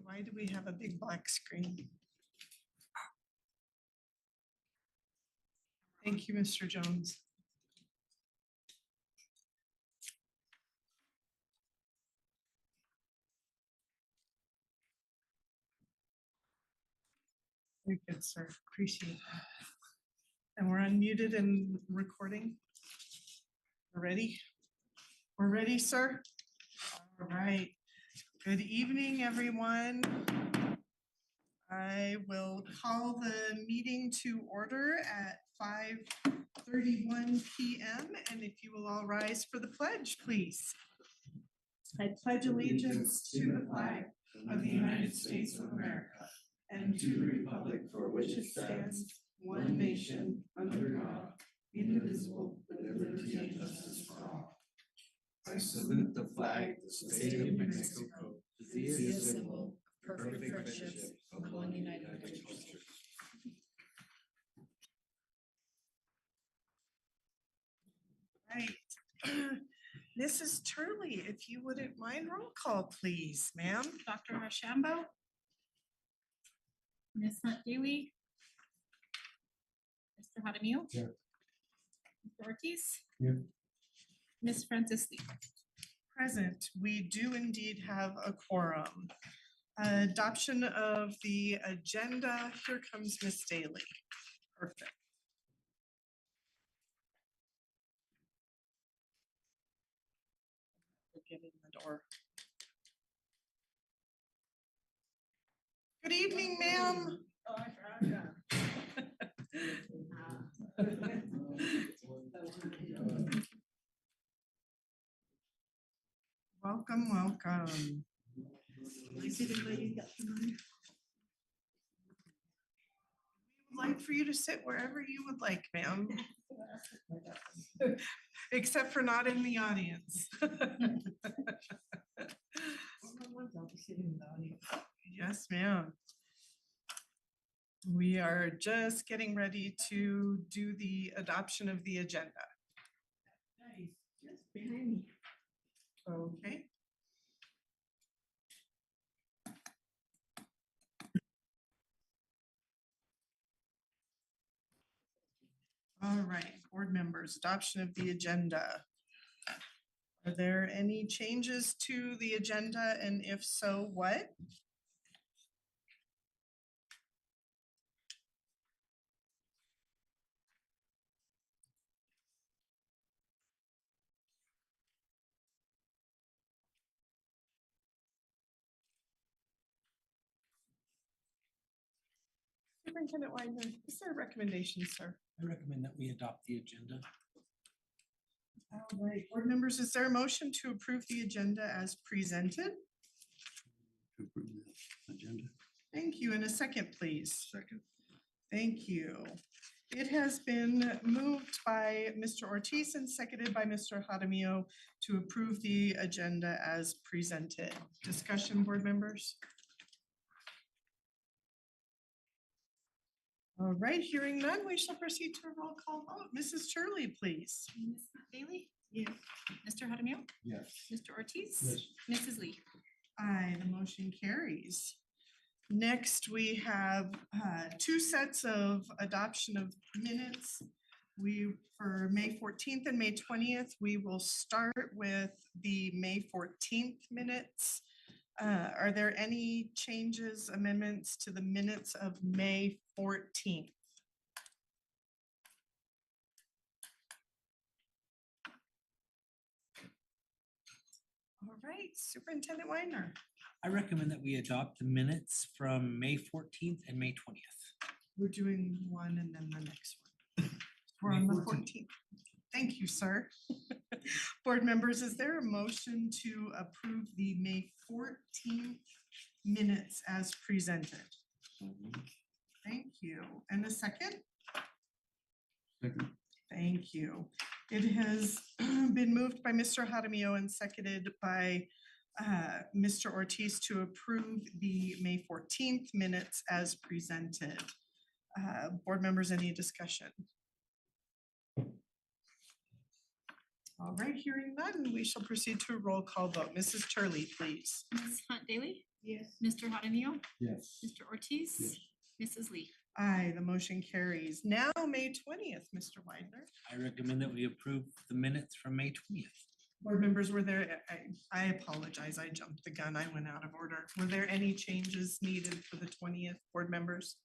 Why do we have a big black screen? Thank you, Mr. Jones. Very good, sir. Appreciate that. And we're unmuted and recording. We're ready? We're ready, sir? All right. Good evening, everyone. I will call the meeting to order at 5:31 p.m. And if you will all rise for the pledge, please. I pledge allegiance to the flag of the United States of America and to the republic for which it stands, one nation, under God, indivisible, with liberty and justice for all. I salute the flag of the state of Mexico, the symbol of perfect friendship among united cultures. Right. Mrs. Turley, if you wouldn't mind roll call, please, ma'am. Dr. Rashambo. Ms. Hunt Dewey. Mr. Hadamio. Here. Mr. Ortiz. Here. Ms. Francis Lee. Present, we do indeed have a quorum. Adoption of the agenda. Here comes Ms. Daly. Perfect. Get in the door. Good evening, ma'am. Welcome, welcome. We would like for you to sit wherever you would like, ma'am. Except for not in the audience. Yes, ma'am. We are just getting ready to do the adoption of the agenda. Just behind me. Okay. All right, board members, adoption of the agenda. Are there any changes to the agenda, and if so, what? Superintendent Widener, is there a recommendation, sir? I recommend that we adopt the agenda. All right, board members, is there a motion to approve the agenda as presented? To approve the agenda. Thank you. And a second, please. Second. Thank you. It has been moved by Mr. Ortiz and seconded by Mr. Hadamio to approve the agenda as presented. Discussion, board members? All right, hearing none, we shall proceed to a roll call vote. Mrs. Turley, please. Ms. Hunt Daly. Yes. Mr. Hadamio. Yes. Mr. Ortiz. Yes. Mrs. Lee. Aye, the motion carries. Next, we have two sets of adoption of minutes. For May 14th and May 20th, we will start with the May 14th minutes. Are there any changes, amendments to the minutes of May 14th? All right, Superintendent Weiner. I recommend that we adopt the minutes from May 14th and May 20th. We're doing one and then the next one. We're on the 14th. Thank you, sir. Board members, is there a motion to approve the May 14th minutes as presented? Thank you. And a second? Second. Thank you. It has been moved by Mr. Hadamio and seconded by Mr. Ortiz to approve the May 14th minutes as presented. Board members, any discussion? All right, hearing none, we shall proceed to a roll call vote. Mrs. Turley, please. Ms. Hunt Daly. Yes. Mr. Jaramillo, Yes. Mr. Ortiz, Mrs. Lee. Aye, the motion carries. Now, May 20th, Mr. Weidner. I recommend that we approve the minutes from May 20th. Board members, were there, I apologize, I jumped the gun, I went out of order. Were there any changes needed for the 20th, board members?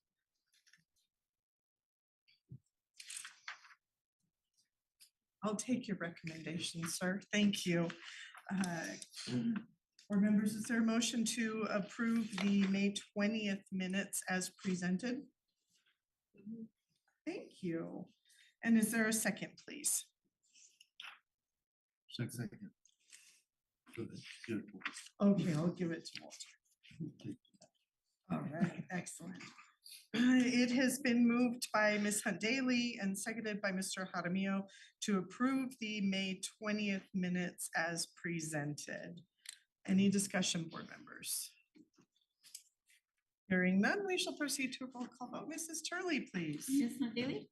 I'll take your recommendation, sir. Thank you. Board members, is there a motion to approve the May 20th minutes as presented? Thank you. And is there a second, please? Second. Okay, I'll give it to Walter. All right, excellent. It has been moved by Ms. Hunt Daly and seconded by Mr. Jaramillo to approve the May 20th minutes as presented. Any discussion, board members? Hearing none, we shall proceed to a roll call vote. Mrs. Turley, please. Ms. Hunt Daly,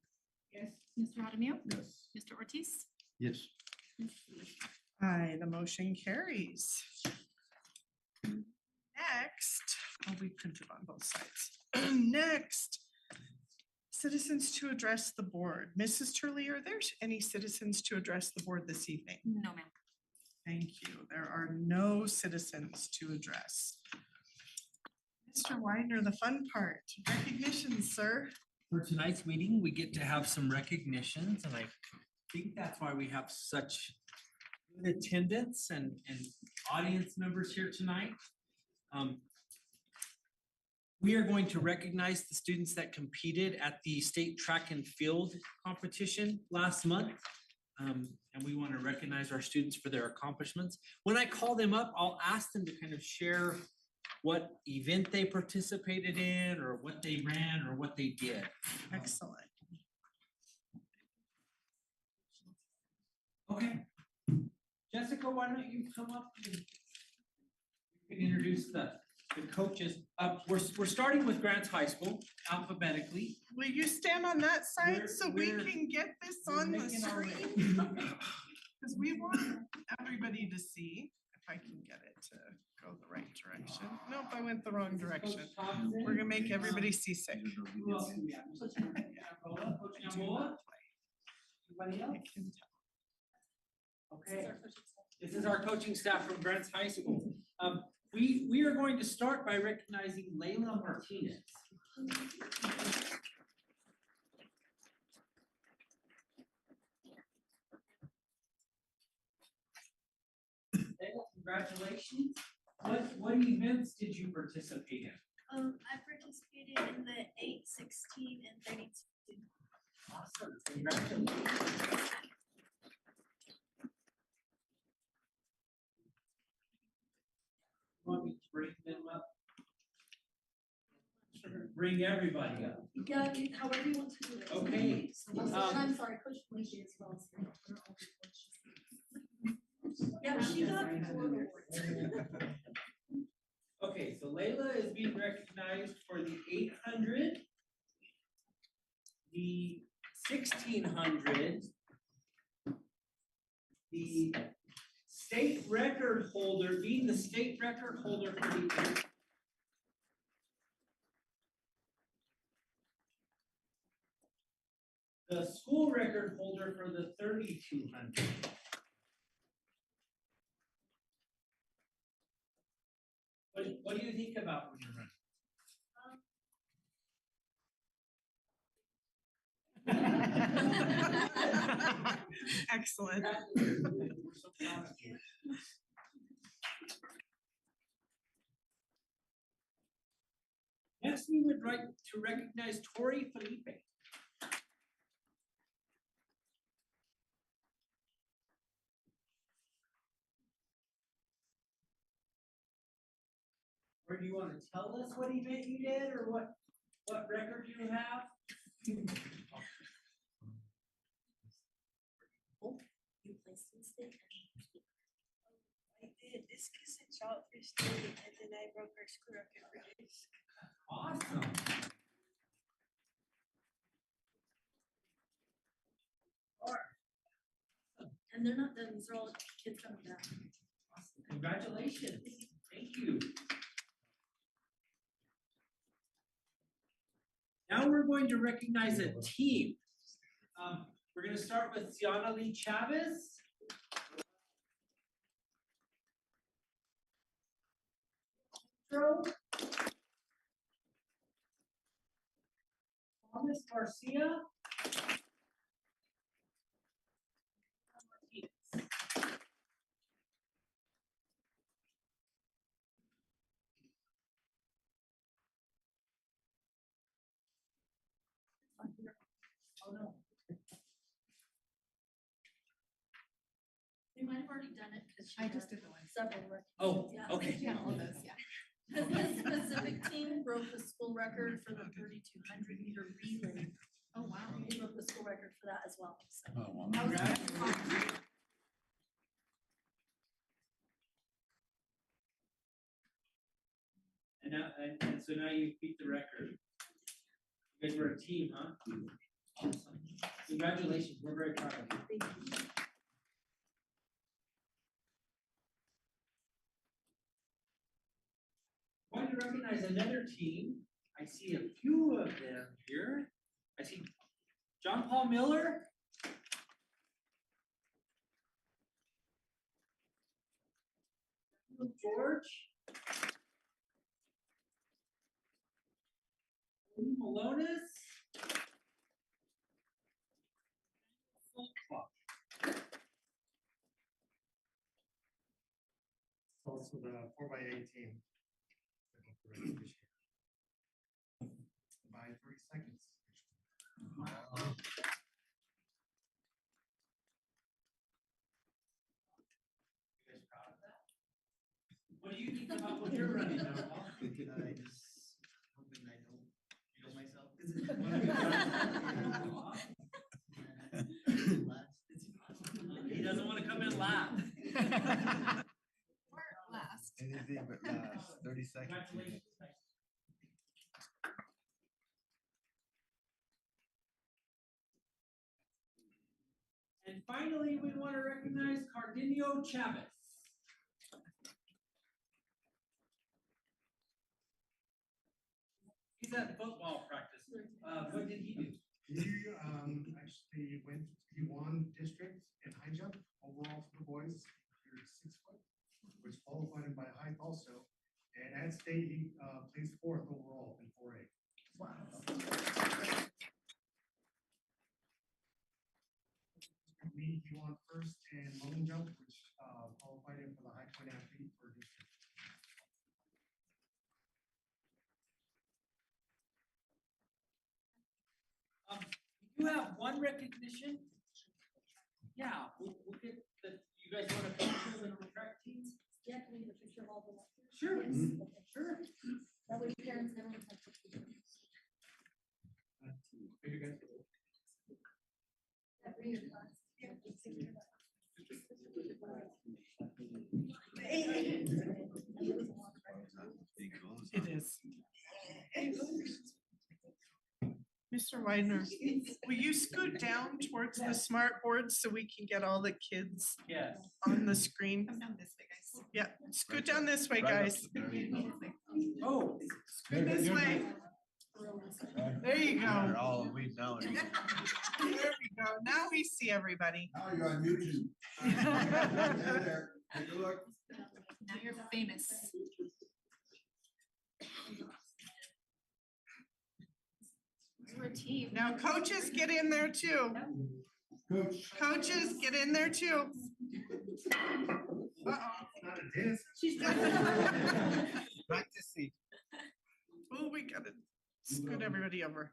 Yes. Mr. Jaramillo, Yes. Mr. Ortiz, Yes. Mrs. Lee. Aye, the motion carries. Next, we printed on both sides. Next, citizens to address the board. Mrs. Turley, are there any citizens to address the board this evening? No, ma'am. Thank you. There are no citizens to address. Mr. Weidner, the fun part, recognition, sir. For tonight's meeting, we get to have some recognitions, and I think that's why we have such good attendance and audience members here tonight. We are going to recognize the students that competed at the state track and field competition last month. And we want to recognize our students for their accomplishments. When I call them up, I'll ask them to kind of share what event they participated in or what they ran or what they did. Excellent. Okay. Jessica, why don't you come up and you can introduce the coaches. We're starting with Grants High School alphabetically. Will you stand on that side We're- so we we're- can get this we're on the making our way. screen? Because we want everybody to see, if I can get it to go the right direction. Nope, I went the wrong direction. We're gonna make everybody seasick. Who else do we have? Coach Cibola, Coach Cibola? Anybody I else? can tell. Okay, this is our coaching staff from Grants High School. We are going to start by recognizing Layla Martinez. Layla, congratulations. What events did you participate in? I participated in the 8, 16, and 32. Awesome, congratulations. Want me to bring them up? Bring everybody up. Yeah, however you want to do it. Okay, I'm sorry, Coach Felicia as well. Yeah, she got 4 awards. Okay, so Layla is being recognized for the 800, the 1600, the state record holder, being the state record holder for the school record holder for the 3200. What do you think about when you're running? Excellent. We're so proud of you. Next, we would like to recognize Tori Felipe. Or do you want to tell us what event you did or what record you have? You placed in state. I did. This kiss and shot for state, and then I broke our school record for disc. Awesome. And they're not done, these are all kids coming back. Awesome. Congratulations. Thank you. Now we're going to recognize a team. We're gonna start with Ciana Lee Chavez. Thomas Garcia. Oh, no. We might have already done it because I just did the one. several records. Oh, Yeah. okay. Yeah, all those, yeah. This specific team broke the school record for the 3,200-meter relay. Oh, wow. They broke the school record for that as well, so. That was Congrats. And now, and so now you beat the record. You guys were a team, huh? Awesome. Congratulations, we're very proud of you. Thank you. Want to recognize another team. I see a few of them here. I see John Paul Miller. George. Malonis. Also the 4x18. By 30 seconds. You guys proud of that? What do you think about what you're running, John Paul? I just hoping I don't kill myself. He doesn't want to come in last. last. Anything but last, 30 seconds. Congratulations. And finally, we want to recognize Cardenio Chavez. He's at football practice. What did he do? He actually he won district in high jump overall for the boys. He 6 foot, which qualified him by height also. And at state, he placed 4th overall in 4A. Wow. Me, he won 1st in long jump, which qualified him for the high point athlete for district. You have one recognition? Yeah, we'll get the, you guys want to picture with the track teams? Yeah, can we get a picture of all the records? Sure. Yes. Mhm. Okay. Sure. That way parents never have to. Thank you guys. Yeah, bring your class. Yeah, just take your class. It is. Mr. Widener, will you scoot down towards the smart board so we can get all the kids Yes. on the screen? Come down this way, guys. Yeah, scoot down this way, guys. Oh, Scoot this way. There you go. All we know. There we go. Now we see everybody. Now you're on YouTube. There, take a look. Now you're famous. We're a team. Now coaches, get in there too. Coach. Coaches, get in there too. Uh-oh. Not a dance. Practicing. Oh, we gotta scoot everybody over.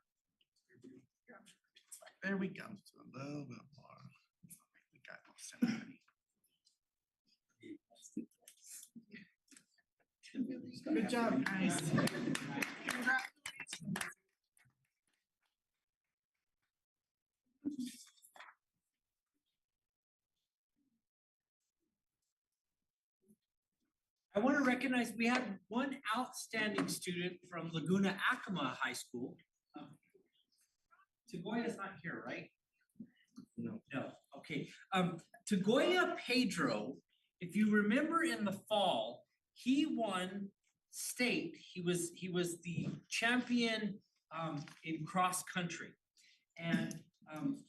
There we go. Just a little bit more. We got most everybody. Good job, guys. Congratulations. I want to recognize, we had one outstanding student from Laguna Acoma High School. Tagoya's not here, right? No. No, okay. Tagoya Pedro, if you remember in the fall, he won state. He was the champion in cross country. And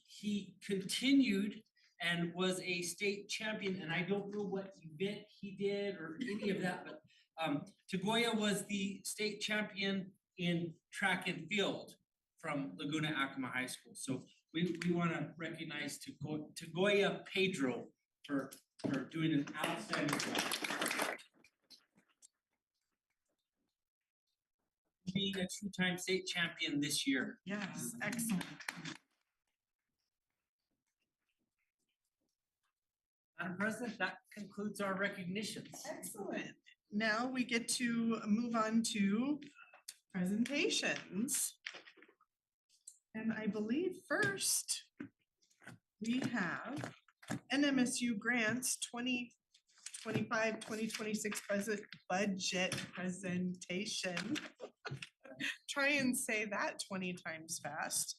he continued and was a state champion, and I don't know what event he did or any of that, but Tagoya was the state champion in track and field from Laguna Acoma High School. So we wanna recognize Tagoya Pedro for doing an outstanding job. Being a two-time state champion this year. Yes, excellent. Madam President, that concludes our recognitions. Excellent. Now we get to move on to presentations. And I believe first we have NMSU Grants 2025-2026 budget presentation. Try and say that 20 times fast.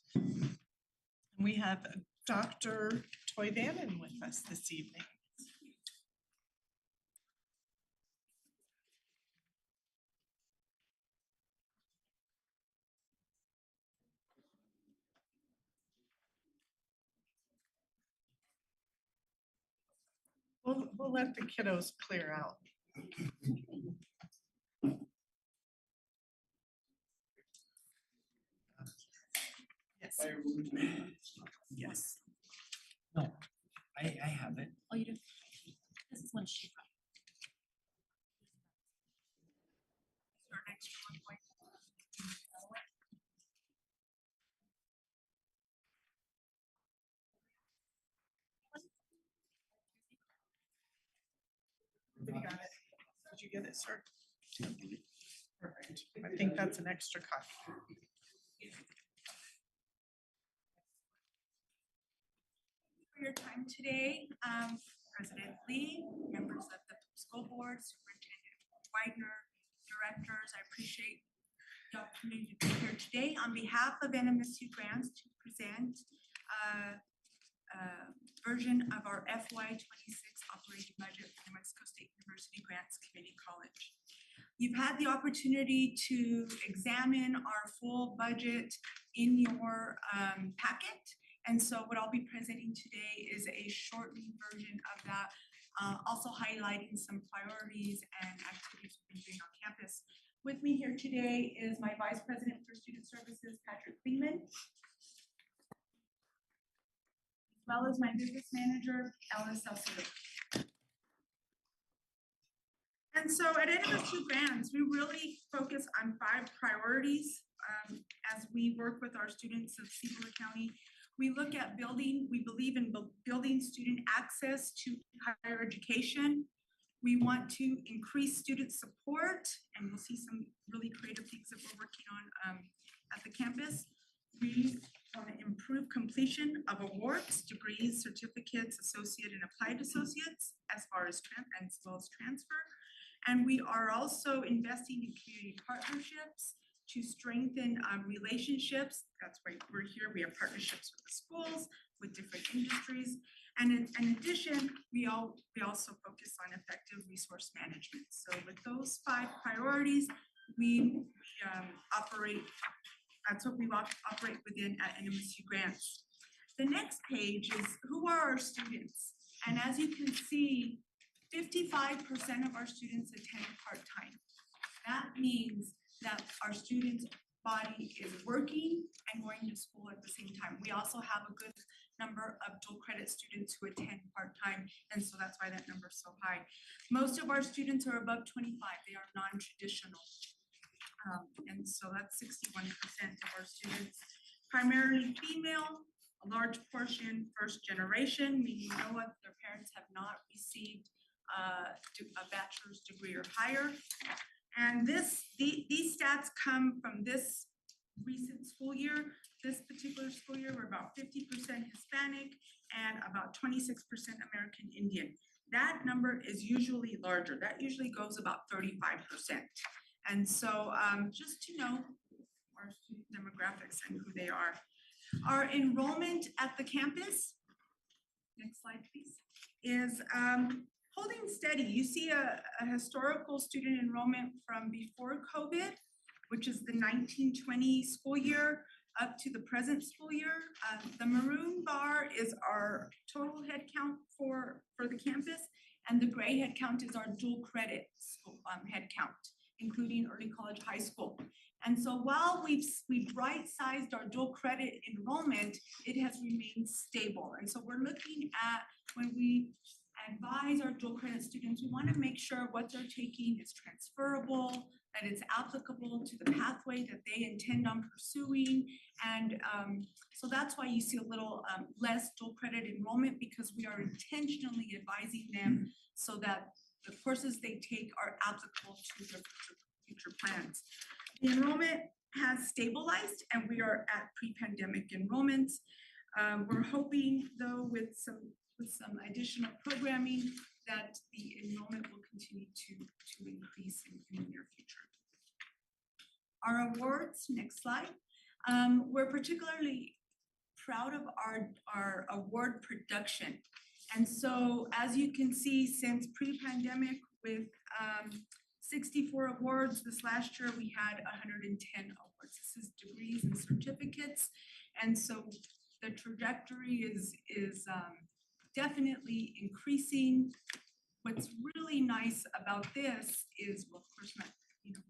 We have Dr. Toy Bannon with us this evening. We'll let the kiddos clear out. Yes. Yes. I have it. Oh, you do? This is one sheet. Our next one point. Everybody got it? Did you get it, sir? Perfect. I think that's an extra copy. For your time today, President Lee, members of the school board, Superintendent Widener, directors, I appreciate the opportunity to be here today on behalf of NMSU Grants to present a version of our FY26 operating budget for New Mexico State University Grants Community College. You've had the opportunity to examine our full budget in your packet. And so what I'll be presenting today is a shortened version of that, also highlighting some priorities and activities we've been doing on campus. With me here today is my Vice President for Student Services, Patrick Klingman, as well as my Business Manager, Alice Salcedo. And so at NMSU Grants, we really focus on 5 priorities as we work with our students of Cibola County. We look at building, we believe in building student access to higher education. We want to increase student support, and we'll see some really creative things that we're working on at the campus. We want to improve completion of awards, degrees, certificates, associate and applied associates, as well as transfer. And we are also investing in community partnerships to strengthen relationships. That's why we're here. We have partnerships with the schools, with different industries. And in addition, we also focus on effective resource management. So with those 5 priorities, we operate, that's what we operate within at NMSU Grants. The next page is who are our students? And as you can see, 55% of our students attend part-time. That means that our students' body is working and going to school at the same time. We also have a good number of dual credit students who attend part-time, and so that's why that number is so high. Most of our students are above 25. They are non-traditional. And so that's 61% of our students, primarily female, a large portion first generation, meaning no of their parents have not received a bachelor's degree or higher. And these stats come from this recent school year. This particular school year, we're about 50% Hispanic and about 26% American Indian. That number is usually larger. That usually goes about 35%. And so just to know our student demographics and who they are. Our enrollment at the campus, next slide please, is holding steady. You see a historical student enrollment from before COVID, which is the 1920 school year up to the present school year. The maroon bar is our total head count for the campus, and the gray head count is our dual credit school head count, including early college, high school. And so while we've right-sized our dual credit enrollment, it has remained stable. And so we're looking at, when we advise our dual credit students, we want to make sure what they're taking is transferable, that it's applicable to the pathway that they intend on pursuing. And so that's why you see a little less dual credit enrollment, because we are intentionally advising them so that the courses they take are applicable to their future plans. The enrollment has stabilized and we are at pre-pandemic enrollments. We're hoping though with some additional programming that the enrollment will continue to increase in the near future. Our awards, next slide. We're particularly proud of our award production. And so as you can see, since pre-pandemic with 64 awards, this last year we had 110 awards. This is degrees and certificates. And so the trajectory is definitely increasing. What's really nice about this is, well, of course, not,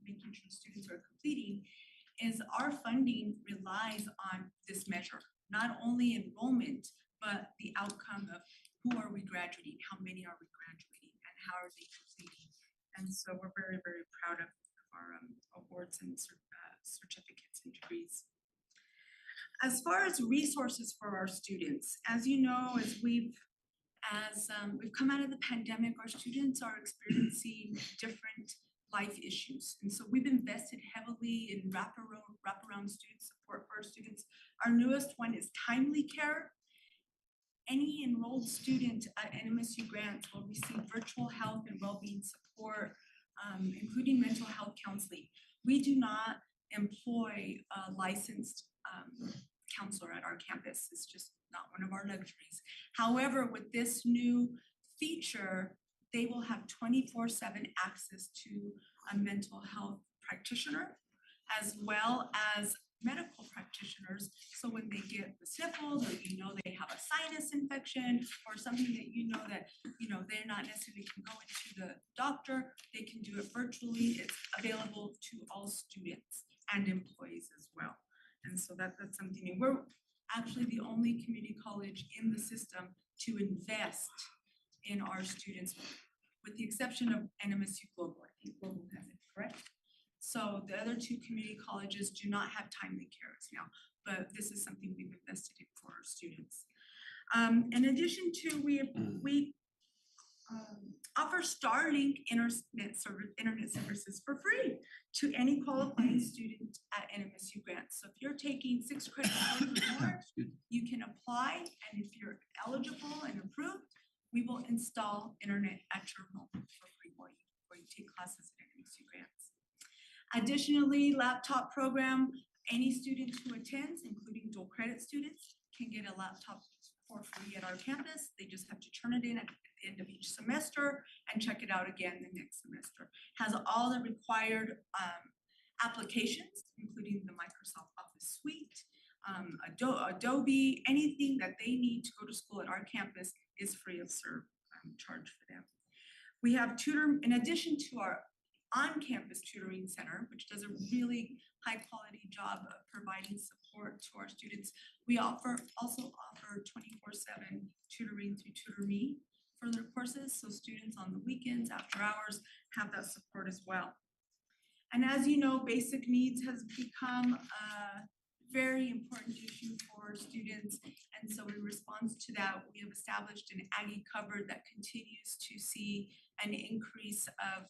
making sure students are completing, is our funding relies on this measure, not only enrollment, but the outcome of who are we graduating, how many are we graduating, and how are they completing. And so we're very, very proud of our awards and certificates and degrees. As far as resources for our students, as you know, as we've come out of the pandemic, our students are experiencing different life issues. And so we've invested heavily in wraparound student support for our students. Our newest one is Timely Care. Any enrolled student at NMSU grants will receive virtual health and well-being support, including mental health counseling. We do not employ a licensed counselor at our campus. It's just not one of our luxuries. However, with this new feature, they will have 24/7 access to a mental health practitioner, as well as medical practitioners. So when they get the sniffles, or they have a sinus infection, or something that that they're not necessarily can go into the doctor, they can do it virtually. It's available to all students and employees as well. And so that's something new. We're actually the only community college in the system to invest in our students, with the exception of NMSU Global. I think Global has it, correct? So the other two community colleges do not have Timely Care now, but this is something we've invested in for our students. In addition to, we offer Starlink internet services for free to any qualifying student at NMSU grants. So if you're taking 6 credit hours or more, you can apply, and if you're eligible and approved, we will install internet at your home for free while you take classes at NMSU grants. Additionally, laptop program, any student who attends, including dual credit students, can get a laptop for free at our campus. They just have to turn it in at the end of each semester and check it out again the next semester. Has all the required applications, including the Microsoft Office Suite, Adobe, anything that they need to go to school at our campus is free of charge for them. We have in addition to our on-campus tutoring center, which does a really high-quality job of providing support to our students. We also offer 24/7 tutoring through TutorMe for their courses, so students on the weekends, after hours, have that support as well. And as you know, basic needs has become a very important issue for students, and so in response to that, we have established an Aggie cupboard that continues to see an increase of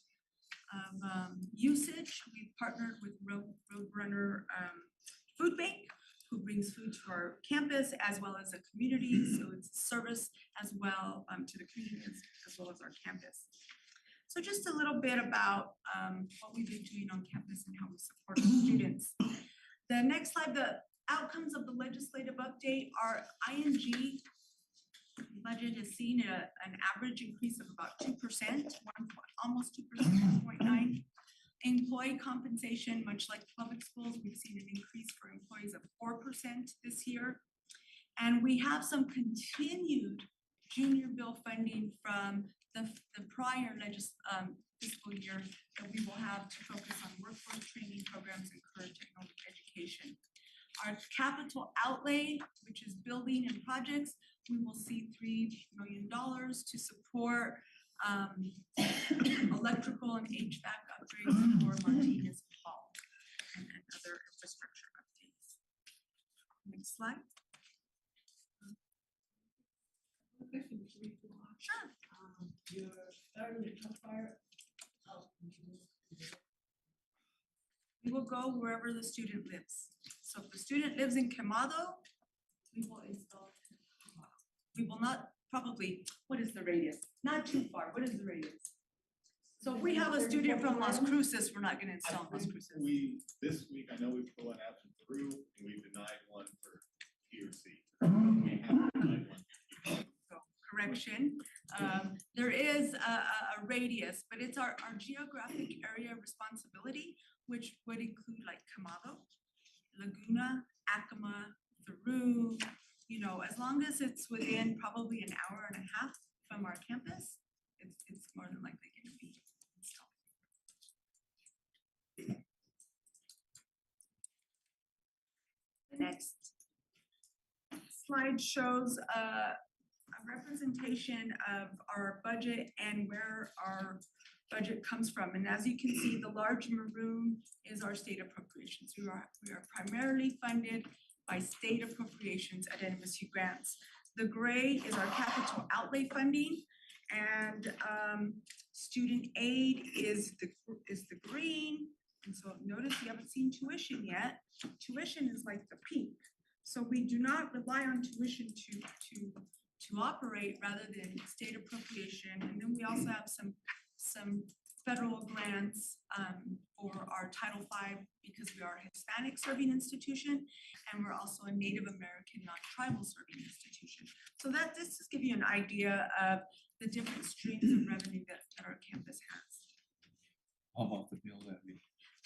usage. We've partnered with Roadrunner Food Bank, who brings food to our campus as well as a community. So it's a service as well to the community as well as our campus. So just a little bit about what we've been doing on campus and how we support our students. The next slide, the outcomes of the legislative update, our ING budget has seen an average increase of about 2%, almost 2%, 1.9. Employee compensation, much like public schools, we've seen an increase for employees of 4% this year. And we have some continued junior bill funding from the prior fiscal year that we will have to focus on workforce training programs and career technology education. Our capital outlay, which is building and projects, we will see $3 million to support electrical and HVAC upgrades for Martinez Hall and other infrastructure updates. Next slide. Sure. You're starting the top part. We will go wherever the student lives. So if the student lives in Quemado, we will install. We will not, probably, what is the radius? Not too far, what is the radius? So if we have a student from Las Cruces, we're not gonna install in Las Cruces. This week, I know we put one absent through, and we denied one for P or C. We have denied one. So, correction, there is a radius, but it's our geographic area of responsibility, which would include like Quemado, Laguna, Acoma, Peru, you know, as long as it's within probably an hour and a half from our campus, it's more than likely gonna be installed. The next slide shows a representation of our budget and where our budget comes from. And as you can see, the large maroon is our state appropriations. We are primarily funded by state appropriations at NMSU grants. The gray is our capital outlay funding, and student aid is the green. And so notice you haven't seen tuition yet. Tuition is like the pink. So we do not rely on tuition to operate rather than state appropriation. And then we also have some federal grants for our Title V because we are a Hispanic serving institution, and we're also a Native American non-tribal serving institution. So that this just give you an idea of the different streams of revenue that our campus has. How about the bill levy?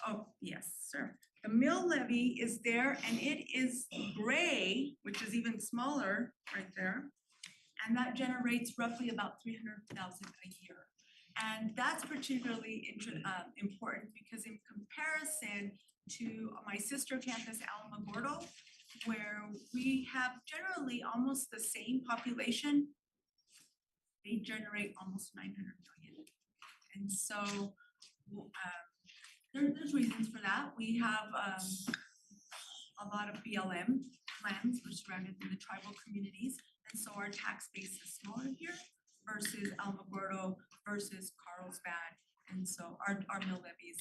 Oh, yes, sir. The mill levy is there, and it is gray, which is even smaller right there. And that generates roughly about 300,000 a year. And that's particularly important because in comparison to my sister campus, Alamogordo, where we have generally almost the same population, they generate almost 900 million. And so there's reasons for that. We have a lot of BLM lands. We're surrounded in the tribal communities. And so our tax base is smaller here versus Alamogordo versus Carlsbad. And so our mill levies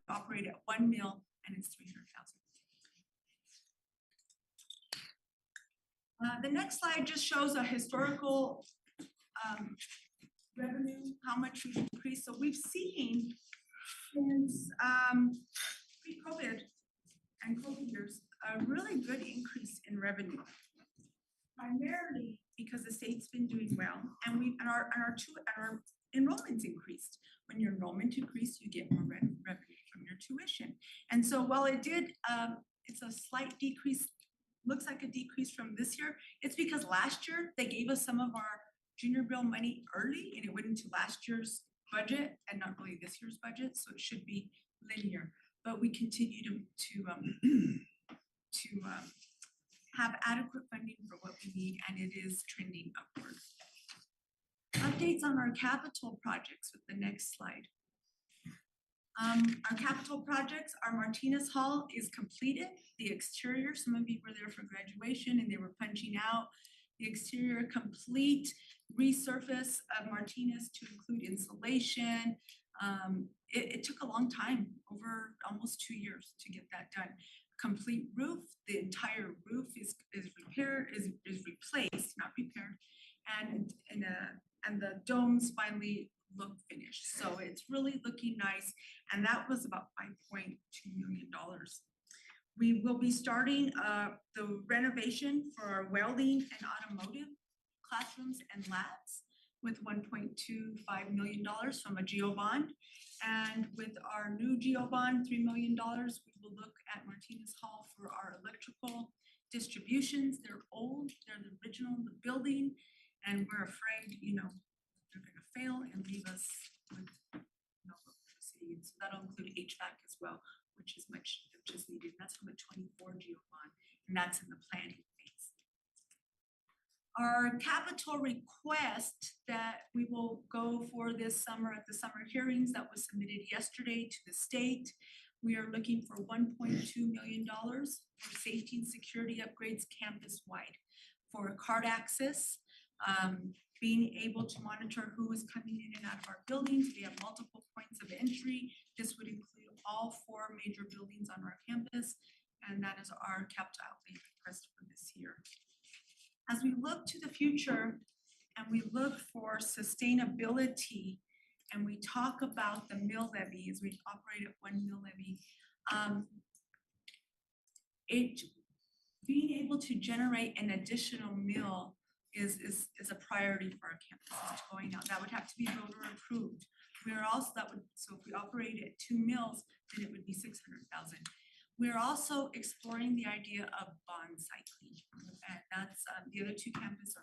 operate at 1 mil and it's 300,000. The next slide just shows a historical revenue, how much we've increased. So we've seen since pre-COVID and COVID years, a really good increase in revenue. Primarily because the state's been doing well, and our enrollments increased. When your enrollment increased, you get more revenue from your tuition. And so while it did, it's a slight decrease, looks like a decrease from this year. It's because last year they gave us some of our junior bill money early, and it went into last year's budget and not really this year's budget, so it should be linear. But we continue to have adequate funding for what we need, and it is trending upward. Updates on our capital projects with the next slide. Our capital projects, our Martinez Hall is completed. The exterior, some of you were there for graduation and they were punching out. The exterior complete resurface of Martinez to include insulation. It took a long time, over almost 2 years to get that done. Complete roof, the entire roof is repaired, is replaced, not repaired, and the domes finally look finished. So it's really looking nice, and that was about $5.2 million. We will be starting the renovation for our welding and automotive classrooms and labs. with $1.25 million from a GEO bond. And with our new GEO bond, $3 million, we will look at Martinez Hall for our electrical distributions. They're old, they're the original, the building, and we're afraid, they're gonna fail and leave us with no electricity. And so that'll include HVAC as well, which is needed. That's from a 24 GEO bond, and that's in the planning phase. Our capital request that we will go for this summer at the summer hearings that was submitted yesterday to the state. We are looking for $1.2 million for safety and security upgrades campus-wide for card access, being able to monitor who is coming in and out of our buildings. We have multiple points of entry. This would include all 4 major buildings on our campus, and that is our capital outlay request for this year. As we look to the future and we look for sustainability and we talk about the mill levy as we operate at 1 mill levy, being able to generate an additional mill is a priority for our campus. It's going out. That would have to be voter approved. We are also, so if we operate at 2 mills, then it would be 600,000. We're also exploring the idea of bond cycling, and that's the other 2 campuses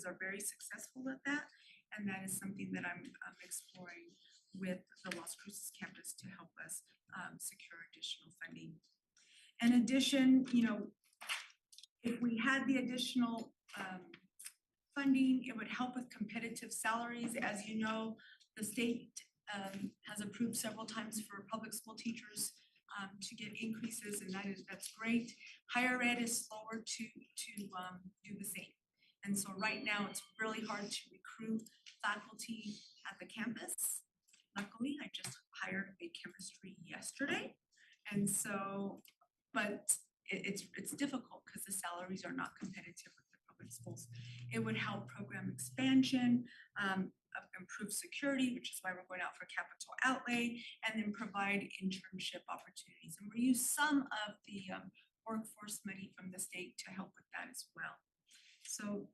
are very successful at that, and that is something that I'm exploring with the Las Cruces campus to help us secure additional funding. In addition, if we had the additional funding, it would help with competitive salaries. As you know, the state has approved several times for public school teachers to get increases, and that's great. Higher ed is slower to do the same. And so right now it's really hard to recruit faculty at the campus. Luckily, I just hired a chemistry yesterday. And so, but it's difficult because the salaries are not competitive with the public schools. It would help program expansion, improve security, which is why we're going out for capital outlay, and then provide internship opportunities. And we use some of the workforce money from the state to help with that as well. So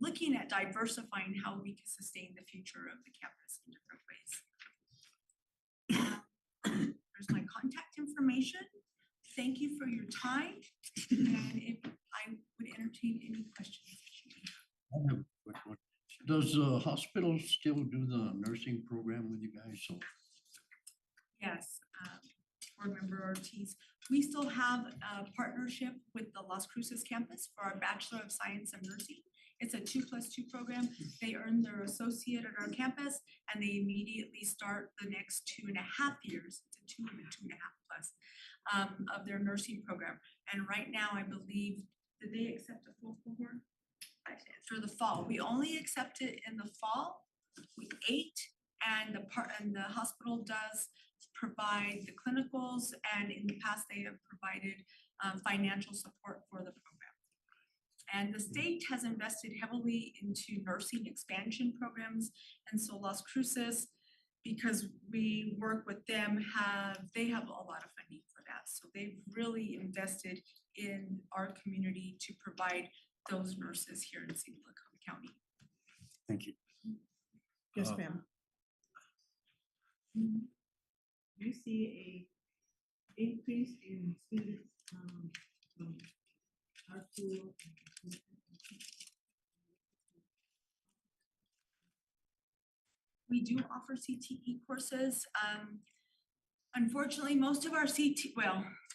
looking at diversifying how we can sustain the future of the campus in different ways. There's my contact information. Thank you for your time. And if I would entertain any questions. I have a quick one. Does the hospital still do the nursing program with you guys? So Yes, board member Ortiz. We still have a partnership with the Las Cruces campus for our Bachelor of Science in Nursing. It's a 2+2 program. They earn their associate at our campus and they immediately start the next 2.5 years. It's a 2 and a 2.5 plus of their nursing program. And right now, I believe, did they accept a full cohort? For the fall. We only accept it in the fall. We 8 and the hospital does provide the clinicals, and in the past they have provided financial support for the program. And the state has invested heavily into nursing expansion programs, and so Las Cruces, because we work with them, they have a lot of funding for that. So they've really invested in our community to provide those nurses here in Cibola County. thank you. Yes, ma'am. You see a increase in students from our school. We do offer CTE courses. Unfortunately, most of our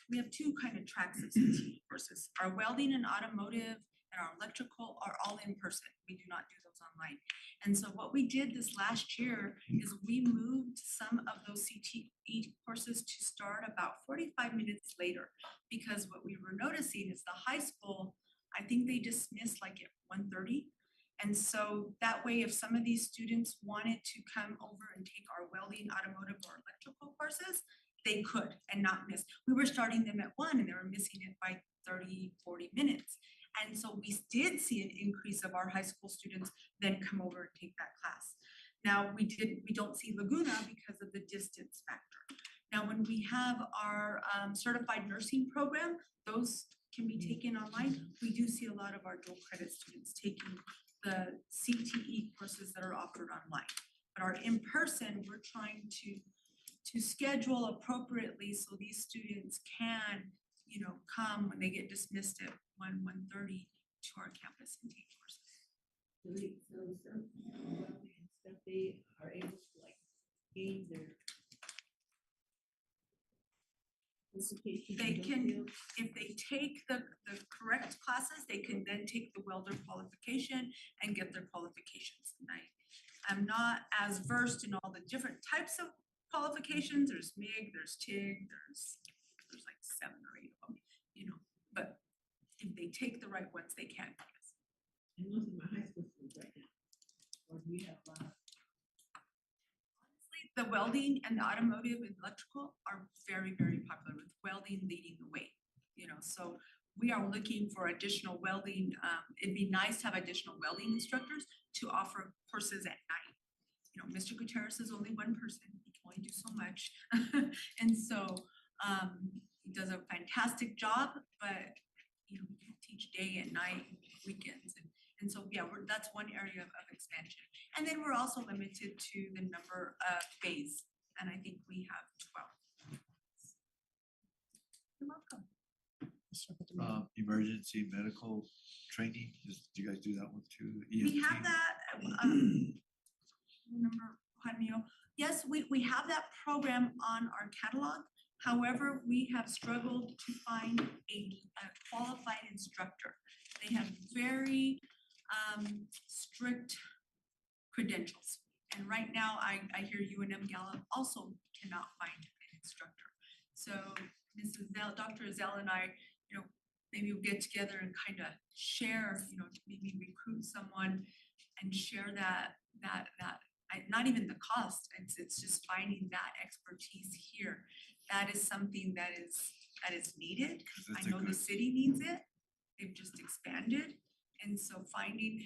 we have 2 kind of tracks of CTE courses. Our welding and automotive and our electrical are all in person. We do not do those online. And so what we did this last year is we moved some of those CTE courses to start about 45 minutes later, because what we were noticing is the high school, I think they dismissed like at 1:30. And so that way, if some of these students wanted to come over and take our welding, automotive, or electrical courses, they could and not miss. We were starting them at 1 and they were missing it by 30, 40 minutes. And so we did see an increase of our high school students then come over and take that class. Now we don't see Laguna because of the distance factor. Now when we have our certified nursing program, those can be taken online. We do see a lot of our dual credit students taking the CTE courses that are offered online. But our in-person, we're trying to schedule appropriately so these students can, you know, come when they get dismissed at 1:30 to our campus and take courses. That they are able to like gain their qualification They in those can- fields. If they take the correct classes, they can then take the welder qualification and get their qualifications. And I'm not as versed in all the different types of qualifications. There's MIG, there's TIG, there's like 7 or 8 of them, you know, but if they take the right ones, they can. Yes. And most of my high school students right now. Or do we have a lot? Honestly, the welding and the automotive and electrical are very, very popular, with welding leading the way, you know, so we are looking for additional welding. It'd be nice to have additional welding instructors to offer courses at night. You know, Mr. Gutierrez is only one person, he can only do so much. And so he does a fantastic job, but you know, we can't teach day and night, weekends, and so, yeah, that's one area of expansion. And then we're also limited to the number of bays, and I think we have 12. You're welcome. Emergency medical training, do you guys do that one too? We have EMT? that, remember, Jaime, yes, we have that program on our catalog. However, we have struggled to find a qualified instructor. They have very strict credentials. And right now, I hear UNM Gallup also cannot find an instructor. So Mrs. Zell, Dr. Zell and I, you know, maybe we'll get together and kind of share, you know, maybe recruit someone and share that, not even the cost, it's just finding that expertise here. That is something that is needed. I know the city needs it. They've just expanded. And so finding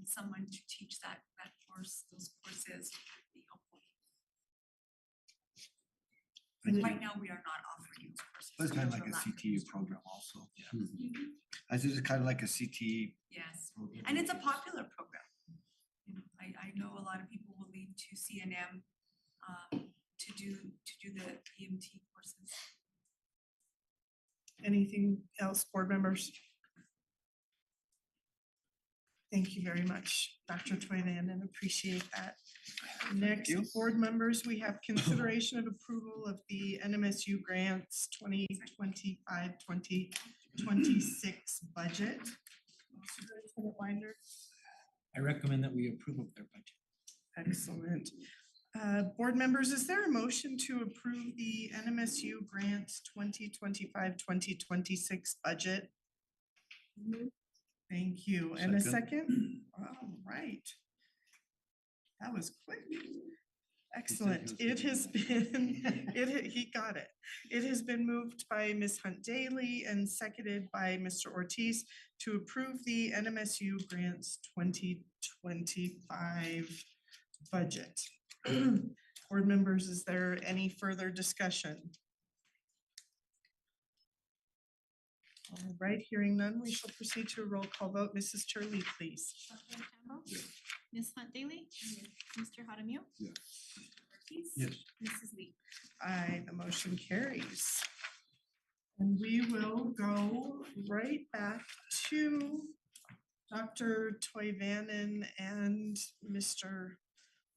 someone to teach that course, those courses would be helpful. And right now, we are not offering those courses. It's kind of like for a lack of CTE instructors. program also. Mhm. I think it's kind of like a CTE. Yes, program. and it's a popular program. You know, I know a lot of people will leave to CNM to do the EMT courses. Anything else, board members? Thank you very much, Dr. Toyland, and appreciate that. Next, you. board members, we have consideration of approval of the NMSU grants 2025, 2026 budget. Superintendent Winder. I recommend that we approve of their budget. Excellent. Board members, is there a motion to approve the NMSU grants 2025, 2026 budget? Thank you. And a second? All right. That was quick. Excellent. It has been, he got it. It has been moved by Ms. Hunt Daly and seconded by Mr. Ortiz to approve the NMSU grants 2025 budget. Board members, is there any further discussion? All right, hearing none, we shall proceed to a roll call vote. Mrs. Turley, please. Dr. Campbell? Ms. Hunt Daly? Mr. Hadamio? Yes. Ortiz? Yes. Mrs. Lee? Aye, the motion carries. And we will go right back to Dr. Toivanen and Mr.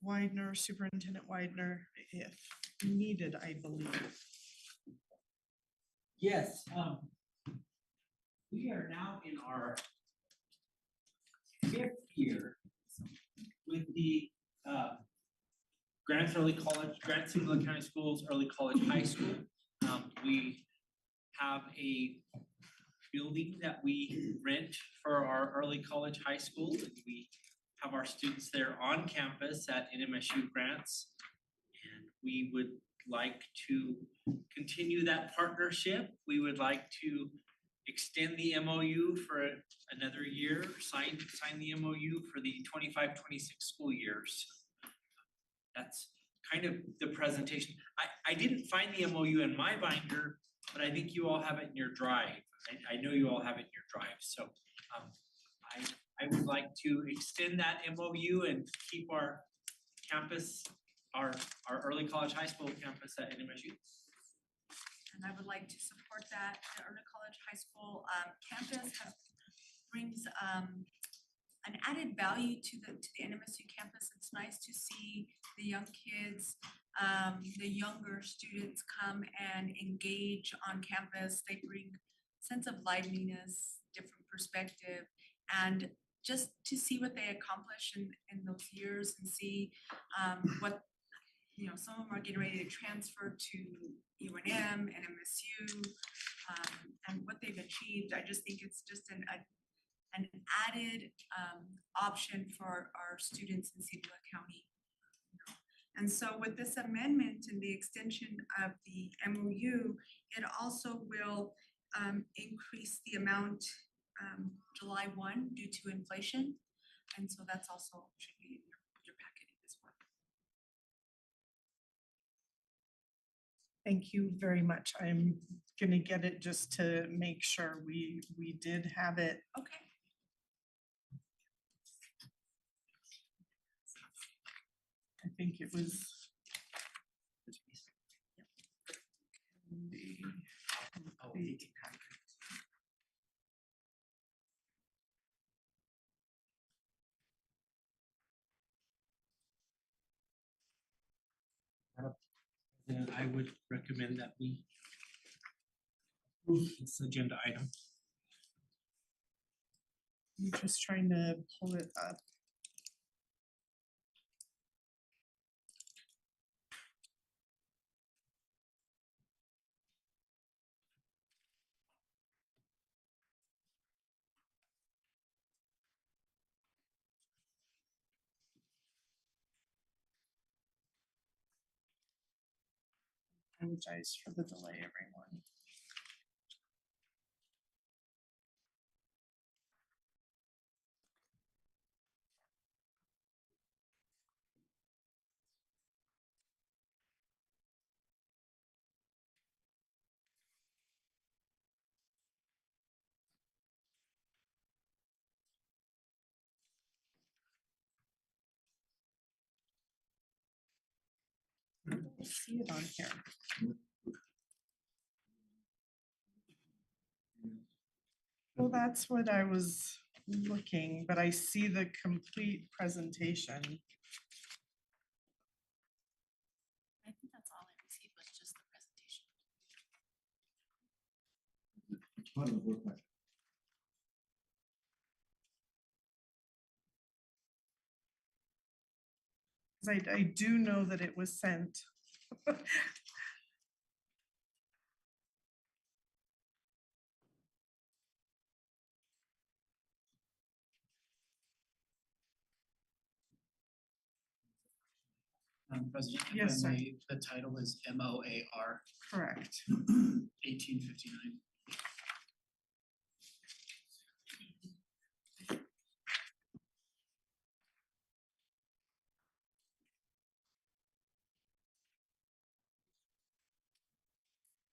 Widener, Superintendent Widener, if needed, I believe. Yes, we are now in our 5th year with the Grants Early College, Grants Cibola County Schools, Early College High School. We have a building that we rent for our early college high school. And we have our students there on campus at NMSU Grants. And we would like to continue that partnership. We would like to extend the MOU for another year, sign the MOU for the 25-26 school years. That's kind of the presentation. I didn't find the MOU in my binder, but I think you all have it in your drive. I know you all have it in your drive, so I would like to extend that MOU and keep our campus, our early college high school campus at NMSU. And I would like to support that. The early college high school campus brings an added value to the NMSU campus. It's nice to see the young kids, the younger students come and engage on campus. They bring sense of liveliness, different perspective, and just to see what they accomplish in those years and see what, you know, some of them are getting ready to transfer to UNM and MSU, and what they've achieved. I just think it's just an added option for our students in Cibola County. And so with this amendment and the extension of the MOU, it also will increase the amount July 1 due to inflation. And so that's also should be in your packet as well. Thank you very much. I'm gonna get it just to make sure we did have it. Okay. I think it was. Then I would recommend that we move this agenda item. I'm just trying to pull it up. Apologize for the delay, everyone. I don't see it on here. Well, that's what I was looking, but I see the complete presentation. I think that's all I received was just the presentation. I do know that it was sent. President, if Yes, I sir. may, the title is MOAR Correct. 1859.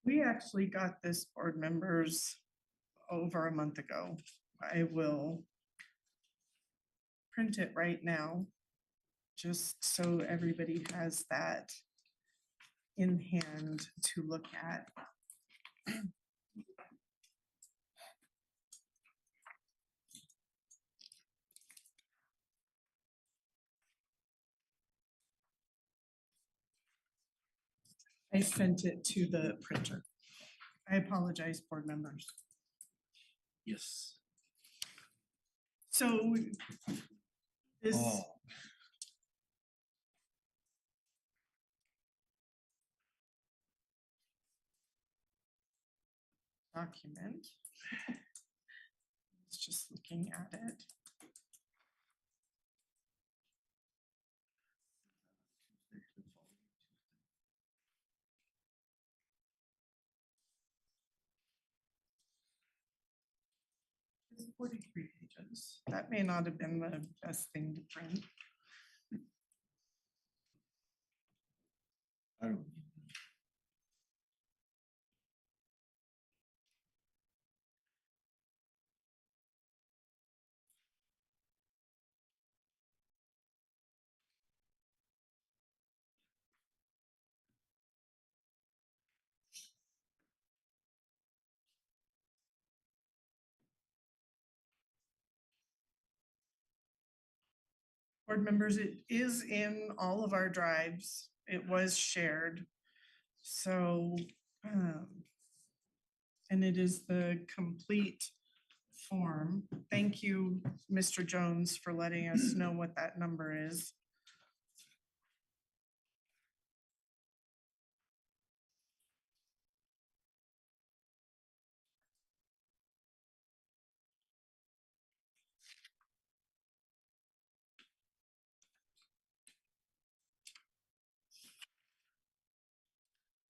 We actually got this, board members, over a month ago. I will print it right now, just so everybody has that in hand to look at. I sent it to the printer. I apologize, board members. Yes. So this, document. It's just looking at it. It's 43 pages. That may not have been the best thing to print. I don't. Board members, it is in all of our drives. It was shared. So, and it is the complete form. Thank you, Mr. Jones, for letting us know what that number is.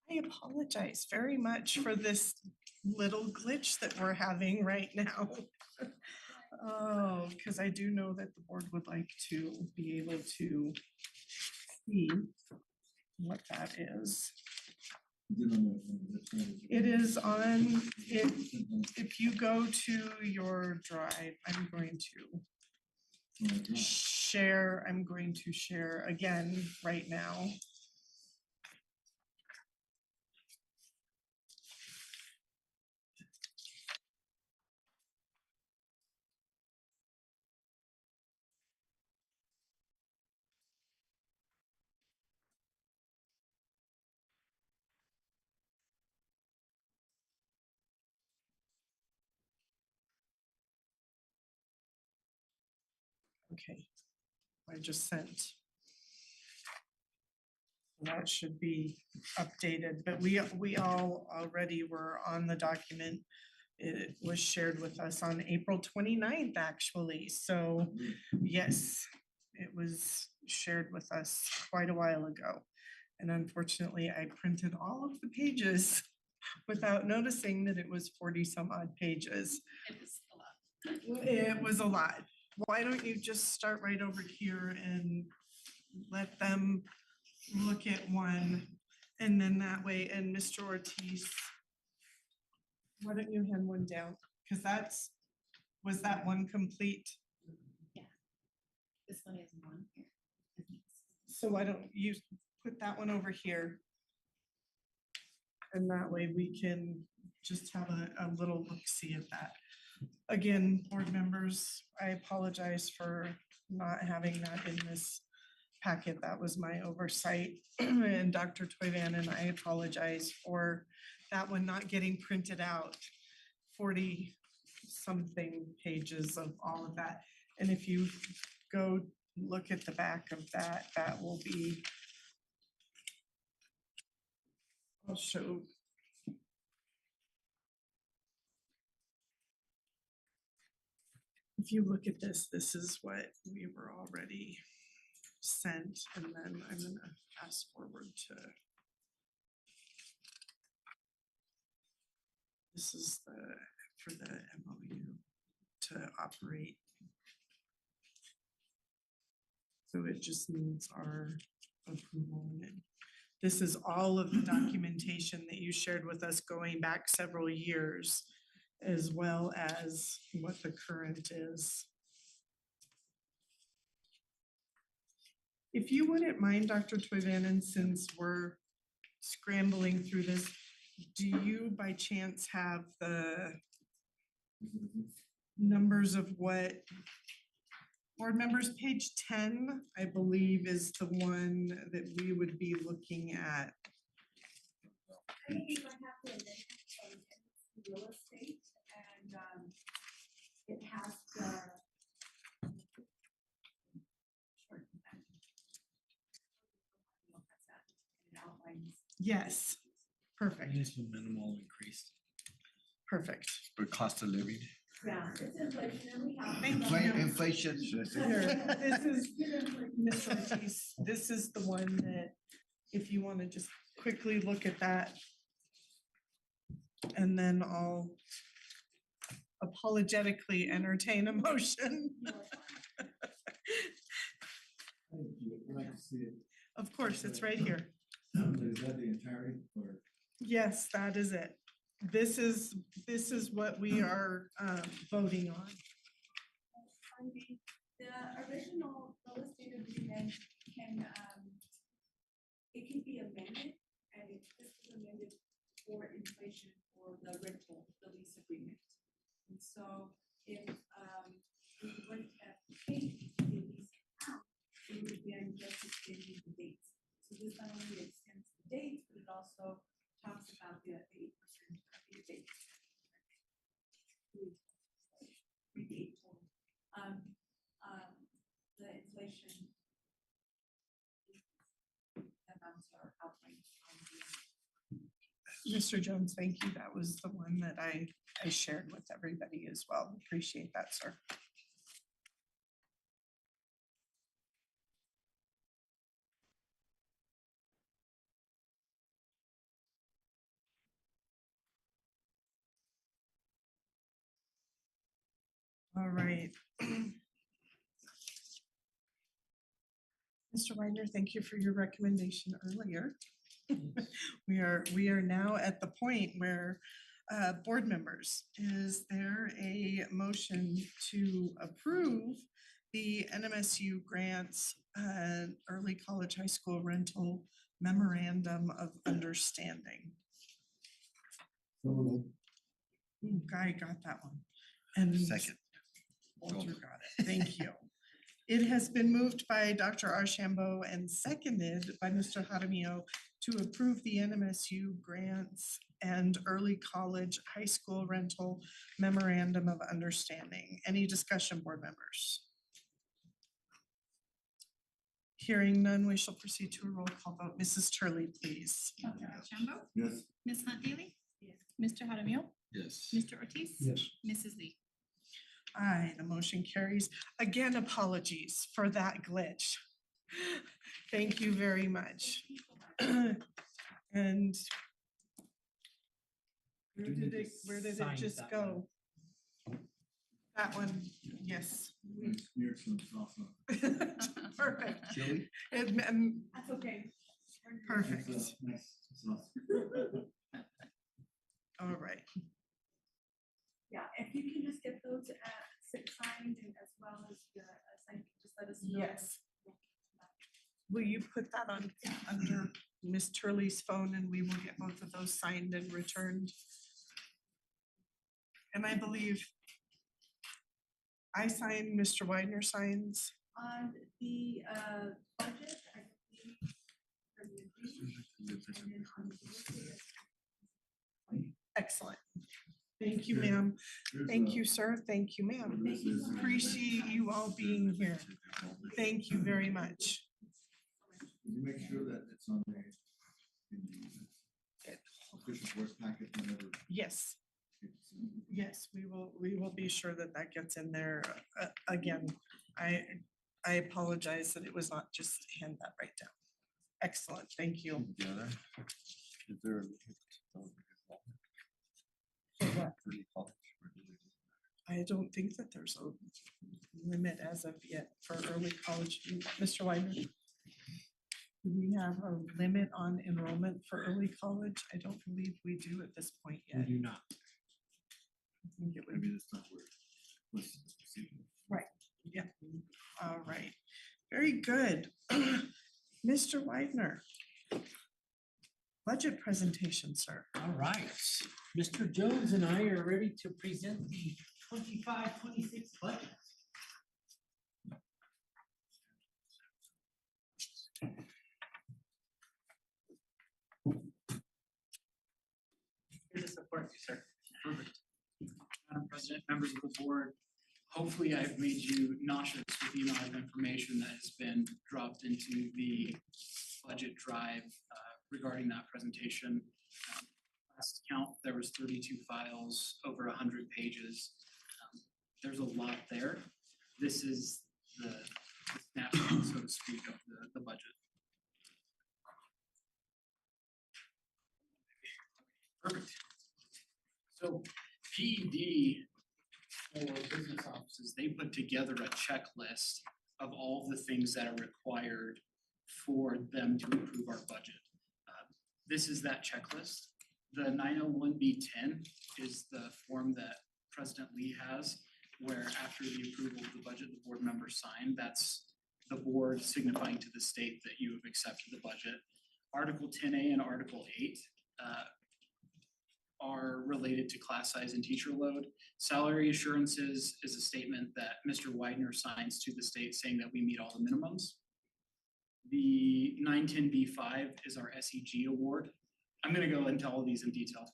I apologize very much for this little glitch that we're having right now. Oh, because I do know that the board would like to be able to see what that is. It is on, if you go to your drive, I'm going to share again right now. Okay, I just sent. That should be updated, but we all already were on the document. It was shared with us on April 29th, actually. So yes, it was shared with us quite a while ago. And unfortunately, I printed all of the pages without noticing that it was 40 some odd pages. It was a lot. It was a lot. Why don't you just start right over here and let them look at one, and then that way, and Mr. Ortiz, why don't you hand one down? Because was that one complete? This one is one here. So why don't you put that one over here? And that way we can just have a little look-see at that. Again, board members, I apologize for not having that in this packet. That was my oversight. And Dr. Toyvan and I apologize for that one not getting printed out. 40 something pages of all of that. And if you go look at the back of that, that will be, I'll show. If you look at this, this is what we were already sent, and then I'm gonna fast forward to. This is for the MOU to operate. So it just needs our approval. And this is all of the documentation that you shared with us going back several years, as well as what the current is. If you wouldn't mind, Dr. Toyvanen, since we're scrambling through this, do you by chance have the numbers of what board members, page 10, I believe, is the one that we would be looking at. I think I have to admit, it's real estate and it has the. It outlines. Yes, perfect, Just a minimal increase. perfect. For cost of living. Yeah, it's inflation and we have. Thank you. Inflation. Here, this is, Ms. Ortiz, this is the one that, if you want to just quickly look at that. And then I'll apologetically entertain a motion. Of course, it's right here. Is that the entirety or? Yes, that is it. This is what we are voting on. The original real estate agreement can, it can be amended, and this is amended for inflation for the rental, the lease agreement. And so if we would have paid the lease amount, Mr. Jones, thank you. That was the one that I shared with everybody as well. Appreciate that, sir. All right. Mr. Winder, thank you for your recommendation earlier. We are now at the point where board members, is there a motion to approve the NMSU grants early college high school rental memorandum of understanding? Ooh, Guy got that one. And Second. Walter got it. Thank you. It has been moved by Dr. Archambault and seconded by Mr. Jaramillo to approve the NMSU grants and early college high school rental memorandum of understanding. Any discussion, board members? Hearing none, we shall proceed to a roll call vote. Mrs. Turley, please. Dr. Archambault? Yes. Ms. Hunt Daily? Yes. Mr. Jaramillo? Yes. Mr. Ortiz? Yes. Mrs. Lee? Aye, the motion carries. Again, apologies for that glitch. Thank you very much. And where did it just go? That one, yes. Perfect. Joey? That's okay. Perfect. All right. Yeah, if you can just get those signed and as well as the sign, just let us know. Yes. Will you put that on under Miss Turley's phone and we will get both of those signed and returned? And I believe I sign, Mr. Widener signs. On the budget, I believe. for the agreement, and then on the- Excellent. Thank you, ma'am. Thank you, sir. Thank you, ma'am. Appreciate you all being here. Thank you very much. You make sure that it's on the official board packet whenever Yes, it's. yes, we will be sure that that gets in there. Again, I apologize that it was not just hand that right down. Excellent, thank you. Together. Is there? Early college, or do they- I don't think that there's a limit as of yet for early college. Mr. Widener? Do we have a limit on enrollment for early college? I don't believe we do at this point We yet. do not. I think it would Maybe be, that's not where. Let's see. yeah, all right, very good. Mr. Widener. Budget presentation, sir. All right, Mr. Jones and I are ready to present the 25-26 budget. Here to support you, sir. Perfect. Madam President, members of the board, hopefully I've made you nauseous with the amount of information that has been dropped into the budget drive regarding that presentation. Last count, there was 32 files, over 100 pages. There's a lot there. This is the snapshot, so to speak, of the budget. Perfect. So PED for business offices, they put together a checklist of all the things that are required for them to approve our budget. This is that checklist. The 901B10 is the form that President Lee has, where after the approval of the budget, the board members sign. That's the board signifying to the state that you have accepted the budget. Article 10A and Article 8 are related to class size and teacher load. Salary assurances is a statement that Mr. Widener signs to the state saying that we meet all the minimums. The 910B5 is our SEG award. I'm gonna go into all of these in detail.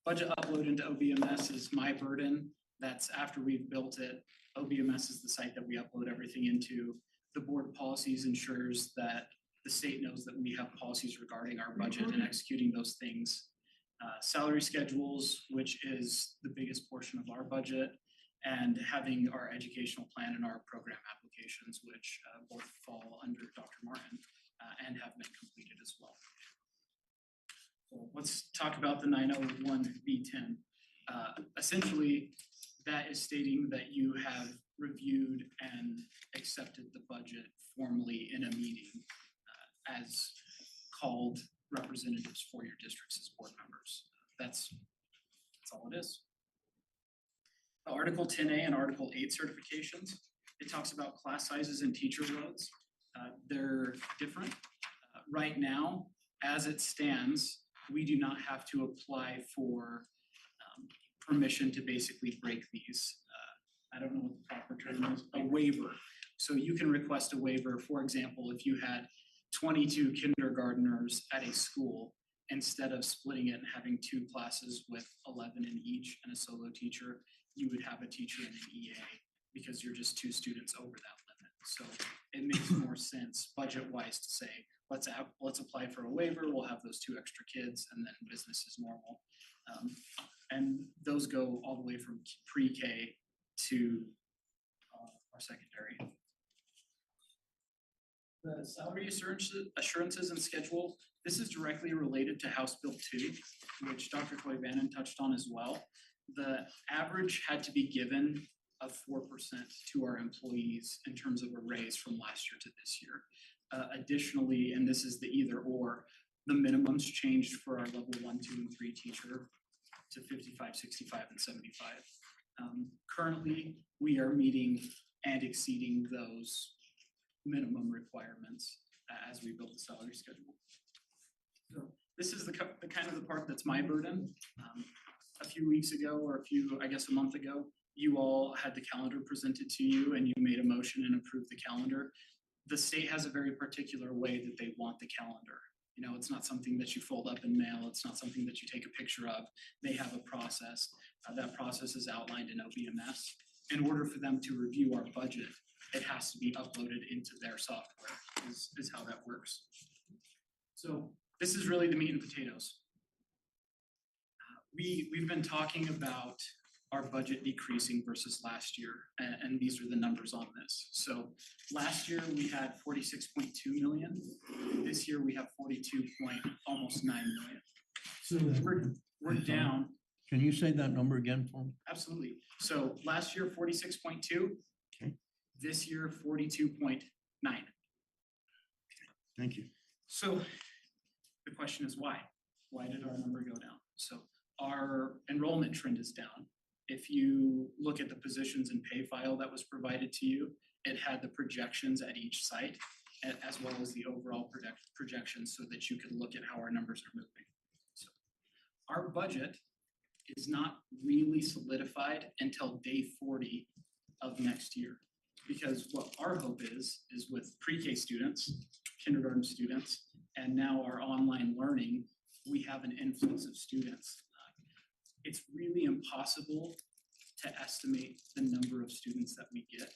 Budget upload into OBMS is my burden. That's after we've built it. OBMS is the site that we upload everything into. The board policies ensures that the state knows that we have policies regarding our budget and executing those things. Salary schedules, which is the biggest portion of our budget, and having our educational plan and our program applications, which both fall under Dr. Martin and have been completed as well. So let's talk about the 901B10. Essentially, that is stating that you have reviewed and accepted the budget formally in a meeting as called representatives for your districts as board members. That's all it is. Article 10A and Article 8 certifications, it talks about class sizes and teacher loads. They're different. Right now, as it stands, we do not have to apply for permission to basically break these. I don't know what the proper term is, a waiver. So you can request a waiver. For example, if you had 22 kindergartners at a school, instead of splitting it and having 2 classes with 11 in each and a solo teacher, you would have a teacher and an EA because you're just 2 students over that limit. So it makes more sense budget-wise to say, let's apply for a waiver, we'll have those 2 extra kids, and then business is normal. And those go all the way from pre-K to our secondary. The salary assurances and schedule, this is directly related to House Bill 2, which Dr. Coy-Bannon touched on as well. The average had to be given of 4% to our employees in terms of a raise from last year to this year. Additionally, and this is the either or, the minimums changed for our level 1, 2, and 3 teacher to 55, 65, and 75. Currently, we are meeting and exceeding those minimum requirements as we build the salary schedule. So this is the kind of the part that's my burden. A few weeks ago, or a month ago, you all had the calendar presented to you and you made a motion and approved the calendar. The state has a very particular way that they want the calendar. You know, it's not something that you fold up and mail. It's not something that you take a picture of. They have a process. That process is outlined in OBMS. In order for them to review our budget, it has to be uploaded into their software, is how that works. So this is really the meat and potatoes. We've been talking about our budget decreasing versus last year, and these are the numbers on this. So last year we had 46.2 million. This year we have almost 9 million. So we're down. Can you say that number again for me? Absolutely. So last year 46.2. Okay. This year 42.9. Thank you. So the question is why? Why did our number go down? So our enrollment trend is down. If you look at the positions and pay file that was provided to you, it had the projections at each site as well as the overall projections so that you could look at how our numbers are moving. So our budget is not really solidified until day 40 of next year. Because what our hope is with pre-K students, kindergarten students, and now our online learning, we have an influx of students. It's really impossible to estimate the number of students that we get.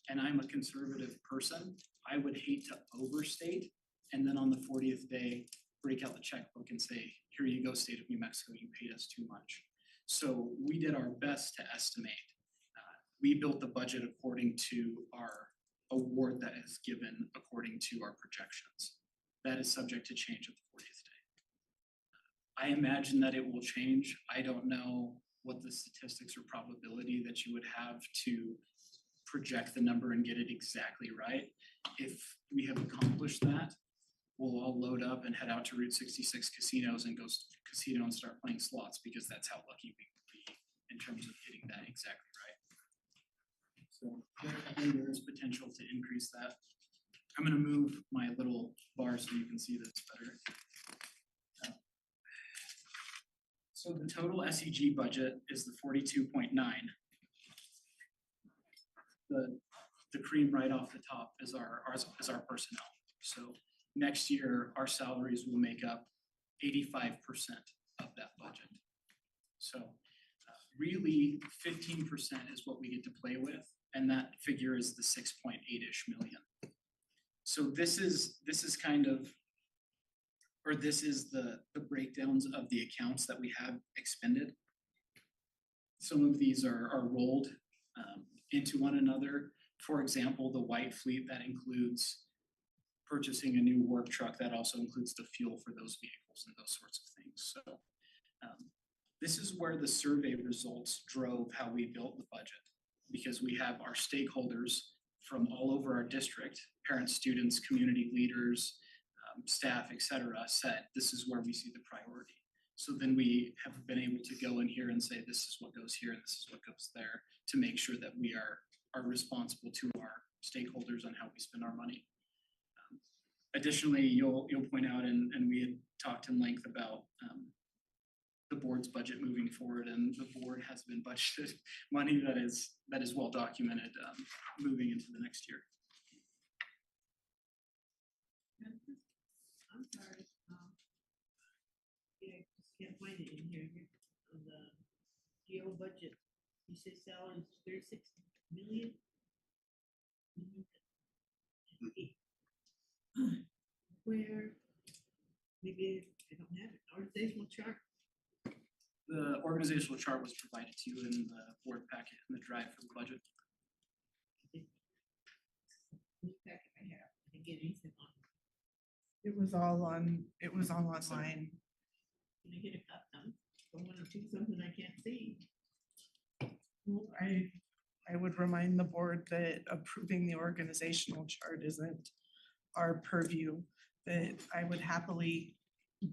And I'm a conservative person. I would hate to overstate and then on the 40th day, break out the checkbook and say, here you go, state of New Mexico, you paid us too much. So we did our best to estimate. We built the budget according to our award that is given according to our projections. That is subject to change at the 40th day. I imagine that it will change. I don't know what the statistics or probability that you would have to project the number and get it exactly right. If we have accomplished that, we'll all load up and head out to Route 66 casinos and go casino and start playing slots because that's how lucky we can be in terms of getting that exactly right. So I think there is potential to increase that. I'm gonna move my little bar so you can see this better. So the total SEG budget is the 42.9. The cream right off the top is our personnel. So next year, our salaries will make up 85% of that budget. So really 15% is what we get to play with. And that figure is the 6.8-ish million. So this is kind of, or this is the breakdowns of the accounts that we have expended. Some of these are rolled into one another. For example, the white fleet, that includes purchasing a new work truck, that also includes the fuel for those vehicles and those sorts of things. So this is where the survey results drove how we built the budget, because we have our stakeholders from all over our district, parents, students, community leaders, staff, et cetera, said this is where we see the priority. So then we have been able to go in here and say, this is what goes here, and this is what goes there, to make sure that we are responsible to our stakeholders on how we spend our money. Additionally, you'll point out, and we had talked in length about the board's budget moving forward, and the board has been budgeted money that is well documented moving into the next year. I'm sorry. Yeah, I just can't find it in here. On the GO budget, you say salaries 36 million? Where, maybe I don't have it, organizational chart. The organizational chart was provided to you in the board packet in the drive for the budget. Which packet I have, I didn't get anything on. It was all online. Can I get a cut them? Don't wanna do something I can't see. I would remind the board that approving the organizational chart isn't our purview, but I would happily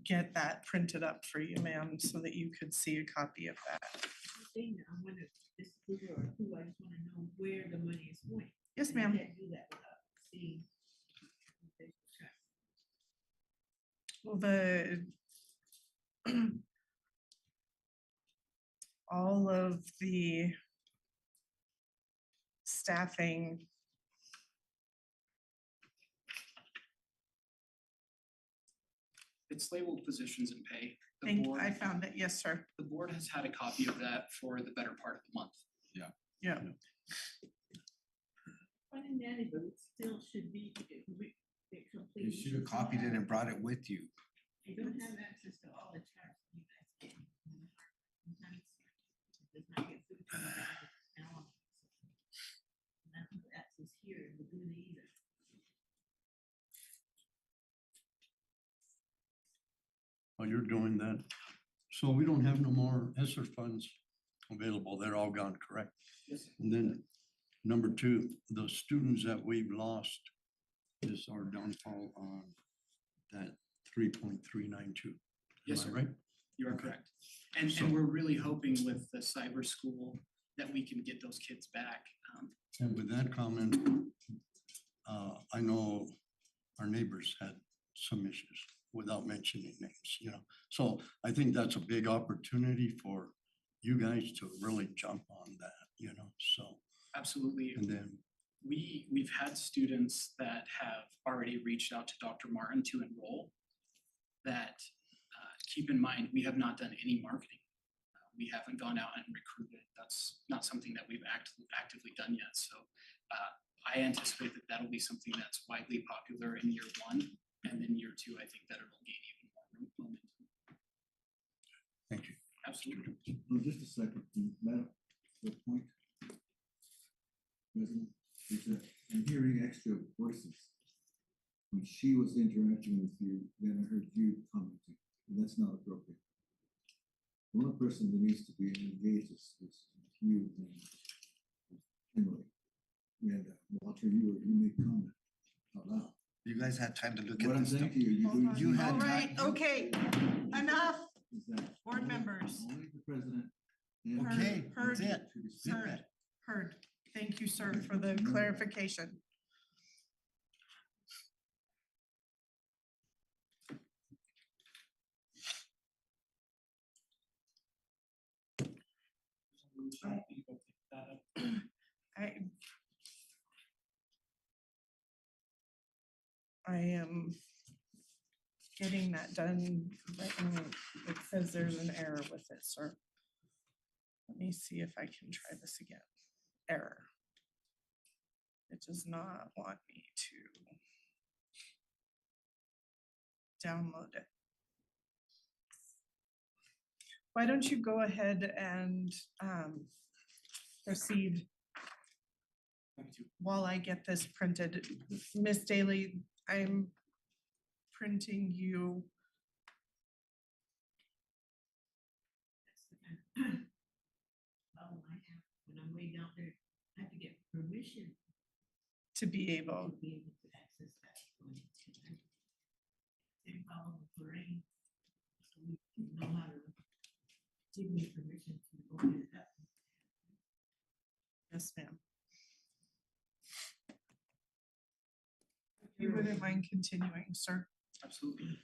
get that printed up for you, ma'am, so that you could see a copy of that. I'm saying that I wanna disapprove or approve, I just wanna know where the money is going. Yes, And I ma'am. can't do that without seeing. organizational chart. Well, all of the staffing. It's labeled positions and pay. I found it. Yes, sir. The board has had a copy of that for the better part of the month. Yeah. Finding that, but it still should be, complete. You should have copied it and brought it with you. I don't have access to all the charts you guys get. Sometimes it does not get through to me now. And I don't have access here in Laguna either. While you're doing that, so we don't have no more ESSER funds available. They're all gone, correct? Yes. And then number two, the students that we've lost is our downfall on that 3.392. Yes, Am I sir. right? You are Okay. correct. And we're really hoping with the cyber school that we can get those kids back. And with that comment, I know our neighbors had some issues without mentioning names, you know. So I think that's a big opportunity for you guys to really jump on that, you know, so. Absolutely. And then, We've had students that have already reached out to Dr. Martin to enroll. That, keep in mind, we have not done any marketing. We haven't gone out and recruited. That's not something that we've actively done yet. So I anticipate that that'll be something that's widely popular in year one, and then year two, I think that it'll gain even more momentum. thank you. Absolutely. Well, just a second, Madam, the point. President, is that I'm hearing extra voices. When she was interacting with you, then I heard you commenting, and that's not appropriate. The only person that needs to be engaged is you and Emily. And Walter, you made comment out loud. You guys had time to look What at I'm this saying stuff. to you, Hold on. you All had right, time. okay, enough. Is that Board only- members. Only the president. and- Okay, Heard. that's it. Should be speaking. Heard. Thank you, sir, for the clarification. I am getting that done. It says there's an error with it, sir. Let me see if I can try this again. Error. It does not want me to. download it. Why don't you go ahead and proceed while I get this printed. Miss Daly, I'm printing you. Oh, I have, when I'm way down there, I have to get permission To be able, to be able to access that. They follow the parade. So we know how to give me permission to go ahead and have. yes, ma'am. If you wouldn't mind continuing, sir. Absolutely.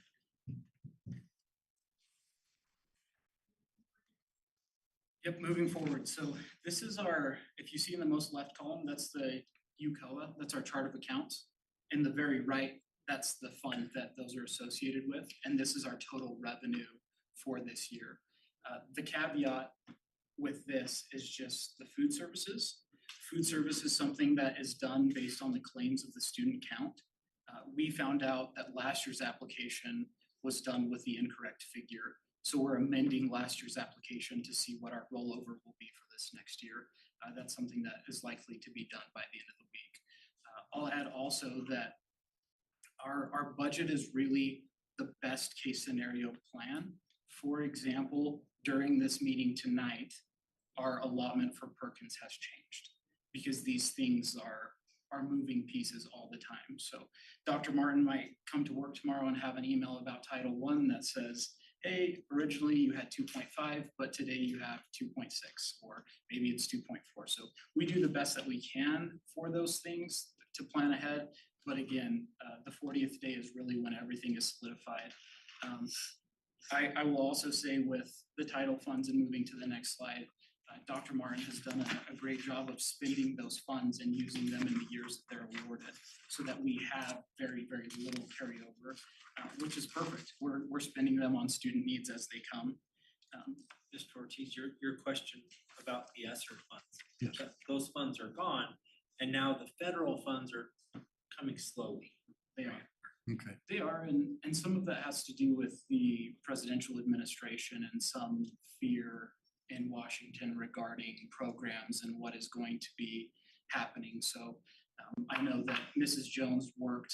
Yep, moving forward. So this is our, if you see in the most left column, that's the UCOA, that's our chart of accounts. In the very right, that's the fund that those are associated with. And this is our total revenue for this year. The caveat with this is just the food services. Food service is something that is done based on the claims of the student count. We found out that last year's application was done with the incorrect figure. So we're amending last year's application to see what our rollover will be for this next year. That's something that is likely to be done by the end of the week. I'll add also that our budget is really the best case scenario plan. For example, during this meeting tonight, our allotment for Perkins has changed because these things are moving pieces all the time. So Dr. Martin might come to work tomorrow and have an email about Title I that says, hey, originally you had 2.5, but today you have 2.6, or maybe it's 2.4. So we do the best that we can for those things to plan ahead. But again, the 40th day is really when everything is solidified. I will also say with the title funds and moving to the next slide, Dr. Martin has done a great job of spending those funds and using them in the years that they're awarded so that we have very, very little carryover, which is perfect. We're spending them on student needs as they come. Mr. Ortiz, your question about the ESSER funds. Yes. Those funds are gone, and now the federal funds are coming slowly. They are. Okay. They are, and some of that has to do with the presidential administration and some fear in Washington regarding programs and what is going to be happening. So I know that Mrs. Jones worked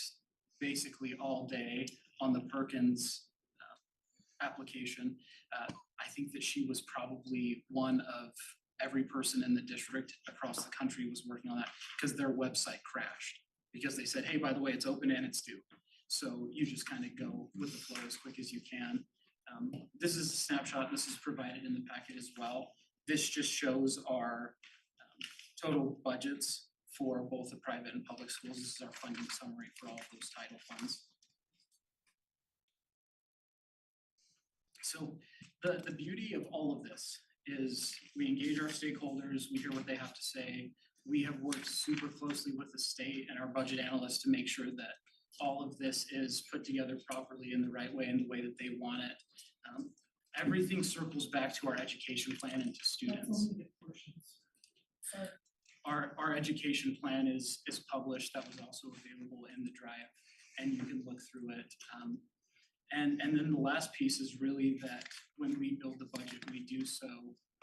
basically all day on the Perkins application. I think that she was probably one of every person in the district across the country was working on that because their website crashed because they said, hey, by the way, it's open and it's due. So you just kind of go with the flow as quick as you can. This is a snapshot. This is provided in the packet as well. This just shows our total budgets for both the private and public schools. This is our funding summary for all of those title funds. So the beauty of all of this is we engage our stakeholders, we hear what they have to say. We have worked super closely with the state and our budget analysts to make sure that all of this is put together properly in the right way and the way that they want it. Everything circles back to our education plan and to students. Our education plan is published. That was also available in the drive, and you can look through it. And then the last piece is really that when we build the budget, we do so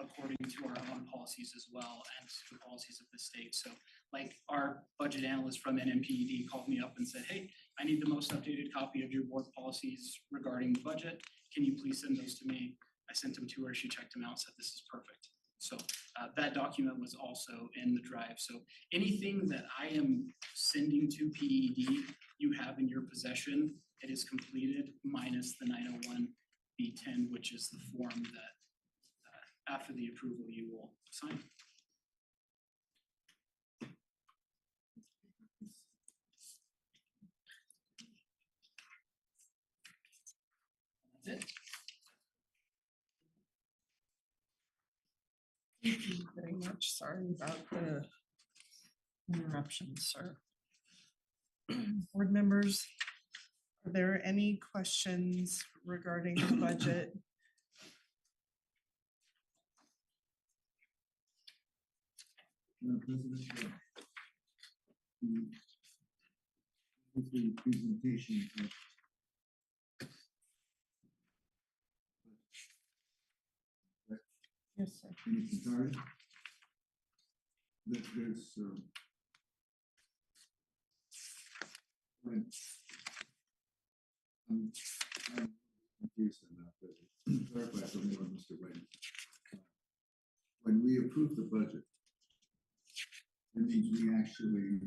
according to our own policies as well and to the policies of the state. So like our budget analyst from NMPED called me up and said, hey, I need the most updated copy of your board policies regarding the budget. Can you please send those to me? I sent them to her, she checked them out, said this is perfect. So that document was also in the drive. So anything that I am sending to PED, you have in your possession, it is completed minus the 901B10, which is the form that after the approval you will sign. That's it. Thank you very much. Sorry about the interruption, sir. Board members, are there any questions regarding the budget? Madam President, the presentation of Yes, sir. any concern? That there's, when, I'm confused on that, but clarify for me on Mr. Wayne. When we approve the budget, it means we actually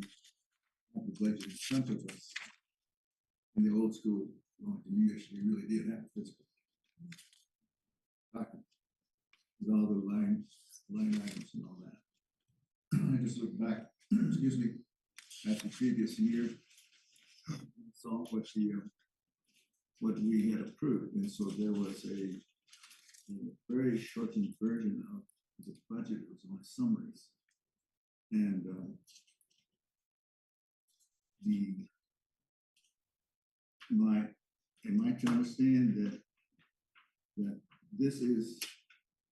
have the budget in front of us. In the old school, you actually really did have physical document with all the line items and all that. I just look back, excuse me, at the previous year, and saw what we had approved, and so there was a very shortened version of the budget. It was only summaries, and am I to understand that this is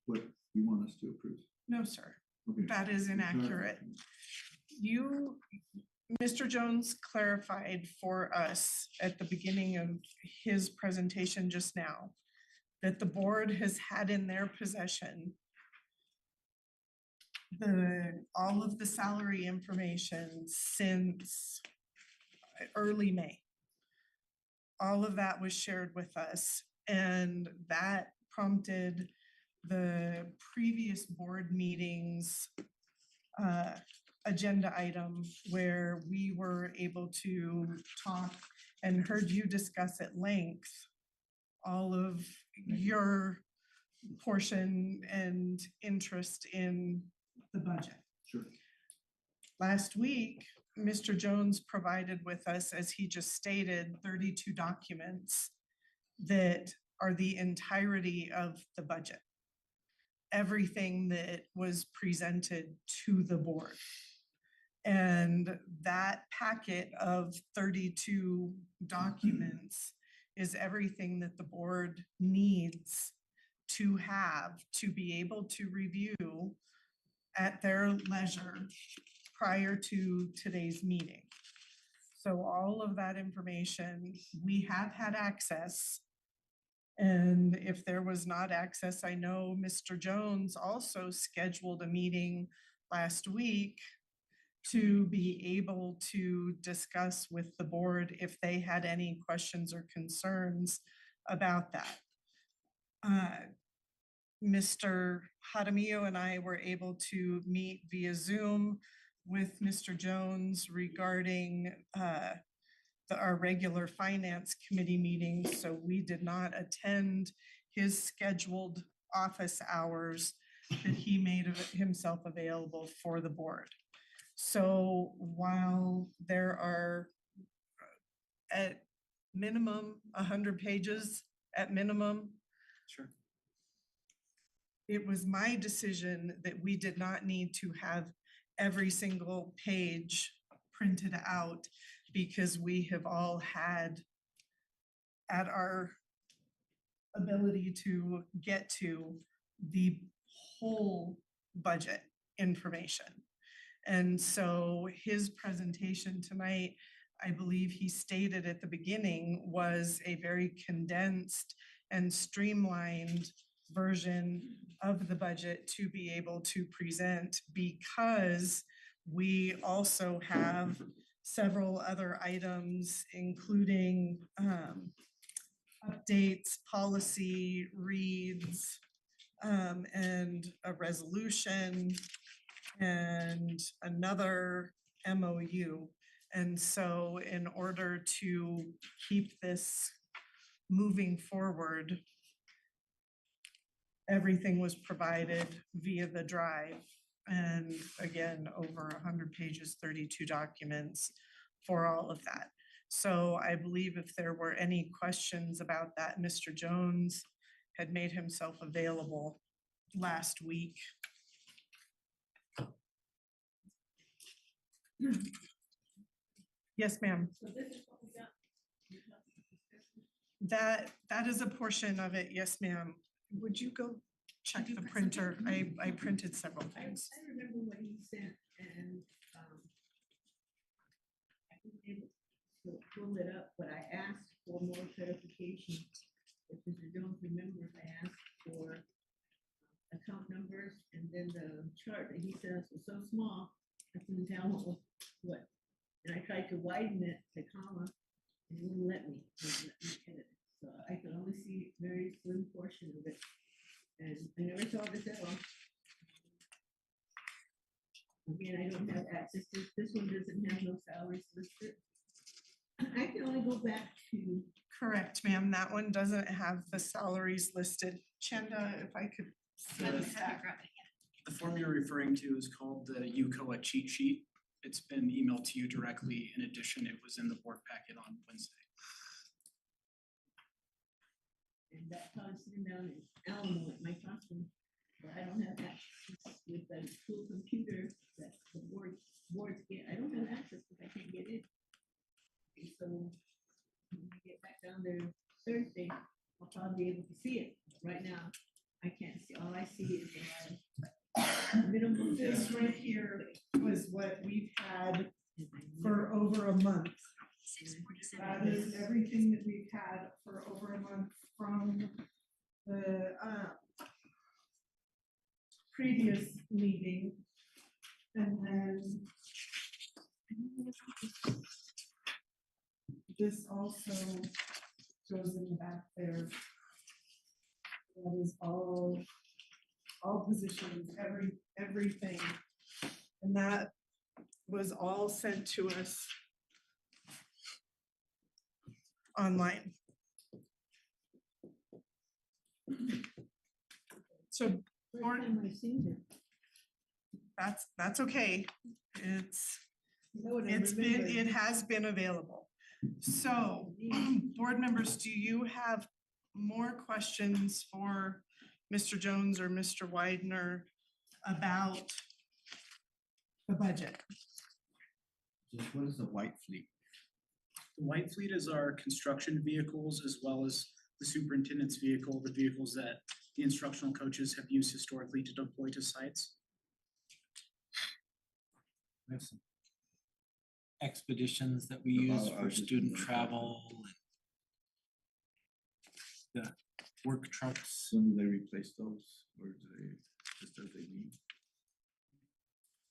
what you want us to approve? No, sir. Okay. That is inaccurate. Mr. Jones clarified for us at the beginning of his presentation just now that the board has had in their possession all of the salary information since early May. All of that was shared with us, and that prompted the previous board meetings agenda item where we were able to talk and heard you discuss at length all of your portion and interest in the budget. Sure. Last week, Mr. Jones provided with us, as he just stated, 32 documents that are the entirety of the budget. Everything that was presented to the board. And that packet of 32 documents is everything that the board needs to have to be able to review at their leisure prior to today's meeting. So all of that information, we have had access. And if there was not access, I know Mr. Jones also scheduled a meeting last week to be able to discuss with the board if they had any questions or concerns about that. Mr. Jaramillo and I were able to meet via Zoom with Mr. Jones regarding our regular finance committee meetings, so we did not attend his scheduled office hours that he made himself available for the board. So while there are at minimum 100 pages at minimum, Sure. it was my decision that we did not need to have every single page printed out because we have all had at our ability to get to the whole budget information. And so his presentation tonight, I believe he stated at the beginning, was a very condensed and streamlined version of the budget to be able to present, because we also have several other items, including updates, policy reads, and a resolution and another MOU. And so in order to keep this moving forward, everything was provided via the drive. And again, over 100 pages, 32 documents for all of that. So I believe if there were any questions about that, Mr. Jones had made himself available last week. Yes, ma'am. So this is what we got. That is a portion of it. Yes, ma'am. Would you go check the printer? I printed several things. I remember what he sent, and I wasn't able to pull it up, but I asked for more clarification. If Mr. Jones remembers, I asked for account number then the chart that he says was so small, I couldn't tell what. And I tried to widen it to comma, and it wouldn't let me, edit it. So I could only see a very slim portion of it. And I never saw this at all. Again, I don't have access to, this one doesn't have no salaries listed. I can only go back to, Correct, ma'am. That one doesn't have the salaries listed. Chanda, if I could. see Have the you staff. grabbed it? The form you're referring to is called the UCOA cheat sheet. It's been emailed to you directly. In addition, it was in the board packet on Wednesday. and that probably sitting down in Alamo at my classroom. But I don't have access with the school computer that the boards get. I don't have access because I can't get in. Okay, so when I get back down there Thursday, I'll probably be able to see it. Right now, I can't see. All I see is minimum. This right here was what we've had for over a month. That is everything that we've had for over a month from the previous meeting. And then this also goes in the back there. That is all positions, everything. And that was all sent to us online. So First time I've seen it. that's okay. No one It remembers. has been available. So, board members, do you have more questions for Mr. Jones or Mr. Widener about the budget? Just what is the white fleet? The white fleet is our construction vehicles as well as the superintendent's vehicle, the vehicles that the instructional coaches have used historically to deploy to sites. We have some expeditions that we use I for was just student wondering. travel and the work trucks. When do they replace those, or do they, just as they need?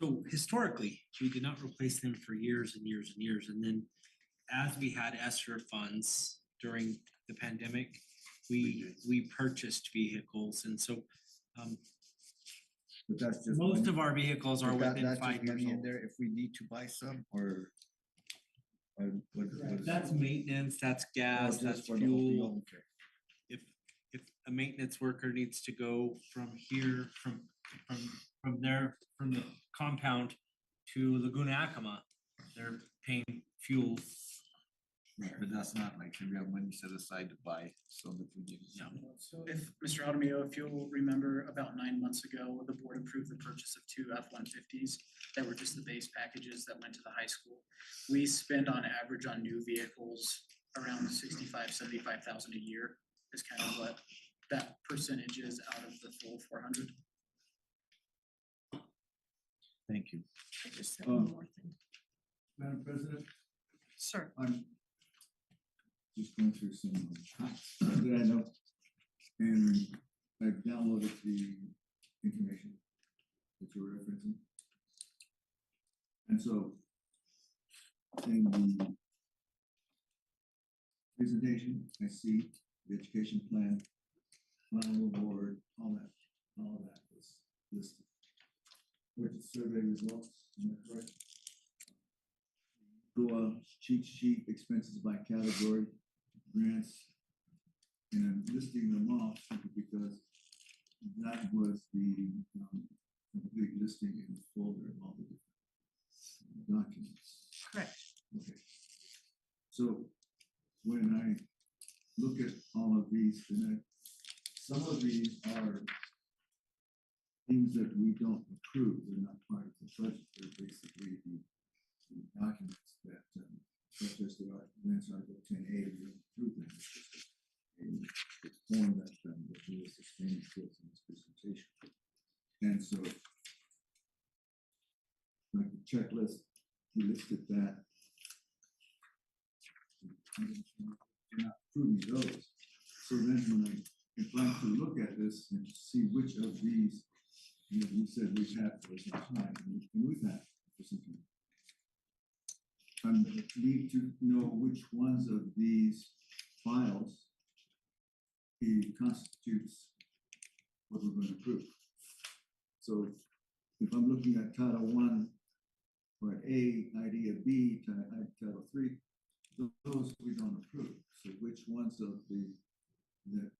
So historically, we did not replace them for years and years and years. And then as we had ESSER funds during the pandemic, we purchased vehicles. And so But that's just. most money- of our vehicles are but that- within that's just 5 years money in old. there if we need to buy some, or? What is? That's maintenance, that's gas, just that's for the whole thing? fuel. Okay. If a maintenance worker needs to go from here, from the compound to Laguna Acoma, they're paying fuel. Right, but that's not like, we have money set aside to buy, so that we get. Yeah. So if, Mr. Altamiro, if you'll remember, about 9 months ago, the board approved the purchase of 2 F-150s that were just the base packages that went to the high school. We spend on average on new vehicles around 75,000 a year is kind of what that percentage is out of the full 400. Thank you. I just said one more thing. Madam President, Sir, I'm just going through some facts that I know. And I've downloaded the information that you were referencing. And so in the presentation, I see the education plan, final award, all that was listed. Purchase survey results, am I correct? Go cheat sheet, expenses by category, grants. And I'm listing them off simply because that was the complete listing in the folder of all the different documents. correct. Okay. So when I look at all of these, then some of these are things that we don't approve, they're not part of the budget, they're basically the documents that, such as the grants article 10A, we don't approve them. It's just a form that we will sustain skills in this presentation. And so like the checklist, he listed that. You're not approving those. So then when I, if I have to look at this and see which of these You said we've had for some time, and we've had for some time. Need to know which ones of these files it constitutes what we're going to approve. So if I'm looking at Title I, or A, idea B, Title III, those we don't approve. So which ones of that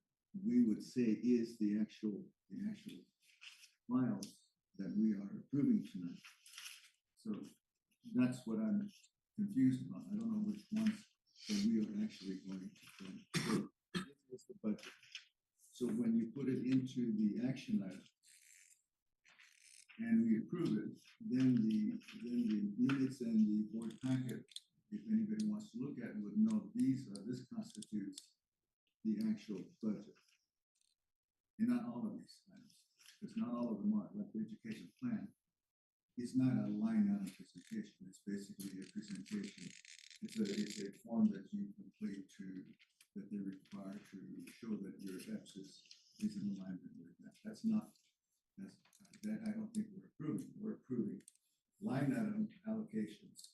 we would say is the actual files that we are approving tonight? So that's what I'm confused about. I don't know which ones that we are actually going to approve. This is the budget. So when you put it into the action item and we approve it, then the minutes and the board packet, if anybody wants to look at it, would know this constitutes the actual budget. And not all of these items, because not all of them are, like the education plan. It's not a line item presentation, it's basically a presentation. It's a form that you complete that they require to show that your EPS is in alignment with that. That I don't think we're approving. We're approving line item allocations.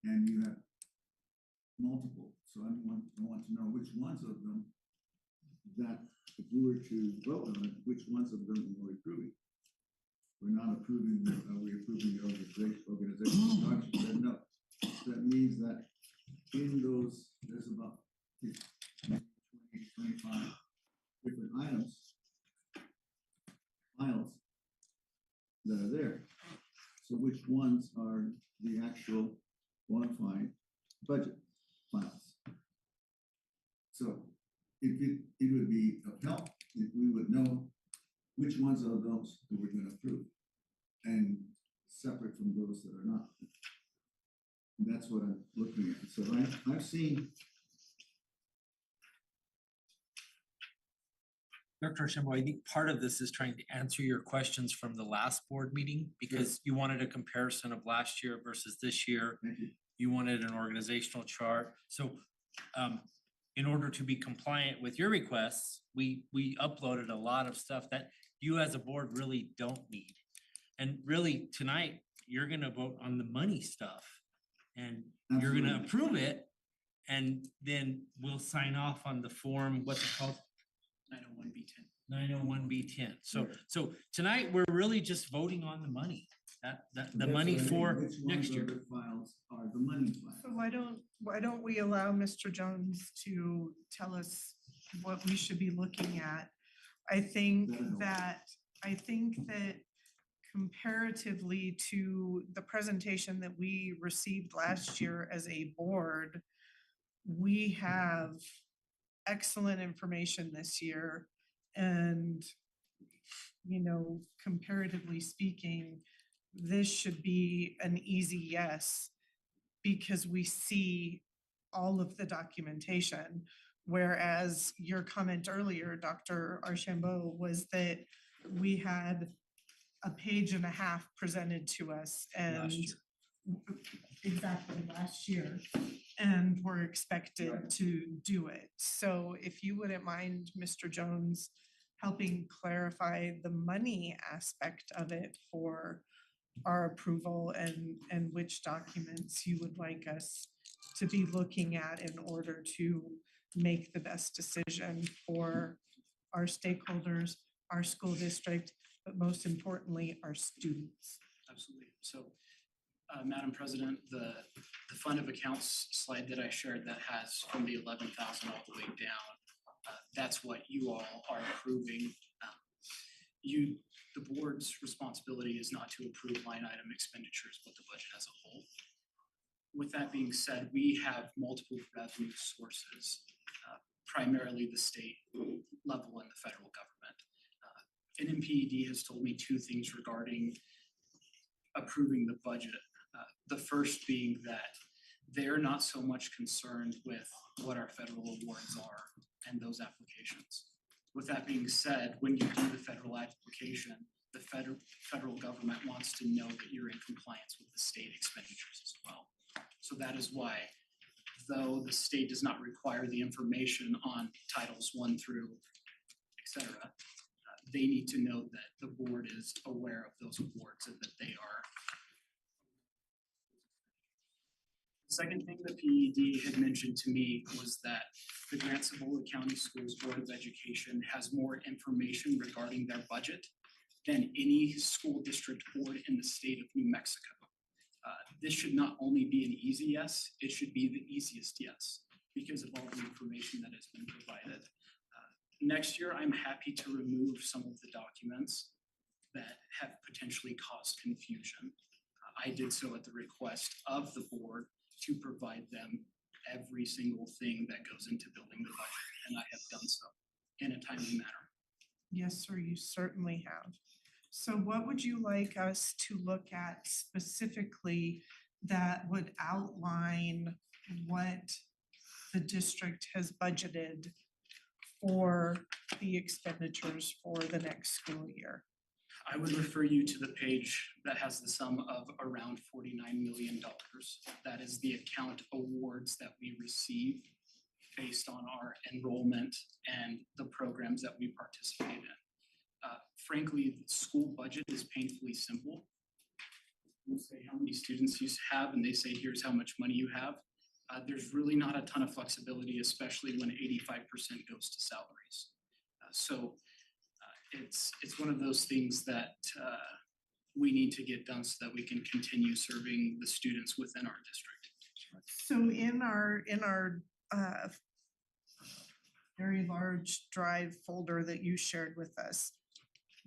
And you have multiple, so I want to know which ones of them that if we were to vote on it, which ones of them we're approving. We're not approving, are we approving the organizational structure? No, that means that in those, there's about 20, 25 different files that are there. So which ones are the actual bona fide budget files? So it would be of help if we would know which ones of those that we're going to approve and separate from those that are not. And that's what I'm looking at. So I've seen. Dr. Archambault, I think part of this is trying to answer your questions from the last board meeting because you wanted a comparison of last year versus this year. You wanted an organizational chart. So in order to be compliant with your requests, we uploaded a lot of stuff that you as a board really don't need. And really tonight, you're gonna vote on the money stuff and you're gonna approve it. And then we'll sign off on the form, what's it called? 901B10. So tonight, we're really just voting on the money. The money for next year. Which ones of the files are the money files? So why don't we allow Mr. Jones to tell us what we should be looking at? I think that comparatively to the presentation that we received last year as a board, we have excellent information this year. And, comparatively speaking, this should be an easy yes, because we see all of the documentation. Whereas your comment earlier, Dr. Archambault, was that we had a page and a half presented to us and exactly last year, and we're expected to do it. So if you wouldn't mind, Mr. Jones, helping clarify the money aspect of it for our approval and which documents you would like us to be looking at in order to make the best decision for our stakeholders, our school district, but most importantly, our students. Absolutely. So, Madam President, the fund of accounts slide that I shared that has from the 11,000 all the way down, that's what you all are approving. The board's responsibility is not to approve line item expenditures, but the budget as a whole. With that being said, we have multiple revenue sources, primarily the state level and the federal government. NMPED has told me two things regarding approving the budget. The first being that they're not so much concerned with what our federal awards are and those applications. With that being said, when you do the federal application, the federal government wants to know that you're in compliance with the state expenditures as well. So that is why, though the state does not require the information on titles 1 through et cetera, they need to know that the board is aware of those awards and that they are. Second thing the PED had mentioned to me was that the Grant Cibola County Schools Board of Education has more information regarding their budget than any school district board in the state of New Mexico. This should not only be an easy yes, it should be the easiest yes, because of all the information that has been provided. Next year, I'm happy to remove some of the documents that have potentially caused confusion. I did so at the request of the board to provide them every single thing that goes into building the budget, and I have done so in a timely manner. Yes, sir, you certainly have. So what would you like us to look at specifically that would outline what the district has budgeted for the expenditures for the next school year? I would refer you to the page that has the sum of around $49 million. That is the account awards that we receive based on our enrollment and the programs that we participate in. Frankly, the school budget is painfully simple. You say how many students you have, and they say, here's how much money you have. There's really not a ton of flexibility, especially when 85% goes to salaries. It's one of those things that we need to get done so that we can continue serving the students within our district. So in our very large drive folder that you shared with us,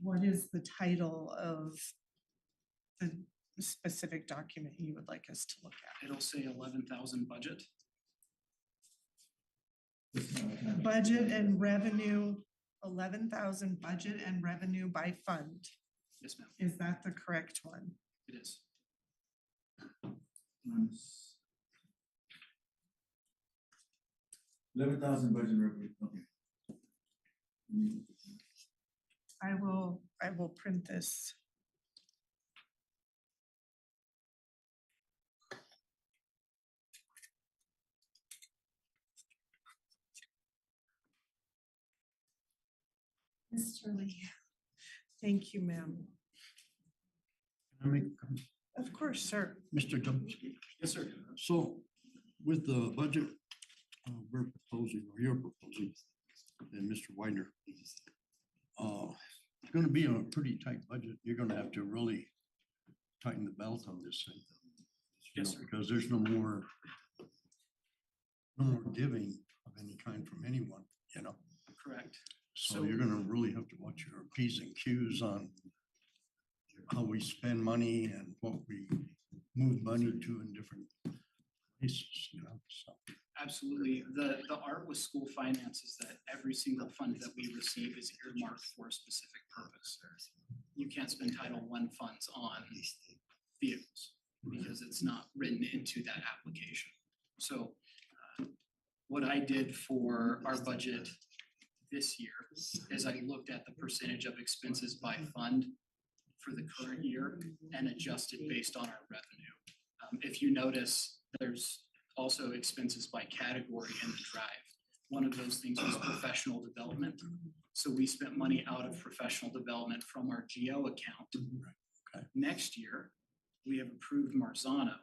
what is the title of the specific document you would like us to look at? It'll say 11,000 budget. Budget and revenue, 11,000 budget and revenue by fund. Yes, ma'am, Is that the correct one? it is. 11,000 budget revenue, okay. I will print this. Mr. Lee. Thank you, ma'am. Can I make a comment? Of course, sir. Mr. Jones? Yes, sir. So with the budget we're proposing, or you're proposing, and Mr. Widener, it's gonna be a pretty tight budget. You're gonna have to really tighten the belt on this thing. You Yes, know, sir. because there's no more giving of any kind from anyone, you know? Correct. So you're gonna really have to watch your P's and Q's on how we spend money and what we move money to in different places, you know, so. Absolutely. The art with school finance is that every single fund that we receive is earmarked for a specific purpose. You can't spend Title I funds on vehicles because it's not written into that application. So what I did for our budget this year is I looked at the percentage of expenses by fund for the current year and adjusted based on our revenue. If you notice, there's also expenses by category in the drive. One of those things was professional development. So we spent money out of professional development from our GO account. Okay. Next year, we have approved Marzano.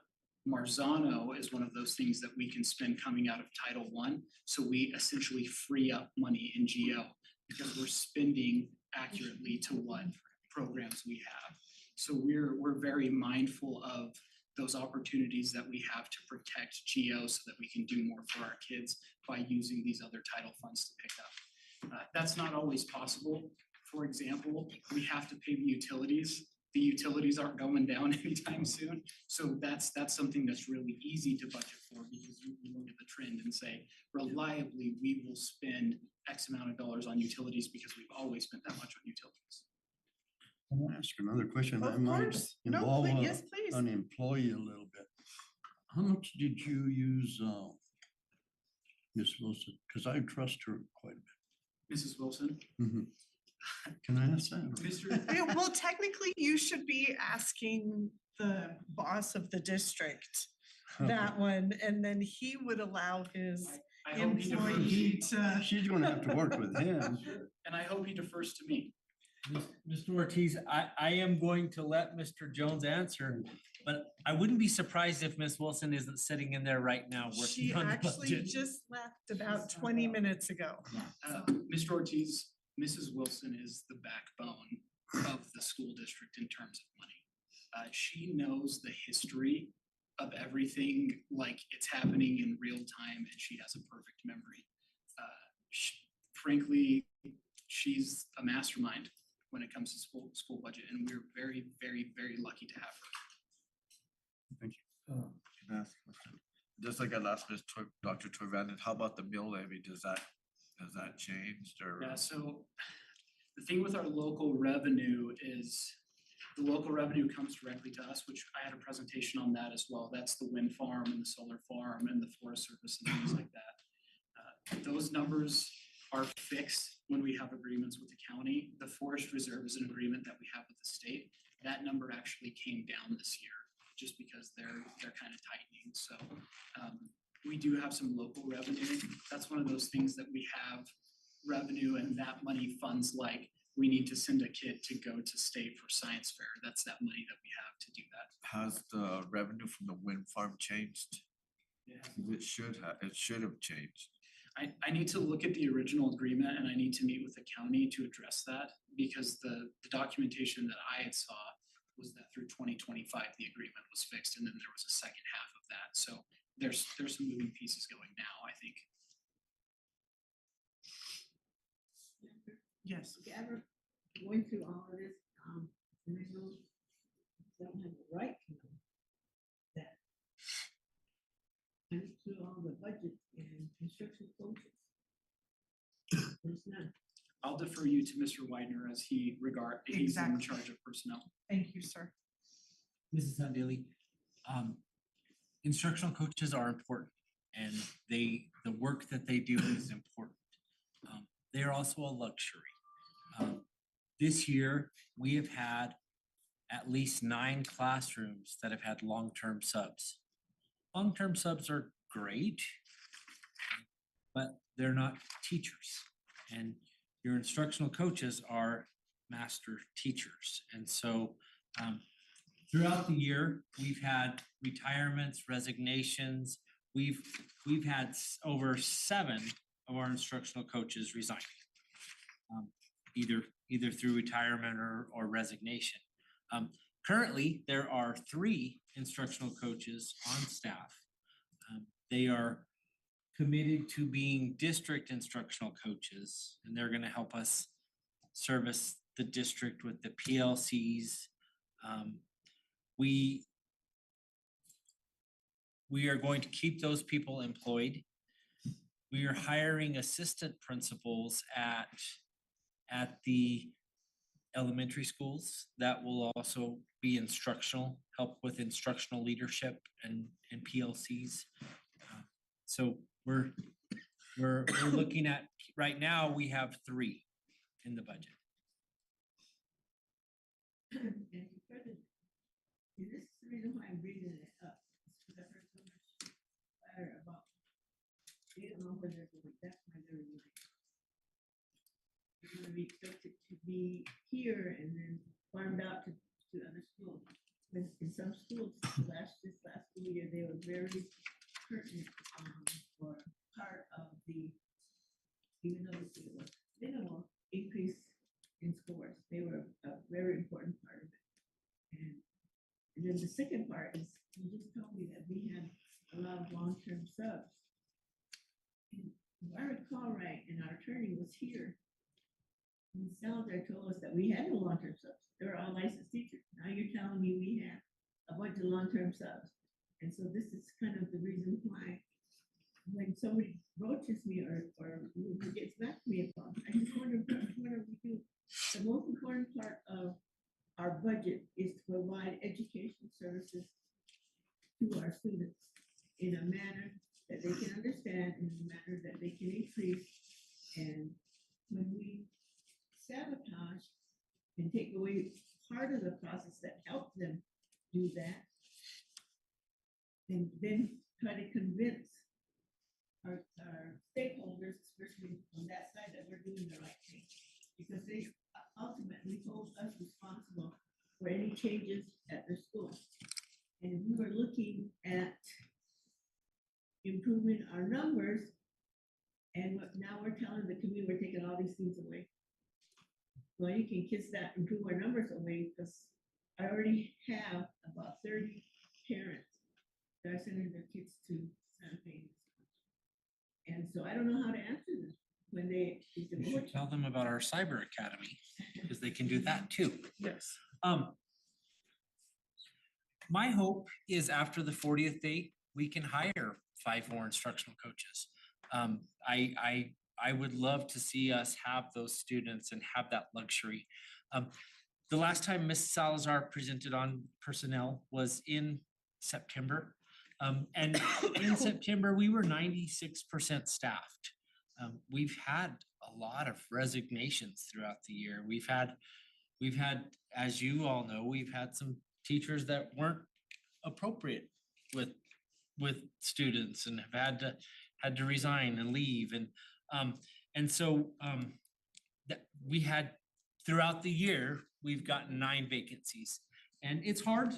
Marzano is one of those things that we can spend coming out of Title I. So we essentially free up money in GO because we're spending accurately to what programs we have. So we're very mindful of those opportunities that we have to protect GO so that we can do more for our kids by using these other title funds to pick up. That's not always possible. For example, we have to pay the utilities. The utilities aren't going down anytime soon. So that's something that's really easy to budget for because you can look at the trend and say, reliably, we will spend X amount of dollars on utilities because we've always spent that much on utilities. I want to ask another question. I Of might course. No, involve please, yes, please. an employee a little bit. How much did you use Ms. Wilson? Because I trust her quite a Mrs. Wilson, bit. Mhm. Can I ask that? Mr. Yeah, well, technically, you should be asking the boss of the district that one, and then he would allow his I hope he defers, employee to. She's gonna have to work with him. and I hope he defers to me. Mr. Ortiz, I am going to let Mr. Jones answer, but I wouldn't be surprised if Ms. Wilson isn't sitting in there right now She working on the actually budget. just left about 20 minutes ago. Mr. Ortiz, Mrs. Wilson is the backbone of the school district in terms of money. She knows the history of everything like it's happening in real time, and she has a perfect memory. Frankly, she's a mastermind when it comes to school budget, and we're very, very, very lucky to have her. Thank you. Can I ask a question? Just like I asked Dr. Torvanden, how about the mill levy? Does that change or? Yeah, so the thing with our local revenue is the local revenue comes directly to us, which I had a presentation on that as well. That's the wind farm and the solar farm and the forest service and things like that. Those numbers are fixed when we have agreements with the county. The forest reserve is an agreement that we have with the state. That number actually came down this year just because they're kind of tightening. So we do have some local revenue. That's one of those things that we have revenue, and that money funds like we need to send a kid to go to state for science fair. That's that money that we have to do that. Has the revenue from the wind farm changed? Yeah. It should have changed. I need to look at the original agreement, and I need to meet with the county to address that, because the documentation that I had saw was that through 2025, the agreement was fixed, and then there was a second half of that. So there's some moving pieces going now, I think. Yes. Ever going through all of this, and I know I don't have the right to know that. I went through all the budgets and instructional coaches. There's none. I'll defer you to Mr. Widener as he's in Exactly. charge of personnel. Thank you, sir. Mrs. Sandili, instructional coaches are important, and the work that they do is important. They are also a luxury. This year, we have had at least 9 classrooms that have had long-term subs. Long-term subs are great, but they're not teachers. And your instructional coaches are master teachers. And so throughout the year, we've had retirements, resignations. We've had over 7 of our instructional coaches resign, either through retirement or resignation. Currently, there are 3 instructional coaches on staff. They are committed to being district instructional coaches, and they're going to help us service the district with the PLCs. We are going to keep those people employed. We are hiring assistant principals at the elementary schools that will also be instructional, help with instructional leadership and PLCs. So we're looking at, right now, we have 3 in the budget. And further, this is the reason why I'm bringing it up. Because I've heard so much chatter about, they don't know where they're going, that's why they're moving. They're gonna be expected to be here and then farmed out to other schools. When in some schools, this last school year, they were very pertinent for part of the, even though it was minimal increase in scores, they were a very important part of it. And then the second part is, you just told me that we had a lot of long-term subs. And if I recall right, and our attorney was here, and Salazar told us that we had no long-term subs. They were all licensed teachers. Now you're telling me we have a bunch of long-term subs. And so this is kind of the reason why when somebody broaches me or gets back to me about, I just wonder what we do. The most important part of our budget is to provide education services to our students in a manner that they can understand, in a manner that they can increase. And when we sabotage and take away part of the process that helps them do that, and then try to convince our stakeholders, especially on that side, that we're doing the right thing. Because ultimately hold us responsible for any changes at their school. And if we were looking at improving our numbers, and now we're telling the community we're taking all these things away. Well, you can kiss that, improve our numbers away, because I already have about 30 parents that are sending their kids to Santa Fe. And so I don't know how to answer them when they. We should tell them about our cyber academy, because they can do that too. Yes. My hope is after the 40th day, we can hire 5 more instructional coaches. I would love to see us have those students and have that luxury. The last time Ms. Salazar presented on personnel was in September. And in September, we were 96% staffed. We've had a lot of resignations throughout the year. We've had, as you all know, we've had some teachers that weren't appropriate with students and have had to resign and leave. And so that we had throughout the year, we've gotten 9 vacancies. And it's hard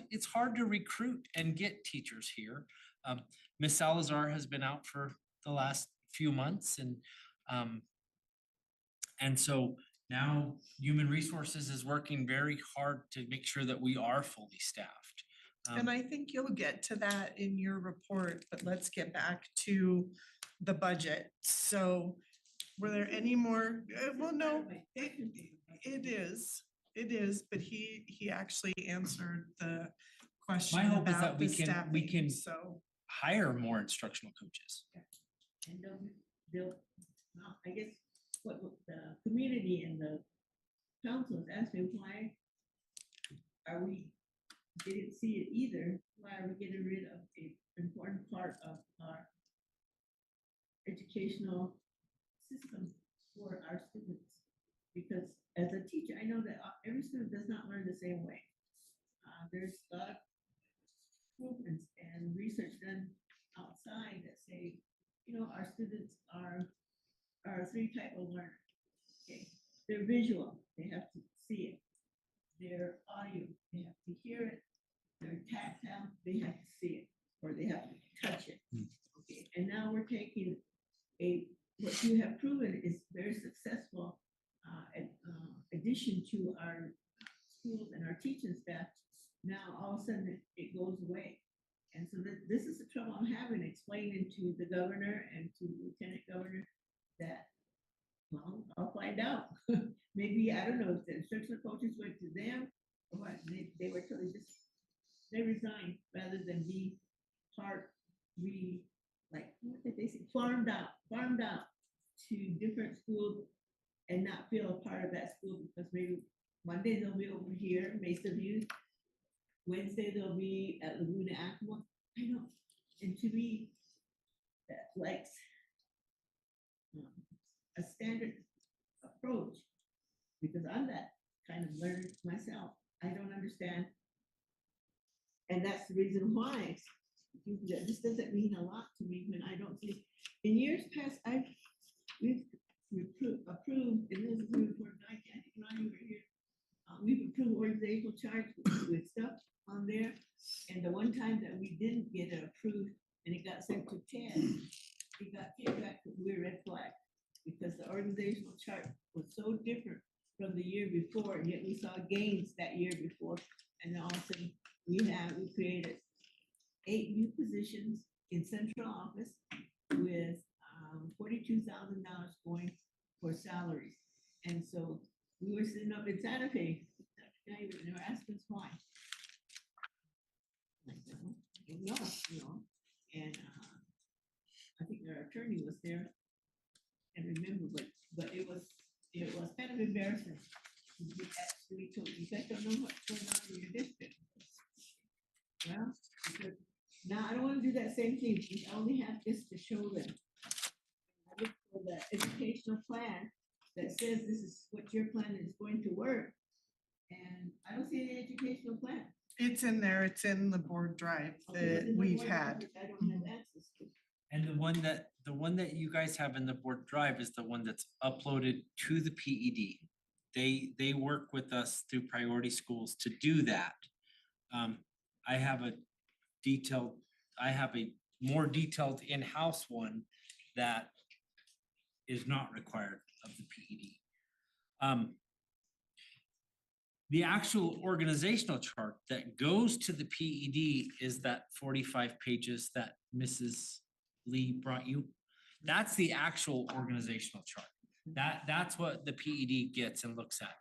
to recruit and get teachers here. Ms. Salazar has been out for the last few months, and so now Human Resources is working very hard to make sure that we are fully staffed. And I think you'll get to that in your report, but let's get back to the budget. So were there any more, well, no, it is, but he actually answered the question My hope is about that the we can staffing, so. hire more instructional coaches. And they'll, I guess, what the community and the council is asking, why are we, didn't see it either, why are we getting rid of an important part of our educational system for our students? Because as a teacher, I know that every student does not learn the same way. There's a lot of improvements and research done outside that say, you know, our students are 3 types of learners. Okay, they're visual, they have to see it. They're audio, they have to hear it. They're tactile, they have to see it, or they have to touch it. Okay, and now we're taking what you have proven is very successful addition to our schools and our teaching staff. Now all of a sudden it goes away. And so this is the trouble I'm having explaining to the governor and to the lieutenant governor that, well, I'll find out. Maybe, I don't know if the instructional coaches went to them or what, they were totally they resigned rather than be what did they say, farmed out to different schools and not feel a part of that school, because maybe Monday they'll be over here, Mesa View. Wednesday they'll be at Laguna Acoma. I know, and to me, that likes a standard approach, because I'm that kind of learner myself. I don't understand, and that's the reason why this doesn't mean a lot to me when I don't see. In years past, we've approved, and this is really important. I can't even over here. We've approved organizational charts with stuff on there, and the one time that we didn't get it approved and it got sent to Ted, it got kicked back to we're red flag, because the organizational chart was so different from the year before, and yet we saw gains that year before, and then all of a sudden we created 8 new positions in central office with $42,000 going for salaries. And so we were sitting up in Santa Fe, and they were asking us why. And I think their attorney was there, and remember, but it was kind of embarrassing. We actually told you guys don't know what's going on in your district. Well, because now I don't want to do that same thing. We only have this to show them. I look for the educational plan that says this is what your plan is going to work, and I don't see any educational plan. It's in there, it's in the board drive that we've had. I don't have access to. And the one that you guys have in the board drive is the one that's uploaded to the PED. They work with us through priority schools to do that. I have a more detailed in-house one that is not required of the PED. The actual organizational chart that goes to the PED is that 45 pages that Mrs. Lee brought you. That's the actual organizational chart. That's what the PED gets and looks at.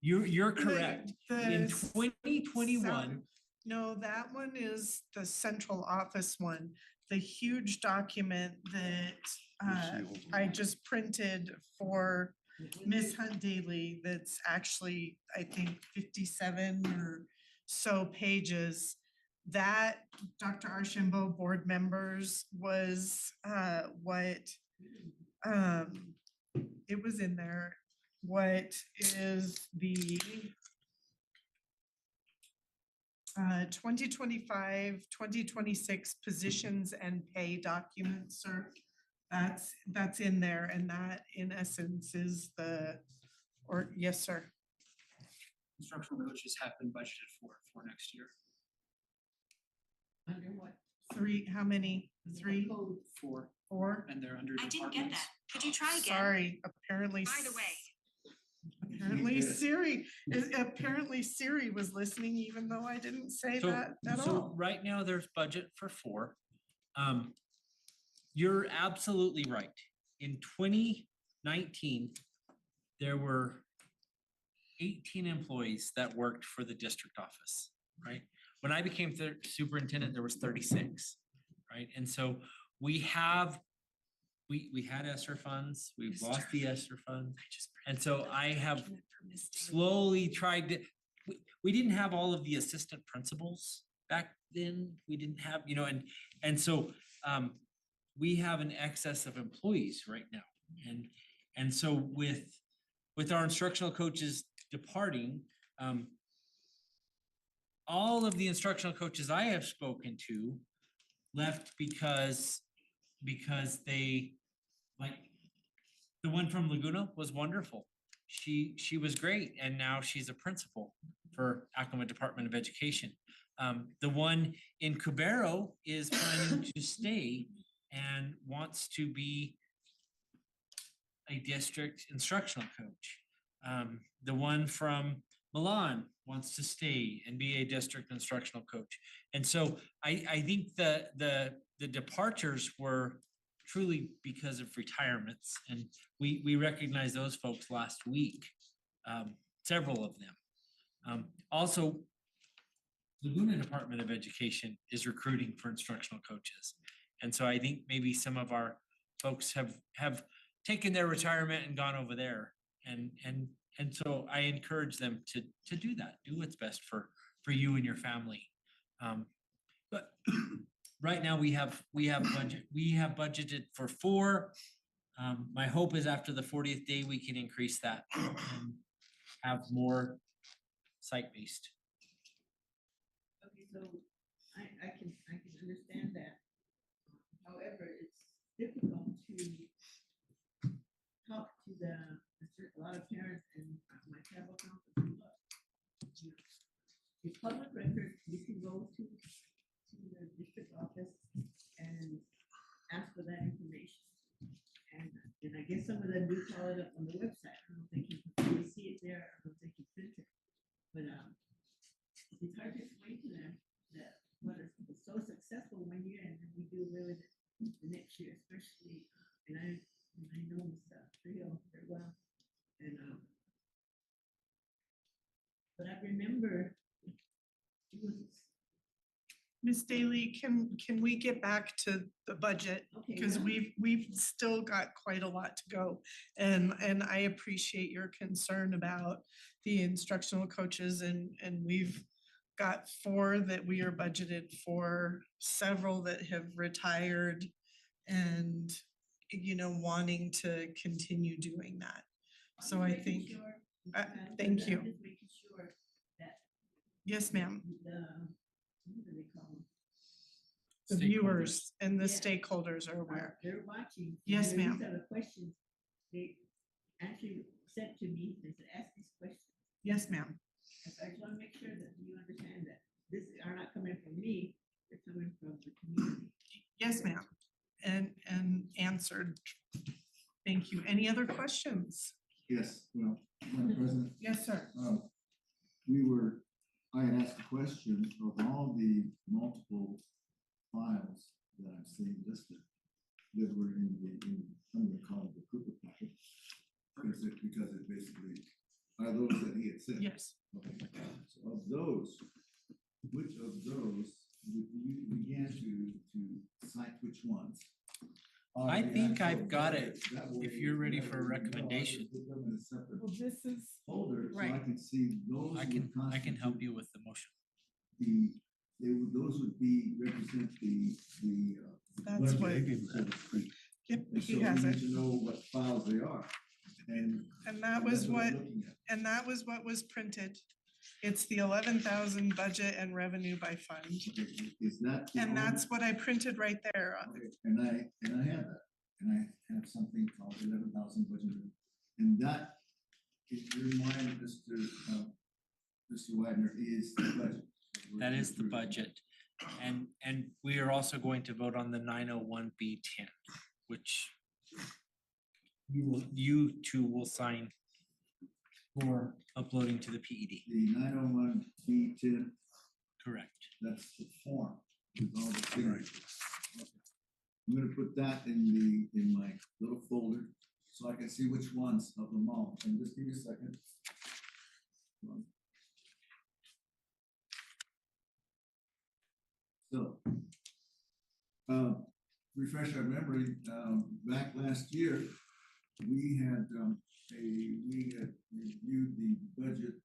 You're correct. In 2021, No, that one is the central office one, the huge document that I just printed for Miss Hunt Daily. That's actually, I think, 57 or so pages. That Dr. Archambault board members was what it was in there. What is the 2025, 2026 positions and pay documents, sir? That's in there, and that in essence is yes, sir. Instructional coaches have been budgeted for next year. Under what? Three, how many? Three? Four, Four? and they're under I didn't get departments. that. Could you try again? Sorry, apparently. By the way. Apparently Siri was listening even though I didn't say so, that at so all. right now there's budget for 4. You're absolutely right. In 2019, there were 18 employees that worked for the district office, right? When I became superintendent, there was 36, right? And so we had ESSER funds, we've lost the ESSER funds. And so I have slowly tried to, we didn't have all of the assistant principals back then. We didn't have, and so we have an excess of employees right now. And so with our instructional coaches departing, all of the instructional coaches I have spoken to left because they, like, the one from Laguna was wonderful. She was great, and now she's a principal for Acoma Department of Education. The one in Cubero is planning to stay and wants to be a district instructional coach. The one from Milan wants to stay and be a district instructional coach. And so I think the departures were truly because of retirements, and we recognized those folks last week, several of them. Also, Laguna Department of Education is recruiting for instructional coaches. And so I think maybe some of our folks have taken their retirement and gone over there. And so I encourage them to do that, do what's best for you and your family. But right now we have budgeted for 4. My hope is after the 40th day, we can increase that and have more site-based. Okay, so I can understand that. However, it's difficult to talk to a lot of parents and my tribal council. The public record, you can go to the district office and ask for that information. And I guess some of them do call it up on the website. I don't think you can really see it there. I don't think you print it. But it's hard to explain to them that what is so successful one year and then we do really the next year, especially. And I know Mr. Trio very well. And but I remember it was. Ms. Daly, can we get back to the budget? Okay, Because yeah. we've still got quite a lot to go. And I appreciate your concern about the instructional coaches, and we've got 4 that we are budgeted for, several that have retired and, wanting to continue doing that. So I think, thank you. I'm just making sure that Yes, ma'am. What do they call them? The viewers and the Yeah. stakeholders are aware. They're watching. Yes, and ma'am. These are the questions they actually sent to me, they said, ask these questions. Yes, ma'am. And so I just wanna make sure that you understand that this are not coming from me, they're coming from the community. Yes, ma'am. And answered. Thank you. Any other questions? Yes, well, Madam President, Yes, sir. I had asked a question of all the multiple files that I'm seeing listed that were I'm gonna call it the Cooper packet. Because it basically, are those that he had sent? Yes. Okay, so of those, which of those would you begin to cite which ones? are I the think I've actual got budgets? it, That way- if you're ready that for a way we know I can recommendation. put them in a separate Well, this is, folder, so I Right. can see those. I would can help constitute you with the motion. those would be, represent the that's what, yep, And he so we has need it. to know what files they are, and. And that and was that's I'm what, looking at. and that was what was printed. It's the 11,000 budget and revenue by fund. Okay, is that? the And one? that's what I printed right there. Okay, and I have that, and I have something called 11,000 budget, and that, in your mind, Mr. Wagner, is the budget. That is the budget. And we are also going to vote on the 901B10, which you two will sign for uploading to the PED. The 901B10, Correct. that's the form with all the signatures. Okay. I'm gonna put that in my little folder, so I can see which ones of them all, and just give me a second. So, refresh our memory, back last year, we had reviewed the budget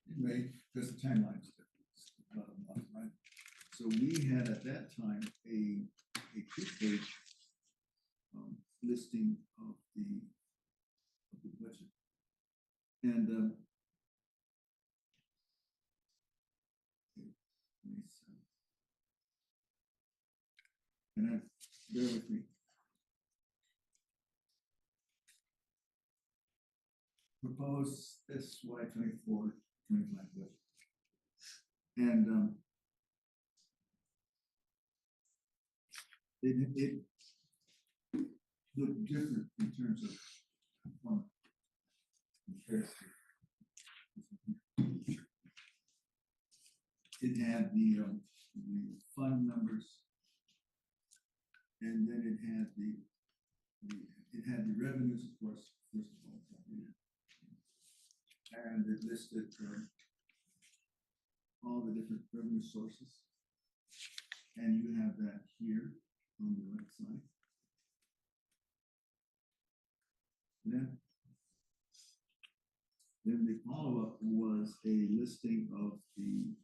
in May, because the timeline is different, right? So we had at that time a two-page listing of the budget. And okay, let me see. And bear with me. Proposed SY 24-25 budget. And it looked different in terms of performance compared to. It had the fund numbers. And then it had the revenues, of course, first of all. And it listed all the different revenue sources. And you have that here on the right side. Then the follow-up was a listing of the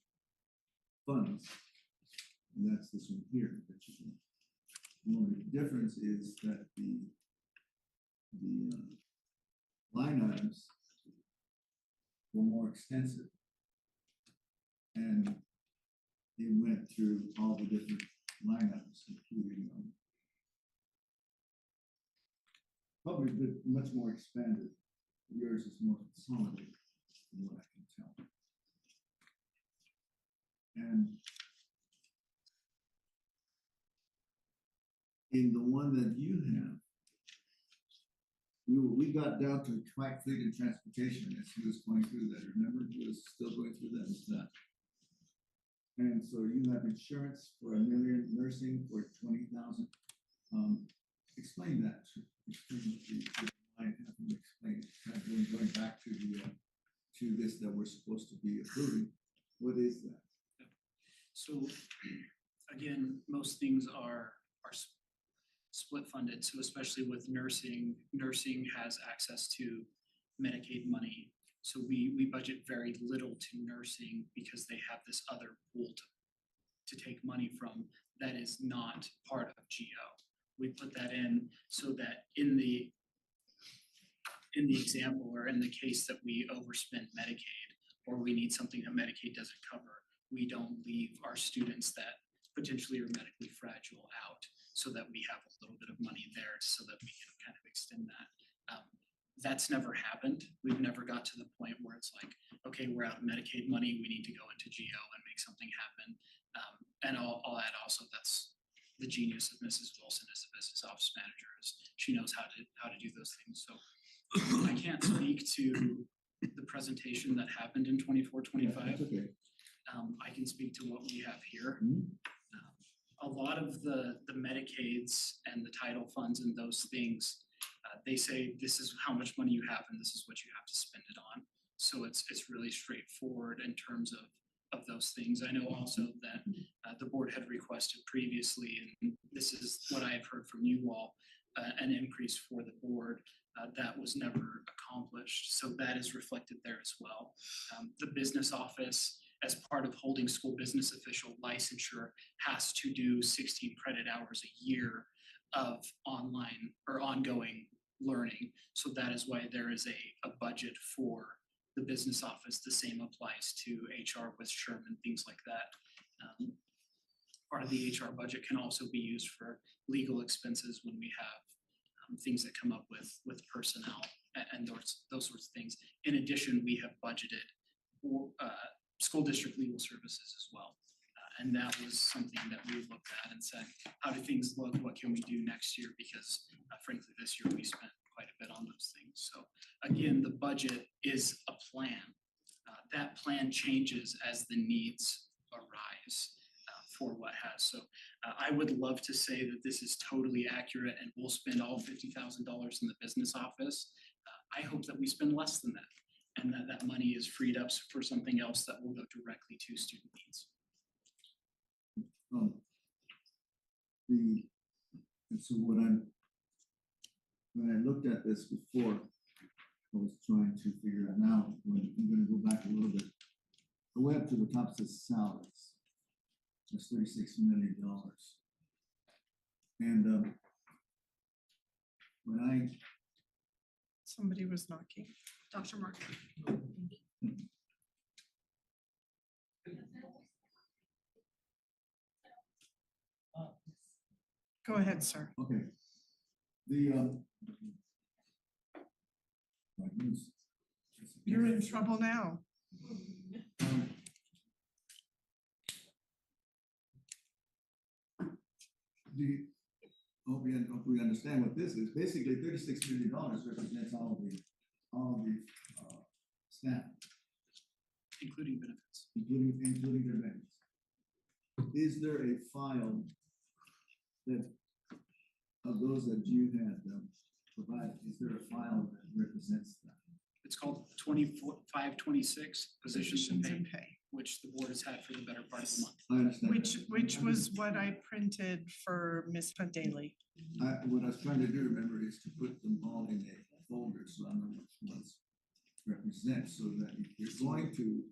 funds. And that's this one here that you can. The only difference is that the line items were more extensive. And it went through all the different line items, including probably a bit much more expanded. Yours is more consolidated, from what I can tell. And in the one that you have, we got down to track, fleet, and transportation as he was going through that. Remember, he was still going through that and stuff. And so you have insurance for $1 million, nursing for 20,000. Explain that explain going back to to this that we're supposed to be approving. What is that? So again, most things are split funded. So especially with nursing has access to Medicaid money. So we budget very little to nursing because they have this other pool to take money from that is not part of GO. We put that in so that in the example or in the case that we overspend Medicaid or we need something that Medicaid doesn't cover, we don't leave our students that potentially are medically fragile out, so that we have a little bit of money there so that we can kind of extend that. That's never happened. We've never got to the point where it's like, okay, we're out of Medicaid money, we need to go into GO and make something happen. And I'll add also, that's the genius of Mrs. Wilson as a business office manager, is she knows how to do those things. So I can't speak to the presentation that happened in 24-25. That's okay. I can speak to what we have here. Mhm. A lot of the Medicaids and the title funds and those things, they say this is how much money you have and this is what you have to spend it on. So it's really straightforward in terms of those things. I know also that the board had requested previously, and this is what I have heard from you all, an increase for the board. That was never accomplished, so that is reflected there as well. The business office, as part of holding school business official licensure, has to do 16 credit hours a year of online or ongoing learning. So that is why there is a budget for the business office. The same applies to HR with Sherman, things like that. Part of the HR budget can also be used for legal expenses when we have things that come up with personnel and those sorts of things. In addition, we have budgeted for school district legal services as well. And that was something that we looked at and said, how do things look? What can we do next year? Because frankly, this year we spent quite a bit on those things. So again, the budget is a plan. That plan changes as the needs arise for what has. So I would love to say that this is totally accurate and we'll spend all $50,000 in the business office. I hope that we spend less than that and that money is freed up for something else that will go directly to student needs. And so when I looked at this before, I was trying to figure it out. When I'm gonna go back a little bit. The way up to the top says salaries. That's $36 million. And when Somebody was knocking. Dr. Mark. Go ahead, sir. okay, my goodness. You're in trouble now. Hope we understand what this is. Basically, $36 million represents all the staff, Including benefits. including their benefits. Is there a file that of those that you had provided? Is there a file that represents that? It's called 2526 positions and pay, which the board has had for the better part of the month. I understand. Which was what I printed for Ms. Hunt Daly. What I was trying to do, remember, is to put them all in a folder so I know which ones represent, so that if you're going to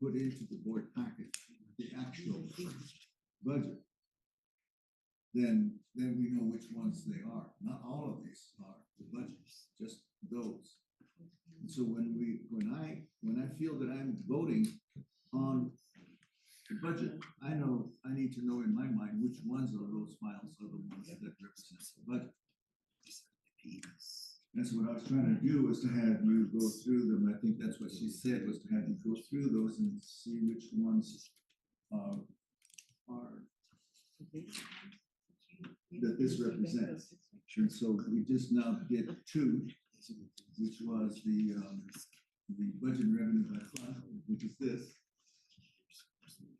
put into the board packet the actual budget, then we know which ones they are. Not all of these are the budgets, just those. And so when I feel that I'm voting on the budget, I know I need to know in my mind which ones of those files are the ones that represent the budget. That's what I was trying to do, was to have you go through them. I think that's what she said, was to have you go through those and see which ones are that this represents. And so we just now did two, which was the budget revenue by fund, which is this,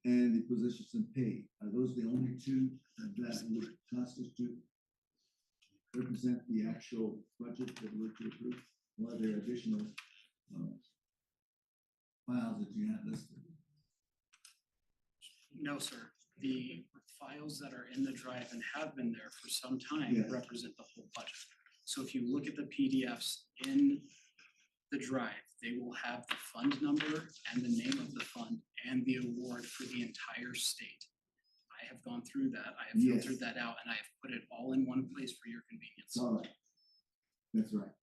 and the positions and pay. Are those the only two that would constitute, represent the actual budget that we're to approve? Or are there additional files that you have listed? No, sir. The files that are in the drive and have been there for some time Yes. represent the whole budget. So if you look at the PDFs in the drive, they will have the fund number and the name of the fund and the award for the entire state. I have gone through that. I have Yes. filtered that out and I have put it all in one place for your convenience. All right. That's right.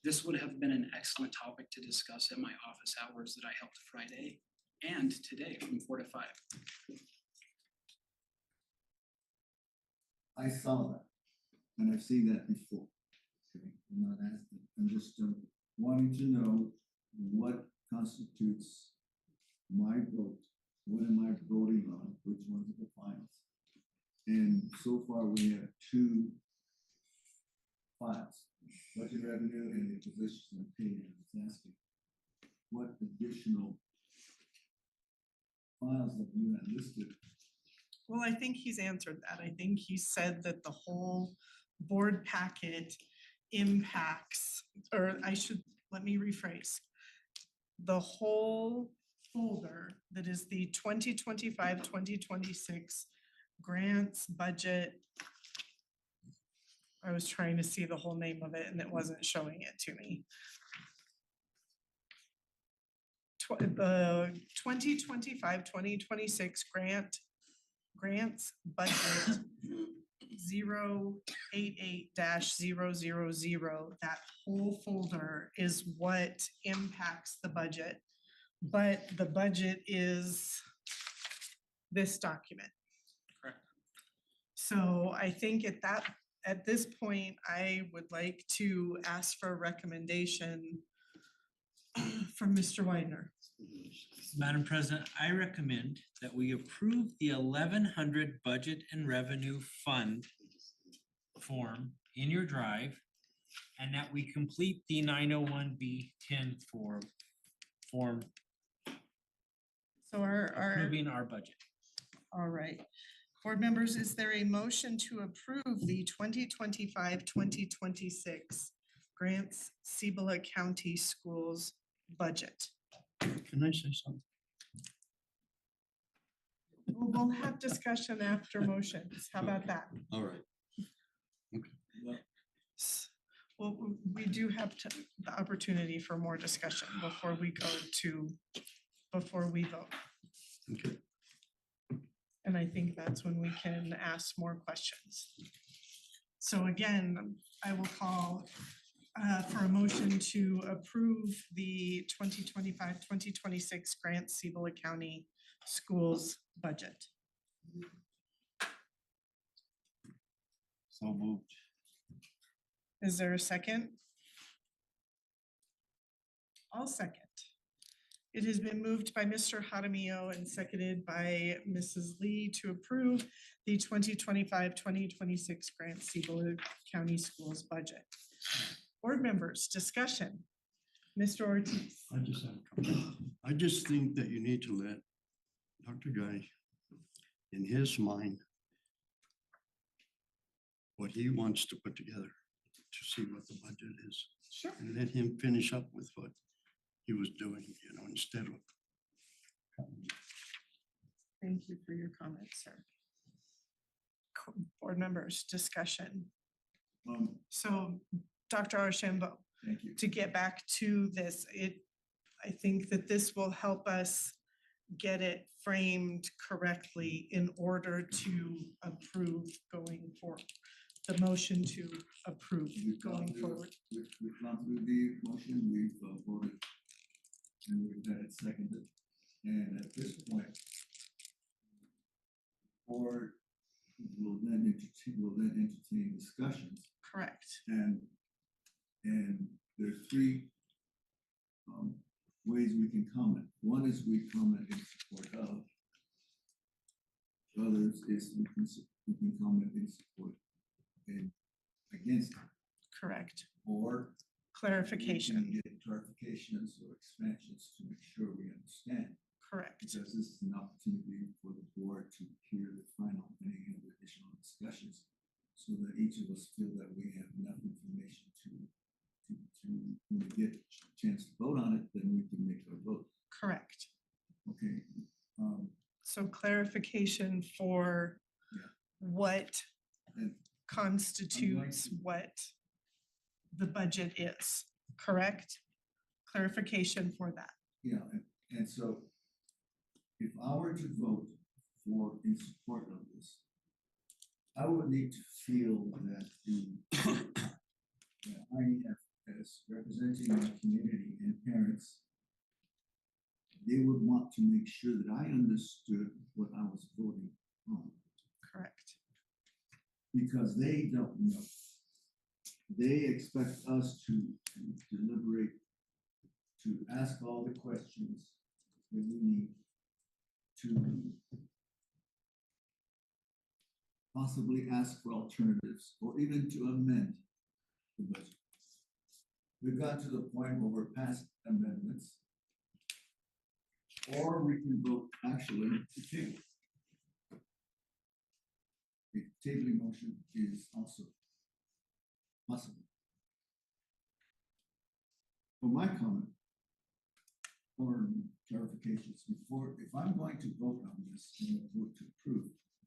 This would have been an excellent topic to discuss at my office hours that I held Friday and today from 4 to 5. I saw that, and I've seen that before. Okay. I'm not asking, I'm just wanting to know what constitutes my vote. What am I voting on? Which ones are the finals? And so far, we have two files, budget revenue and the positions and pay. I was asking, what additional files have you had listed? Well, I think he's answered that. I think he said that the whole board packet impacts, or let me rephrase. The whole folder that is the 2025-2026 grants budget. I was trying to see the whole name of it and it wasn't showing it to me. The 2025-2026 grants budget 088-000, that whole folder is what impacts the budget. But the budget is this document. Correct. So I think at this point, I would like to ask for a recommendation from Mr. Widener. Madam President, I recommend that we approve the 1100 budget and revenue fund form in your drive and that we complete the 901B10 form So our, approving our budget. all right. Board members, is there a motion to approve the 2025-2026 Grants Cibola County Schools budget? Can I say something? We'll have discussion after motions. How about that? All right. Well, we do have the opportunity for more discussion before we vote. Okay. And I think that's when we can ask more questions. So again, I will call for a motion to approve the 2025-2026 Grant Cibola County Schools budget. So moved. Is there a second? I'll second. It has been moved by Mr. Jaramillo and seconded by Mrs. Lee to approve the 2025-2026 Grant Cibola County Schools budget. Board members, discussion. Mr. Ortiz. I just have a comment. I just think that you need to let Dr. Guy, in his mind, what he wants to put together to see what the budget is. Sure. And let him finish up with what he was doing, instead of. Thank you for your comments, sir. Board members, discussion. So, Dr. Archambault, Thank you. to get back to this, I think that this will help us get it framed correctly in order to approve going forward. The motion to approve going forward. We've gone through the motion, we've voted, and we've had it seconded. And at this point, board will then entertain discussions. Correct. And there's three ways we can comment. One is we comment in support of. Others is we can comment in support and against. Correct. Or clarification. we can get clarifications or expansions to make sure we understand. Correct. Because this is an opportunity for the board to hear the final, any other additional discussions, so that each of us feel that we have enough information to when we get a chance to vote on it, then we can make our vote. Correct. Okay. So clarification for what And constitutes what the budget is, correct? Clarification for that. yeah, and so if I were to vote for in support of this, I would need to feel that that I have, as representing my community and parents, they would want to make sure that I understood what I was voting on. Correct. Because they don't know. they expect us to deliberate, to ask all the questions that we need to possibly ask for alternatives or even to amend the budget. We've got to the point where we're past amendments. Or we can vote actually to table. The tabling motion is also possible. For my comment, or clarifications, before, if I'm going to vote on this and vote to approve,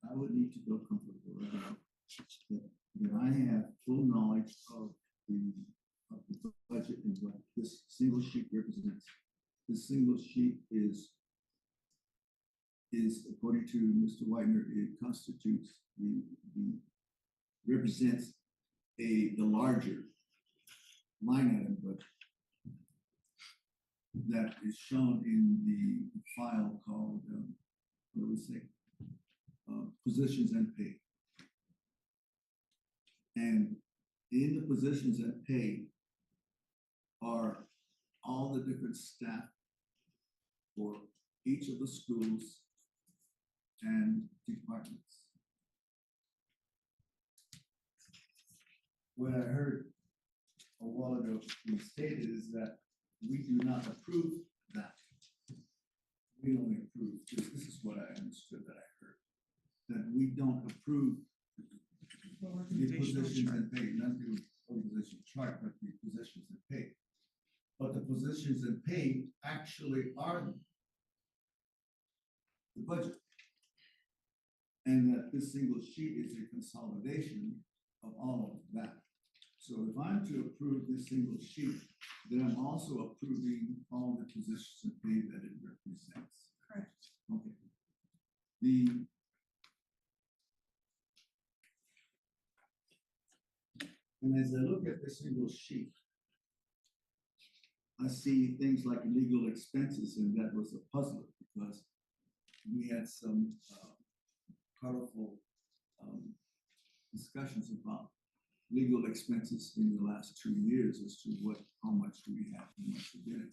I would need to feel comfortable right now that I have full knowledge of the budget and what this single sheet represents. This single sheet is according to Mr. Whitener, it constitutes represents the larger line item budget that is shown in the file called, what do we say? Positions and pay. And in the positions and pay are all the different staff for each of the schools and departments. What I heard a while ago being stated is that we do not approve that. We only approve, this is what I understood that I heard, that we don't approve the positions and pay, not the organizational chart, but the positions and pay. But the positions and pay actually are the budget. And that this single sheet is a consolidation of all of that. So if I'm to approve this single sheet, then I'm also approving all the positions and pay that it represents. Correct. Okay. And as I look at this single sheet, I see things like legal expenses, and that was a puzzler because we had some colorful discussions about legal expenses in the last 2 years as to how much do we have, how much we did.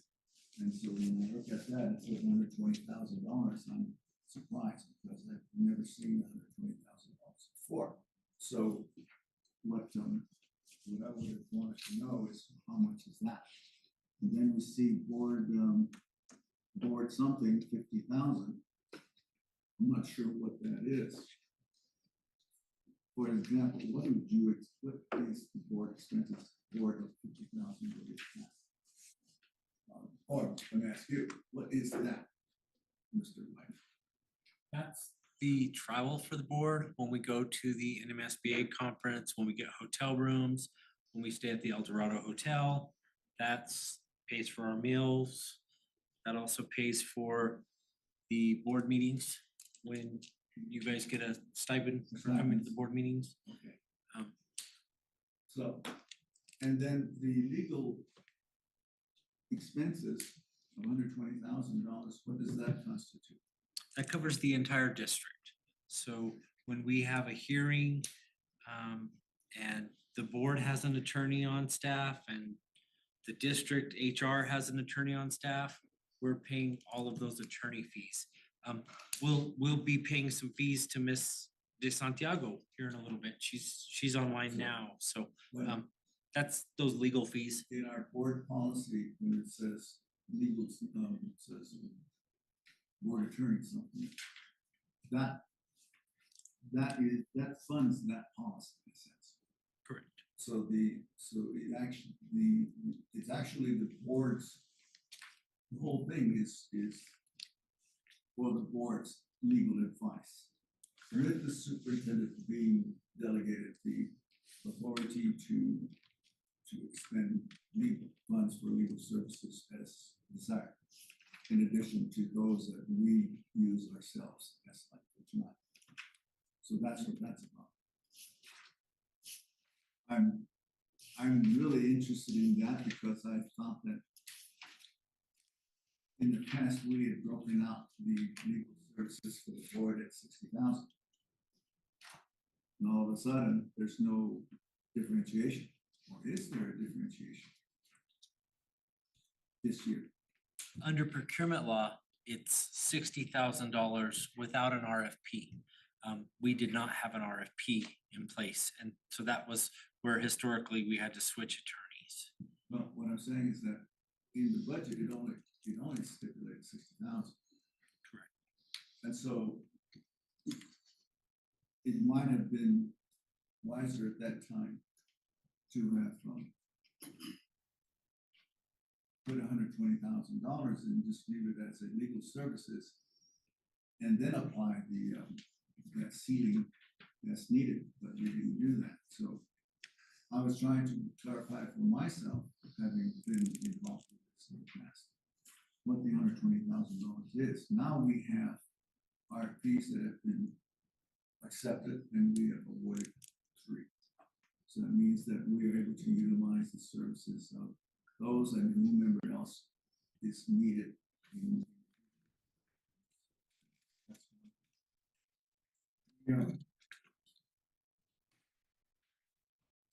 And so when I look at that, it says $120,000. I'm surprised because I've never seen $120,000 before. So what I would have wanted to know is how much is that? And then we see board something, 50,000. I'm not sure what that is. For example, what is the board expenses board of 50,000? What is that? Or let me ask you, what is that, Mr. White? That's the travel for the board when we go to the NMSBA conference, when we get hotel rooms, when we stay at the El Dorado Hotel. That's pays for our meals. That also pays for the board meetings when you guys get a stipend for coming to the board meetings. Okay. So, and then the legal expenses of $120,000, what does that constitute? That covers the entire district. So when we have a hearing, and the board has an attorney on staff and the district HR has an attorney on staff, we're paying all of those attorney fees. We'll be paying some fees to Miss De Santiago here in a little bit. She's online now, so that's those legal fees. In our board policy, when it says legal, it says board attorney something, that funds that policy in a sense. Correct. So it's actually the board's, the whole thing is for the board's legal advice. With the superintendent being delegated the authority to expend legal funds for legal services as desired, in addition to those that we use ourselves as like tonight. So that's what that's about. I'm really interested in that because I thought that in the past we had broken out the legal services for the board at 60,000. And all of a sudden, there's no differentiation. Or is there a differentiation? This year? Under procurement law, it's $60,000 without an RFP. We did not have an RFP in place, and so that was where historically we had to switch attorneys. Well, what I'm saying is that in the budget, it only stipulated 60,000. Correct. And so it might have been wiser at that time to have put $120,000 and just leave it as a legal services and then apply that ceiling that's needed, but we didn't do that. So I was trying to clarify for myself, having been involved with this in the past, what the $120,000 is. Now we have RFPs that have been accepted and we have awarded 3. So that means that we are able to utilize the services of those and whomever else is needed. Yeah.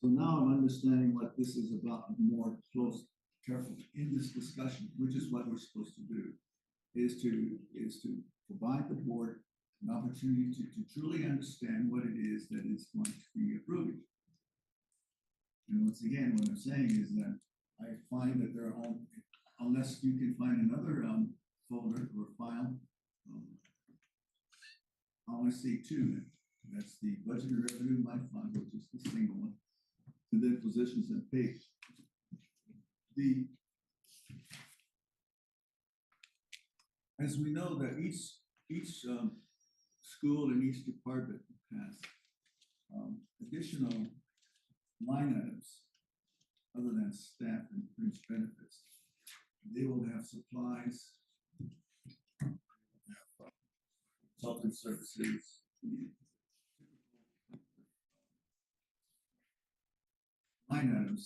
So now I'm understanding what this is about more close, carefully in this discussion, which is what we're supposed to do, is to provide the board an opportunity to truly understand what it is that is going to be approved. And once again, what I'm saying is that I find that there are all, unless you can find another folder or file, I only see 2. That's the budget and revenue by fund, which is the single one, and then positions and pay. As we know that each school and each department has additional line items other than staff and fringe benefits. They will have supplies, consultant services, line items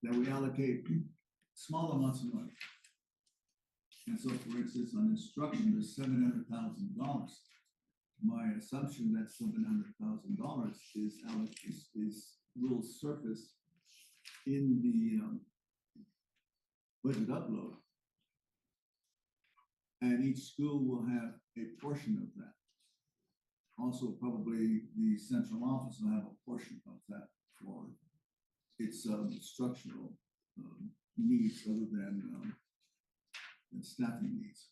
that we allocate small amounts of money. And so, for instance, on instruction, there's $700,000. My assumption that $700,000 will surface in the budget upload. And each school will have a portion of that. Also, probably the central office will have a portion of that for its structural needs other than staffing needs.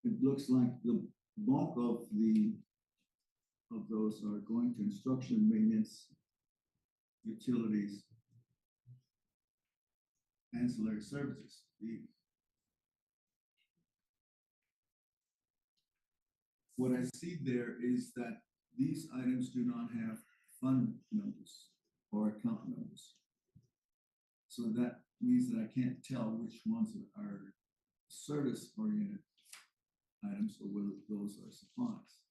It looks like the bulk of those are going to instruction, maintenance, utilities, ancillary services. What I see there is that these items do not have fund numbers or account numbers. So that means that I can't tell which ones are service-oriented items or whether those are supplies.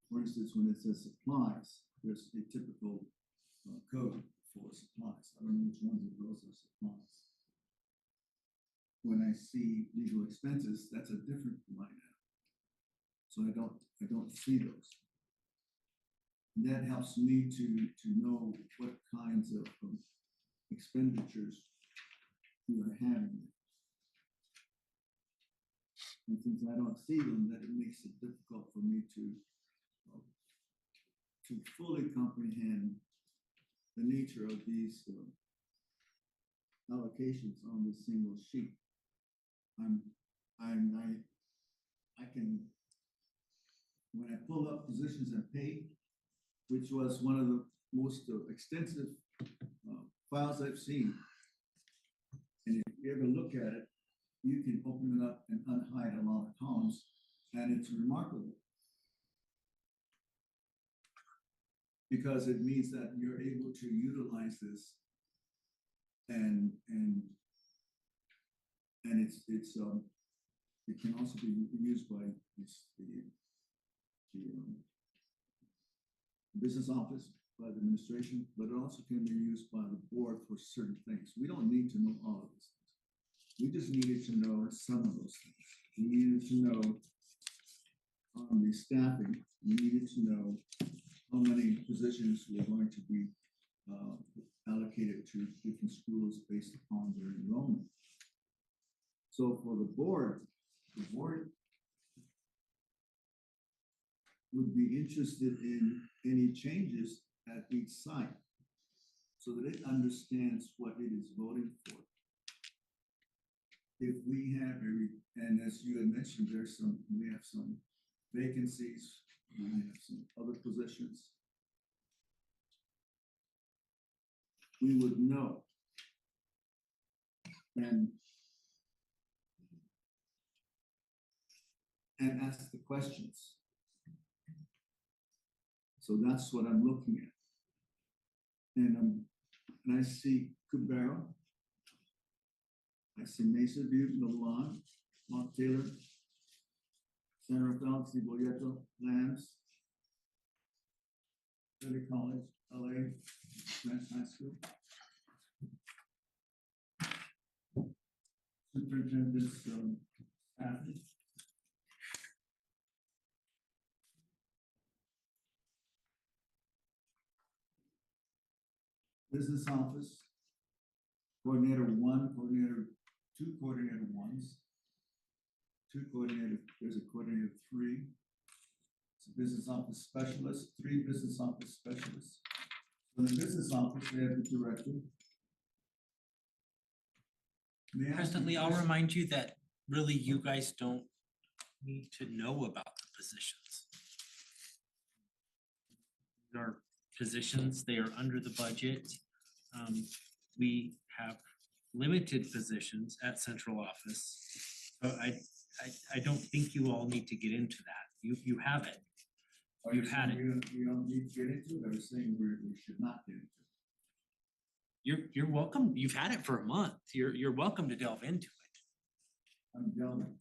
For instance, when it says supplies, there's a typical code for supplies. I don't know which ones of those are supplies. When I see legal expenses, that's a different line item. So I don't see those. And that helps me to know what kinds of expenditures we are having. And since I don't see them, that it makes it difficult for me to fully comprehend the nature of these allocations on this single sheet. I can, when I pull up positions and pay, which was one of the most extensive files I've seen, and if you ever look at it, you can open it up and unhide a lot of columns, and it's remarkable. Because it means that you're able to utilize this and it can also be used by the business office, by the administration, but it also can be used by the board for certain things. We don't need to know all of these things. We just needed to know some of those things. We needed to know on the staffing, we needed to know how many positions were going to be allocated to different schools based upon their enrollment. So for the board would be interested in any changes at each site so that it understands what it is voting for. If we have and as you had mentioned, we have some vacancies, we have some other positions. We would know. And ask the questions. So that's what I'm looking at. And I see Cabrera. I see Mesa Butte, Milan, Mont Taylor, San Rafael, Cibola, Lambs, City College, LA, Grants High School. Superintendent's staffing. Business office, coordinator 1, coordinator 2, coordinator 1s, 2 coordinator, there's a coordinator 3. It's a business office specialist, 3 business office specialists. In the business office, they have the director. Presently, I'll remind you that really you guys don't need to know about the positions. There are positions, they are under the budget. We have limited positions at central office. So I don't think you all need to get into that. You have it. You've had it. We don't need to get into it, I was saying we should not get into it. You're welcome. You've had it for a month. You're welcome to delve into it. I'm delving.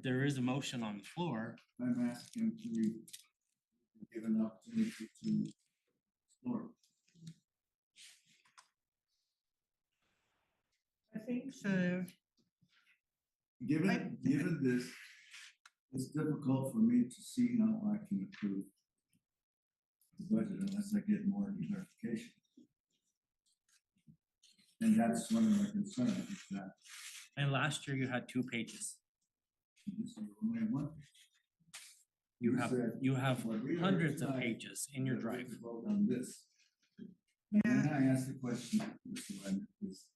There is a motion on the floor. I'm asking to be given an opportunity to explore. I think the, Given this, it's difficult for me to see how I can approve the budget unless I get more clarification. And that's one of my concerns is that And last year you had 2 pages. this is only one. You have said, what we heard hundreds of tonight, pages in your that we drive. can vote on this. And then I asked the question, Mr. Wagner, is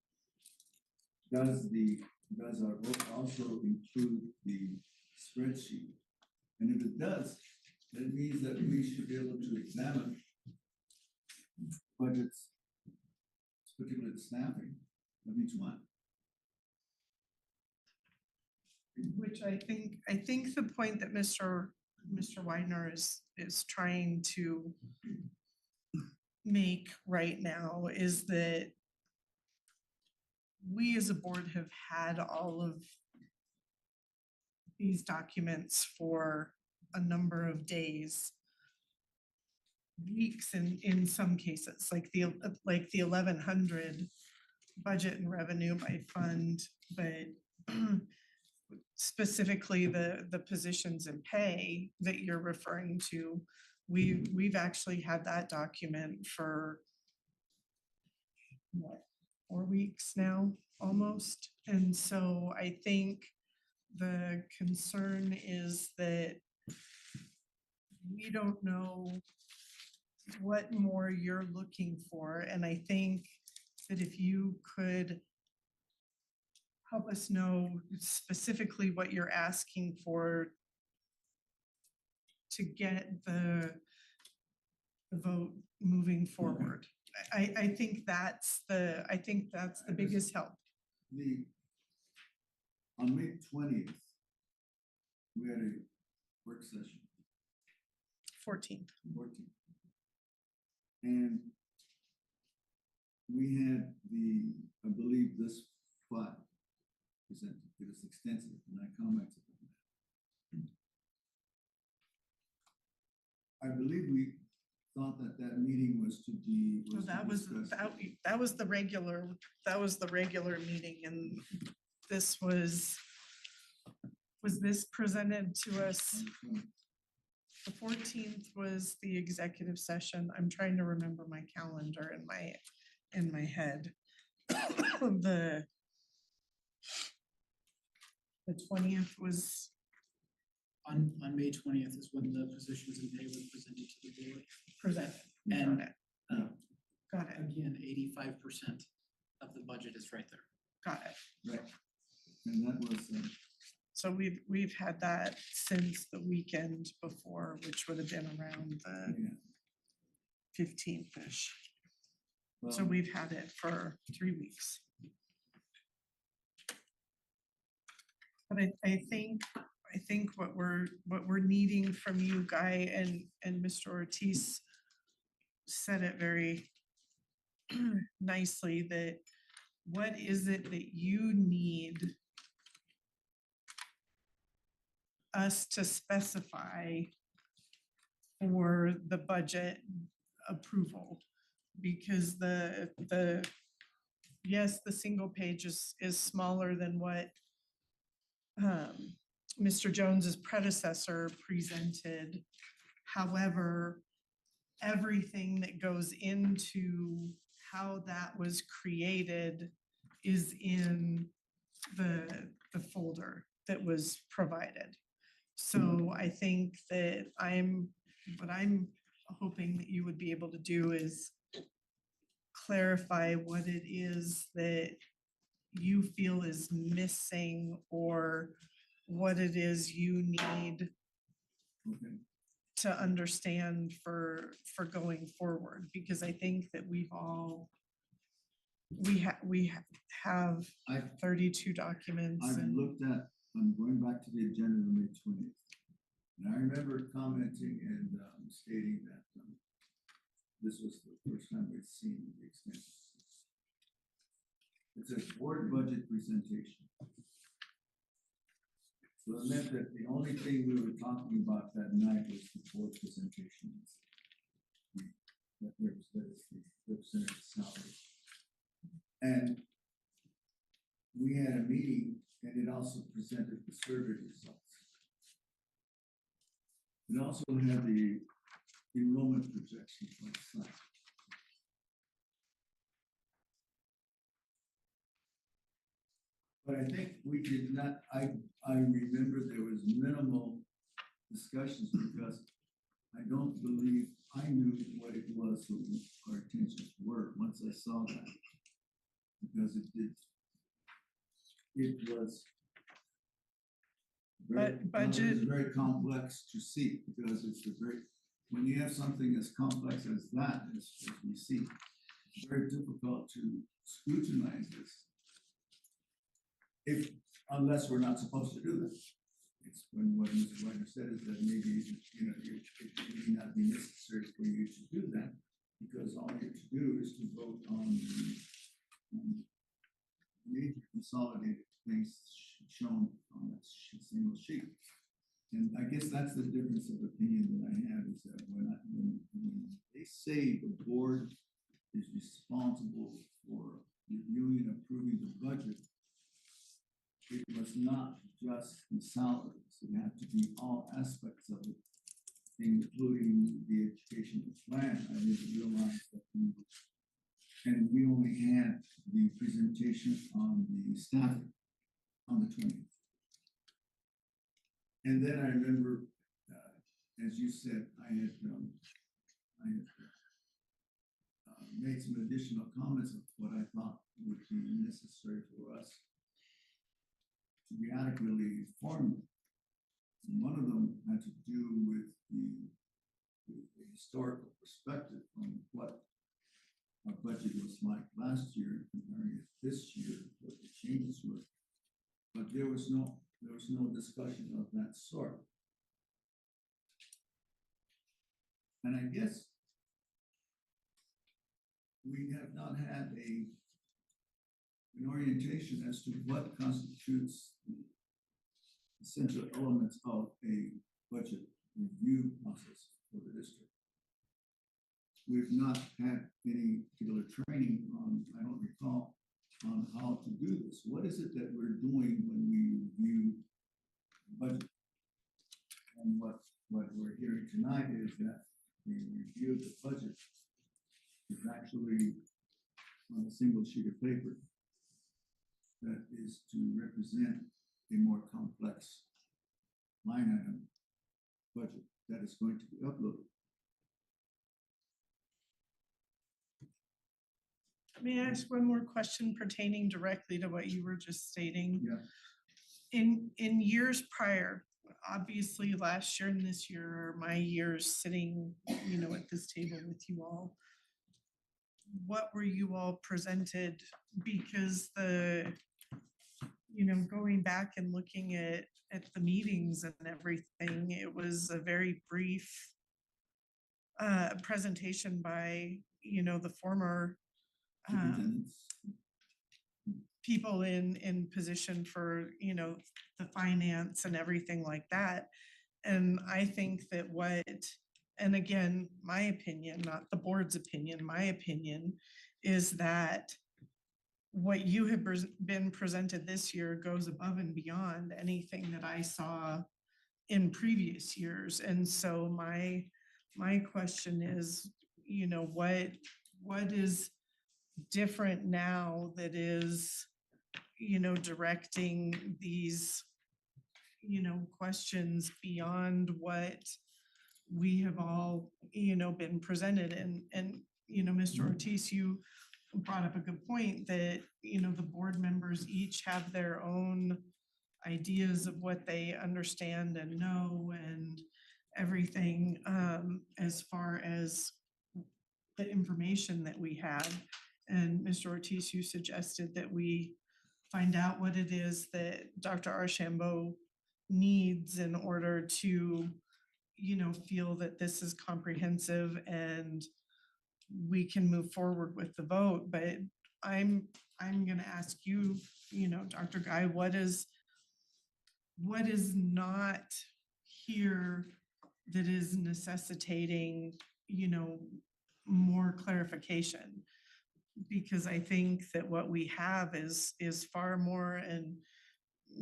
does our vote also include the spreadsheet? And if it does, that means that we should be able to examine budgets, particularly staffing of each one. which I think the point that Mr. Weidner is trying to make right now is that we as a board have had all of these documents for a number of days, weeks in some cases, like the 1100 budget and revenue by fund, but specifically the positions and pay that you're referring to, we've actually had that document for what, 4 weeks now, almost. And so I think the concern is that we don't know what more you're looking for. And I think that if you could help us know specifically what you're asking for to get the vote moving forward. I think that's the biggest help. On May 20th, we had a work session. 14th. 14th. And we had I believe this file presented, it was extensive, and I commented on that. I believe we thought that that meeting was to be. So to that was, discuss that was the regular meeting, and this was this presented to us? The 14th was the executive session. I'm trying to remember my calendar in my head. The 20th was On May 20th is when the positions and pay was presented to the board. presented. And Got it. uh, Got it. again, 85% of the budget is right there. Got it. Right. And that was, So we've had that since the weekend before, which would have been around the yeah. 15th-ish. So well, we've had it for 3 weeks. But I think what we're needing from you, Guy, and Mr. Ortiz said it very nicely, that what is it that you need us to specify for the budget approval? Because yes, the single page is smaller than what Mr. Jones's predecessor presented. However, everything that goes into how that was created is in the folder that was provided. So I think that what I'm hoping that you would be able to do is clarify what it is that you feel is missing, or what it is you need okay. to understand for going forward, because I think that we have I 32 documents I've and looked at, I'm going back to the agenda on May 20th. And I remember commenting and stating that this was the first time we'd seen the extent. It says board budget presentation. So it meant that the only thing we were talking about that night was the board presentation. That represents the representative salary. And we had a meeting and it also presented the survey results. It also had the enrollment projections on the site. But I think we did not, I remember there was minimal discussions because I don't believe I knew what it was that our intentions were once I saw that. Because it was very, budget. it was very complex to see, because it's a very, when you have something as complex as that, as we see, it's very difficult to scrutinize this. Unless we're not supposed to do that. It's when what Mr. Wagner said is that maybe, you know, it may not be necessary for you to do that, because all you have to do is to vote on the major consolidated things shown on that single sheet. And I guess that's the difference of opinion that I have, is that when they say the board is responsible for reviewing and approving the budget, it was not just the salaries. It had to be all aspects of it, including the educational plan. I didn't realize that and we only had the presentation on the staff on the 20th. And then I remember, as you said, I had made some additional comments of what I thought would be necessary for us to be adequately informed. And one of them had to do with the historical perspective on what our budget was like last year, comparing it this year, what the changes were. But there was no discussion of that sort. And I guess we have not had an orientation as to what constitutes the essential elements of a budget review process for the district. not had any particular training on, I don't recall, on how to do this. What is it that we're doing when we review budget? And what we're hearing tonight is that the review of the budget is actually on a single sheet of paper that is to represent a more complex line item budget that is going to be uploaded. May I ask one more question pertaining directly to what you were just stating? Yeah. In years prior, obviously last year and this year are my years sitting, at this table with you all. What were you all presented? Because going back and looking at the meetings and everything, it was a very brief presentation by, the former Superintendents. people in position for, the finance and everything like that. And I think that and again, my opinion, not the board's opinion, my opinion is that what you have been presented this year goes above and beyond anything that I saw in previous years. And so my question is, what is different now that is, directing these, questions beyond what we have all, been presented. And Mr. Ortiz, you brought up a good point that, the board members each have their own ideas of what they understand and know and everything, as far as the information that we have. And Mr. Ortiz, you suggested that we find out what it is that Dr. Archambault needs in order to, feel that this is comprehensive and we can move forward with the vote. But I'm gonna ask you, Dr. Guy, what is not here that is necessitating, more clarification? Because I think that what we have is far more, and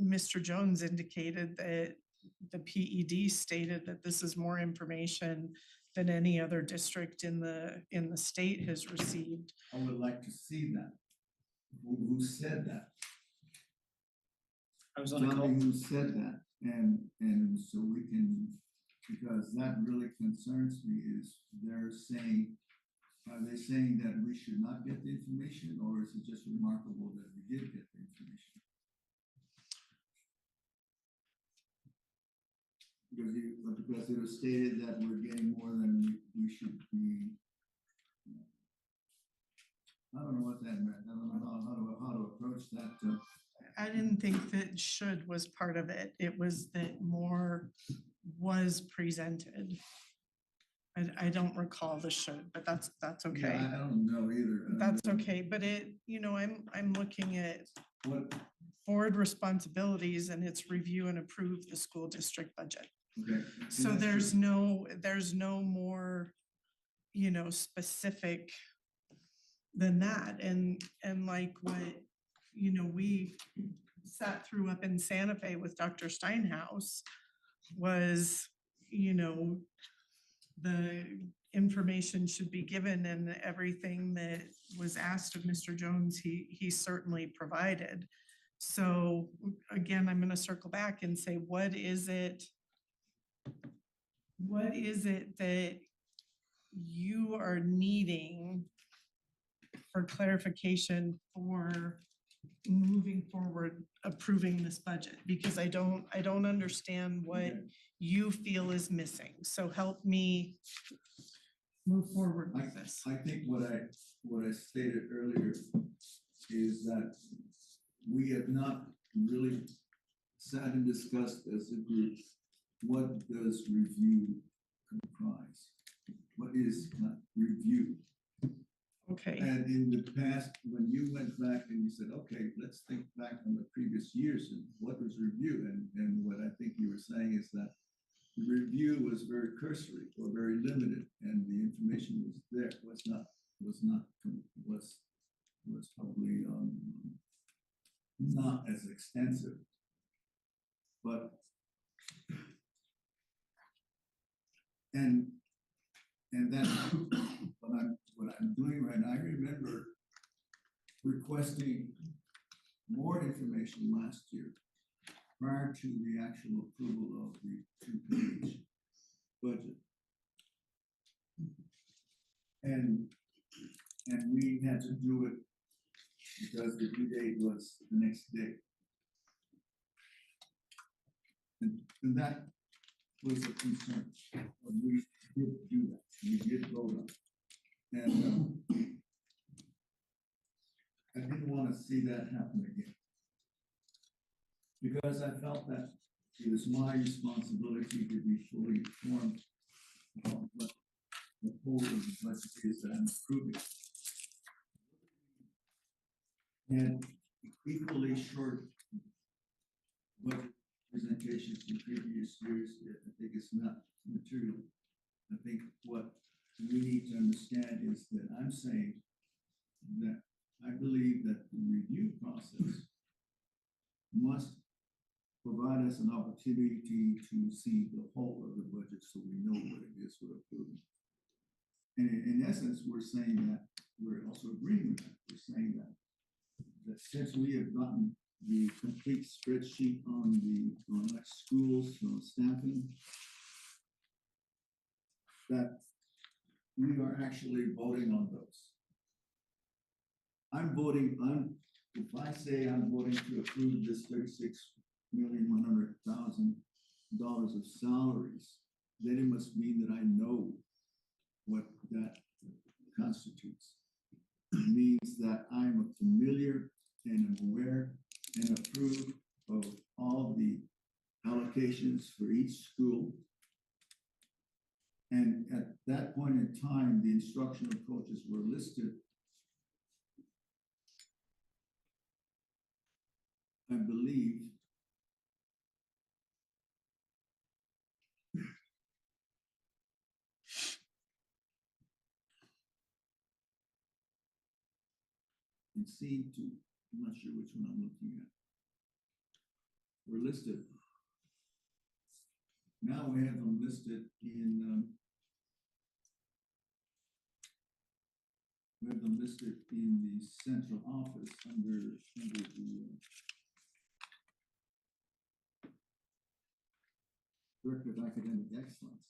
Mr. Jones indicated that the PED stated that this is more information than any other district in the state has received. I would like to see that. Who said that? I was on a Tell call. me who said that, and so we can, because that really concerns me, is are they saying that we should not get the information, or is it just remarkable that we did get the information? Because it was stated that we're getting more than we should be. I don't know what that meant. I don't know how to approach that. I didn't think that should was part of it. It was that more was presented. I don't recall the should, but that's okay. Yeah, I don't know either. That's okay, but I'm looking at What, board responsibilities, and it's review and approve the school district budget. okay. So that's there's true. no more, specific than that. And like what, we sat through up in Santa Fe with Dr. Steinhaus was, the information should be given, and everything that was asked of Mr. Jones, he certainly provided. So again, I'm gonna circle back and say, what is it that you are needing for clarification for moving forward, approving this budget? Because I don't understand what Okay. you feel is missing. So help me move forward with this. I think what I stated earlier is that we have not really sat and discussed as a group, what does review comprise? What is review? Okay, And in the past, when you went back and you said, okay, let's think back on the previous years and what was review? And what I think you were saying is that the review was very cursory or very limited, and the information was there, was probably, not as extensive. But, and then what I'm doing right now, I remember requesting more information last year prior to the actual approval of the two-page budget. And we had to do it because the due date was the next day. And that was a concern. We did do that. We did vote on it. And I didn't want to see that happen again. Because I felt that it was my responsibility to be fully informed about what the whole of the budget is that I'm approving. And equally short budget presentations in previous years, I think it's not material. I think what we need to understand is that I'm saying that I believe that the review process must provide us an opportunity to see the whole of the budget so we know what it is we're approving. And in essence, we're saying that, we're also agreeing with that. We're saying that since we have gotten the complete spreadsheet on our schools, staffing, that we are actually voting on those. If I say I'm voting to approve this $36,100,000 of salaries, then it must mean that I know what that constitutes. It means that I'm familiar and am aware and approve of all the allocations for each school. And at that point in time, the instructional coaches were listed. I believe it seemed to, I'm not sure which one I'm looking at. We're listed. Now we have them listed in, the central office under the Director of Academic Excellence.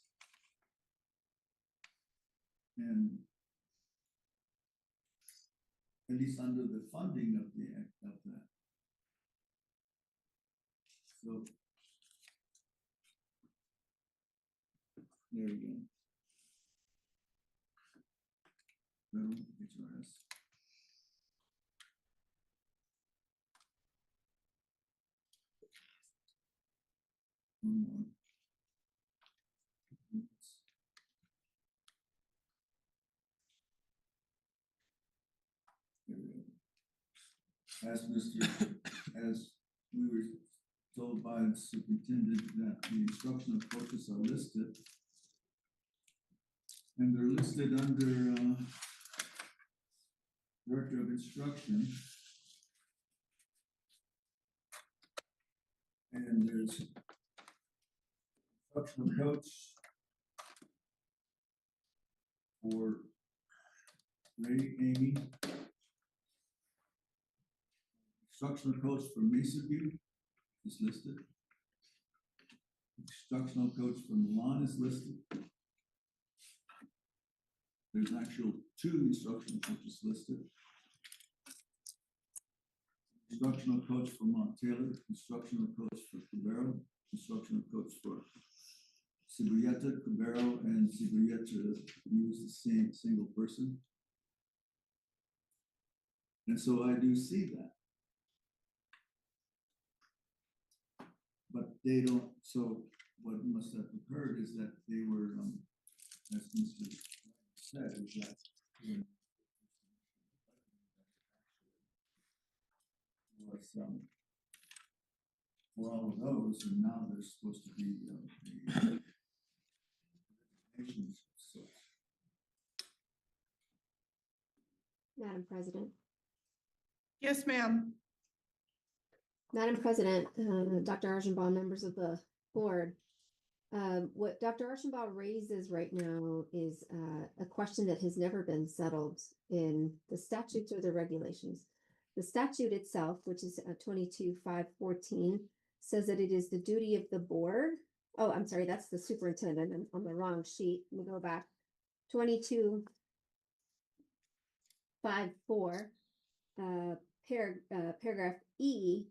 And at least under the funding of that. So there you go. Federal HRS. One more. As we were told by the superintendent that the instructional coaches are listed. And they're listed under Director of Instruction. And there's instructional coach for Ray Amy. Instructional coach for Mesa View is listed. Instructional coach for Milan is listed. There's actual 2 instructional coaches listed. Instructional coach for Mont Taylor, instructional coach for Cabrera, instructional coach for Cibola, Cabrera, and Cibola use the same single person. And so I do see that. But they don't, so what must have occurred is that they were, as Mr. said, is that was for all of those, and now there's supposed to be Madam President. Yes, ma'am. Madam President, Dr. Archambault, members of the board. What Dr. Archambault raises right now is a question that has never been settled in the statutes or the regulations. The statute itself, which is 22-514, says that it is the duty of the board. Oh, I'm sorry, that's the superintendent. I'm on the wrong sheet. Let me go back. 22-5-4, paragraph E,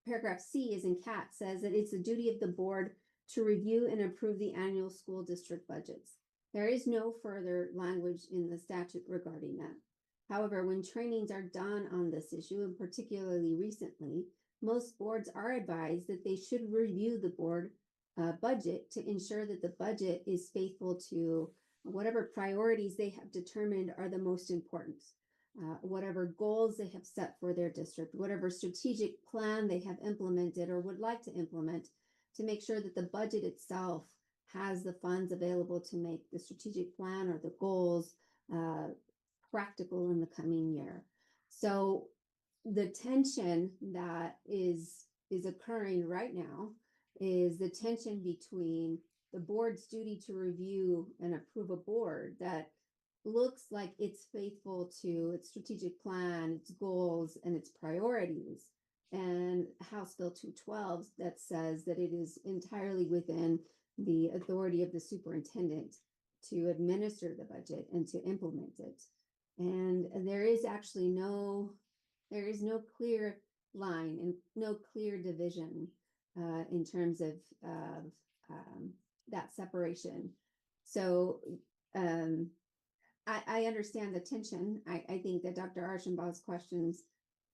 paragraph C is in cat, says that it's the duty of the board to review and approve the annual school district budgets. There is no further language in the statute regarding that. However, when trainings are done on this issue, and particularly recently, most boards are advised that they should review the board budget to ensure that the budget is faithful to whatever priorities they have determined are the most important, whatever goals they have set for their district, whatever strategic plan they have implemented or would like to implement, to make sure that the budget itself has the funds available to make the strategic plan or the goals practical in the coming year. So the tension that is occurring right now is the tension between the board's duty to review and approve a board that looks like it's faithful to its strategic plan, its goals, and its priorities, and House Bill 212 that says that it is entirely within the authority of the superintendent to administer the budget and to implement it. And there is actually no clear line and no clear division in terms of that separation. So I understand the tension. I think that Dr. Archambault's questions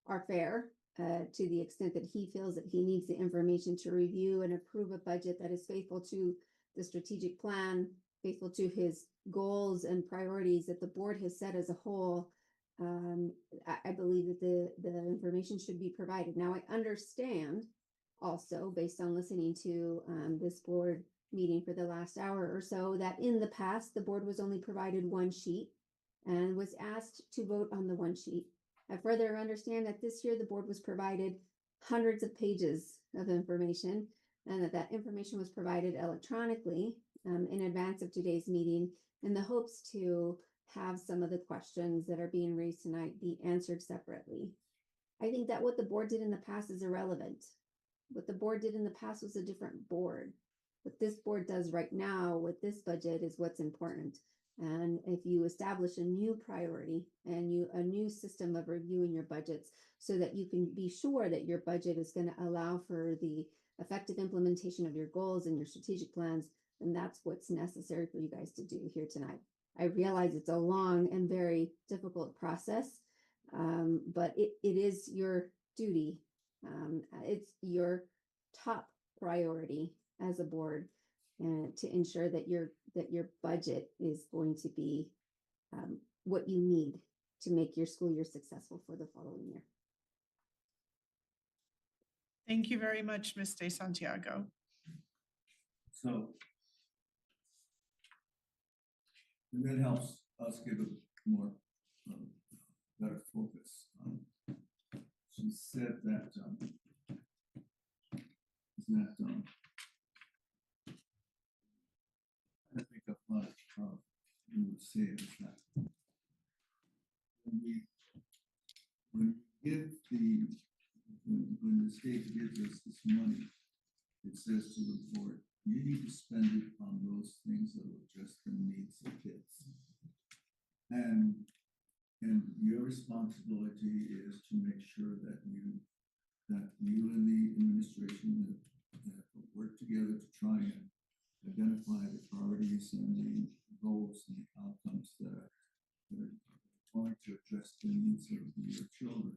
are fair to the extent that he feels that he needs the information to review and approve a budget that is faithful to the strategic plan, faithful to his goals and priorities that the board has set as a whole. I believe that the information should be provided. Now, I understand also, based on listening to this board meeting for the last hour or so, that in the past, the board was only provided one sheet and was asked to vote on the one sheet. I further understand that this year the board was provided hundreds of pages of information, and that information was provided electronically in advance of today's meeting in the hopes to have some of the questions that are being raised tonight be answered separately. I think that what the board did in the past is irrelevant. What the board did in the past was a different board. What this board does right now with this budget is what's important. And if you establish a new priority and a new system of reviewing your budgets so that you can be sure that your budget is going to allow for the effective implementation of your goals and your strategic plans, then that's what's necessary for you guys to do here tonight. I realize it's a long and very difficult process, but it is your duty. It's your top priority as a board to ensure that your budget is going to be what you need to make your school year successful for the following year. Thank you very much, Ms. De Santiago. So and that helps us give a more better focus. She said that I think of what you would say is that when the state gives us this money, it says to the board, you need to spend it on those things that will address the needs of kids. And your responsibility is to make sure that you and the administration have worked together to try and identify the priorities and the goals and the outcomes that are going to address the needs of your children.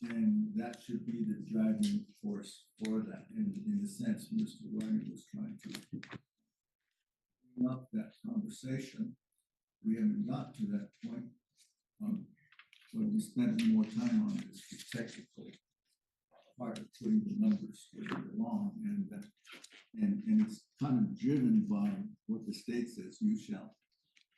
And that should be the driving force for that. In the sense, Mr. Wagner was trying to bring up that conversation. We haven't got to that point. But we spent more time on this technical part of putting the numbers where they belong, and it's kind of driven by what the state says, you shall.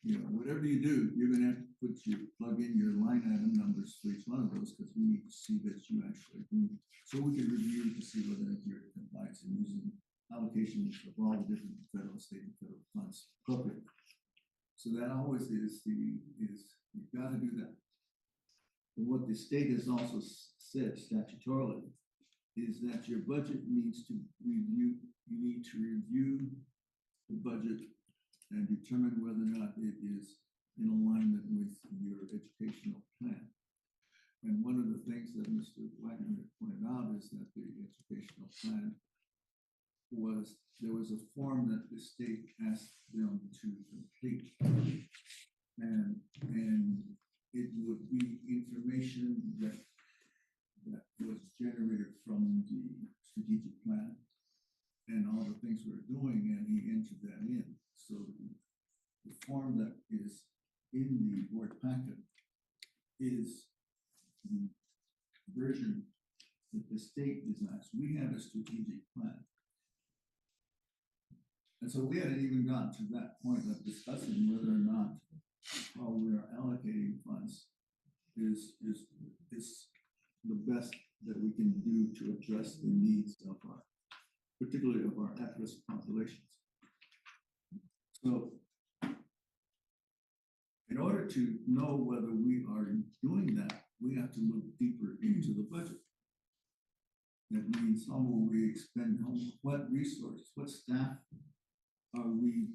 you know, whatever you do, you're gonna have to plug in your line item numbers for each one of those, because we need to see that you actually do. So we can review to see whether you're compliant and using allocations of all the different federal, state, and federal funds appropriately. So that always is you've got to do that. And what the state has also said statutorily is that your budget needs to review, you need to review the budget and determine whether or not it is in alignment with your educational plan. And one of the things that Mr. Wagner pointed out is that the educational plan there was a form that the state asked them to complete. And it would be information that was generated from the strategic plan and all the things we're doing, and he entered that in. So the form that is in the board packet is the version that the state designs. We have a strategic plan. And so we hadn't even gotten to that point of discussing whether or not how we are allocating funds is the best that we can do to address the needs of our, particularly of our at-risk populations. So in order to know whether we are doing that, we have to look deeper into the budget. That means how will we expend, what resources, what staff are we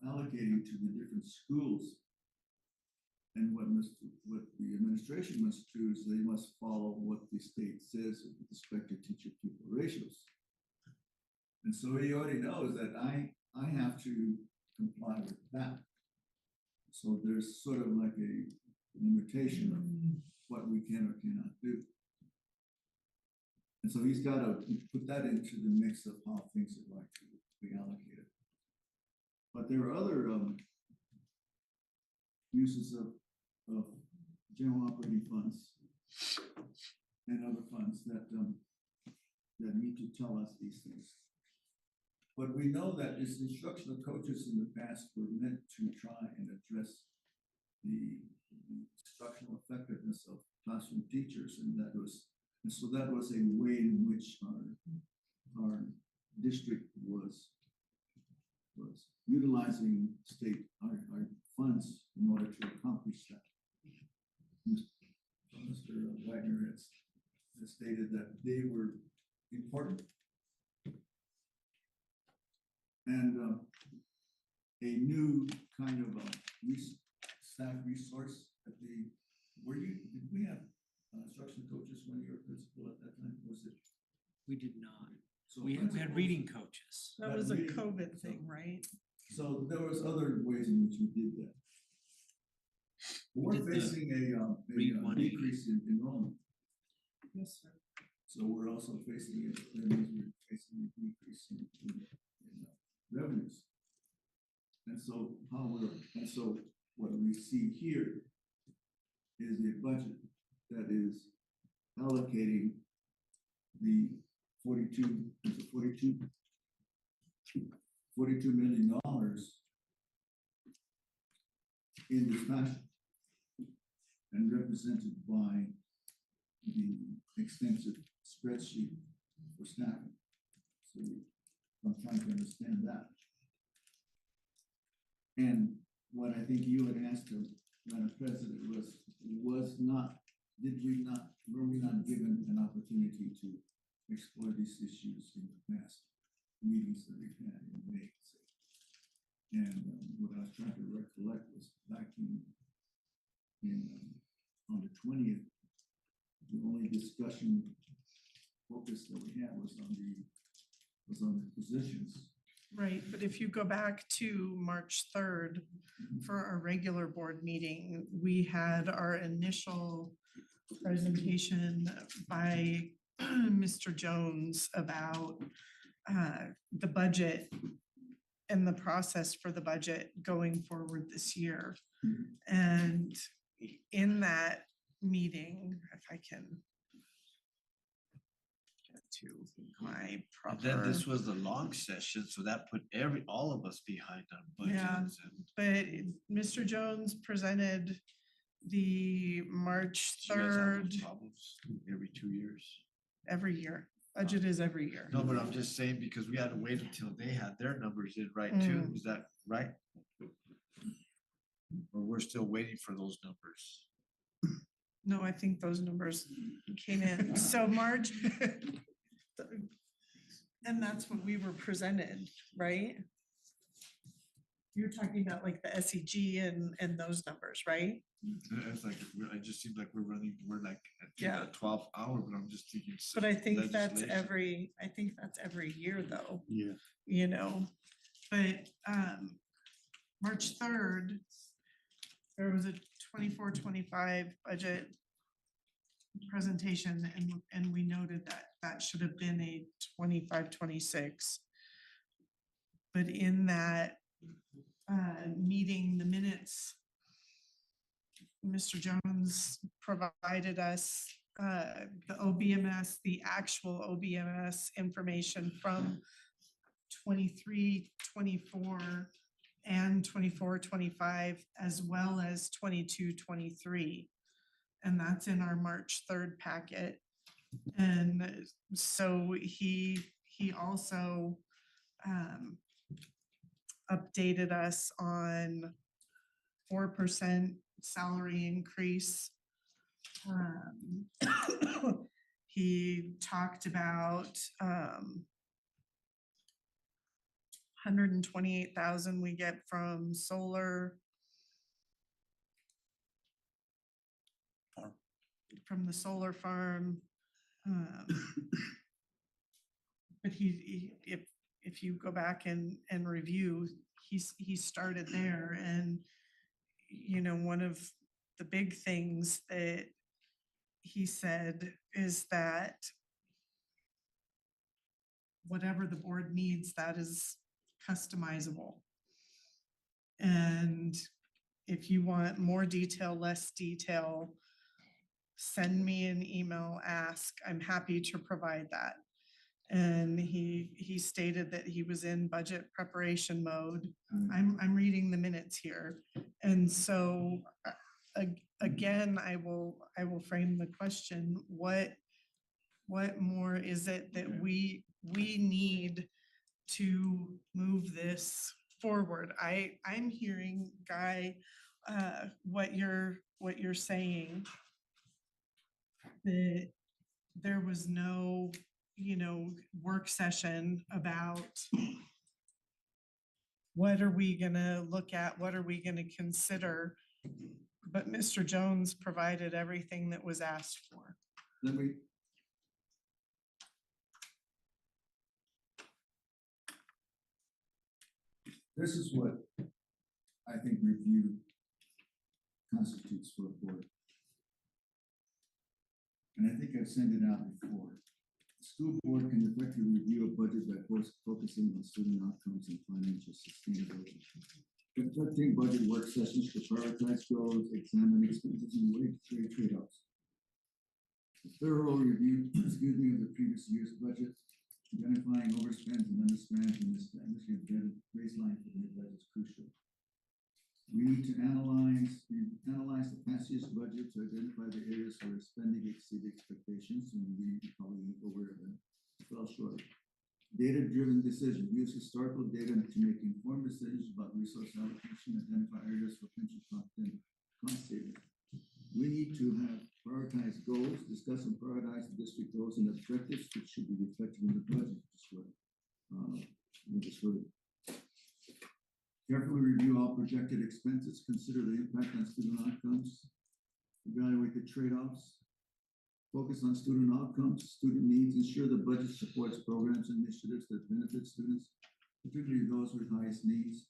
allocating to the different schools? And what the administration must do is they must follow what the state says with respect to teacher-pupil ratios. And so he already knows that I have to comply with that. So there's sort of like a limitation of what we can or cannot do. And so he's got to put that into the mix of how things are like to be allocated. But there are other uses of general operating funds and other funds that need to tell us these things. But we know that as instructional coaches in the past were meant to try and address the instructional effectiveness of classroom teachers, and so that was a way in which our district was utilizing our funds in order to accomplish that. Mr. Wagner has stated that they were important. And a new kind of staff resource at did we have instruction coaches when you were principal at that time? Was it? We did not. So We had reading coaches. That was a COVID thing, right? So there was other ways in which we did that. We're facing a decrease in enrollment. Yes, sir. So we're also facing a decrease in revenues. And so what we see here is a budget that is allocating the $42 million in this fashion, and represented by the extensive spreadsheet for staffing. So I'm trying to understand that. And what I think you had asked of Madam President were we not given an opportunity to explore these issues in the past meetings that we've had in May? And what I was trying to recollect was back on the 20th, the only discussion focus that we had was on the positions. Right, but if you go back to March 3rd for our regular board meeting, we had our initial presentation by Mr. Jones about the budget and the process for the budget going forward this year. And in that meeting, if I can get to my And then proper. this was the long session, so that put all of us behind on Yeah. budgets and. But Mr. Jones presented the March Do you guys have third those problems every 2 years? every year. Budget is every year. No, but I'm just saying because we had to wait until they had their numbers in right too, is that right? Or we're still waiting for those numbers? No, I think those numbers came in. So March. And that's what we were presented, right? You're talking about like the SEG and those numbers, right? It's like, it just seems like we're like at Yeah. the 12th hour, but I'm just thinking. But I think that's legislation. every year though, Yeah. you know, but March 3rd, there was a 24-25 budget presentation and we noted that that should have been a 25-26. But in that meeting, the minutes, Mr. Jones provided us the OBMS, the actual OBMS information from 23-24 and 24-25, as well as 22-23. And that's in our March 3rd packet. And so he also updated us on 4% salary increase. He talked about 128,000 we get from solar. From the solar farm. But if you go back and review, he started there and, you know, one of the big things that he said is that whatever the board needs, that is customizable. And if you want more detail, less detail, send me an email, ask, I'm happy to provide that. And he stated that he was in budget preparation mode. I'm reading the minutes here. And so again, I will frame the question, what more is it that we need to move this forward? I'm hearing, Guy, what you're saying, that there was no, you know, work session about what are we gonna look at, what are we gonna consider? But Mr. Jones provided everything that was asked for. This is what I think review constitutes for a board. And I think I've sent it out before. The school board can effectively review a budget by focusing on student outcomes and financial sustainability. Conducting budget work sessions to prioritize goals, examine expenses, and weigh trade-offs. A thorough review, of the previous year's budget, identifying overspends and underspends, and establishing a better baseline for the budget is crucial. We need to analyze the past year's budget to identify the areas where spending exceeded expectations, and we probably aware of them, fell short. Data-driven decision, use historical data to make informed decisions about resource allocation, identify areas for potential cost savings. We need to have prioritized goals, discuss and prioritize the district goals and objectives, which should be reflected in the budget. We just heard. Carefully review all projected expenses, consider the impact on student outcomes, evaluate the trade-offs, focus on student outcomes, student needs, ensure the budget supports programs and initiatives that benefit students, particularly those with highest needs.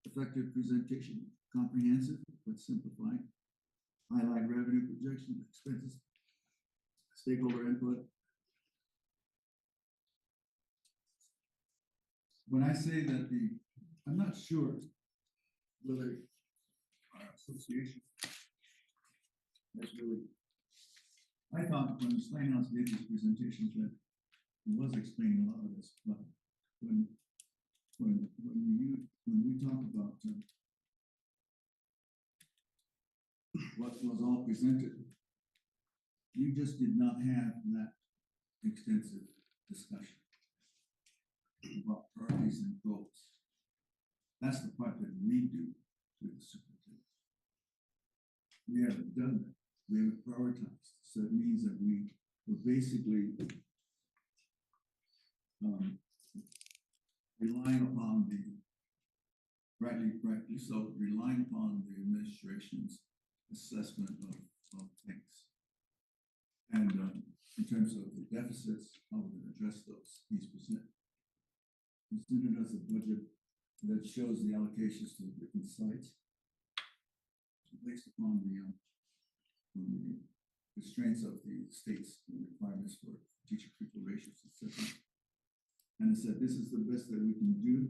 Effective presentation, comprehensive but simplified. Highlight revenue projection, expenses, stakeholder input. When I say that I'm not sure whether our association has really I thought when Steinhaus did his presentations that he was explaining a lot of this, but when we talk about what was all presented, you just did not have that extensive discussion about priorities and goals. That's the part that we do with the superintendent. We haven't done that. We haven't prioritized. So it means that we're basically relying upon rightly so, relying upon the administration's assessment of things. And in terms of the deficits, how we're going to address those, he's presented us a budget that shows the allocations to the different sites based upon the constraints of the state's requirements for teacher pupil ratios, etc. And it said, this is the best that we can do.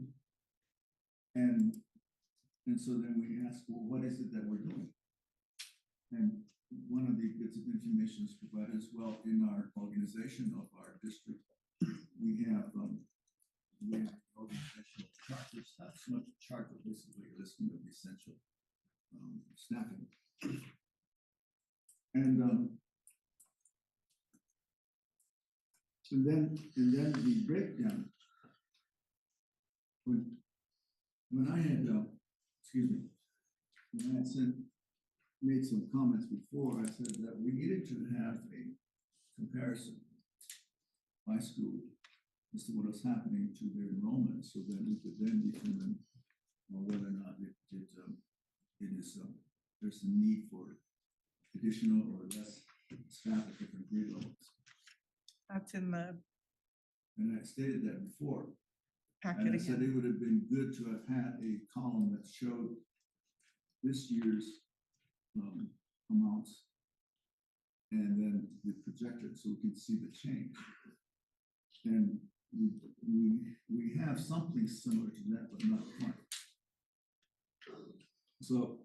And so then we ask, well, what is it that we're doing? And one of the bits of information is provided as well in our organization of our district. We have organizational charters. That's not a chart, but basically a listing of the essential staffing. And then the breakdown. When I had when I had made some comments before, I said that we needed to have a comparison by school as to what was happening to their enrollment, so that we could then determine whether or not there's a need for additional or less staff at different grade levels. That's in the And I stated that before. packet And I said again. it would have been good to have had a column that showed this year's amounts and then the projected, so we can see the change. And we have something similar to that, but not quite. So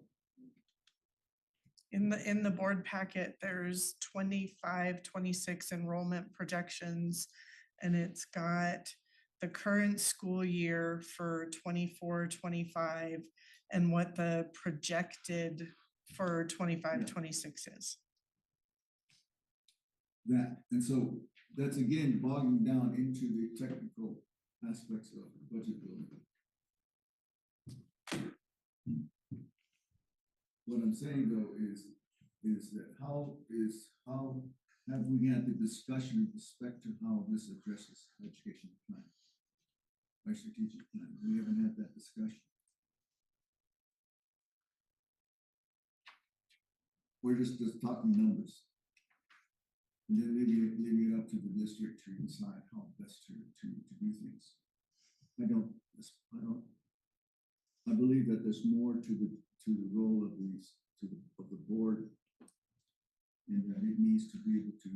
In the board packet, there's 25, 26 enrollment projections, and it's got the current school year for 24, 25, and what the projected for 25, 26 is. that, and so that's again bogging down into the technical aspects of budget building. What I'm saying though is that how have we had the discussion with respect to how this addresses education plan, our strategic plan? We haven't had that discussion. We're just talking numbers. And then leaving it up to the district to decide how best to do things. I believe that there's more to the role of the board, and that it needs to be able to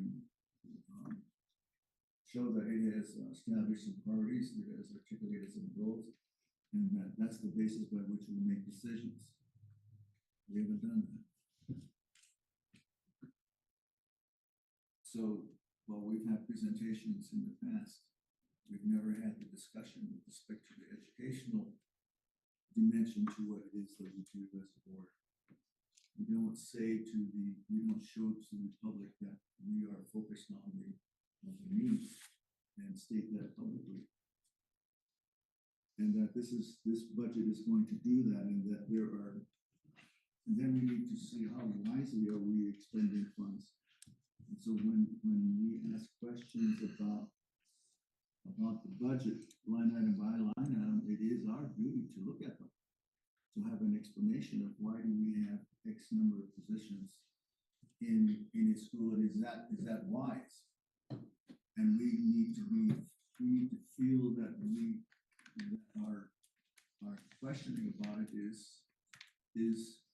show that it has established some priorities, it has articulated some goals, and that's the basis by which we make decisions. We haven't done that. So while we've had presentations in the past, we've never had the discussion with respect to the educational dimension to what it is that we do as a board. We don't show to the public that we are focused on the needs and state that publicly. And that this budget is going to do that, and that and then we need to see how wisely are we expending funds. And so when we ask questions about the budget, line item by line item, it is our duty to look at them, to have an explanation of why do we have X number of positions in a school, and is that wise? And we need to feel that our questioning about it is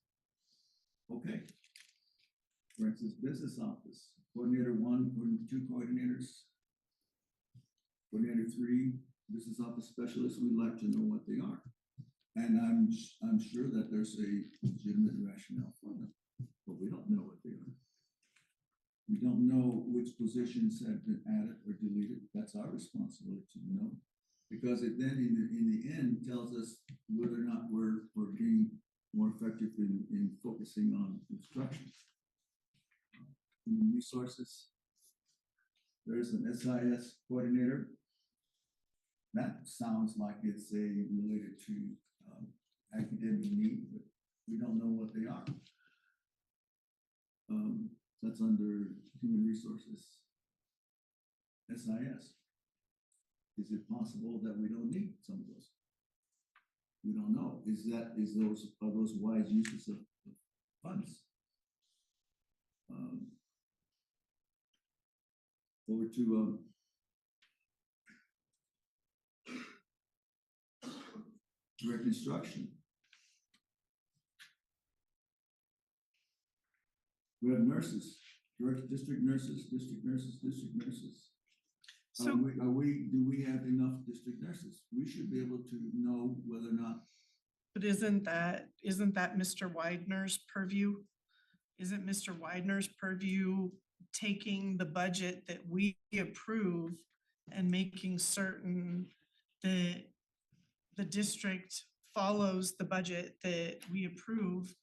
okay. For instance, business office, coordinator 1, coordinator 2 coordinators, coordinator 3, business office specialists, we'd like to know what they are. And I'm sure that there's a legitimate rationale for them, but we don't know what they are. We don't know which positions have been added or deleted. That's our responsibility to know. Because it then in the end tells us whether or not we're being more effective in focusing on instruction. Human resources. There's an SIS coordinator. That sounds like it's related to academic need, but we don't know what they are. That's under human resources. SIS. Is it possible that we don't need some of those? We don't know. Are those wise uses of funds? Over to direct instruction. We have nurses, district nurses. So- Do we have enough district nurses? We should be able to know whether or not. But isn't that Mr. Widener's purview? Isn't Mr. Widener's purview taking the budget that we approve and making certain that the district follows the budget that we approve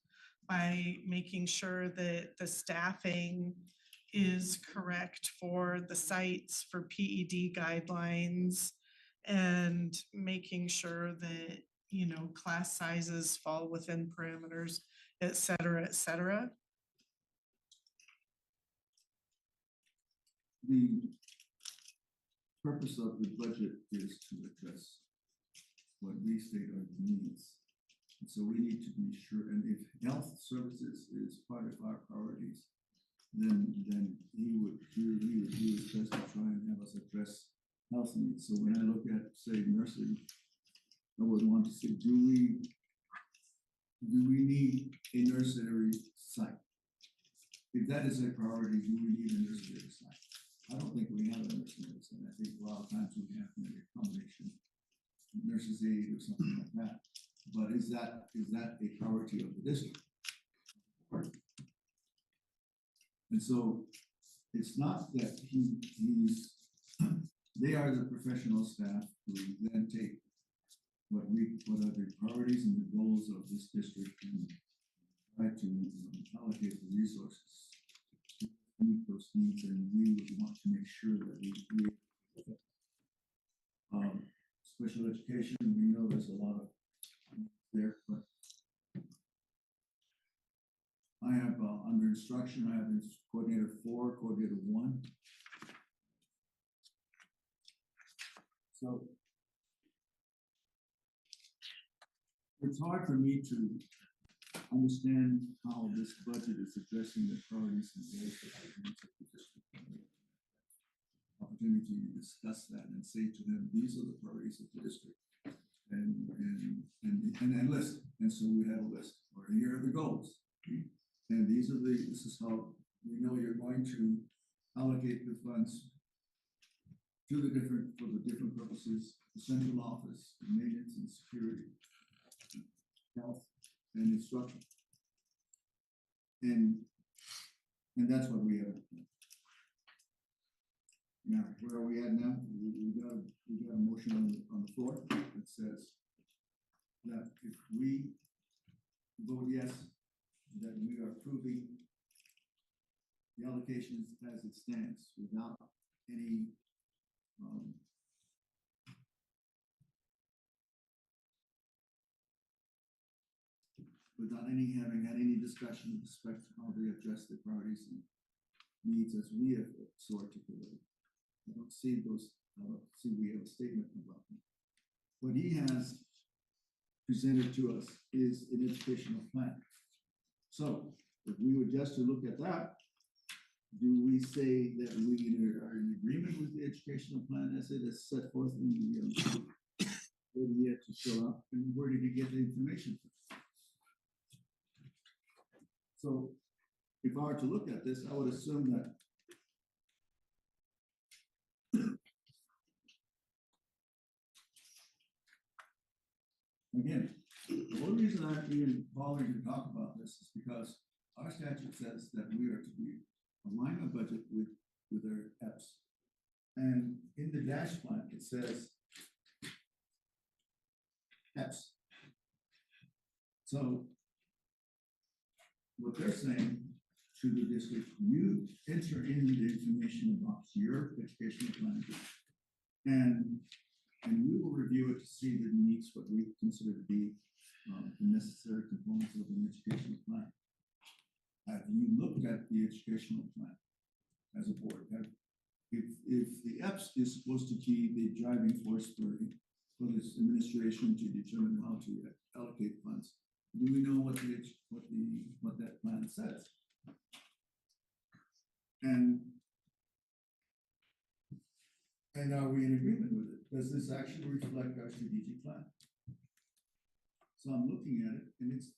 by making sure that the staffing is correct for the sites, for PED guidelines, and making sure that, you know, class sizes fall within parameters, et cetera, et cetera? The purpose of the budget is to address what we state are the needs. And so we need to be sure, and if health services is part of our priorities, then he would do his best to try and have us address health needs. So when I look at, say, nursing, I would want to say, do we need a nursery site? If that is a priority, do we need a nursery site? I don't think we have a nursery site. I think a lot of times we have maybe a combination, nurses aid or something like that. But is that a priority of the district? And so it's not that they are the professional staff who then take what are the priorities and the goals of this district and try to allocate the resources to meet those needs, and we would want to make sure that we special education, we know there's a lot of there, but I have under instruction, I have coordinator 4, coordinator 1. So it's hard for me to understand how this budget is addressing the priorities and goals of the district. Opportunity to discuss that and say to them, these are the priorities of the district. And list. And so we have a list, or here are the goals. And this is how we know you're going to allocate the funds to for the different purposes, the central office, maintenance and security, health and instruction. And that's what we have. Now, where are we at now? We got a motion on the floor that says that if we vote yes, that we are approving the allocations as it stands without any having had any discussion with respect to how they address the priorities and needs as we have so articulated. I don't see we have a statement about them. What he has presented to us is an educational plan. So if we were just to look at that, do we say that we are in agreement with the educational plan as it is set forth in the where he had to fill out, and where did he get the information from? So if I were to look at this, I would assume that again, the only reason I'm even bothering to talk about this is because our statute says that we are to be align our budget with our EPS. And in the dash plan, it says EPS. So what they're saying to the district, you enter in the information about your educational plan. And we will review it to see that it meets what we consider to be the necessary components of an educational plan. Have you looked at the educational plan as a board? If the EPS is supposed to be the driving force for this administration to determine how to allocate funds, do we know what that plan says? And are we in agreement with it? Does this actually reflect our strategic plan? So I'm looking at it and it's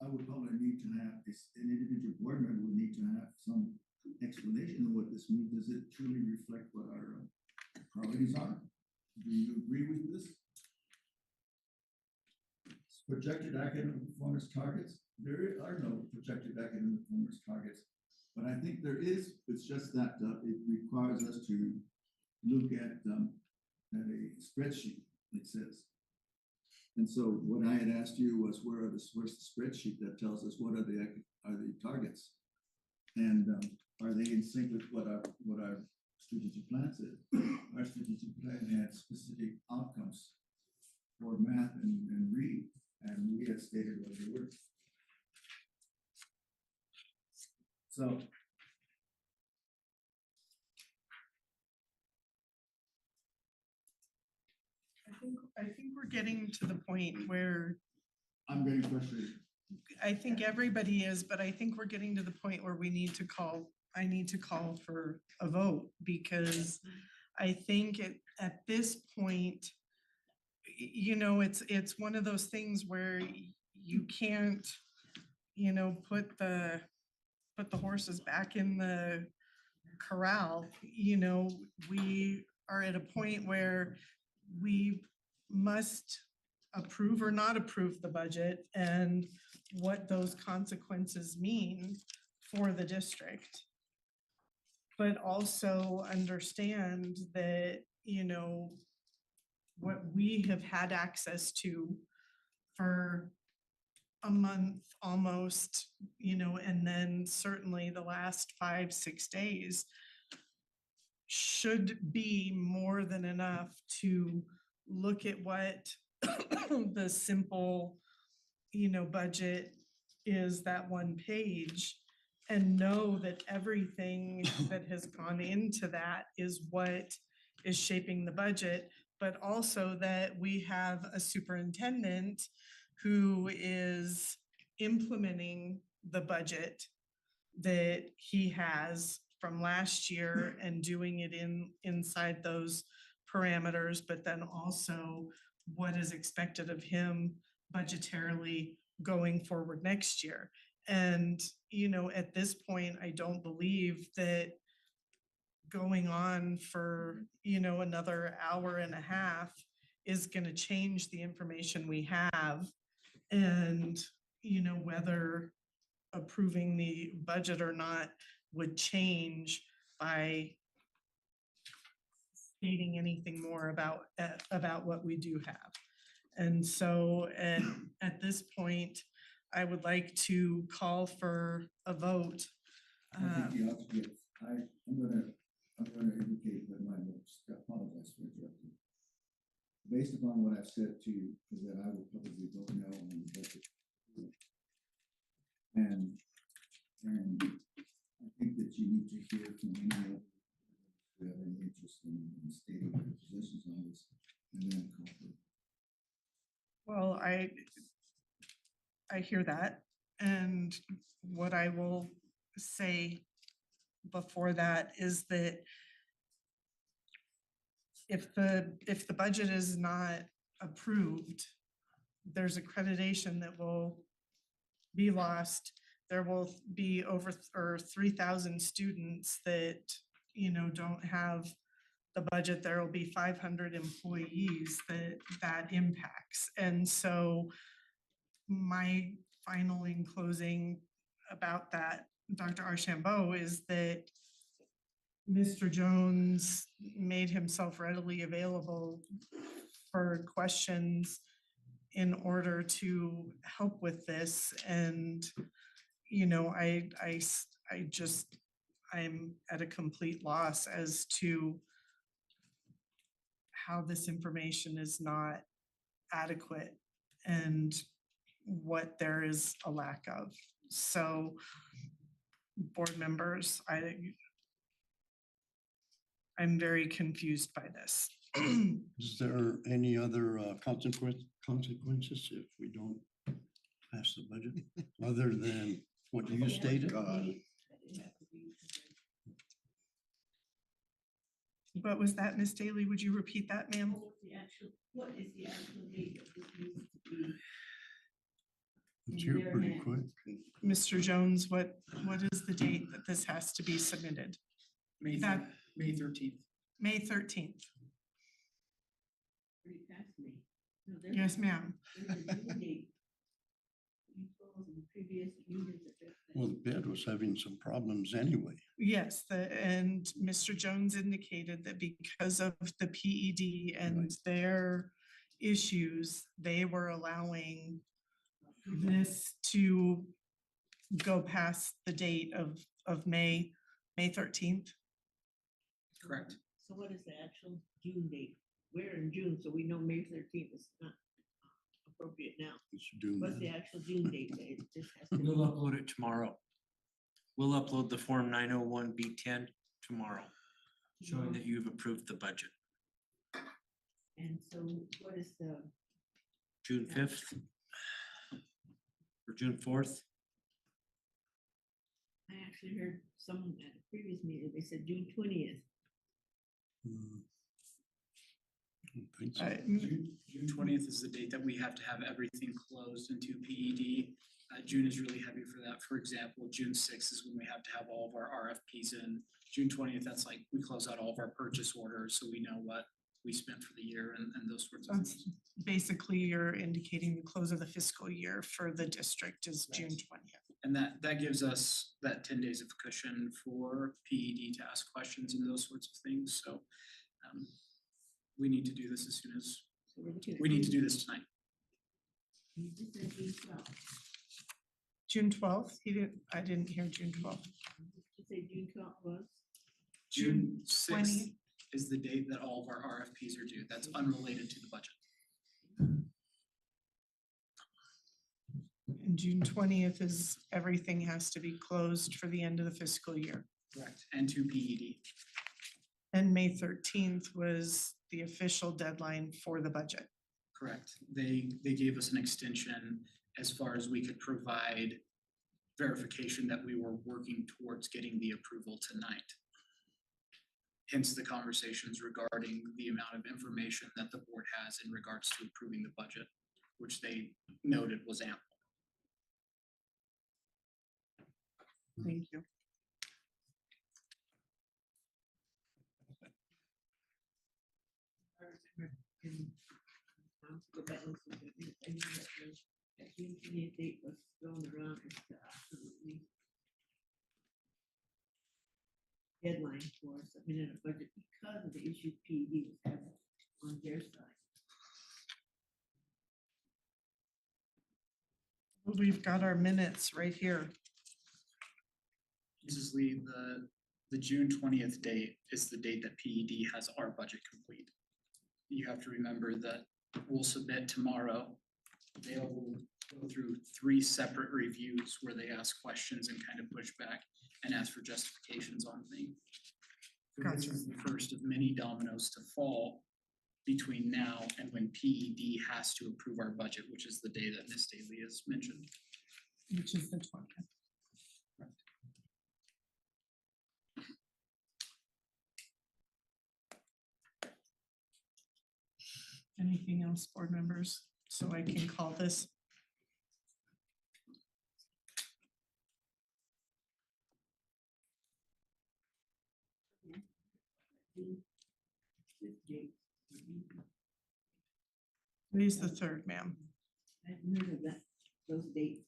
I would probably need to have this, an individual board member would need to have some explanation of what this means. Does it truly reflect what our priorities are? Do you agree with this? Projected academic performance targets, there are no projected academic performance targets. But I think there is, it's just that it requires us to look at a spreadsheet, it says. And so what I had asked you was, where's the spreadsheet that tells us what are the targets? And are they in sync with what our strategic plan said? Our strategic plan had specific outcomes for math and reading, and we had stated what they were. So I think we're getting to the point where I'm getting frustrated. I think everybody is, but I think we're getting to the point where I need to call for a vote, because I think at this point, it's one of those things where you can't, put the horses back in the corral. We are at a point where we must approve or not approve the budget and what those consequences mean for the district. But also understand that, what we have had access to for a month almost, and then certainly the last 5-6 days should be more than enough to look at what the simple, budget is, that one page, and know that everything that has gone into that is what is shaping the budget, but also that we have a superintendent who is implementing the budget that he has from last year and doing it inside those parameters, but then also what is expected of him budgetarily going forward next year. And, at this point, I don't believe that going on for, another hour and a half is going to change the information we have. And, whether approving the budget or not would change by stating anything more about what we do have. And so at this point, I would like to call for a vote. I think I'm gonna indicate that my notes, I apologize for interrupting. Based upon what I've said to you, is that I will probably vote no on the budget. And I think that you need to hear from any of who have any interest in stating their positions on this, and then call for it. Well, I hear that. And what I will say before that is that if the budget is not approved, there's accreditation that will be lost. There will be over 3,000 students that, don't have the budget. There will be 500 employees that impacts. And so my final in closing about that, Dr. Archambault, is that Mr. Jones made himself readily available for questions in order to help with this. And, you know, I'm at a complete loss as to how this information is not adequate and what there is a lack of. So, board members, I'm very confused by this. Is there any other consequences if we don't pass the budget, other than what you stated? What was that, Ms. Daly? Would you repeat that, ma'am? What is the actual date that this needs to be? It's here pretty quick. Mr. Jones, what is the date that this has to be submitted? May That- 13th. May 13th. Pretty past me. No, there's Yes, a- ma'am. there's a due date. You told the previous unions that there's Well, the bid was having some problems anyway. Yes, and Mr. Jones indicated that because of the PED and their issues, they were allowing this to go past the date of May 13th. Correct. So what is the actual June date? We're in June, so we know May 13th is not appropriate now. It's due What's the now. actual June date that this has to We'll be? upload it tomorrow. We'll upload the Form 901B10 tomorrow, showing that you've approved the budget. And so what is the, June 5th or June 4th. I actually heard someone at a previous meeting, they said June 20th. I don't think so. June 20th is the date that we have to have everything closed into PED. June is really heavy for that. For example, June 6th is when we have to have all of our RFPs in. June 20th, that's like we close out all of our purchase orders, so we know what we spent for the year and those sorts of That's things. basically you're indicating the close of the fiscal year for the district is June 20th. And that gives us that 10 days of cushion for PED to ask questions and those sorts of things. So we need to do this as soon as, So we're looking at we need to do this tonight. You just said June 12th. June 12th, I didn't hear June 12th. Did you say June 12th was? June 6th 20. is the date that all of our RFPs are due. That's unrelated to the budget. And June 20th is everything has to be closed for the end of the fiscal year. Correct. And to PED. And May 13th was the official deadline for the budget. Correct. They gave us an extension as far as we could provide verification that we were working towards getting the approval tonight. Hence the conversations regarding the amount of information that the board has in regards to approving the budget, which they noted was ample. Thank you. Go back and look at it. I knew that June 20th date was thrown around as the absolutely deadline for submitting a budget because of the issue PED was having on their side. We've got our minutes right here. Mrs. Lee, the June 20th date is the date that PED has our budget complete. You have to remember that we'll submit tomorrow. They will go through 3 separate reviews where they ask questions and kind of push back and ask for justifications on things. So this is the first of many dominoes to fall between now and when PED has to approve our budget, which is the day that Ms. Daly has mentioned. Which is the 20th. Anything else, board members, so I can call this? This date. Today's the 3rd, ma'am. I heard of that, those dates.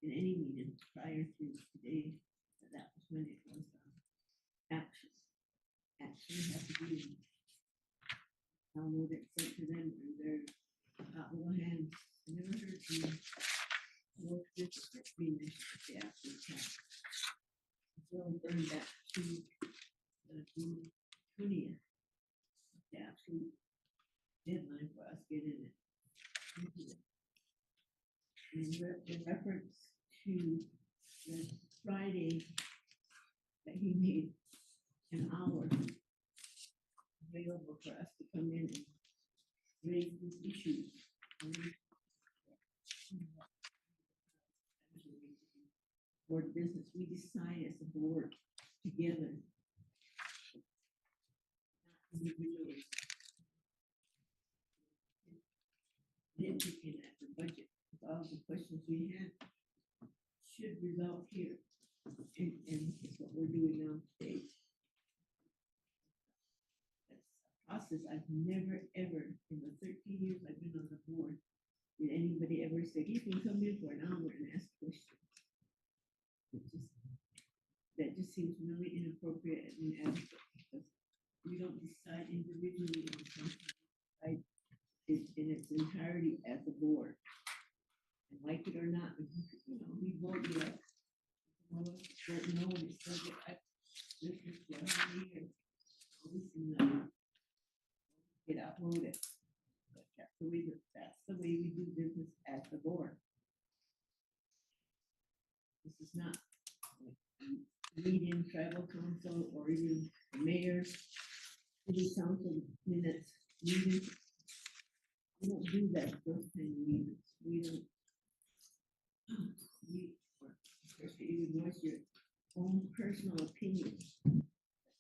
in any meeting prior to today, that was when it was, action. Action had to be downloaded, sent to them, and they're out of our hands. I never heard from what this is being mentioned, the actual tax. So bring that to June 20th. The absolute deadline for us getting it. into it. In reference to the Friday that he made an hour available for us to come in and raise these issues. Board business, we decide as a board together. Not individually. Nitpicking at the budget, with all the questions we had should result here. And it's what we're doing now today. That's a process I've never, ever, in the 13 years I've been on the board, did anybody ever say, you can come in for an hour and ask questions? That just seems really inappropriate and inadequate, because we don't decide individually on something, right? In its entirety as a board. And like it or not, you know, we vote yes. Vote no, and it's still this is what I'm here. Get uploaded. But that's the way we do business as the board. This is not meeting tribal council or even mayor, city council minutes, meetings. We don't do that, those kind of meetings. We don't. You voice your own personal opinion.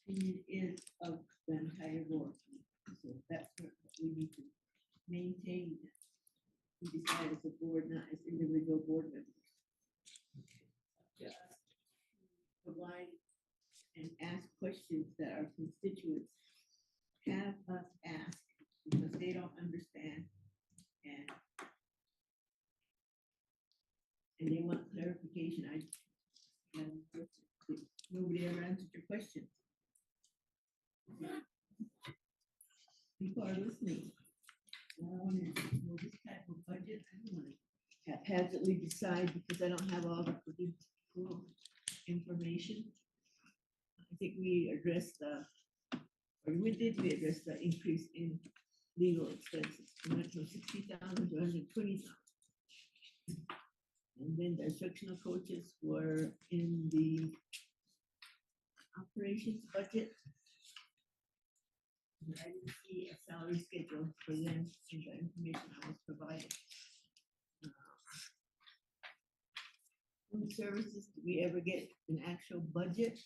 Opinion is of the entire board. So that's what we need to maintain. We decide as a board, not as individual board members. Just provide and ask questions that our constituents have us ask because they don't understand and they want clarification. Nobody ever answered your question. People are listening. I want to know this type of budget. I don't want to haphazardly decide because I don't have all the political information. I think we addressed we address the increase in legal expenses. We went from 60,000 to 120,000. And then the instructional coaches were in the operations budget. And I didn't see a salary schedule for them in the information I was provided. Food services, did we ever get an actual budget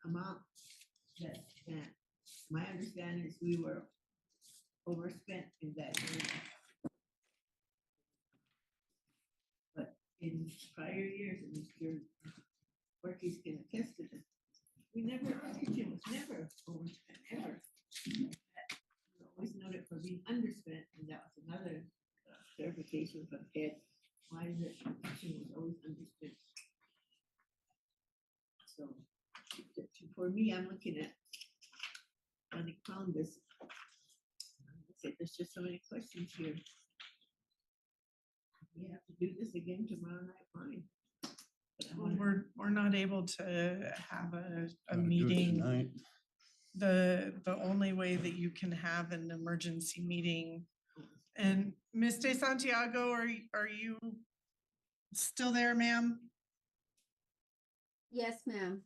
amount? That my understanding is we were overspent in that area. But in prior years, and Mr. Ortiz can attest to this, our kitchen was never overspent, ever. We always noted for being underspent, and that was another clarification from Ed. Why is it the kitchen was always underspent? So for me, I'm looking at when it found this. There's just so many questions here. We have to do this again tomorrow night, fine. Well, we're not able to have a Gotta do it meeting. tonight. The only way that you can have an emergency meeting. And Ms. De Santiago, are you still there, ma'am? Yes, ma'am.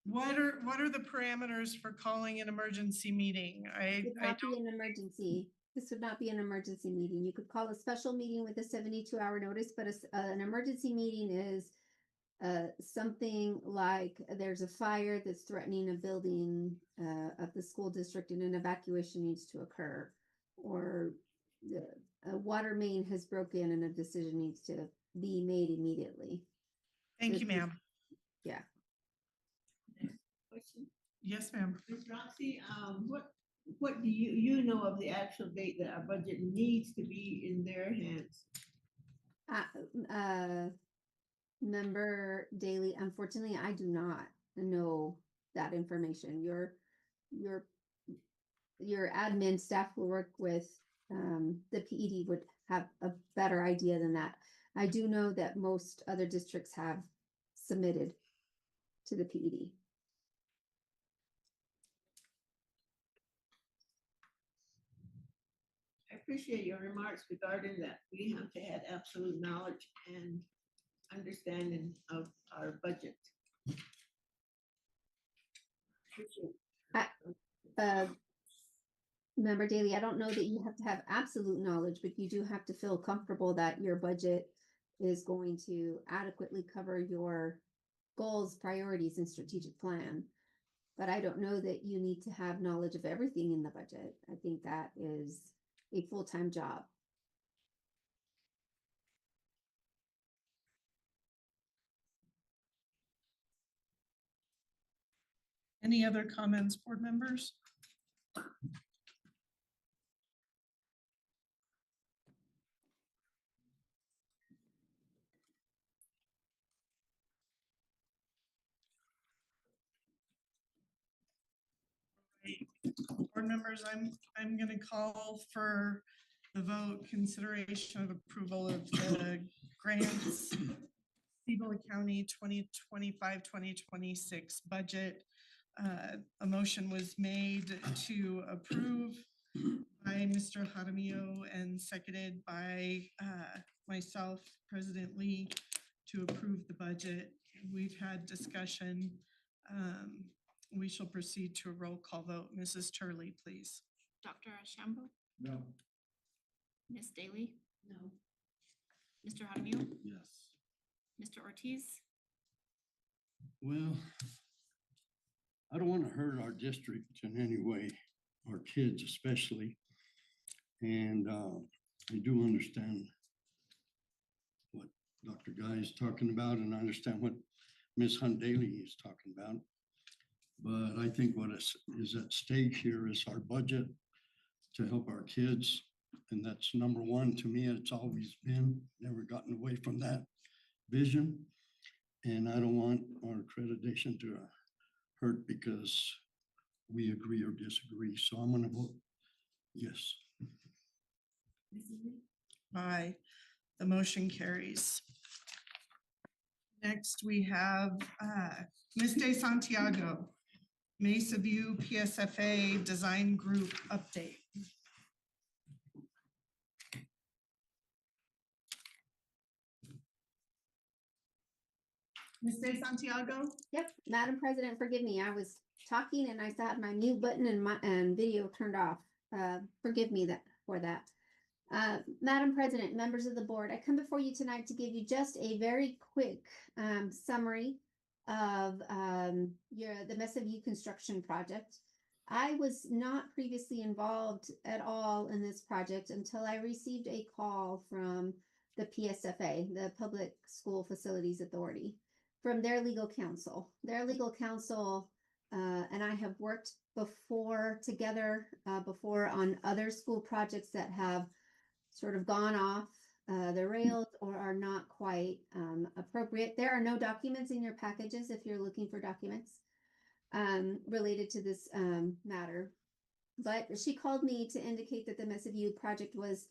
What are the parameters for calling an emergency meeting? It would not be an emergency. This would not be an emergency meeting. You could call a special meeting with a 72-hour notice, but an emergency meeting is something like there's a fire that's threatening a building of the school district and an evacuation needs to occur, or a water main has broken and a decision needs to be made immediately. Thank you, ma'am. Yeah. Question? Yes, ma'am. Ms. Roxy, what do you know of the actual date that our budget needs to be in their hands? Member Daily, unfortunately, I do not know that information. Your admin staff who work with the PED would have a better idea than that. I do know that most other districts have submitted to the PED. I appreciate your remarks regarding that. We have to have absolute knowledge and understanding of our budget. Uh, Member Daily, I don't know that you have to have absolute knowledge, but you do have to feel comfortable that your budget is going to adequately cover your goals, priorities, and strategic plan. But I don't know that you need to have knowledge of everything in the budget. I think that is a full-time job. Any other comments, board members? Board members, I'm gonna call for the vote, consideration of approval of the grants, Cibola County 2025-2026 budget. A motion was made to approve by Mr. Jaramillo and seconded by myself, President Lee, to approve the budget. We've had discussion. We shall proceed to a roll call vote. Mrs. Turley, please. Dr. Ashambo, No. Ms. Daly, No. Mr. Jaramillo, Yes. Mr. Ortiz, Well, I don't want to hurt our district in any way, our kids especially. And I do understand what Dr. Guy is talking about, and I understand what Ms. Hunt Daly is talking about. But I think what is at stake here is our budget to help our kids. And that's number one to me. It's always been, never gotten away from that vision. And I don't want our accreditation to hurt because we agree or disagree. So I'm gonna vote yes. Aye. The motion carries. Next, we have Ms. De Santiago, Mesa View PSFA Design Group update. Ms. De Santiago? Yep, Madam President, forgive me. I was talking and I had my mute button and video turned off. Forgive me for that. Madam President, members of the board, I come before you tonight to give you just a very quick summary of the Mesa View construction project. I was not previously involved at all in this project until I received a call from the PSFA, the Public School Facilities Authority, from their legal counsel. Their legal counsel and I have worked together before on other school projects that have sort of gone off the rails or are not quite appropriate. There are no documents in your packages if you're looking for documents related to this matter. But she called me to indicate that the Mesa View project was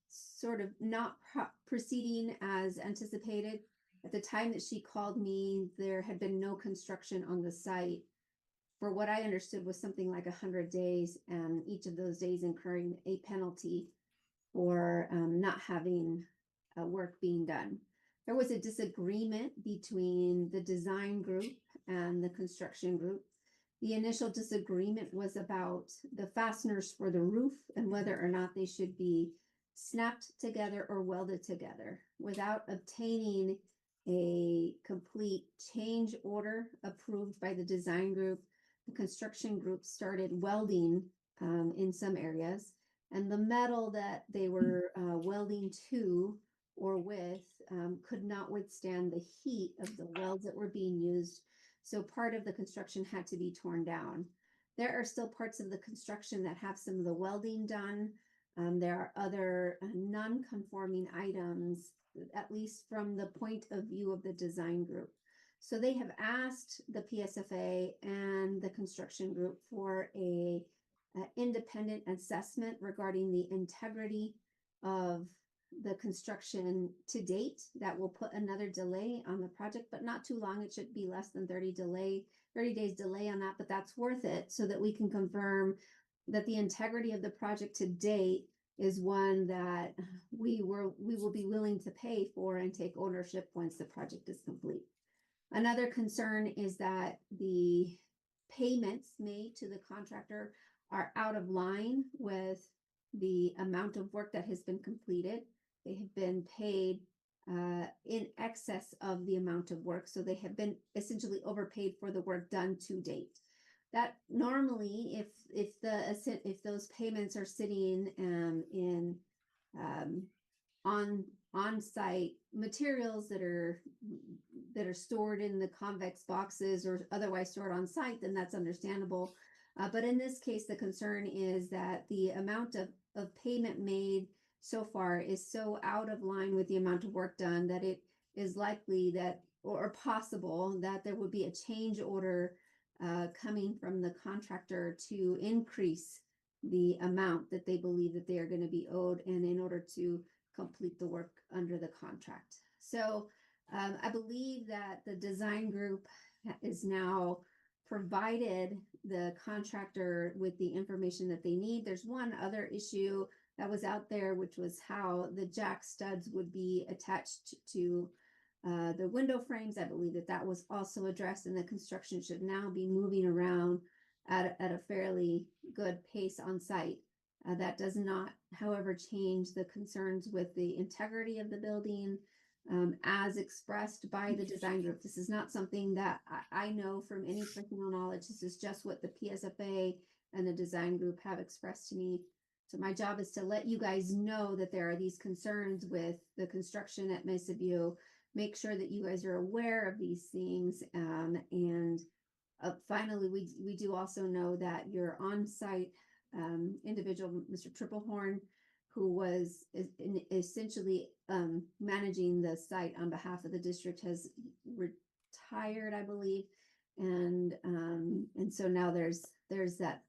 sort of not proceeding as anticipated. At the time that she called me, there had been no construction on the site for what I understood was something like 100 days, and each of those days incurring a penalty for not having work being done. There was a disagreement between the design group and the construction group. The initial disagreement was about the fasteners for the roof and whether or not they should be snapped together or welded together. Without obtaining a complete change order approved by the design group, the construction group started welding in some areas, and the metal that they were welding to or with could not withstand the heat of the welds that were being used. So part of the construction had to be torn down. There are still parts of the construction that have some of the welding done. There are other non-conforming items at least from the point of view of the design group. So they have asked the PSFA and the construction group for a independent assessment regarding the integrity of the construction to date. That will put another delay on the project, but not too long. It should be less than 30 days delay on that, but that's worth it so that we can confirm that the integrity of the project to date is one that we will be willing to pay for and take ownership once the project is complete. Another concern is that the payments made to the contractor are out of line with the amount of work that has been completed. They have been paid in excess of the amount of work, so they have been essentially overpaid for the work done to date. That normally, if those payments are sitting in on-site materials that are stored in the convex boxes or otherwise stored on site, then that's understandable. But in this case, the concern is that the amount of payment made so far is so out of line with the amount of work done that it is likely that, or possible, that there would be a change order coming from the contractor to increase the amount that they believe that they are going to be owed, and in order to complete the work under the contract. So I believe that the design group is now provided the contractor with the information that they need. There's one other issue that was out there, which was how the jack studs would be attached to the window frames. I believe that was also addressed, and the construction should now be moving around at a fairly good pace on site. That does not, however, change the concerns with the integrity of the building as expressed by the design group. This is not something that I know from any personal knowledge. This is just what the PSFA and the design group have expressed to me. So my job is to let you guys know that there are these concerns with the construction at Mesa View, make sure that you guys are aware of these things. And finally, we do also know that your on-site individual, Mr. Triplehorn, who was essentially managing the site on behalf of the district, has retired, I believe. And so now there's that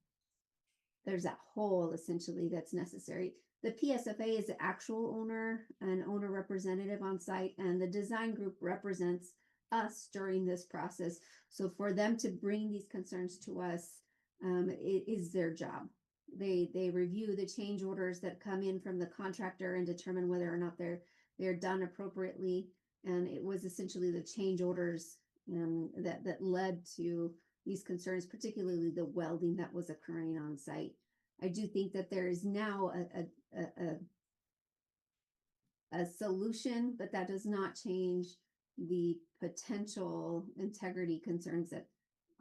hole essentially that's necessary. The PSFA is the actual owner and owner representative on site, and the design group represents us during this process. So for them to bring these concerns to us, it is their job. They review the change orders that come in from the contractor and determine whether or not they're done appropriately. And it was essentially the change orders that led to these concerns, particularly the welding that was occurring on site. I do think that there is now a solution, but that does not change the potential integrity concerns that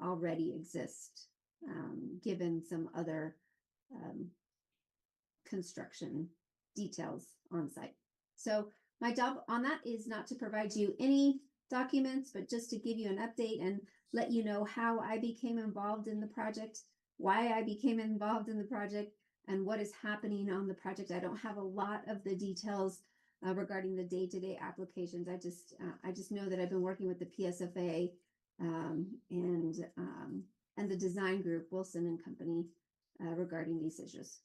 already exist, given some other construction details on site. So my job on that is not to provide you any documents, but just to give you an update and let you know how I became involved in the project, why I became involved in the project, and what is happening on the project. I don't have a lot of the details regarding the day-to-day applications. I just know that I've been working with the PSFA and the design group, Wilson and Company, regarding these issues.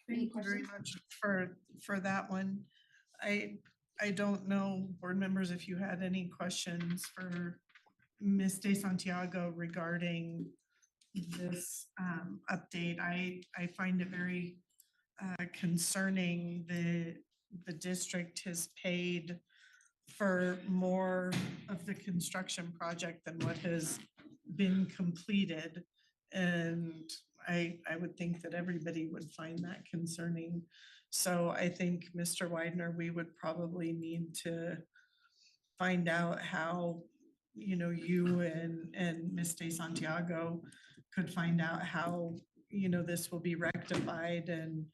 Thank you very much for that one. I don't know, board members, if you had any questions for Ms. De Santiago regarding this update. I find it very concerning that the district has paid for more of the construction project than what has been completed. And I would think that everybody would find that concerning. So I think, Mr. Widener, we would probably need to find out how, you and Ms. De Santiago could find out how, this will be rectified, and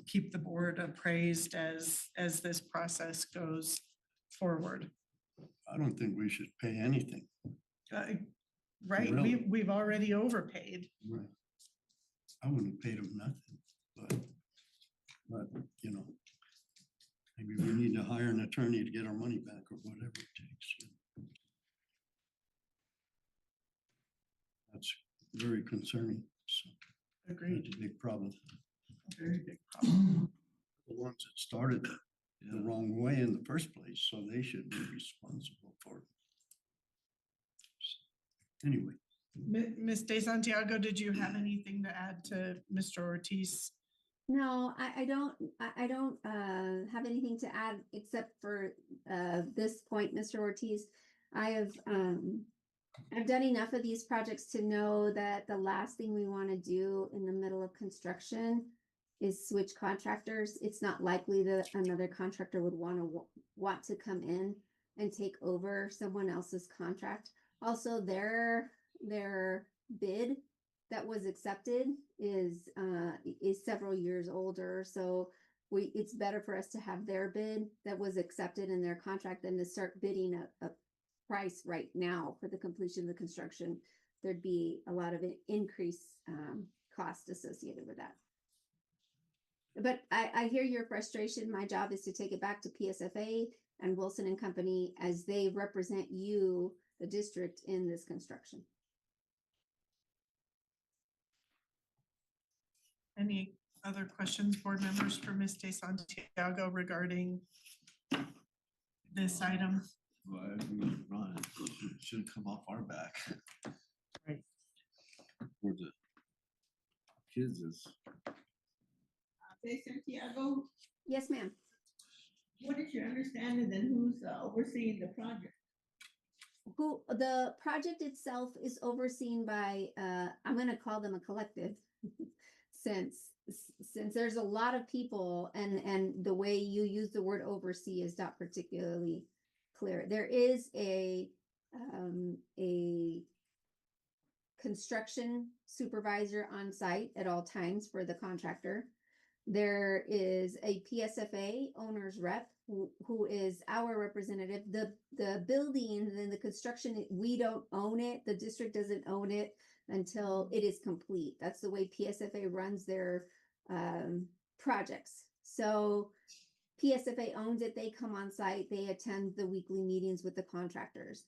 keep the board appraised as this process goes forward. I don't think we should pay anything. Right, Really? we've already overpaid. Right. I wouldn't have paid them nothing. But, you know, maybe we need to hire an attorney to get our money back or whatever it takes. That's very concerning. So Agreed. it's a big problem. Very big problem. The ones that started the wrong way in the first place, so they should be responsible for it. So, anyway. Ms. De Santiago, did you have anything to add to Mr. Ortiz? No, I don't have anything to add except for this point, Mr. Ortiz. I've done enough of these projects to know that the last thing we want to do in the middle of construction is switch contractors. It's not likely that another contractor would want to come in and take over someone else's contract. Also, their bid that was accepted is several years older. So it's better for us to have their bid that was accepted in their contract than to start bidding a price right now for the completion of the construction. There'd be a lot of increased cost associated with that. But I hear your frustration. My job is to take it back to PSFA and Wilson and Company as they represent you, the district, in this construction. Any other questions, board members, for Ms. De Santiago regarding this item? Well, I agree with Ron. It shouldn't come off our back. Right. For the kids is. De Santiago, Yes, ma'am. what is your understanding then who's overseeing the project? Who the project itself is overseen by I'm going to call them a collective since there's a lot of people and the way you use the word oversee is not particularly clear. There is a construction supervisor on site at all times for the contractor. There is a PSFA owner's rep who is our representative. The building and the construction, we don't own it. The district doesn't own it until it is complete. That's the way PSFA runs their projects. So PSFA owns it. They come on site. They attend the weekly meetings with the contractors.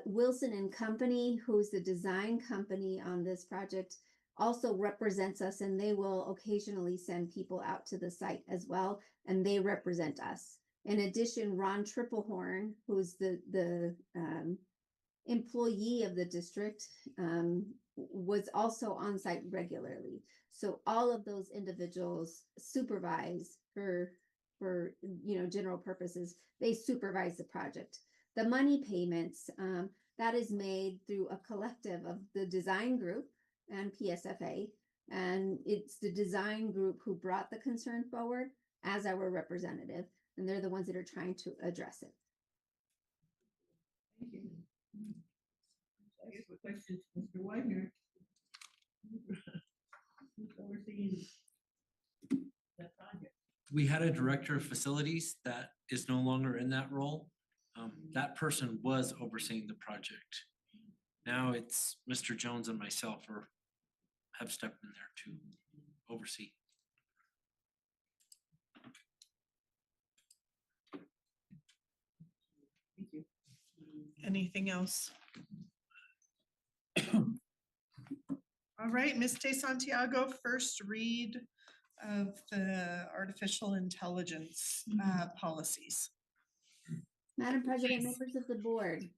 Wilson and Company, who's the design company on this project, also represents us, and they will occasionally send people out to the site as well, and they represent us. In addition, Ron Triplehorn, who's the employee of the district, was also on site regularly. So all of those individuals supervise for general purposes. They supervise the project. The money payments that is made through a collective of the design group and PSFA, and it's the design group who brought the concern forward as our representative, and they're the ones that are trying to address it. Thank you. I guess the question is Mr. Wagner. Who's overseeing that project? We had a director of facilities that is no longer in that role. That person was overseeing the project. Now it's Mr. Jones and myself have stepped in there to oversee. Thank you. Anything else? All right, Ms. De Santiago, first read of the artificial intelligence policies. Madam President, members of the board,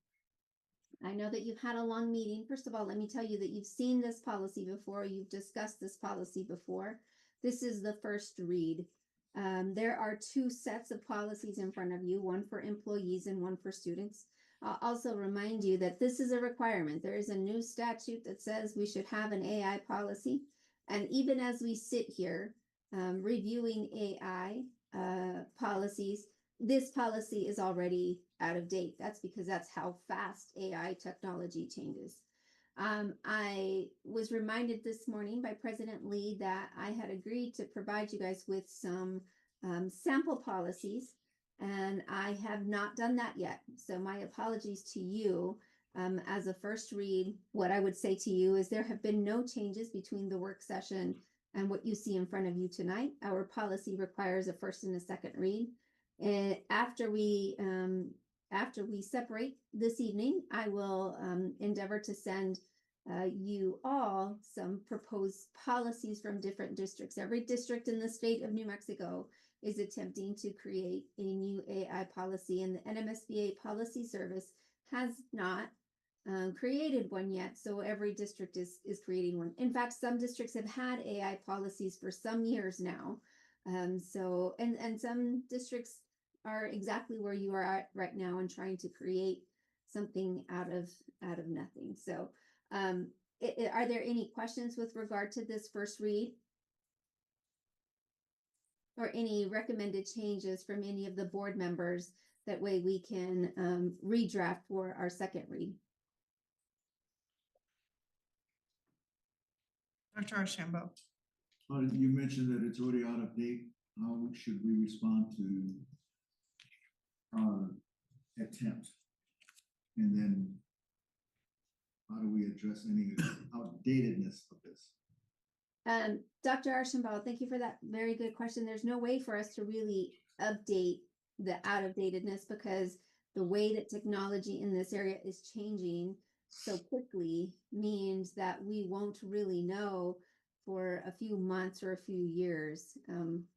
I know that you've had a long meeting. First of all, let me tell you that you've seen this policy before. You've discussed this policy before. This is the first read. There are two sets of policies in front of you, one for employees and one for students. I'll also remind you that this is a requirement. There is a new statute that says we should have an AI policy. And even as we sit here reviewing AI policies, this policy is already out of date. That's because that's how fast AI technology changes. I was reminded this morning by President Lee that I had agreed to provide you guys with some sample policies, and I have not done that yet. So my apologies to you. As a first read, what I would say to you is there have been no changes between the work session And what you see in front of you tonight, our policy requires a first and a second read. And after we separate this evening, I will endeavor to send you all some proposed policies from different districts. Every district in the state of New Mexico is attempting to create a new AI policy, and the NMSBA Policy Service has not created one yet. So every district is creating one. In fact, some districts have had AI policies for some years now. So some districts are exactly where you are at right now and trying to create something out of nothing. So are there any questions with regard to this first read? Or any recommended changes from any of the board members? That way we can redraft for our second read. Dr. Archambault. You mentioned that it's already out of date. How should we respond to our attempt? And then how do we address any outdatedness of this? Dr. Archambault, thank you for that very good question. There's no way for us to really update the out of datedness because the way that technology in this area is changing so quickly means that we won't really know for a few months or a few years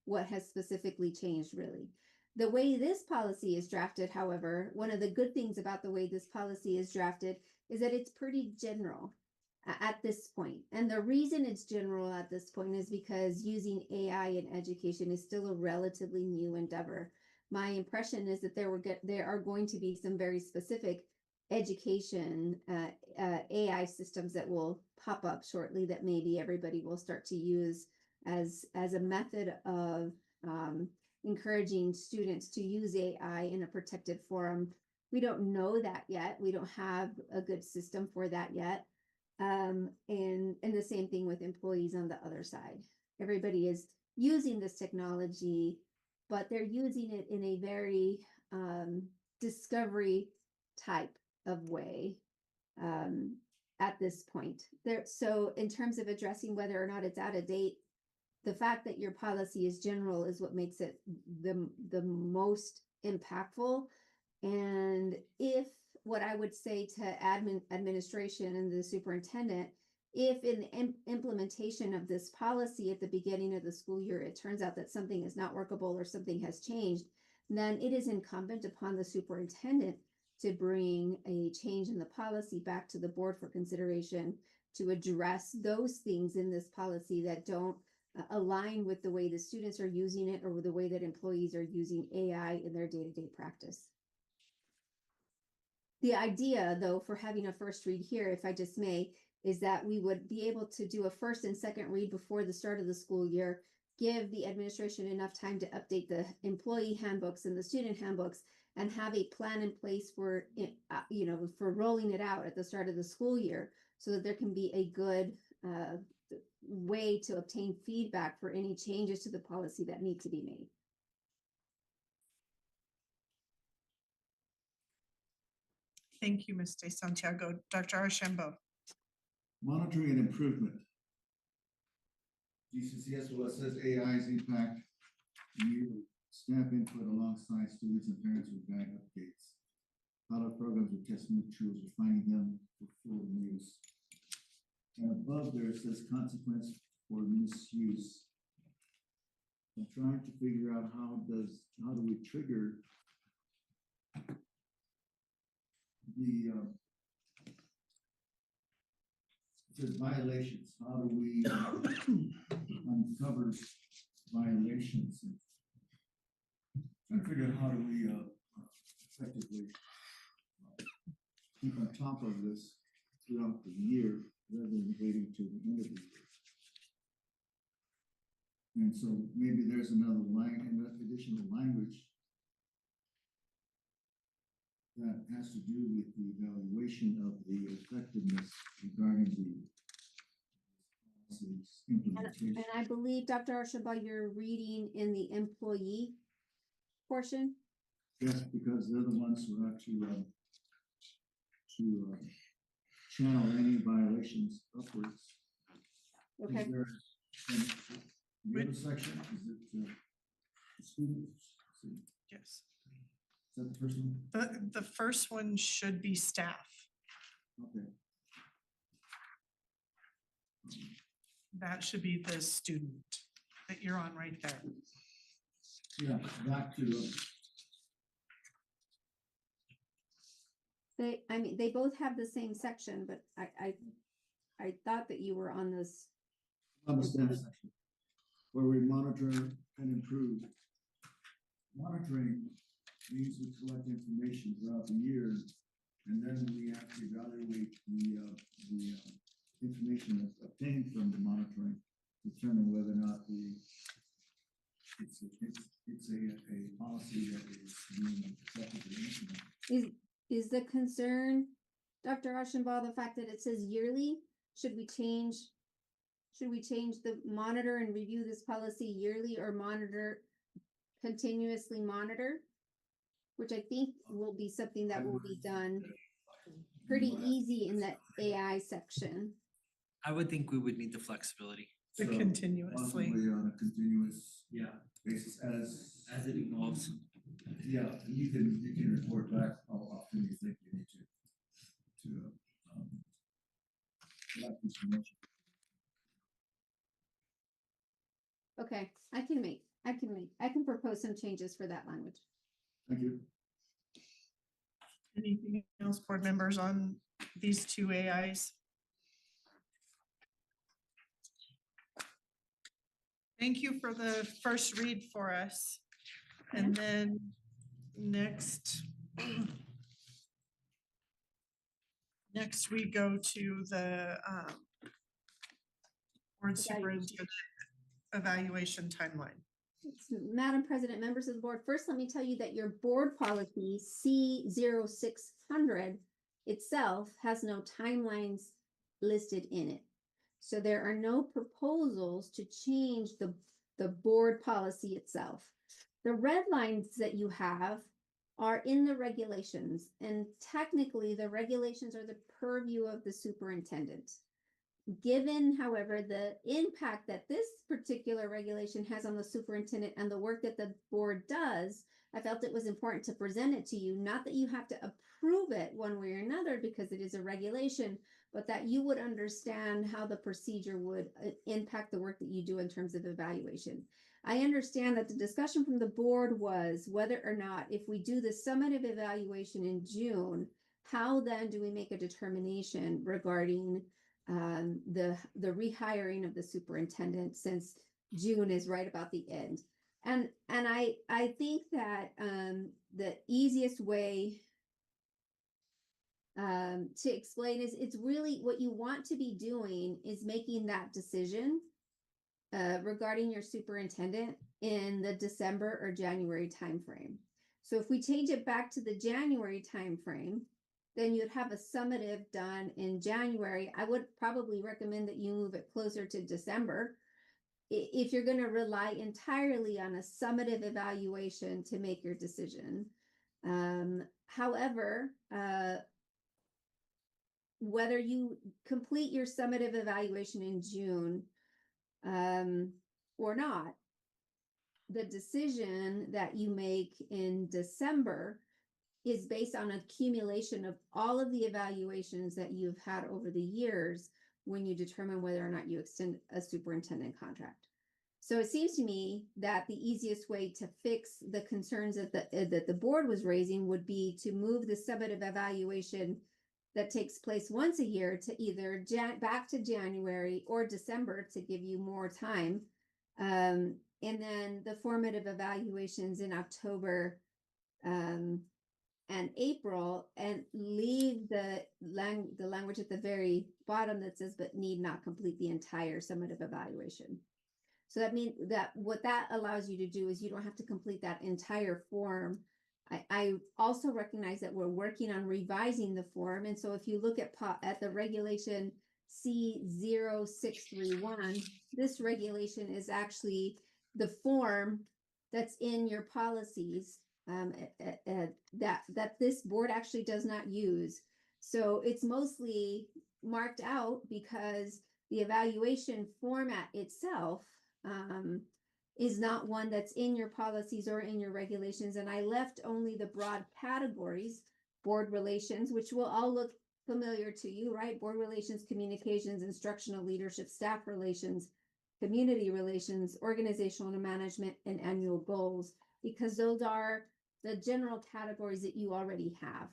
what has specifically changed really. The way this policy is drafted, however, one of the good things about the way this policy is drafted is that it's pretty general at this point. And the reason it's general at this point is because using AI in education is still a relatively new endeavor. My impression is that there are going to be some very specific education AI systems that will pop up shortly that maybe everybody will start to use as a method of encouraging students to use AI in a protected forum. We don't know that yet. We don't have a good system for that yet. And the same thing with employees on the other side. Everybody is using this technology, but they're using it in a very discovery type of way at this point. So in terms of addressing whether or not it's out of date, the fact that your policy is general is what makes it the most impactful. And if what I would say to administration and the superintendent, if in the implementation of this policy at the beginning of the school year, it turns out that something is not workable or something has changed, then it is incumbent upon the superintendent to bring a change in the policy back to the board for consideration to address those things in this policy that don't align with the way the students are using it or with the way that employees are using AI in their day-to-day practice. The idea, though, for having a first read here, if I just may, is that we would be able to do a first and second read before the start of the school year, give the administration enough time to update the employee handbooks and the student handbooks, and have a plan in place for, for rolling it out at the start of the school year so that there can be a good way to obtain feedback for any changes to the policy that need to be made. Thank you, Ms. De Santiago. Dr. Archambault. Monitoring and improvement. GCCS will assess AI's impact yearly. Staff input alongside students and parents with guide updates. Pilot programs with test new tools, refining them for full use. And above there it says consequence for misuse. I'm trying to figure out how do we trigger the it says violations. How do we uncover violations? Trying to figure out how do we effectively keep on top of this throughout the year rather than waiting to the end of the year. And so maybe there's another additional language that has to do with the evaluation of the effectiveness regarding the implementation. And I believe, Dr. Archambault, you're reading in the employee portion? Yes, because they're the ones who have to channel any violations upwards. Okay. Is there And the other section, is it, students? Yes. Is that the first one? The first one should be staff. Okay. That should be the student that you're on right there. Yeah, back to, They both have the same section, but I thought that you were on this. on the staff section, where we monitor and improve. Monitoring means we collect information throughout the year, and then we have to evaluate the information that's obtained from the monitoring, determine whether or not it's a policy that is being effectively implemented. Is the concern, Dr. Ashenbaugh, the fact that it says yearly? Should we change the monitor and review this policy yearly, or continuously monitor? Which I think will be something that will be done pretty easy in the AI section. I would think we would need the flexibility. The So, continuously. possibly on a continuous Yeah. basis As it evolves. yeah, you can report back how often you think you need to collect information. Okay, I can propose some changes for that language. Thank you. Anything else, board members, on these two AIs? Thank you for the first read for us. And then next we go to the board superintendent evaluation timeline. Madam President, members of the board, first let me tell you that your board policy C0600 itself has no timelines listed in it. So there are no proposals to change the board policy itself. The red lines that you have are in the regulations, and technically the regulations are the purview of the superintendent. Given, however, the impact that this particular regulation has on the superintendent and the work that the board does, I felt it was important to present it to you, not that you have to approve it one way or another because it is a regulation, but that you would understand how the procedure would impact the work that you do in terms of evaluation. I understand that the discussion from the board was whether or not, if we do the summative evaluation in June, how then do we make a determination regarding the rehiring of the superintendent, since June is right about the end. And I think that the easiest way to explain is, it's really what you want to be doing is making that decision regarding your superintendent in the December or January timeframe. So if we change it back to the January timeframe, then you'd have a summative done in January. I would probably recommend that you move it closer to December if you're going to rely entirely on a summative evaluation to make your decision. However, whether you complete your summative evaluation in June or not, the decision that you make in December is based on accumulation of all of the evaluations that you've had over the years when you determine whether or not you extend a superintendent contract. So it seems to me that the easiest way to fix the concerns that the board was raising would be to move the summative evaluation that takes place once a year to either back to January or December to give you more time. And then the formative evaluations in October and April, and leave the language at the very bottom that says, but need not complete the entire summative evaluation. So that means that what that allows you to do is you don't have to complete that entire form. I also recognize that we're working on revising the form. And so if you look at the regulation C0631, this regulation is actually the form that's in your policies that this board actually does not use. So it's mostly marked out because The evaluation format itself is not one that's in your policies or in your regulations, and I left only the broad categories, board relations, which will all look familiar to you, right? Board relations, communications, instructional leadership, staff relations, community relations, organizational and management, and annual goals, because those are the general categories that you already have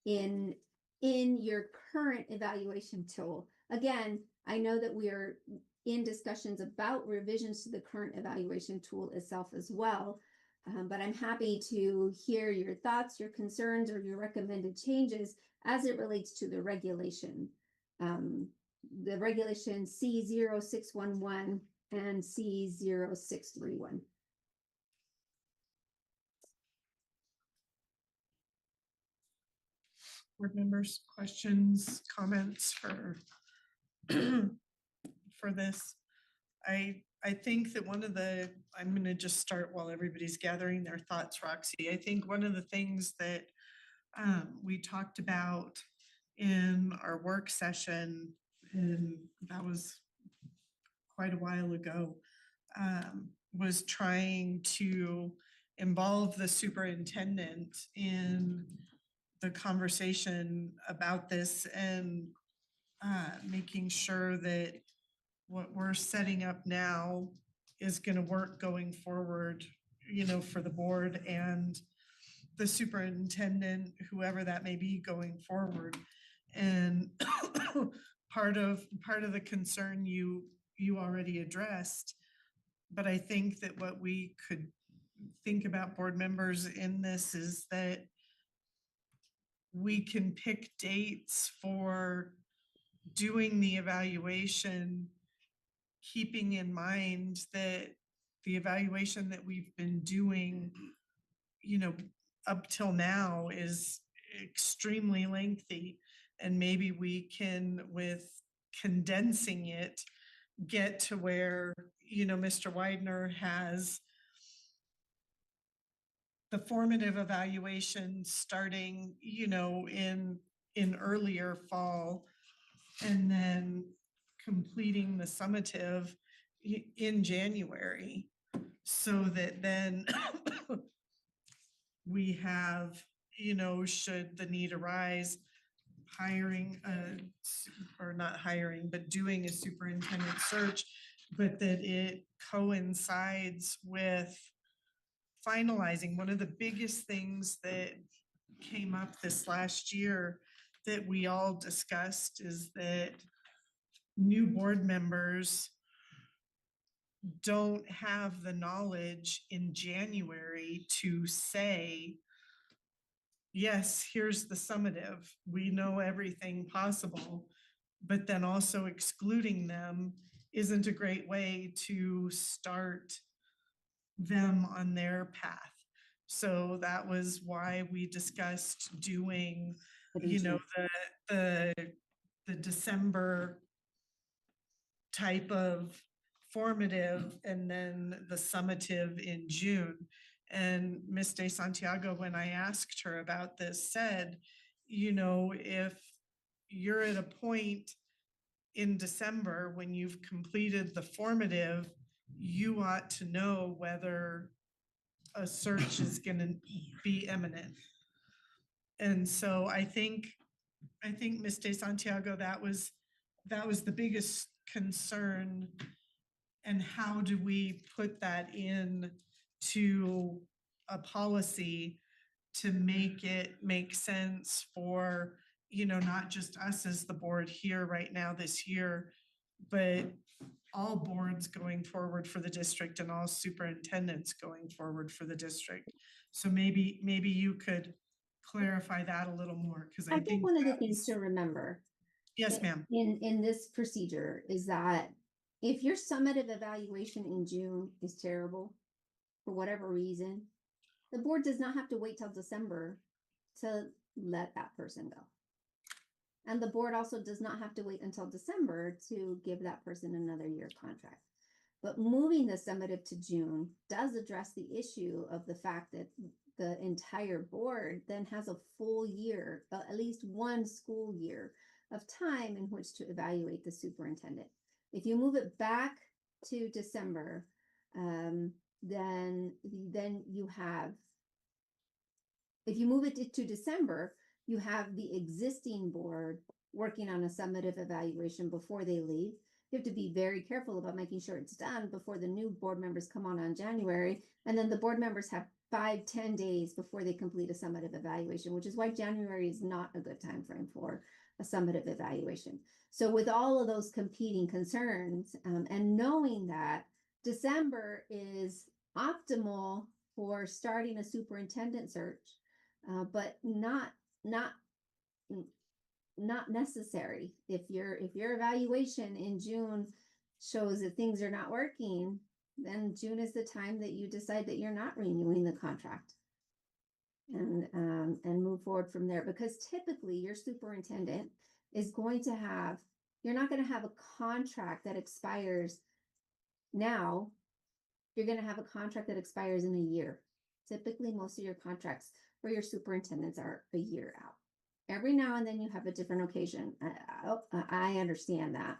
in your current evaluation tool. Again, I know that we are in discussions about revisions to the current evaluation tool itself as well. But I'm happy to hear your thoughts, your concerns, or your recommended changes as it relates to the regulation. The regulation C0611 and C0631. Board members, questions, comments for for this? I think that one of the, I'm gonna just start while everybody's gathering their thoughts, Roxy. I think one of the things that we talked about in our work session, and that was quite a while ago, was trying to involve the superintendent in the conversation about this and making sure that what we're setting up now is going to work going forward, you know, for the board and the superintendent, whoever that may be going forward. And part of the concern you already addressed, but I think that what we could think about, board members, in this is that we can pick dates for doing the evaluation, keeping in mind that the evaluation that we've been doing, you know, up till now is extremely lengthy. And maybe we can, with condensing it, get to where, you know, Mr. Widener has the formative evaluation starting, you know, in earlier fall, and then completing the summative in January, so that then we have, you know, should the need arise, hiring or not hiring, but doing a superintendent search, but that it coincides with finalizing. One of the biggest things that came up this last year that we all discussed is that new board members don't have the knowledge in January to say, yes, here's the summative, we know everything possible, but then also excluding them isn't a great way to start them on their path. So that was why we discussed doing, you know, the December type of formative and then the summative in June. And Ms. De Santiago, when I asked her about this, said, you know, if you're at a point in December when you've completed the formative, you ought to know whether a search is going to be imminent. And so I think Ms. De Santiago, that was the biggest concern. And how do we put that in to a policy to make it make sense for, you know, not just us as the board here right now this year, but all boards going forward for the district and all superintendents going forward for the district. So maybe you could clarify that a little more, because I think one of the things to remember. Yes, ma'am. In this procedure is that if your summative evaluation in June is terrible, for whatever reason, the board does not have to wait till December to let that person go. And the board also does not have to wait until December to give that person another year contract. But moving the summative to June does address the issue of the fact that the entire board then has a full year, at least one school year of time in which to evaluate the superintendent. If you move it back to December, then you have, if you move it to December, you have the existing board working on a summative evaluation before they leave. You have to be very careful about making sure it's done before the new board members come on January. And then the board members have 5-10 days before they complete a summative evaluation, which is why January is not a good time frame for a summative evaluation. So with all of those competing concerns, and knowing that December is optimal for starting a superintendent search, but not necessary. If your evaluation in June shows that things are not working, then June is the time that you decide that you're not renewing the contract and move forward from there. Because typically your superintendent is going to have, you're not going to have a contract that expires now. You're going to have a contract that expires in a year. Typically, most of your contracts for your superintendents are a year out. Every now and then you have a different occasion. I understand that.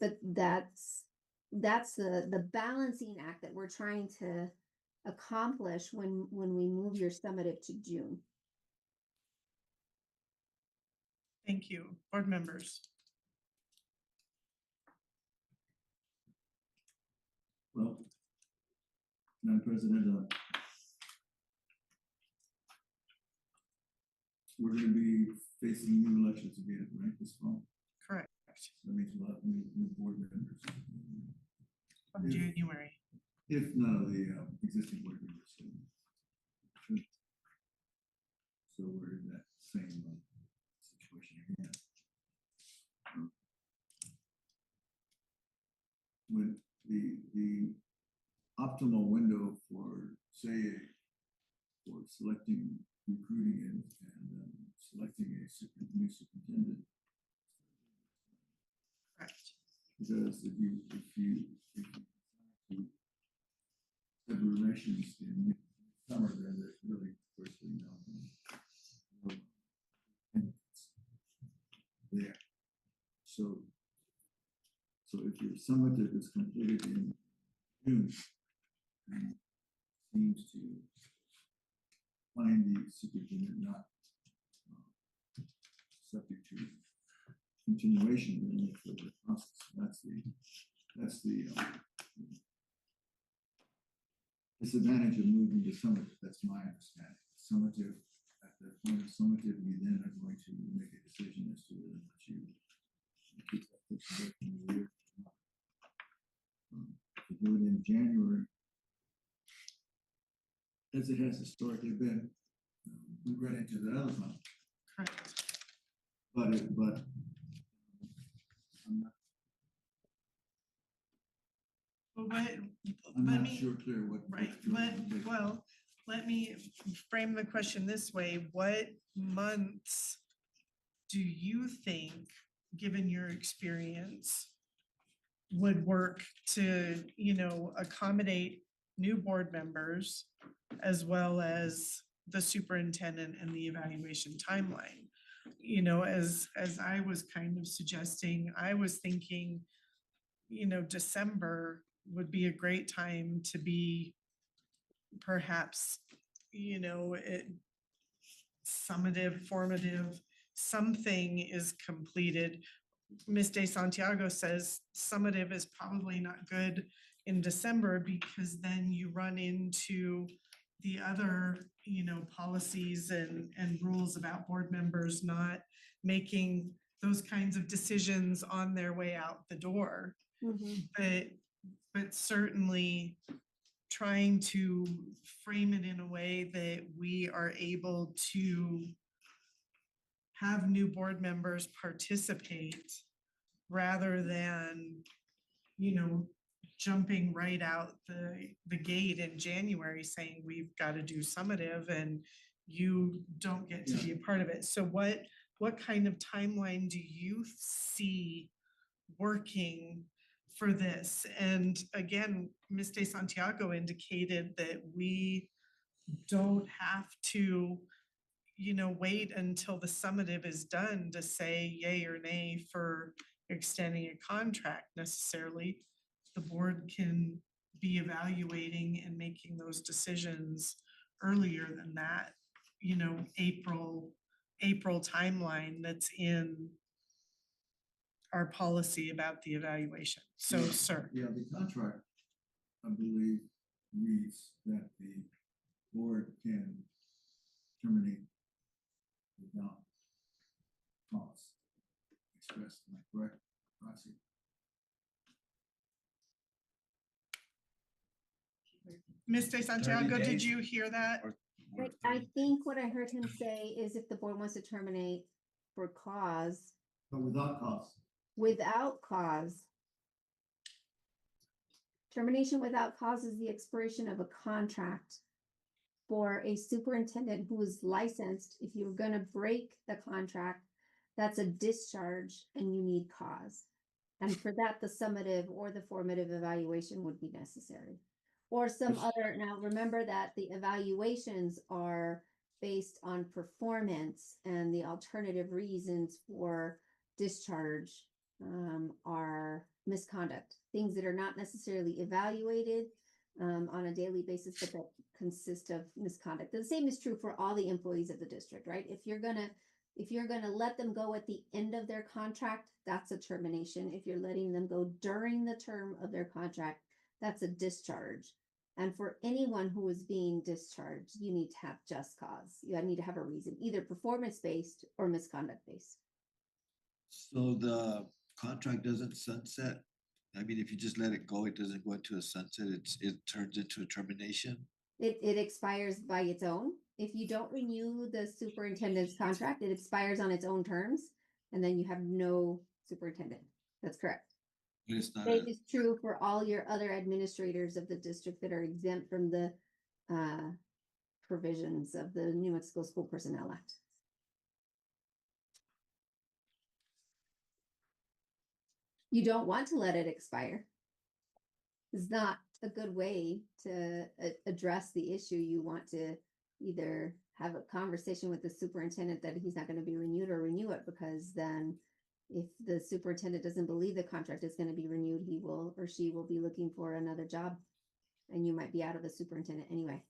But that's the balancing act that we're trying to accomplish when we move your summative to June. Thank you. Board members. Well, Madam President, we're gonna be facing new elections again, right, this fall? Correct. That means we'll have new board members. From If- January. If none of the existing board members. So we're in that same situation again. When the optimal window for, say, for selecting, recruiting and selecting a new superintendent. Correct. Because if you have relations in summer, then there's really virtually no there. So if your summative is completed in June, and seems to find the superintendent not subject to continuation in the further process. That's the disadvantage of moving to summative. That's my understanding. Summative, at the point of summative, you then are going to make a decision as to whether or not you keep that person in the year. To do it in January, as it has historically been, we run into that other problem. Correct. But I'm not, Well, I'm let not me, sure clear what. right, let me frame the question this way. What months do you think, given your experience, would work to, accommodate new board members as well as the superintendent and the evaluation timeline? As I was kind of suggesting, I was thinking, December would be a great time to be perhaps, summative, formative, something is completed. Ms. De Santiago says summative is probably not good in December because then you run into the other, policies and rules about board members not making those kinds of decisions on their way out the door. But certainly trying to frame it in a way that we are able to have new board members participate rather than, jumping right out the gate in January saying we've got to do summative and you don't get to be a part of it. So what kind of timeline do you see working for this? And again, Ms. De Santiago indicated that we don't have to, wait until the summative is done to say yay or nay for extending a contract necessarily. The board can be evaluating and making those decisions earlier than that, April timeline that's in our policy about the evaluation. So, Yeah. sir. Yeah, the contract, I believe, reads that the board can terminate without cause expressed, am I correct, Roxy? Ms. De Santiago, did days? you hear that? I think what I heard him say is if the board wants to terminate for cause, But without cause. without cause. Termination without cause is the expiration of a contract for a superintendent who is licensed. If you're gonna break the contract, that's a discharge and you need cause. And for that, the summative or the formative evaluation would be necessary. Or some other, now remember that the evaluations are based on performance, and the alternative reasons for discharge are misconduct, things that are not necessarily evaluated on a daily basis, but that consist of misconduct. The same is true for all the employees of the district, right? If you're gonna let them go at the end of their contract, that's a termination. If you're letting them go during the term of their contract, that's a discharge. And for anyone who is being discharged, you need to have just cause. You need to have a reason, either performance-based or misconduct-based. So the contract doesn't sunset? I mean, if you just let it go, it doesn't go into a sunset, it turns into a termination? It expires by its own. If you don't renew the superintendent's contract, it expires on its own terms, and then you have no superintendent. That's correct. But it's not, Same is true for all your other administrators of the district that are exempt from the provisions of the New Mexico School Personnel Act. You don't want to let it expire. It's not a good way to address the issue. You want to either have a conversation with the superintendent that he's not going to be renewed, or renew it, because then if the superintendent doesn't believe the contract is going to be renewed, he will or she will be looking for another job, and you might be out of a superintendent anyway.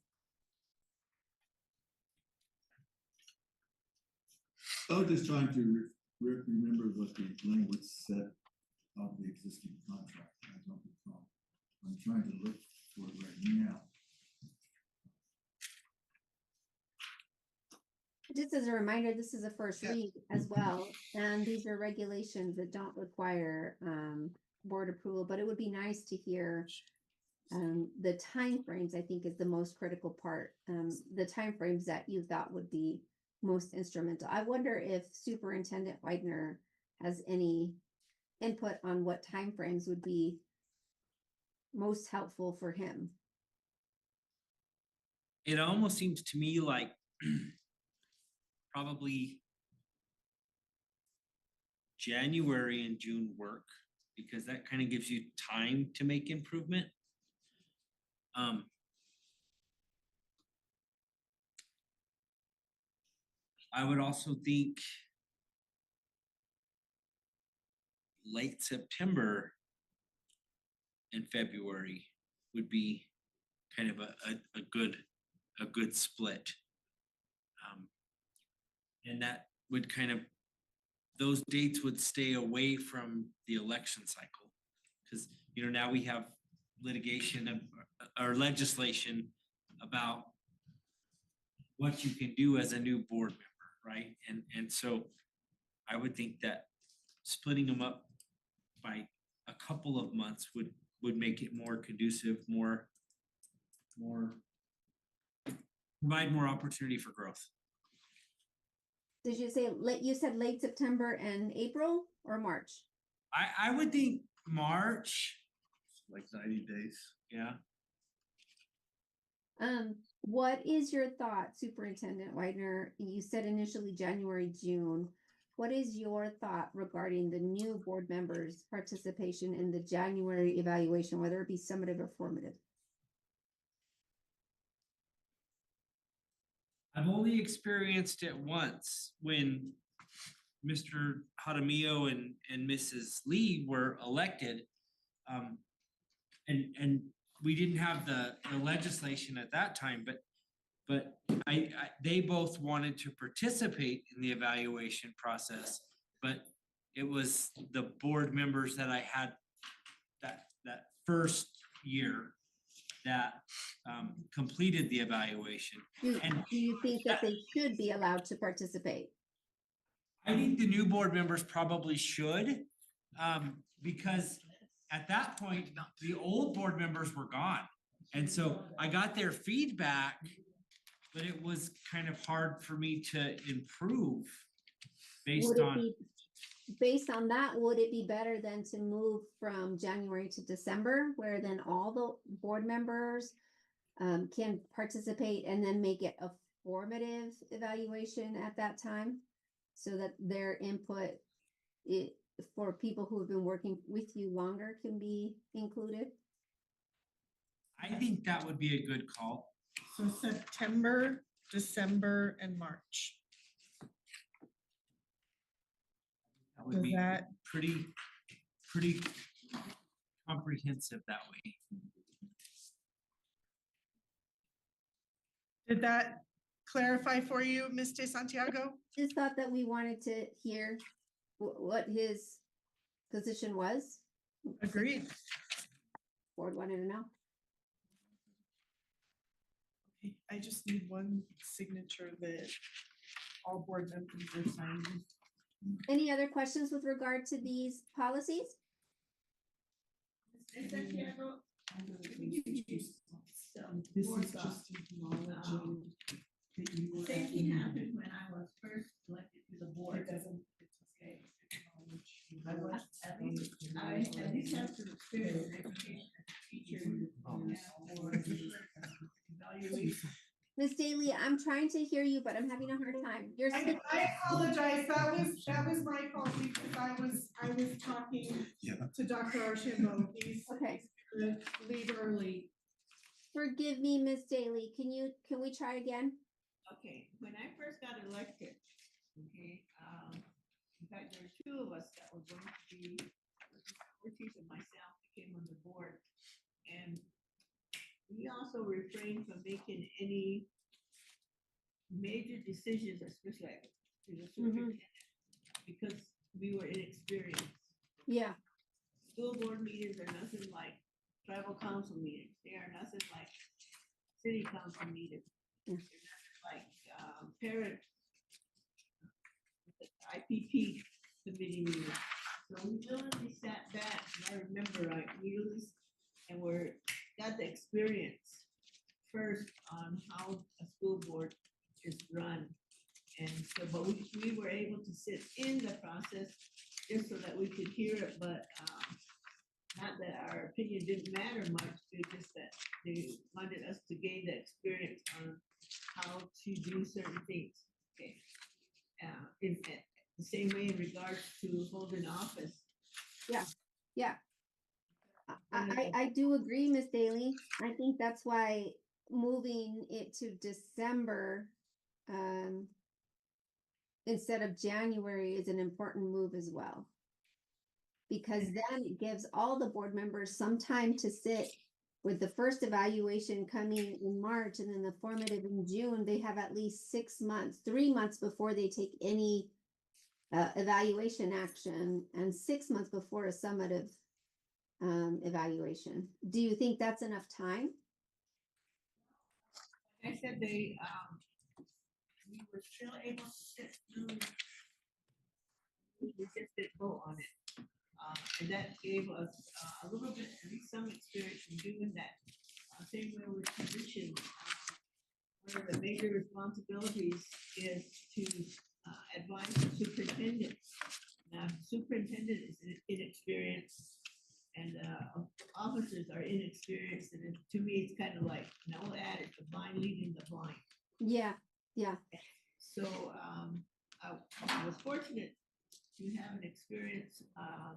I was just trying to remember what the language said of the existing contract. I don't recall. I'm trying to look for it right now. Just as a reminder, this is a first read as well, and these are regulations that don't require board approval, but it would be nice to hear the timeframes. I think is the most critical part. The timeframes that you thought would be most instrumental. I wonder if Superintendent Widener has any input on what timeframes would be most helpful for him. It almost seems to me like probably January and June work, because that kind of gives you time to make improvement. I would also think late September and February would be kind of a good split. And that would kind of, those dates would stay away from the election cycle. Because, now we have litigation or legislation about what you can do as a new board member, right? And so I would think that splitting them up by a couple of months would make it more conducive, more provide more opportunity for growth. Did you say you said late September and April or March? I would think March. like 90 days. Yeah. What is your thought, Superintendent Widener? You said initially January, June. What is your thought regarding the new board members' participation in the January evaluation, whether it be summative or formative? I've only experienced it once when Mr. Jaramillo and Mrs. Lee were elected. And we didn't have the legislation at that time, but they both wanted to participate in the evaluation process. But it was the board members that I had that first year that completed the evaluation. And Do you think that they should be allowed to participate? I think the new board members probably should, because at that point, the old board members were gone. And so I got their feedback, but it was kind of hard for me to improve based on. Based on that, would it be better than to move from January to December, where then all the board members can participate and then make it a formative evaluation at that time? So that their input for people who have been working with you longer can be included? I think that would be a good call. So September, December, and March. That would Does be that- pretty comprehensive that way. Did that clarify for you, Ms. De Santiago? Just thought that we wanted to hear what his position was. Agreed. Board wanted to know. Okay, I just need one signature that all board members are signing. Any other questions with regard to these policies? Ms. Santiago, some This more is thoughts. just acknowledging that you were. Same thing happened when I was first elected to the board. It doesn't, it's okay. I was, at least have some experience in education as a teacher. Evaluation. Ms. Daly, I'm trying to hear you, but I'm having a hard time. You're I apologize, that was my fault because I was talking to Dr. Archambault. He's Okay. gonna leave early. Forgive me, Ms. Daly. Can we try again? Okay, when I first got elected, okay, in fact, there were two of us that were going to be, Ortiz and myself came on the board. And we also refrained from making any major decisions, especially like to the superintendent, because we were inexperienced. Yeah. School board meetings are nothing like tribal council meetings. They are nothing like city council meetings. They're nothing like parent IPP committee meetings. So we really sat back, and I remember we really got the experience first on how a school board is run. And so, but we were able to sit in the process just so that we could hear it, but not that our opinion didn't matter much, it's just that they wanted us to gain the experience on how to do certain things. Okay. In the same way in regards to holding office. Yeah. I do agree, Ms. Daly. I think that's why moving it to December instead of January is an important move as well. Because then it gives all the board members some time to sit with the first evaluation coming in March and then the formative in June. They have at least 6 months, 3 months before they take any evaluation action and 6 months before a summative evaluation. Do you think that's enough time? I said we were still able to sit through. We just didn't vote on it. And that gave us a little bit, at least some experience in doing that. Same way with positions. One of the major responsibilities is to advise the superintendent. Now, the superintendent is inexperienced and officers are inexperienced. And to me, it's kind of like an old adage, the blind leading the blind. Yeah. So I was fortunate to have an experienced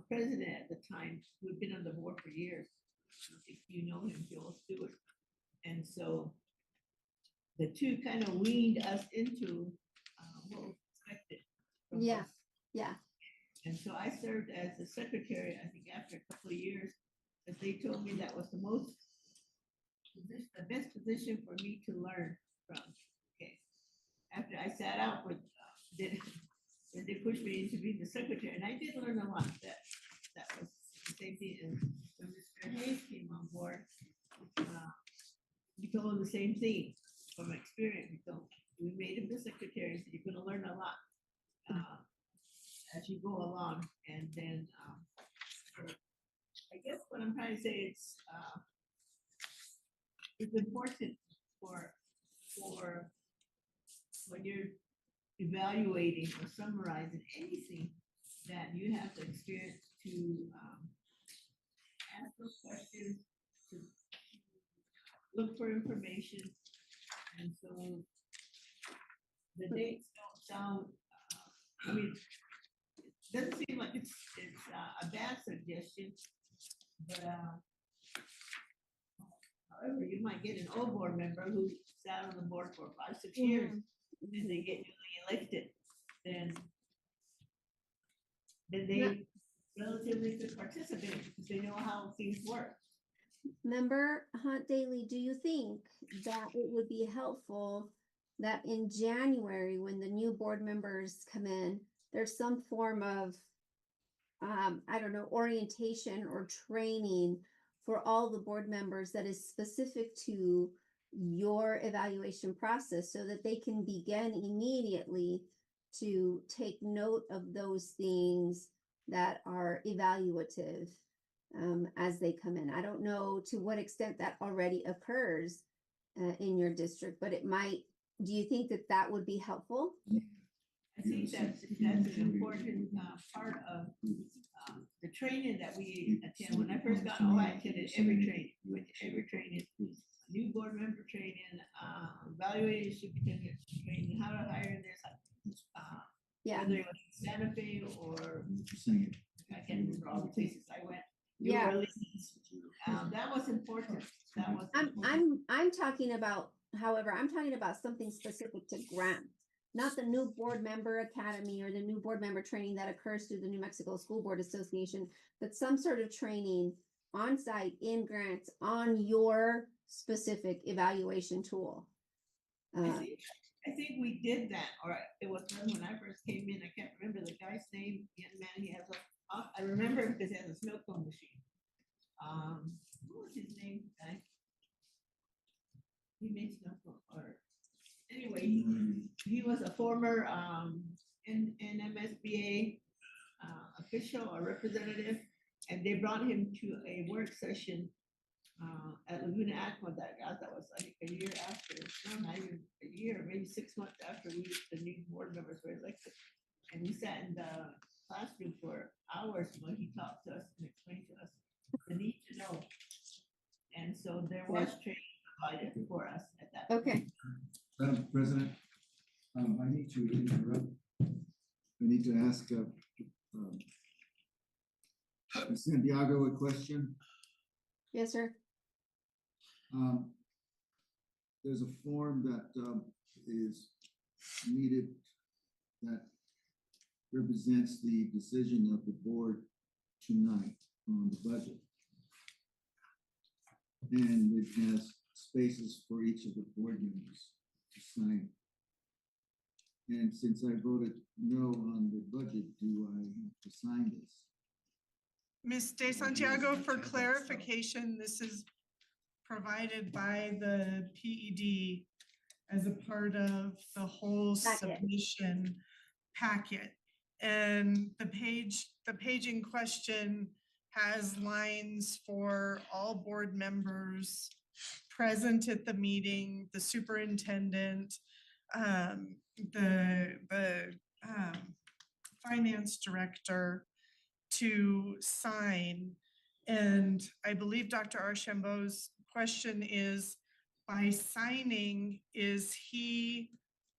president at the time who had been on the board for years. If you know him, Joel Stewart. And so the two kind of weaned us into, what was expected from Yeah. us. Yeah, And so I served as the secretary, I think after a couple of years, that they told me that was the best position for me to learn from. Okay. After I sat out with, then they pushed me into being the secretary, and I did learn a lot. That was the same thing. And when Mr. Hayes came on board, he told him the same thing from experience. He told, we made him the secretary, so you're gonna learn a lot as you go along. And then I guess what I'm trying to say is it's important for when you're evaluating or summarizing anything that you have the experience to ask those questions, to look for information. And so the dates don't sound, I mean, it doesn't seem like it's a bad suggestion, but however, you might get an old board member who sat on the board for 5, 6 years, and they get newly elected, then they relatively could participate because they know how things work. Member Hunt Daly, do you think that it would be helpful that in January, when the new board members come in, there's some form of, I don't know, orientation or training for all the board members that is specific to your evaluation process so that they can begin immediately to take note of those things that are evaluative as they come in? I don't know to what extent that already occurs in your district, but it might. Do you think that that would be helpful? I think that's an important part of the training that we attend. When I first got home, I attended every training, new board member training, evaluating superintendent training, how to hire this, whether it was Santa Fe or I can't remember all the places I went. Yeah. That was important. I'm talking about, however, I'm talking about something specific to grant, not the new board member academy or the new board member training that occurs through the New Mexico School Board Association, but some sort of training on site in grants on your specific evaluation tool. I think we did that, or it was when I first came in. I can't remember the guy's name. Young man, he has I remember because he has a snow cone machine. What was his name, guy? He made snow cone, or anyway, he was a former NMSBA official or representative, and they brought him to a work session at Laguna Aqua that was like a year after, no, not even a year, maybe 6 months after the new board members were elected. And we sat in the classroom for hours while he talked to us and explained to us the need to know. And so there was training provided for us at that point. Okay. Madam President, I need to interrupt. I need to ask Santiago a question. Yes, sir. There's a form that is needed that represents the decision of the board tonight on the budget. And it has spaces for each of the board members to sign. And since I voted no on the budget, do I have to sign this? Ms. De Santiago, for clarification, this is provided by the PED as a part of the whole submission packet. And the page in question has lines for all board members present at the meeting, the superintendent, the finance director to sign. And I believe Dr. Archambault's question is, by signing, is he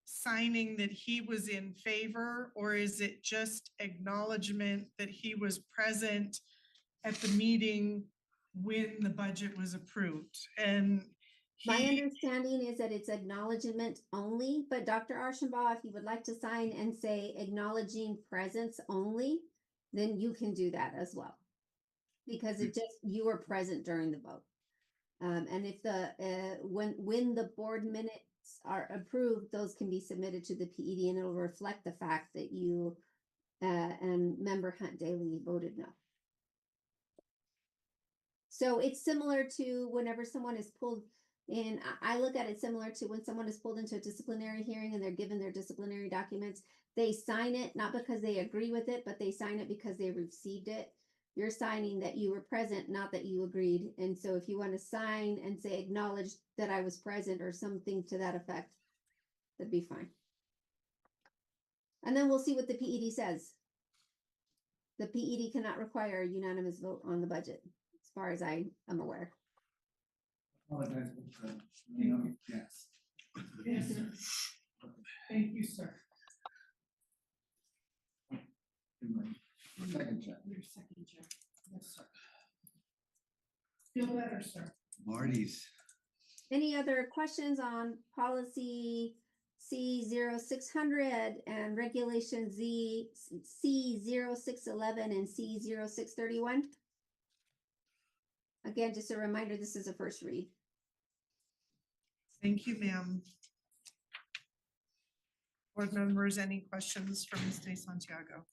signing that he was in favor, or is it just acknowledgement that he was present at the meeting when the budget was approved? And My he- understanding is that it's acknowledgement only, but Dr. Archambault, if you would like to sign and say acknowledging presence only, then you can do that as well. Because it just, you were present during the vote. And if when the board minutes are approved, those can be submitted to the PED and it'll reflect the fact that you and member Hunt Daly voted no. So it's similar to whenever someone is pulled in, I look at it similar to when someone is pulled into a disciplinary hearing and they're given their disciplinary documents. They sign it, not because they agree with it, but they sign it because they received it. You're signing that you were present, not that you agreed. And so if you want to sign and say acknowledge that I was present or something to that effect, that'd be fine. And then we'll see what the PED says. The PED cannot require a unanimous vote on the budget, as far as I am aware. Apologize, but, yes. Yes. Thank you, sir. Second check. Your second check. Yes, sir. Feel better, sir. Marty's. Any other questions on policy C0600 and regulation C0611 and C0631? Again, just a reminder, this is a first read. Thank you, ma'am. Board members, any questions for Ms. De Santiago?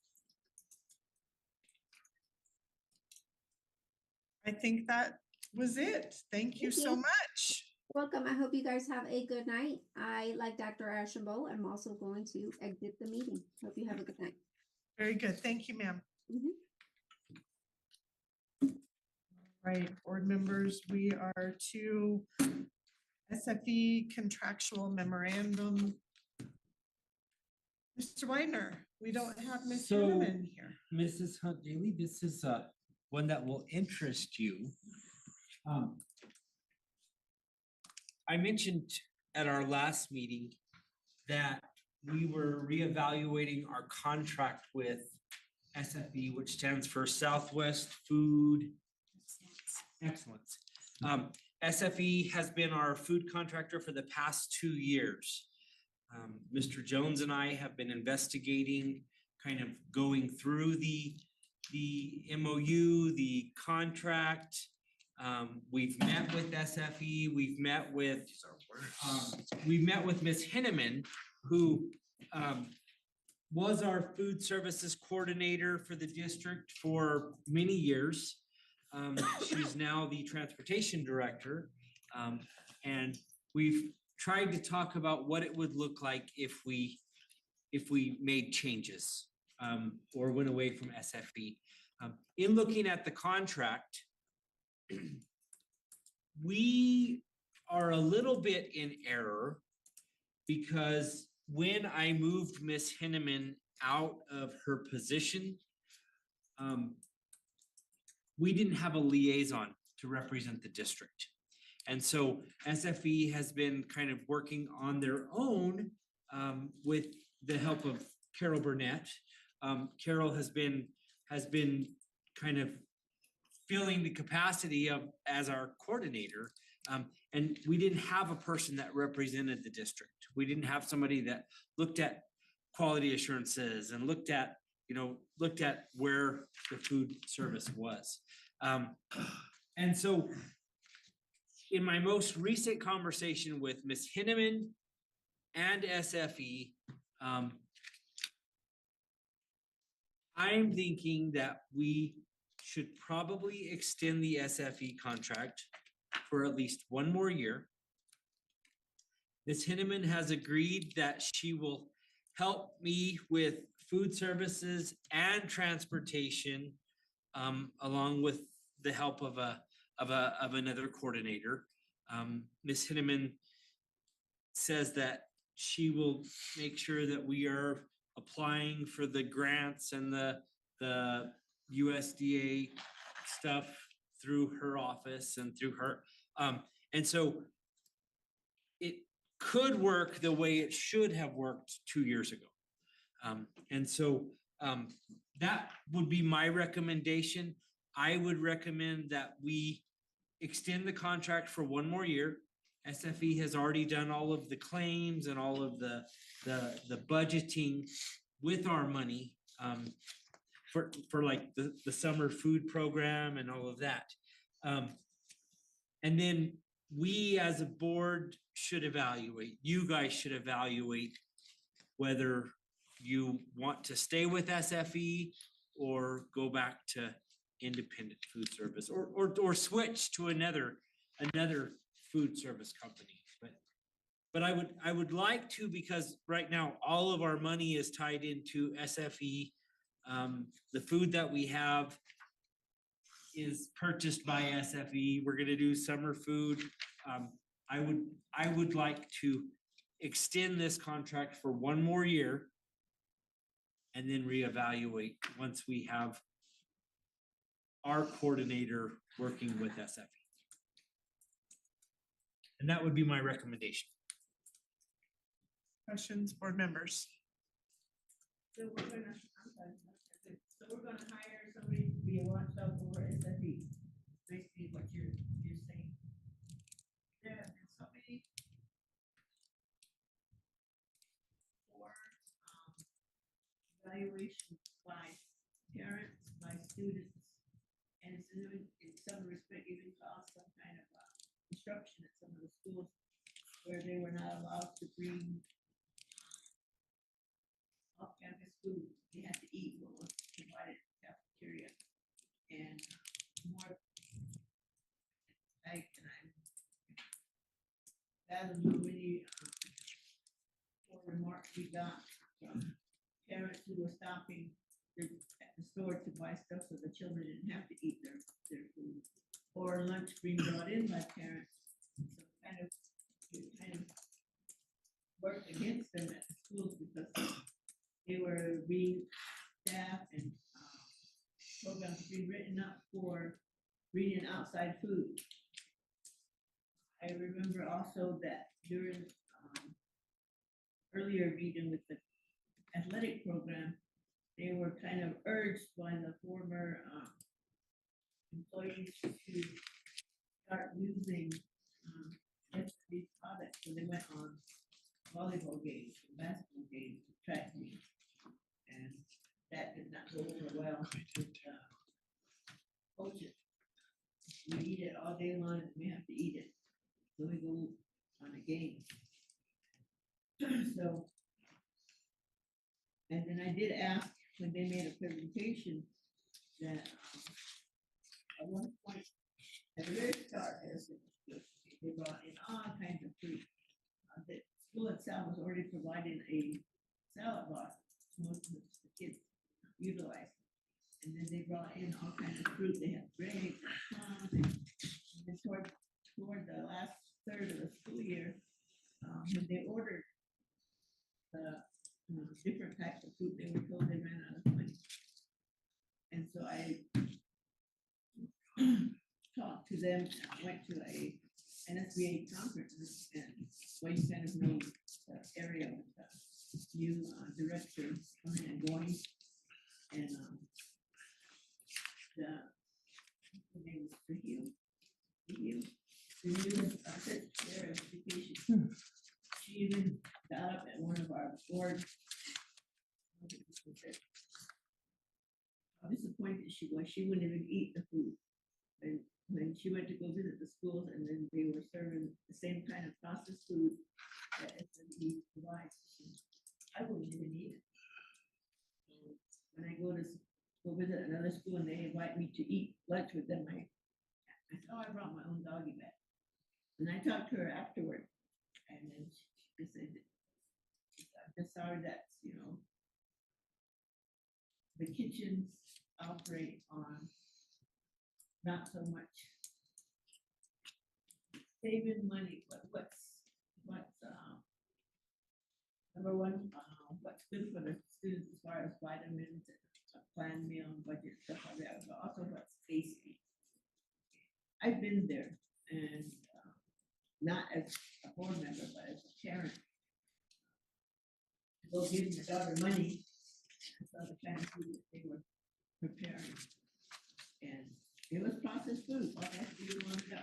I think that was it. Thank you Thank so you. much. Welcome. I hope you guys have a good night. I, like Dr. Archambault, I'm also going to exit the meeting. Hope you have a good night. Very good. Thank you, ma'am. Mhm. Right, board members, we are to SFE contractual memorandum. Mr. Weidner, we don't have Ms. So- Hinneman here. Mrs. Hunt Daly, this is one that will interest you. I mentioned at our last meeting that we were reevaluating our contract with SFE, which stands for Southwest Food Excellence. SFE has been our food contractor for the past 2 years. Mr. Jones and I have been investigating, kind of going through the MOU, the contract. We've met with SFE, we've met with Ms. Hinneman, who was our food services coordinator for the district for many years. She's now the transportation director. And we've tried to talk about what it would look like if we made changes or went away from SFE. In looking at the contract, we are a little bit in error because when I moved Ms. Hinneman out of her position, we didn't have a liaison to represent the district. And so SFE has been kind of working on their own with the help of Carol Burnett. Carol has been kind of filling the capacity of as our coordinator. And we didn't have a person that represented the district. We didn't have somebody that looked at quality assurances and looked at where the food service was. And so in my most recent conversation with Ms. Hinneman and SFE, I'm thinking that we should probably extend the SFE contract for at least 1 more year. Ms. Hinneman has agreed that she will help me with food services and transportation, along with the help of another coordinator. Ms. Hinneman says that she will make sure that we are applying for the grants and the USDA stuff through her office and through her. And so it could work the way it should have worked 2 years ago. And so that would be my recommendation. I would recommend that we extend the contract for 1 more year. SFE has already done all of the claims and all of the budgeting with our money for like the summer food program and all of that. And then we as a board should evaluate, you guys should evaluate whether you want to stay with SFE or go back to independent food service or switch to another food service company. But I would like to, because right now all of our money is tied into SFE. The food that we have is purchased by SFE. We're gonna do summer food. I would like to extend this contract for one more year and then reevaluate once we have our coordinator working with SFE. And that would be my recommendation. Questions, board members? So we're gonna, so we're gonna hire somebody to be a watchdog over SFE, basically what you're saying. There have been so many evaluations by parents, by students, and it's in some respect even caused some kind of disruption at some of the schools where they were not allowed to bring off-campus food. They had to eat what was provided in the cafeteria. And more, I fathom how many poor remarks we got from parents who were stopping at the store to buy stuff so the children didn't have to eat their food, or lunch being brought in by parents. So kind of worked against them at the schools because they were being staffed and programs being written up for bringing outside food. I remember also that during earlier meeting with the athletic program, they were kind of urged by the former employees to start using these products. So they went on volleyball games, basketball games, track meets, and that did not go over well with coaches. We eat it all day long, and we have to eat it. So we go on a game. So, and then I did ask when they made a presentation that at one point, at the very start, they brought in all kinds of food. The school itself was already providing a salad box, most of the kids utilized. And then they brought in all kinds of fruit. They had grapes and plums. And then toward the last third of the school year, when they ordered the different types of food, they were told they ran out of money. And so I talked to them. I went to a NSBA conference, and well, you kind of know the area with the new director coming and going, and the name was the new secretary of education. She even got up at one of our board. How disappointed she was. She wouldn't even eat the food. And when she went to go visit the schools, and then they were serving the same kind of processed food that SME provides, I wouldn't even eat it. So when I go visit another school and they invite me to eat lunch with them, I said, oh, I brought my own doggy bag. And I talked to her afterward, and then she said, I'm just sorry that, the kitchens operate on not so much saving money, but what's number one, what's good for the students as far as vitamins and planned meal and budget stuff like that, but also what's tasty. I've been there, and not as a board member, but as a parent. To go give your daughter money, I saw the kind of food that they were preparing. And it was processed food, all that you want to.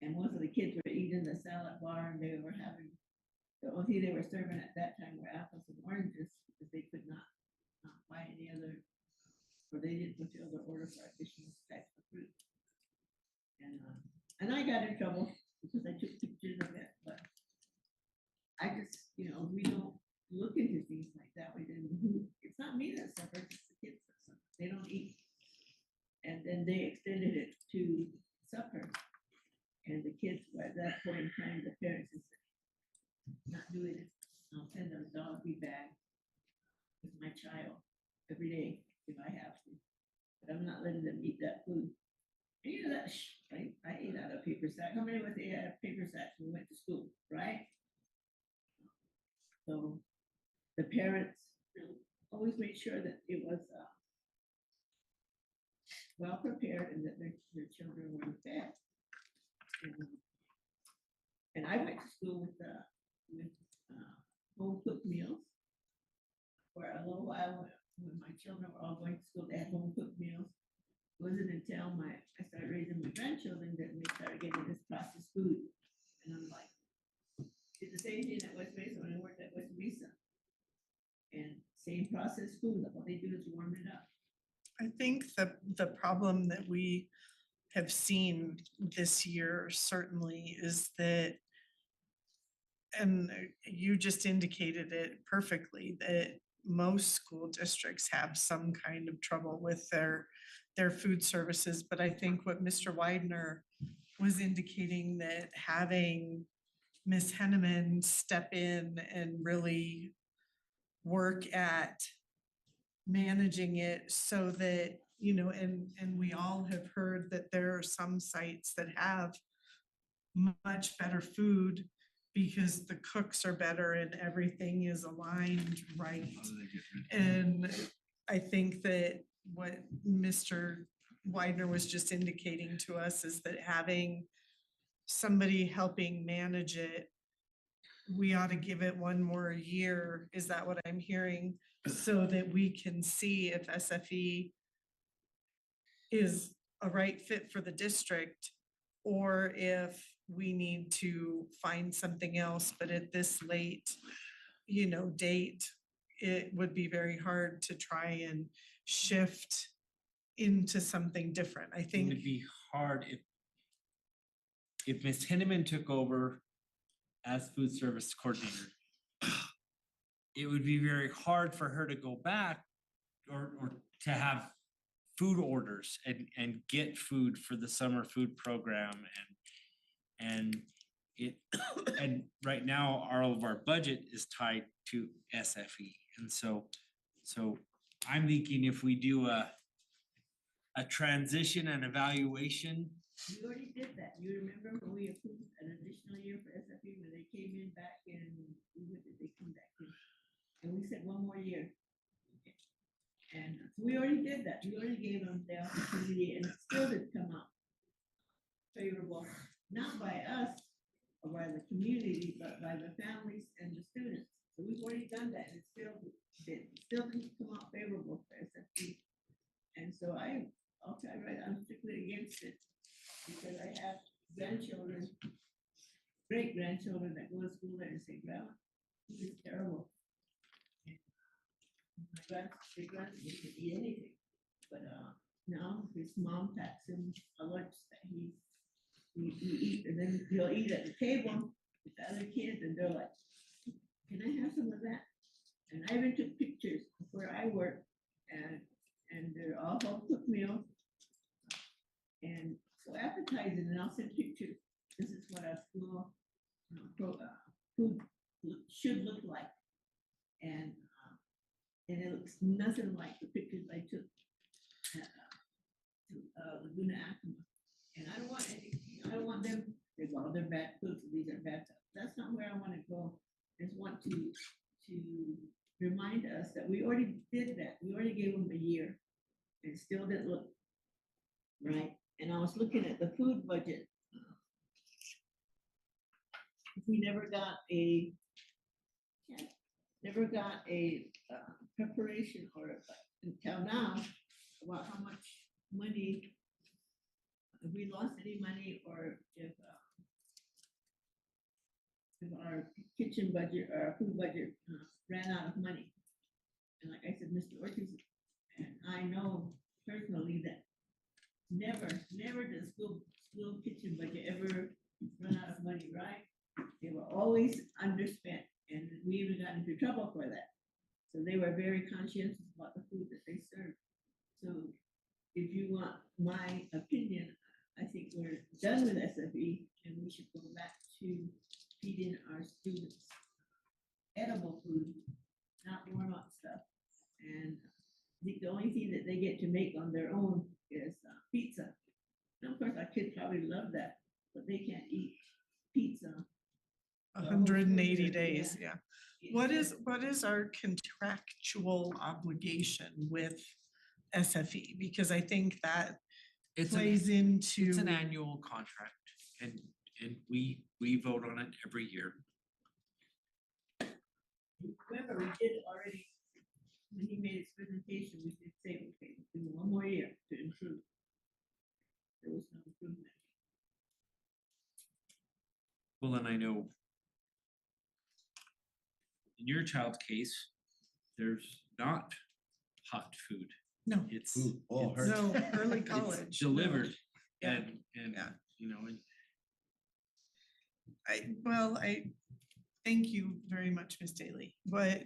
And most of the kids were eating the salad bar and they were having, the only thing they were serving at that time were apples and oranges because they could not buy any other, or they didn't fulfill their order for additional types of fruit. And I got in trouble because I took pictures of it, but I just, we don't look into things like that. We didn't, it's not me that suffers, it's the kids that suffer. They don't eat. And then they extended it to supper. And the kids, by that point in time, the parents is not doing it. I'll send them a doggy bag with my child every day if I have to. But I'm not letting them eat that food. And you know that, right? I ate out of a paper sack. How many of us ate out of paper sacks when we went to school, right? So the parents always made sure that it was well prepared and that their children were fed. And I went to school with home cooked meals for a little while when my children were all going to school. They had home cooked meals. It wasn't until I started raising my grandchildren that they started getting this processed food. And I'm like, did the same thing at West Mesa when I worked at West Mesa. And same processed food, all they do is warm it up. I think the problem that we have seen this year certainly is that, and you just indicated it perfectly, that most school districts have some kind of trouble with their food services. But I think what Mr. Widener was indicating, that having Ms. Henneman step in and really work at managing it so that, and we all have heard that there are some sites that have much better food because the cooks are better and everything is aligned right. And I think that what Mr. Widener was just indicating to us is that having somebody helping manage it, we ought to give it one more year. Is that what I'm hearing? So that we can see if SFE is a right fit for the district, or if we need to find something else. But at this late, date, it would be very hard to try and shift into something different. I It think would be hard if Ms. Henneman took over as food service coordinator. It would be very hard for her to go back or to have food orders and get food for the summer food program and right now all of our budget is tied to SFE. And so I'm thinking if we do a transition and evaluation. We already did that. You remember when we approved an additional year for SFE when they came in back in, when did they come back in? And we said one more year. And we already did that. We already gave them the opportunity and it still did come out favorable, not by us or by the community, but by the families and the students. So we've already done that and it still didn't come out favorable for SFE. And so I'll try right, I'm strictly against it because I have grandchildren, great grandchildren that go to school there and say, Grandma, this is terrible. My grandson didn't eat anything, but now his mom packs him a lunch that he eat, and then he'll eat at the table with the other kids, and they're like, "Can I have some of that?" And I even took pictures of where I work, and they're all home cooked meals, and so appetizing. And I'll send pictures. This is what a school food should look like, and it looks nothing like the pictures I took at Laguna Acoma. And I don't want them, they go, they're bad cooks, these are bad cooks. That's not where I want to go. I just want to remind us that we already did that. We already gave them a year and still didn't look right. And I was looking at the food budget. We never got a preparation or until now about how much money, if we lost any money or if kitchen budget or our food budget ran out of money. And like I said, Mr. Ortiz, and I know personally that never does school kitchen budget ever run out of money, right? They were always underspent, and we even got into trouble for that. So they were very conscientious about the food that they served. So if you want my opinion, I think we're done with SFE and we should go back to feeding our students edible food, not warm up stuff. And I think the only thing that they get to make on their own is pizza. And of course, our kids probably love that, but they can't eat pizza. 180 days, yeah. What is our contractual obligation with SFE? Because I think that It's plays into. It's an annual contract and we vote on it every year. Remember, we did already, when he made his presentation, we did say, okay, do 1 more year to improve. There was no improvement. Well, and I know in your child's case, there's not hot food. No. It's, Ooh, oh, it's- No, early it's college. delivered Yeah. and, Yeah. you know, and I thank you very much, Ms. Daly. But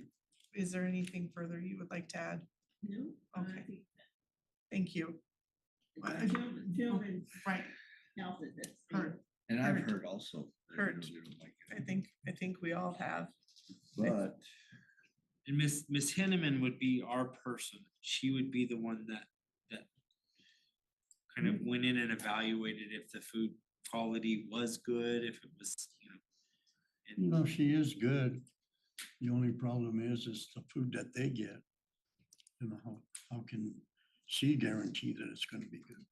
is there anything further you would like to add? No? Okay. I think Thank you. that children's Right, health is that's. heard, And I've Heard. heard also. that, you know, Heard. they don't like it. I think we all have. But and Miss Henneman would be our person. She would be the one that kind of went in and evaluated if the food quality was good, if it was, you know. You know, she is good. The only problem is the food that they get. You know, how can she guarantee that it's gonna be good?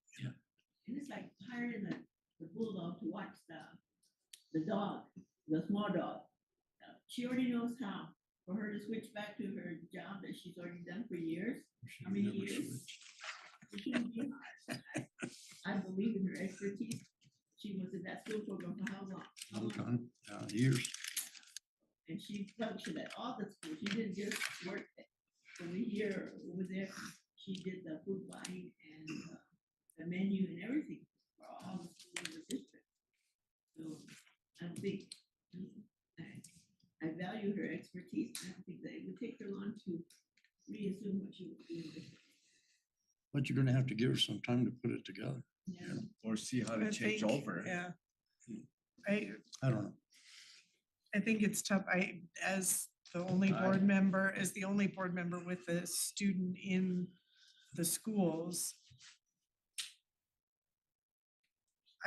And it's like hiring the bulldog to watch the dog, the small dog. She already knows how, for her to switch back to her job that she's already done for years. She How many never years? switched. It shouldn't be hard. I believe in her expertise. She was in that school program for how long? How Long long? time, years. And she functioned at all the schools. She didn't just work over here, or over there. She did the food buying and the menu and everything for all the schools in the district. So I think I value her expertise. I don't think that it would take her long to reassume what she was doing. But you're gonna have to give her some time to put it together. Yeah. or see how I to change think, over. Yeah. Hmm. I I don't know. think it's tough. As the only board member with a student in the schools,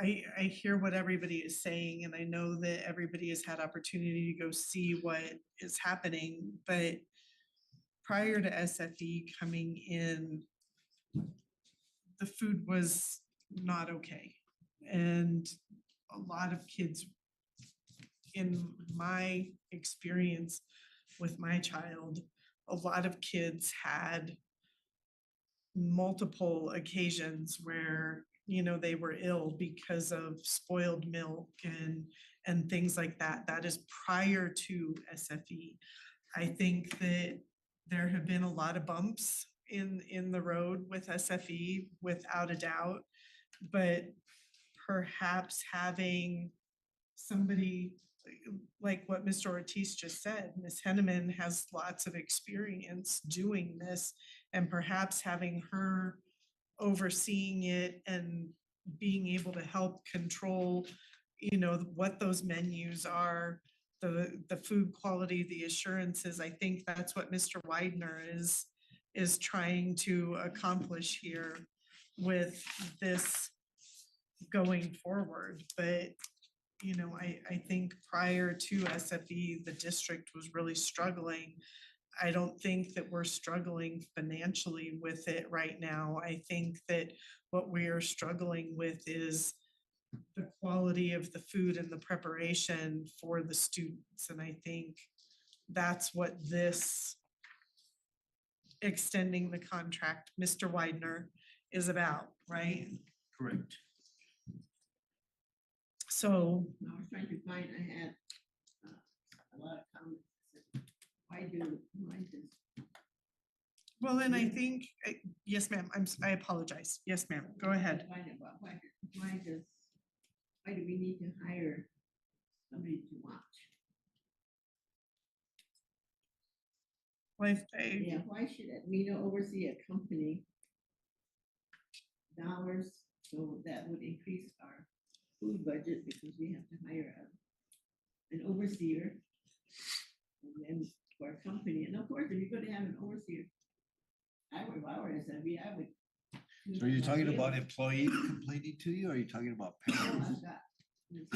I hear what everybody is saying, and I know that everybody has had opportunity to go see what is happening, but prior to SFE coming in, the food was not okay. And a lot of kids, in my experience with my child, a lot of kids had multiple occasions where, you know, they were ill because of spoiled milk and things like that. That is prior to SFE. I think that there have been a lot of bumps in the road with SFE, without a doubt. But perhaps having somebody like what Mr. Ortiz just said, Ms. Henneman has lots of experience doing this, and perhaps having her overseeing it and being able to help control, you know, what those menus are, the food quality, the assurances. I think that's what Mr. Widener is trying to accomplish here with this going forward. But you know, I think prior to SFE, the district was really struggling. I don't think that we're struggling financially with it right now. I think that what we are struggling with is the quality of the food and the preparation for the students. And I think that's what this extending the contract, Mr. Widener, is about, right? Correct. So, I was trying to find, I had a lot of comments. that said, why does Well, and I think, yes, ma'am, I apologize. Yes, ma'am, go ahead. Why do we need to hire somebody to watch? Well, Yeah, why should Admina oversee a company dollars, so that would increase our food budget because we have to hire an overseer. And then for a company, and of course, if you're gonna have an overseer, I would, if I were SIV, I would. So are you talking about employees complaining to you, or are you talking about Oh, parents? I've got.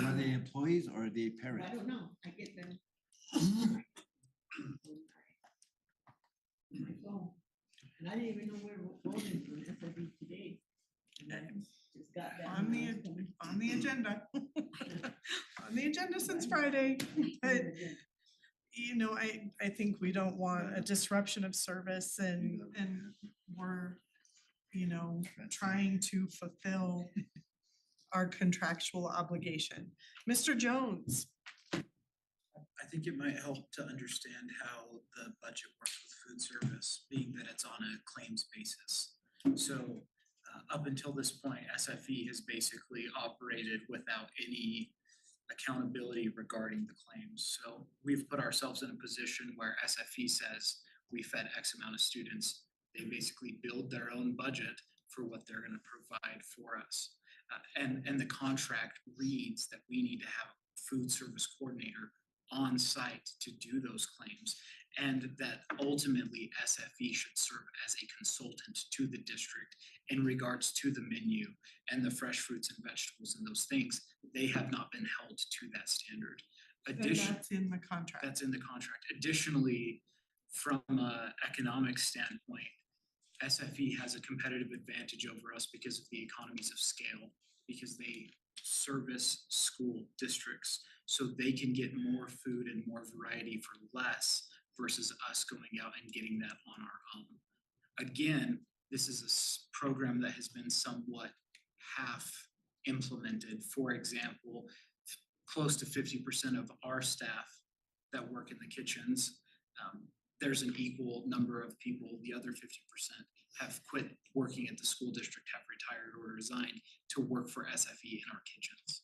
Are they employees or are they parents? I don't know, I get them. My phone, and I didn't even know where we're voting on SIV today. And I just got that. On the agenda. On the agenda since Friday, but you know, I think we don't want a disruption of service and we're, you know, trying to fulfill our contractual obligation. Mr. Jones. I think it might help to understand how the budget works with food service, being that it's on a claims basis. So up until this point, SFE has basically operated without any accountability regarding the claims. So we've put ourselves in a position where SFE says we fed X amount of students. They basically build their own budget for what they're going to provide for us. And the contract reads that we need to have a food service coordinator on site to do those claims, and that ultimately SFE should serve as a consultant to the district in regards to the menu and the fresh fruits and vegetables and those things. They have not been held to that standard. And that's in the contract. That's in the contract. Additionally, from an economic standpoint, SFE has a competitive advantage over us because of the economies of scale, because they service school districts, so they can get more food and more variety for less versus us going out and getting that on our own. Again, this is a program that has been somewhat half implemented. For example, close to 50% of our staff that work in the kitchens, there's an equal number of people, the other 50% have quit working at the school district, have retired or resigned to work for SFE in our kitchens.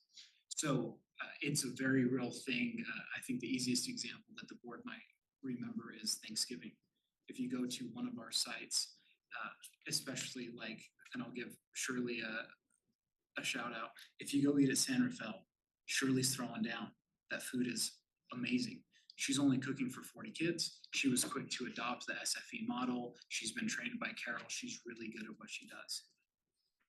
So it's a very real thing. I think the easiest example that the board might remember is Thanksgiving. If you go to one of our sites, especially like, and I'll give Shirley a shout out. If you go eat at San Rafael, Shirley's throwing down. That food is amazing. She's only cooking for 40 kids. She was quick to adopt the SFE model. She's been trained by Carol. She's really good at what she does.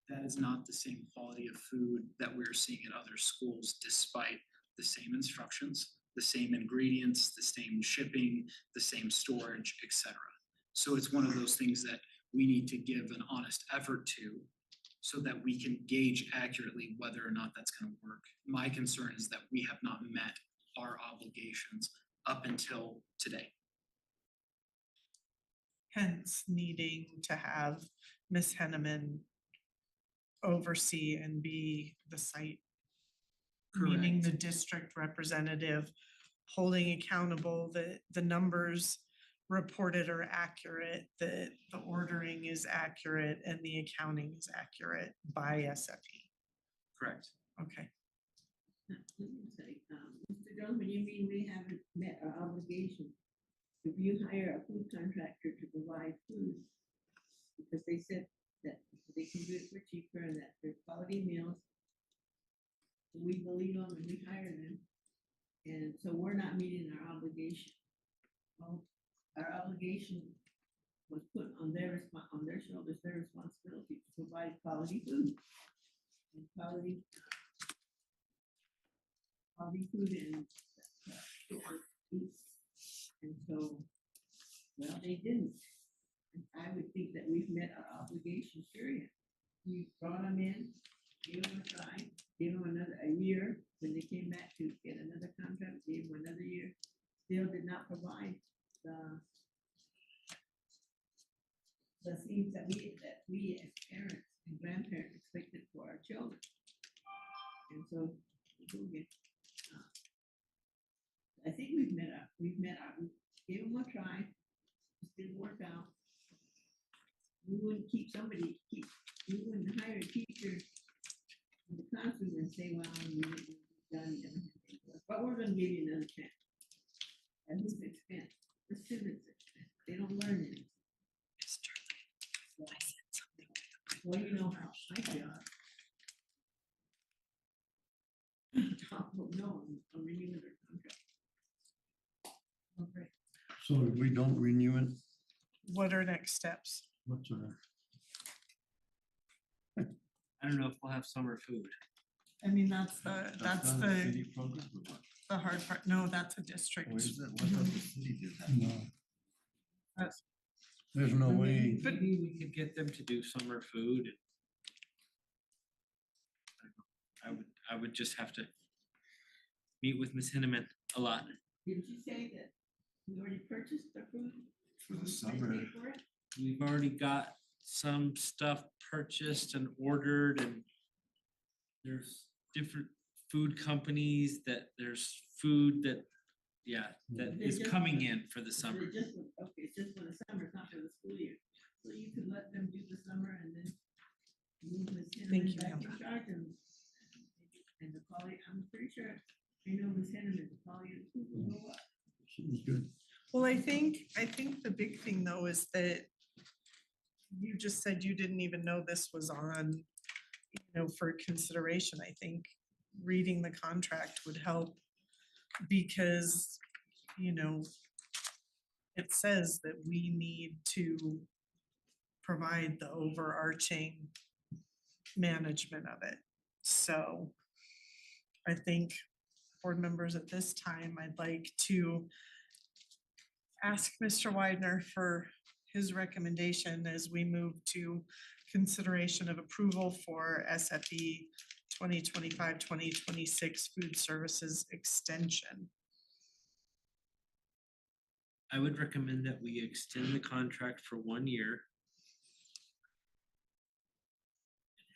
That is not the same quality of food that we're seeing at other schools, despite the same instructions, the same ingredients, the same shipping, the same storage, etc. So it's one of those things that we need to give an honest effort to so that we can gauge accurately whether or not that's going to work. My concern is that we have not met our obligations up until today. Hence needing to have Ms. Henneman oversee and be the site, meaning the district representative, holding accountable that the numbers reported are accurate, that the ordering is accurate, and the accounting is accurate by SFE. Correct. Okay. Mr. Jones, when you mean we haven't met our obligation, if you hire a food contractor to provide food, because they said that they can do it for cheaper and that they're quality meals, we believe them and we hire them, and so we're not meeting our obligation. Well, our obligation was put on their shoulders, their responsibility to provide quality food and quality food and and so, well, they didn't. And I would think that we've met our obligation, period. We brought them in, gave them a try, gave them a year. When they came back to get another contract, gave them another year, still did not provide the things that we as parents and grandparents expected for our children. And so I think we gave them a try, just didn't work out. We wouldn't we wouldn't hire a teacher in the classroom and say, well, we didn't done everything. But we're gonna give you another chance. At whose expense? The students' expense. They don't learn it. Well, you know how I feel. No, I'm renewing their contract. Okay. So if we don't renew it, What are next steps? what's our? I don't know if we'll have summer food. I mean, that's not the, a city program or what? the hard part. No, that's a district. Or is it, what about the city did that? No. That's- There's no way. But- Maybe we could get them to do summer food. I would just have to meet with Ms. Henneman a lot. Didn't you say that we already purchased the food? For the They summer. paid for it? We've already got some stuff purchased and ordered, and there's different food companies that there's food that, yeah, that is coming in for the summer. Okay, it's just for the summer, it's not for the school year. So you could let them do the summer and then move Ms. Thank Henneman you, back in Hilda. charge and the quality, I'm pretty sure, I know Ms. Henneman, the quality of the food will go up. Seems good. Well, I think the big thing though is that you just said you didn't even know this was on, for consideration. I think reading the contract would help because, it says that we need to provide the overarching management of it. So I think board members at this time, I'd like to ask Mr. Widener for his recommendation as we move to consideration of approval for SFE 2025-2026 food services extension. I would recommend that we extend the contract for 1 year.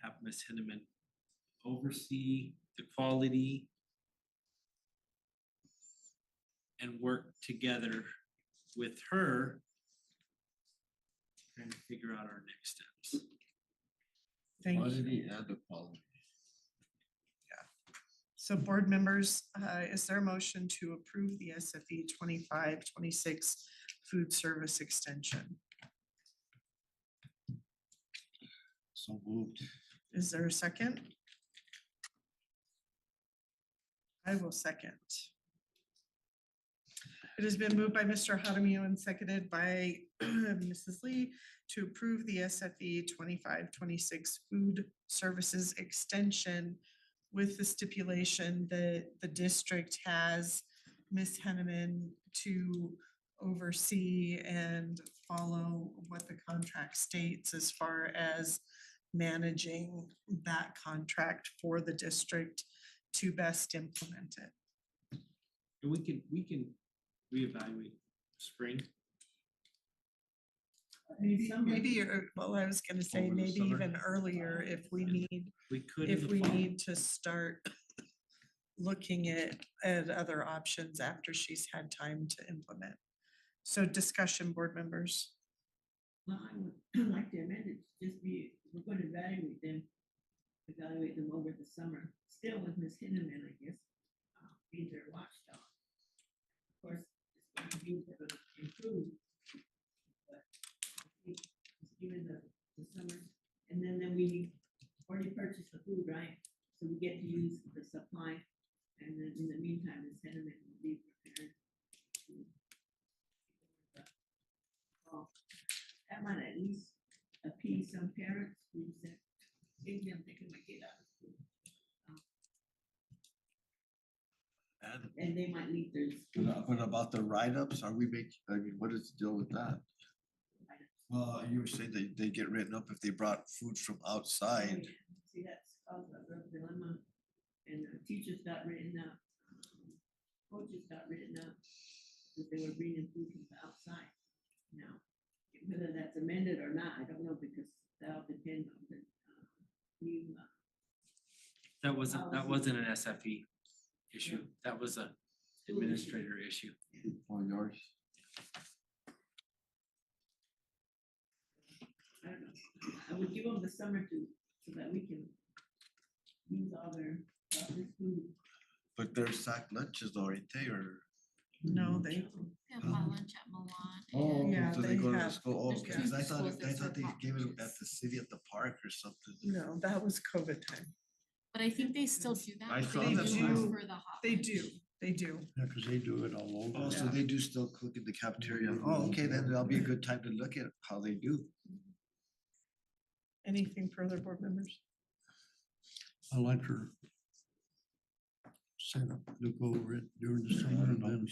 And have Ms. Henneman oversee the quality and work together with her trying to figure out our next steps. Thank you. Quantity and the quality. So board members, is there a motion to approve the SFE 25-26 food service extension? So moved. Is there a second? I will second. It has been moved by Mr. Hadamio and seconded by Mrs. Lee to approve the SFE 25-26 food services extension with the stipulation that the district has Ms. Henneman to oversee and follow what the contract states as far as managing that contract for the district to best implement it. And we can reevaluate spring. Maybe, well, I was gonna say, Over the maybe summer. even earlier if we need, We could. in if the we fall. need to start looking at other options after she's had time to implement. So discussion, board members. Well, I would like to amend it, to just be, we're going to evaluate them over the summer, still with Ms. Hinneman, I guess, being their watchdog. Of course, it's going to be improved, but I think just given the summer, and then we already purchased the food, right? So we get to use the supply, and then in the meantime, Ms. Hinneman will be prepared to. Well, that might at least appease some parents who said, maybe I'm taking my kid out of school. And they might leave their. What about the write-ups? Are we making, I mean, what is the deal with that? Well, you were saying that they get written up if they brought food from outside. See, that's caused a real dilemma, and teachers got written up, coaches got written up, that they were bringing food from the outside. Now, whether that's amended or not, I don't know, because that'll depend on the new. That wasn't an SFE issue. That was a administrator issue. All yours. I don't know, I would give them the summer so that we can use all their food. But there's sack lunches already, or? No, they, They have hot lunch at Milan. Oh, and- Yeah, okay, so they they go to have- school, oh, there's okay, two 'cause I schools that serve thought they hot gave it lunches. at the city at the park or something. no, that was COVID time. But I think they still do that. I but saw they them. do for the hot They lunch. do, they do. Yeah, because they do it all over. Oh, so Yeah. they do still cook in the cafeteria. Oh, okay, then that'll be a good time to look at how they do. Anything further, board members? I like her. Set up, look over it during the summer and then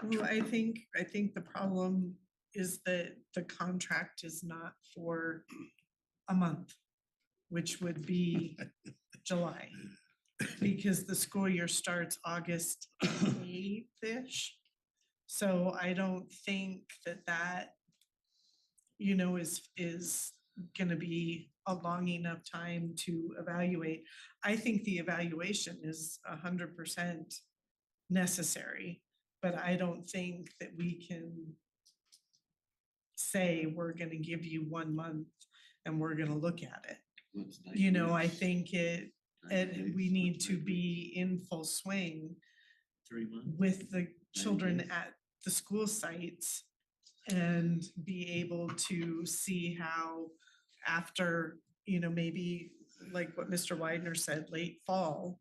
Well, I think the problem is that the contract is not for a month, which would be July. Because the school year starts August 8th-ish. So I don't think that, is gonna be a long enough time to evaluate. I think the evaluation is 100% necessary, but I don't think that we can say we're gonna give you 1 month and we're gonna look at it. I think we need to be in full swing 3 months. with the children at the school sites and be able to see how after, maybe like what Mr. Widener said, late fall,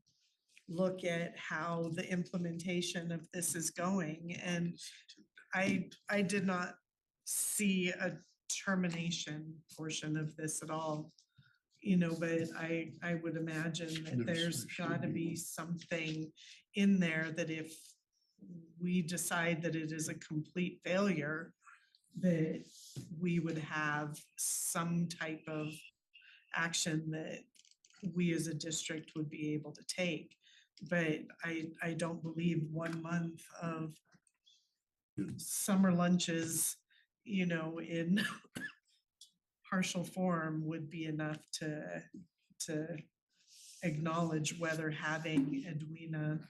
look at how the implementation of this is going. And I did not see a termination portion of this at all. But I would imagine that there's gotta be something in there that if we decide that it is a complete failure, that we would have some type of action that we as a district would be able to take. But I don't believe 1 month of summer lunches, in partial form would be enough to acknowledge whether having Edwina,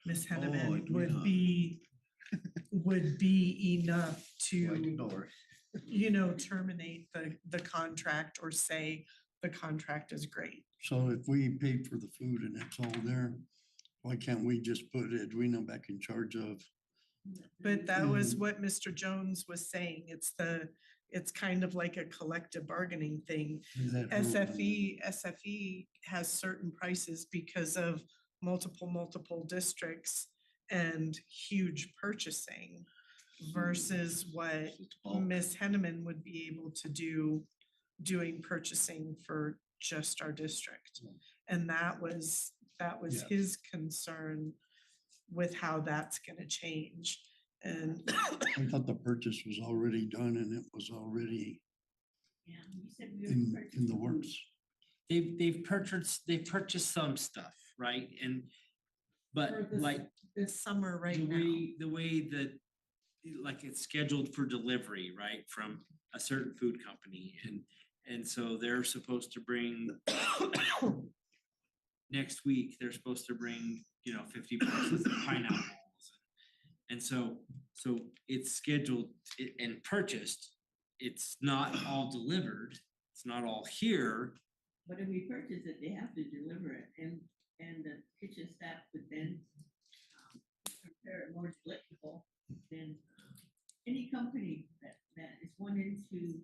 Miss Henneman Edwina. would be enough Oh, I do to, know her. terminate the contract or say the contract is great. so if we paid for the food and it's all there, why can't we just put Edwina back in charge of? But that was what Mr. Jones was saying. It's kind of like a collective bargaining thing. that rule? SFE has certain prices because of multiple districts and huge purchasing versus what Ms. Henneman would be able to do doing purchasing for just our district. And that was Yeah. his concern with how that's gonna change. And I thought the purchase was already done and it was already Yeah, you said we in were the works. They've purchased some stuff, right? But For this- like this summer right the now. way that like it's scheduled for delivery, right, from a certain food company and so they're supposed to bring next week, they're supposed to bring, 50 boxes of pineapples. And so it's scheduled and purchased. It's not all delivered. It's not all here. But if we purchase it, they have to deliver it and the kitchen staff would then prepare it more delectable than any company that is wanting to,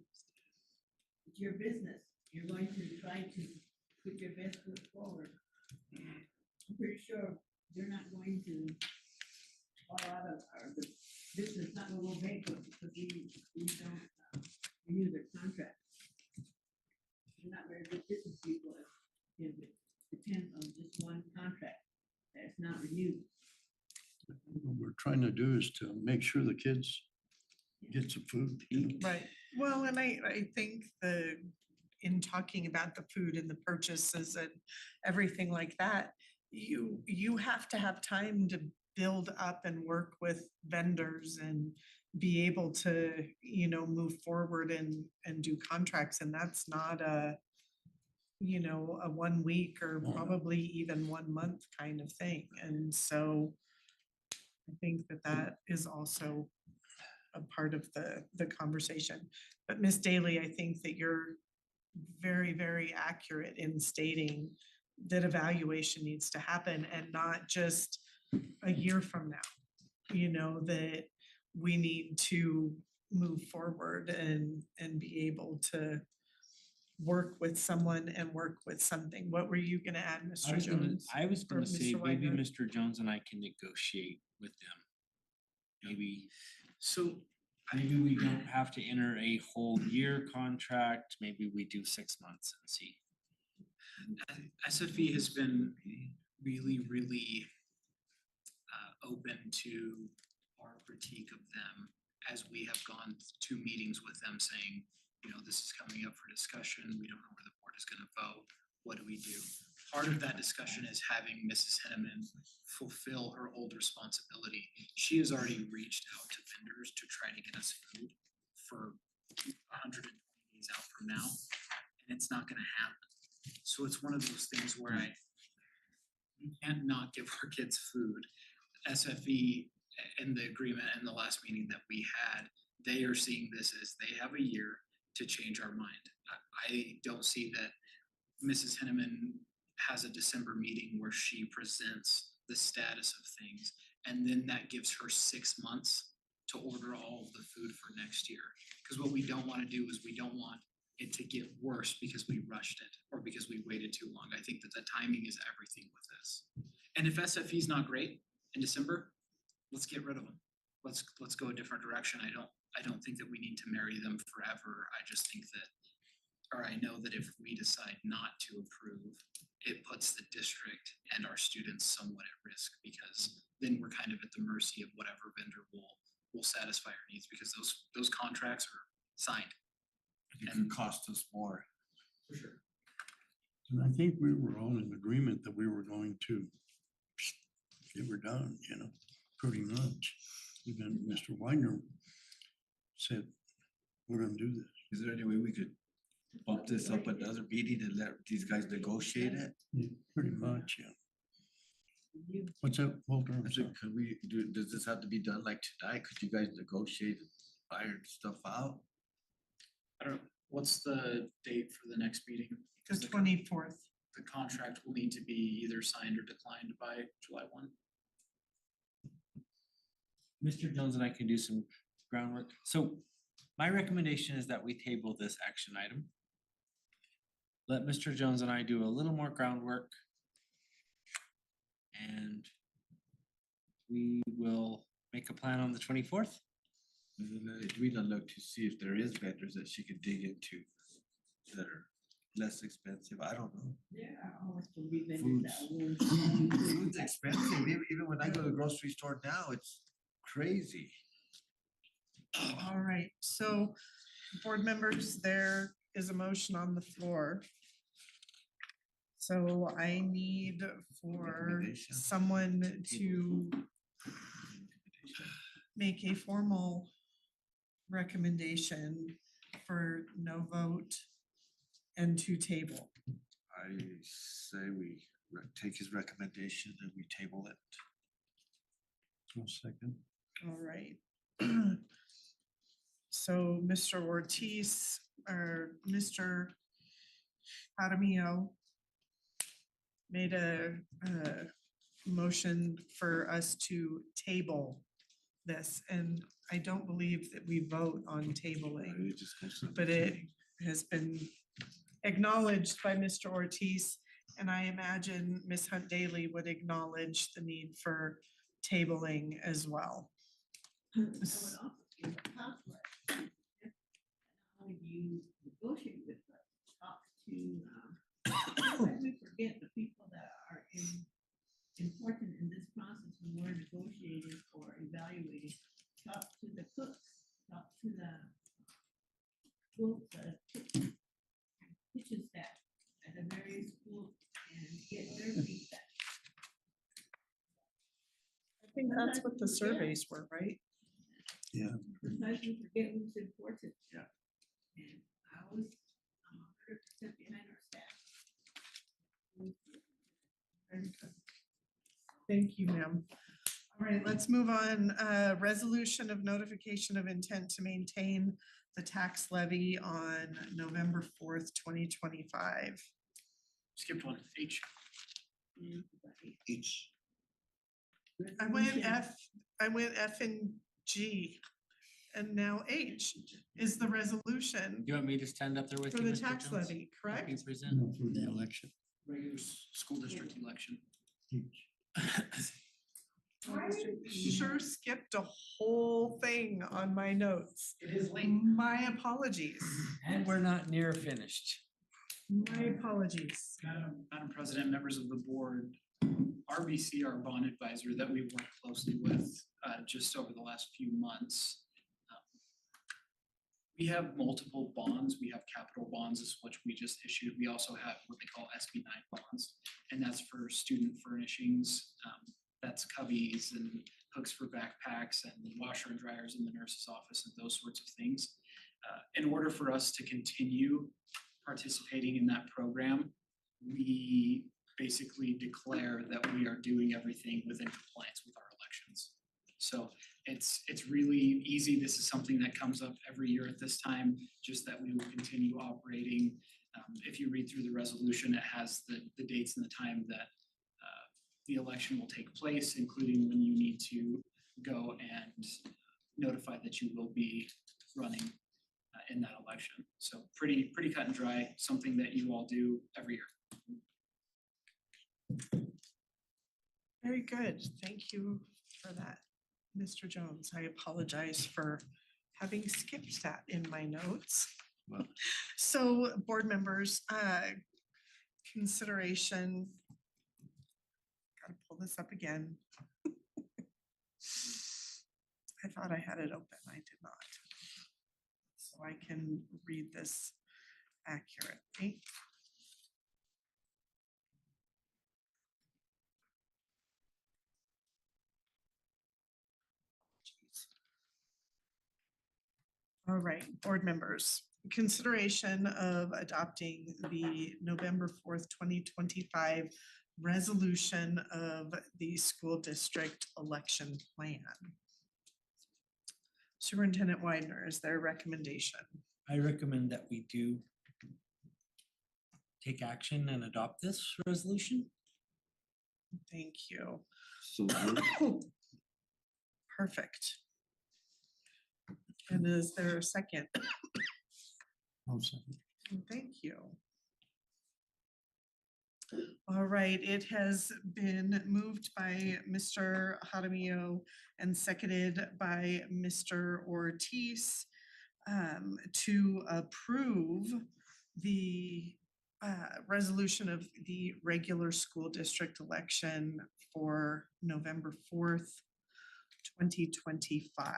it's your business. You're going to try to put your best foot forward. And I'm pretty sure they're not going to fall out of the business, not going to go bankrupt because we don't renew their contract. They're not very good business people if it depends on just one contract that's not renewed. What we're trying to do is to make sure the kids get some food. Right. Well, and I think in talking about the food and the purchases and everything like that, you have to have time to build up and work with vendors and be able to, move forward and do contracts. And that's not a 1 week or probably even 1 month kind of thing. And so I think that that is also a part of the conversation. But Ms. Daly, I think that you're very, very accurate in stating that evaluation needs to happen and not just a year from now. You know, that we need to move forward and be able to work with someone and work with something. What were you gonna add, Mr. Jones? I was or gonna say, Mr. maybe Wagner? Mr. Jones and I can negotiate with them. Maybe, So maybe we don't have to enter a whole year contract, maybe we do 6 months and see. SFE has been really open to our critique of them as we have gone to meetings with them saying, you know, this is coming up for discussion, we don't know where the board is gonna vote, what do we do? Part of that discussion is having Mrs. Henneman fulfill her old responsibility. She has already reached out to vendors to try to get us food for 120 days out from now, and it's not gonna happen. So it's one of those things where you can't not give our kids food. SFE in the agreement in the last meeting that we had, they are seeing this as they have a year to change our mind. I don't see that Mrs. Henneman has a December meeting where she presents the status of things, and then that gives her 6 months to order all of the food for next year. Because what we don't want to do is we don't want it to get worse because we rushed it or because we waited too long. I think that the timing is everything with this. And if SFE is not great in December, let's get rid of them. Let's go a different direction. I don't think that we need to marry them forever. I just think that, or I know that if we decide not to approve, it puts the district and our students somewhat at risk, because then we're kind of at the mercy of whatever vendor will satisfy our needs, because those contracts are signed. It could cost us more. For sure. And I think we were all in agreement that we were going to get her done, you know, pretty much. Even Mr. Wagner said, we're gonna do this. Is there any way we could bump this up another meeting and let these guys negotiate it? Yeah, pretty much, yeah. What's that, Walter? I'm I sorry. said, could we do, does this have to be done like tonight? Could you guys negotiate and iron stuff out? I don't, what's the date for the next meeting? The Because 24th. the contract will need to be either signed or declined by July 1. Mr. Jones and I can do some groundwork. So my recommendation is that we table this action item. Let Mr. Jones and I do a little more groundwork. And we will make a plan on the 24th. We don't look to see if there is vendors that she could dig into that are less expensive. I don't know. There are always gonna be vendors that will. Food's expensive. Even when I go to the grocery store now, it's crazy. All right, so board members, there is a motion on the floor. So I need for Recommendation. someone to make a formal recommendation for no vote and to table. I say we take his recommendation and we table it. 1 second. All right. So Mr. Ortiz or Mr. Jaramillo made a motion for us to table this, and I don't believe that we vote on tabling, It just goes to the but it beginning. has been acknowledged by Mr. Ortiz, and I imagine Ms. Hunt Daly would acknowledge the need for tabling as well. I would also give a conflict. How do you negotiate with us, talk to, sometimes we forget the people that are important in this process when we're negotiating or evaluating. Talk to the cooks, talk to the kitchen staff at the various schools and get their feedback. I think that's what the surveys were, right? Yeah. Sometimes we forget who's important. Yeah. And I was 100% behind our staff. Thank you, ma'am. All right, let's move on. Resolution of notification of intent to maintain the tax levy on November 4th, 2025. Skipped one, H. Each. I went F and G. And now H is the resolution You want me to stand up there with for you, the Mr. tax Jones? levy, Help correct? you present? For the election. Regular school district election. I sure skipped a whole thing on my notes. It is late. My apologies. And we're not near finished. My apologies. Madam President, members of the board, RBC, our bond advisor that we've worked closely with just over the last few months. We have multiple bonds. We have capital bonds, which we just issued. We also have what they call SB9 bonds, and that's for student furnishings. That's cubbies and hooks for backpacks and washer and dryers in the nurse's office and those sorts of things. In order for us to continue participating in that program, we basically declare that we are doing everything within compliance with our elections. So it's really easy. This is something that comes up every year at this time, just that we will continue operating. If you read through the resolution, it has the dates and the time that the election will take place, including when you need to go and notify that you will be running in that election. So pretty cut and dry, something that you all do every year. Very good. Thank you for that, Mr. Jones. I apologize for having skipped that in my notes. Well. So board members, consideration. Gotta pull this up again. I thought I had it open. I did not. So I can read this accurately. All right, board members, consideration of adopting the November 4th, 2025 resolution of the school district election plan. Superintendent Widener, is there a recommendation? I recommend that we do take action and adopt this resolution. Thank you. So Perfect. And is there a second? I'll second. Thank you. All right, it has been moved by Mr. Jaramillo and seconded by Mr. Ortiz to approve the resolution of the regular school district election for November 4th, 2025.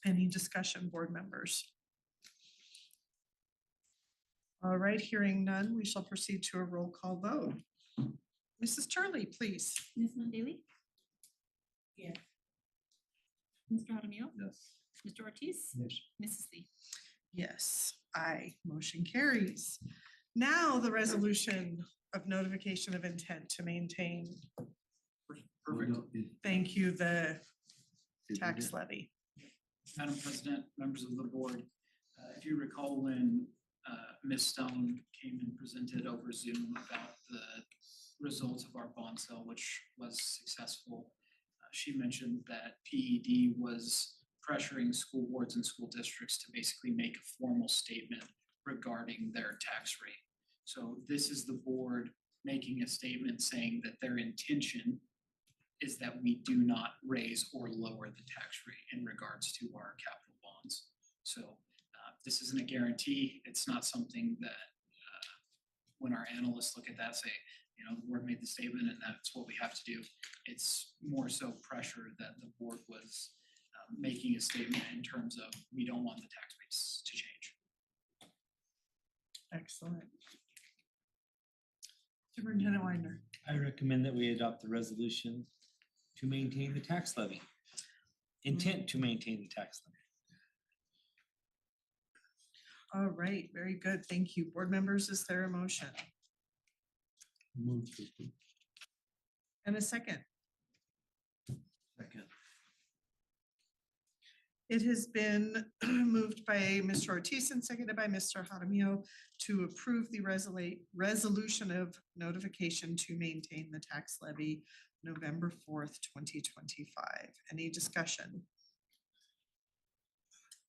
Any discussion, board members? All right, hearing none, we shall proceed to a roll call vote. Mrs. Turley, please. Ms. Daly? Yes. Mr. Jaramillo? yes. Mr. Ortiz? Yes. Mrs. Lee? Yes, aye, motion carries. Now the resolution of notification of intent to maintain, Perfect. thank you, the tax levy. Madam President, members of the board, if you recall when Ms. Stone came and presented over Zoom about the results of our bond sale, which was successful, she mentioned that PED was pressuring school boards and school districts to basically make a formal statement regarding their tax rate. So this is the board making a statement saying that their intention is that we do not raise or lower the tax rate in regards to our capital bonds. So this isn't a guarantee. It's not something that when our analysts look at that, say, you know, the board made the statement and that's what we have to do. It's more so pressure that the board was making a statement in terms of we don't want the tax rates to change. Excellent. Superintendent Widener. I recommend that we adopt the resolution to maintain the tax levy. Intent to maintain the tax levy. All right, very good. Thank you. Board members, is there a motion? Move to approve. And a second? It has been moved by Mr. Ortiz and seconded by Mr. Jaramillo to approve the resolution of notification to maintain the tax levy November 4th, 2025. Any discussion?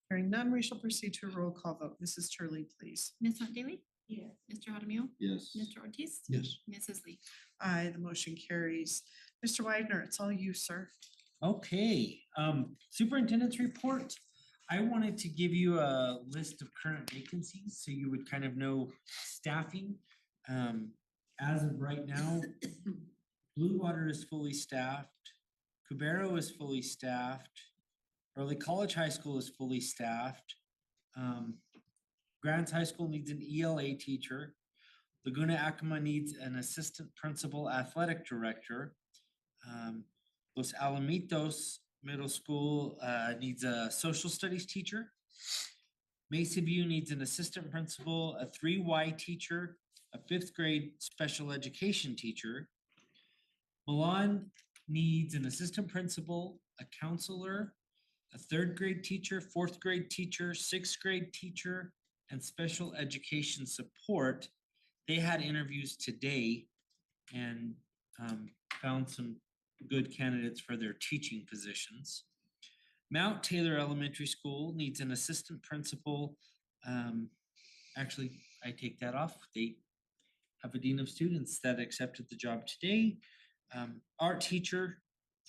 Hearing none, we shall proceed to a roll call vote. Mrs. Turley, please. Ms. Hunt Daily, Yes. Mr. Jaramillo, Yes. Mr. Ortiz. Yes. Mrs. Lee. Aye, the motion carries. Mr. Widener, it's all you, sir. Okay, superintendent's report. I wanted to give you a list of current vacancies, so you would kind of know staffing. As of right now, Blue Water is fully staffed, Cubero is fully staffed, Early College High School is fully staffed. Grants High School needs an ELA teacher. Laguna Acoma needs an assistant principal athletic director. Los Alamitos Middle School needs a social studies teacher. Mesa View needs an assistant principal, a 3Y teacher, a 5th grade special education teacher. Milan needs an assistant principal, a counselor, a 3rd grade teacher, 4th grade teacher, 6th grade teacher, and special education support. They had interviews today and found some good candidates for their teaching positions. Mount Taylor Elementary School needs an assistant principal. Actually, I take that off. They have a dean of students that accepted the job today. Art teacher,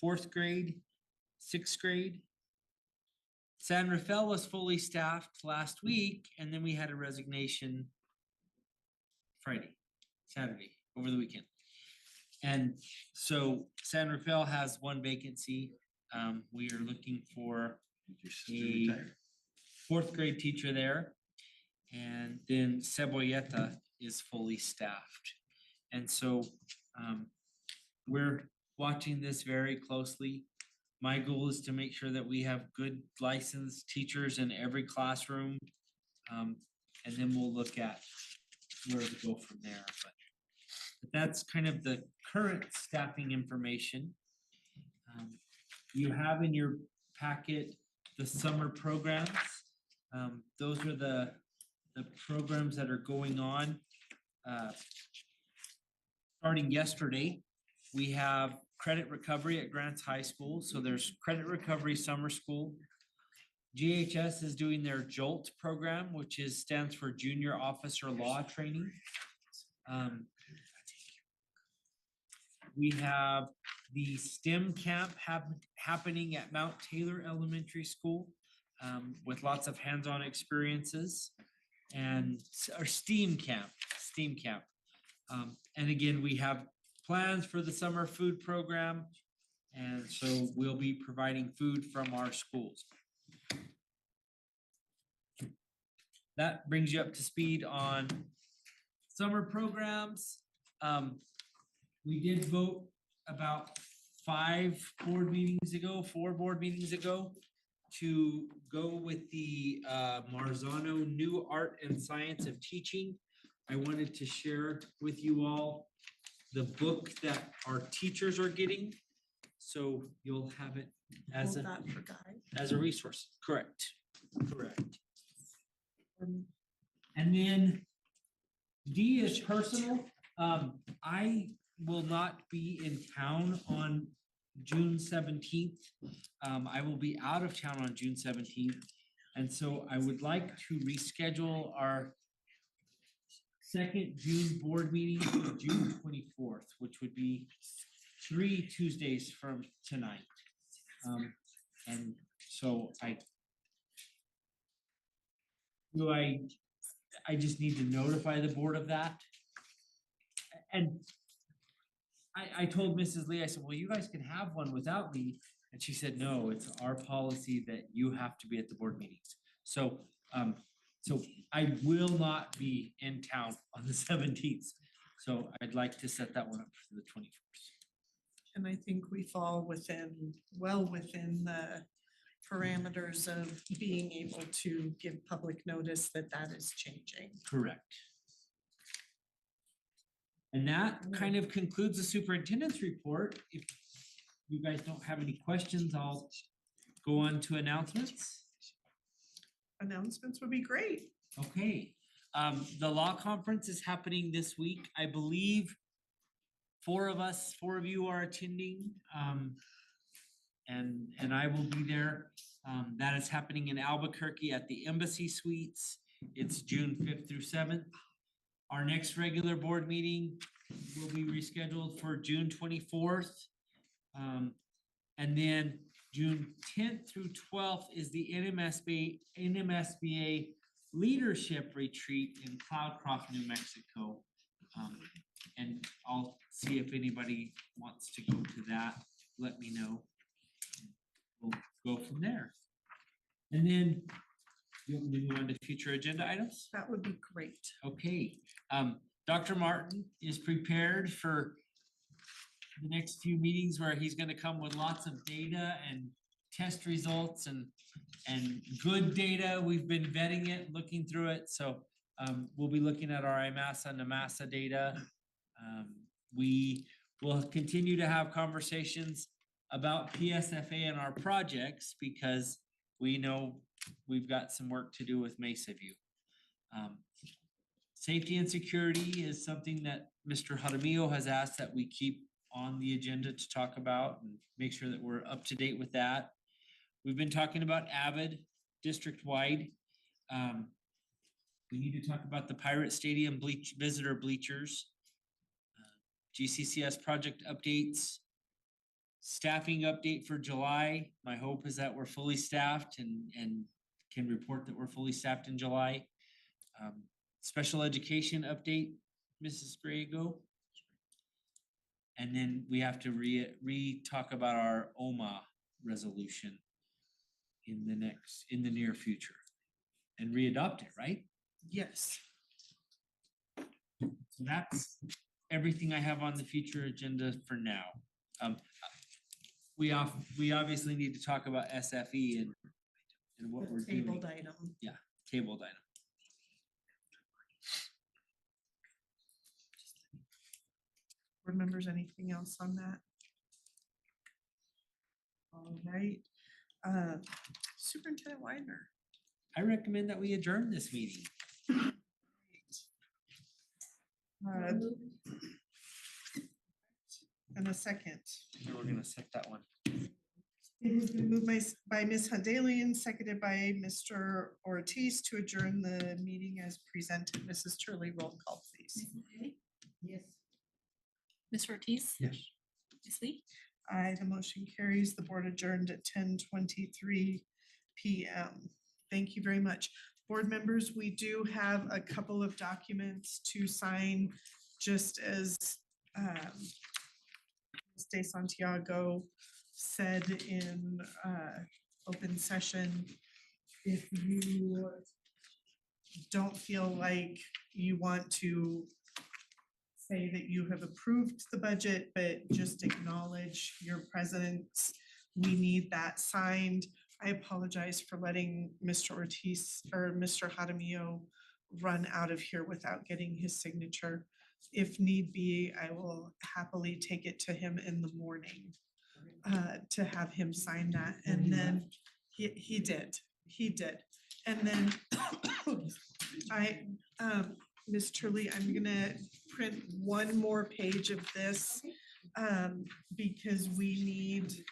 4th grade, 6th grade. San Rafael was fully staffed last week, and then we had a resignation Saturday, over the weekend. And so San Rafael has 1 vacancy. We are looking for a 4th grade teacher there. And then Cebolleta is fully staffed. And so we're watching this very closely. My goal is to make sure that we have good licensed teachers in every classroom. And then we'll look at where to go from there. But that's kind of the current staffing information. You have in your packet the summer programs. Those are the programs that are going on. Starting yesterday, we have credit recovery at Grants High School. So there's credit recovery summer school. GHS is doing their JOLT program, which stands for Junior Officer Law Training. We have the STEM camp happening at Mount Taylor Elementary School with lots of hands-on experiences, and our STEAM camp. And again, we have plans for the summer food program, and so we'll be providing food from our schools. That brings you up to speed on summer programs. We did vote about 4 board meetings ago to go with the Marzano New Art and Science of Teaching. I wanted to share with you all the book that our teachers are getting. So you'll have it as a resource. Correct. And then D is personal. I will not be in town on June 17th. I will be out of town on June 17th. And so I would like to reschedule our second June board meeting for June 24th, which would be 3 Tuesdays from tonight. And so I just need to notify the board of that. And I told Mrs. Lee, I said, well, you guys can have one without me. And she said, no, it's our policy that you have to be at the board meetings. So I will not be in town on the 17th. So I'd like to set that one up for the 21st. And I think we fall well within the parameters of being able to give public notice that is changing. Correct. And that kind of concludes the superintendent's report. If you guys don't have any questions, I'll go on to announcements. Announcements would be great. Okay, the law conference is happening this week. I believe four of you are attending, and I will be there. That is happening in Albuquerque at the Embassy Suites. It's June 5th through 7th. Our next regular board meeting will be rescheduled for June 24th. And then June 10th through 12th is the NMSBA Leadership Retreat in Cloudcroft, New Mexico. And I'll see if anybody wants to go to that. Let me know. We'll go from there. And then you want me to move on to future agenda items? That would be great. Okay, Dr. Martin is prepared for the next few meetings where he's gonna come with lots of data and test results and good data. We've been vetting it, looking through it, so we'll be looking at our IMASA and NAMASA data. We will continue to have conversations about PSFA and our projects because we know we've got some work to do with Mesa View. Safety and security is something that Mr. Jaramillo has asked that we keep on the agenda to talk about and make sure that we're up to date with that. We've been talking about Avid district-wide. We need to talk about the Pirate Stadium visitor bleachers, GCCS project updates, staffing update for July. My hope is that we're fully staffed and can report that we're fully staffed in July. Special education update, Mrs. Griego. And then we have to talk about our OMA resolution in the near future and re-adopt it, right? Yes. So that's everything I have on the future agenda for now. We obviously need to talk about SFE and what we're doing. Tabled item. Yeah, tabled item. Board members, anything else on that? All right, Superintendent Widener. I recommend that we adjourn this meeting. And a second. So we're gonna set that one. It has been moved by Ms. Handalian, seconded by Mr. Ortiz to adjourn the meeting as presented. Mrs. Turley, roll call, please. Yes. Ms. Ortiz? Yes. Ms. Lee? Aye, the motion carries. The board adjourned at 10:23 PM. Thank you very much. Board members, we do have a couple of documents to sign, just as De Santiago said in open session. If you don't feel like you want to say that you have approved the budget, but just acknowledge your presence, we need that signed. I apologize for letting Mr. Ortiz or Mr. Jaramillo run out of here without getting his signature. If need be, I will happily take it to him in the morning to have him sign that. And then he did. And then Ms. Turley, I'm gonna print one more page of this because we need,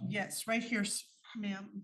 yes, right here, ma'am.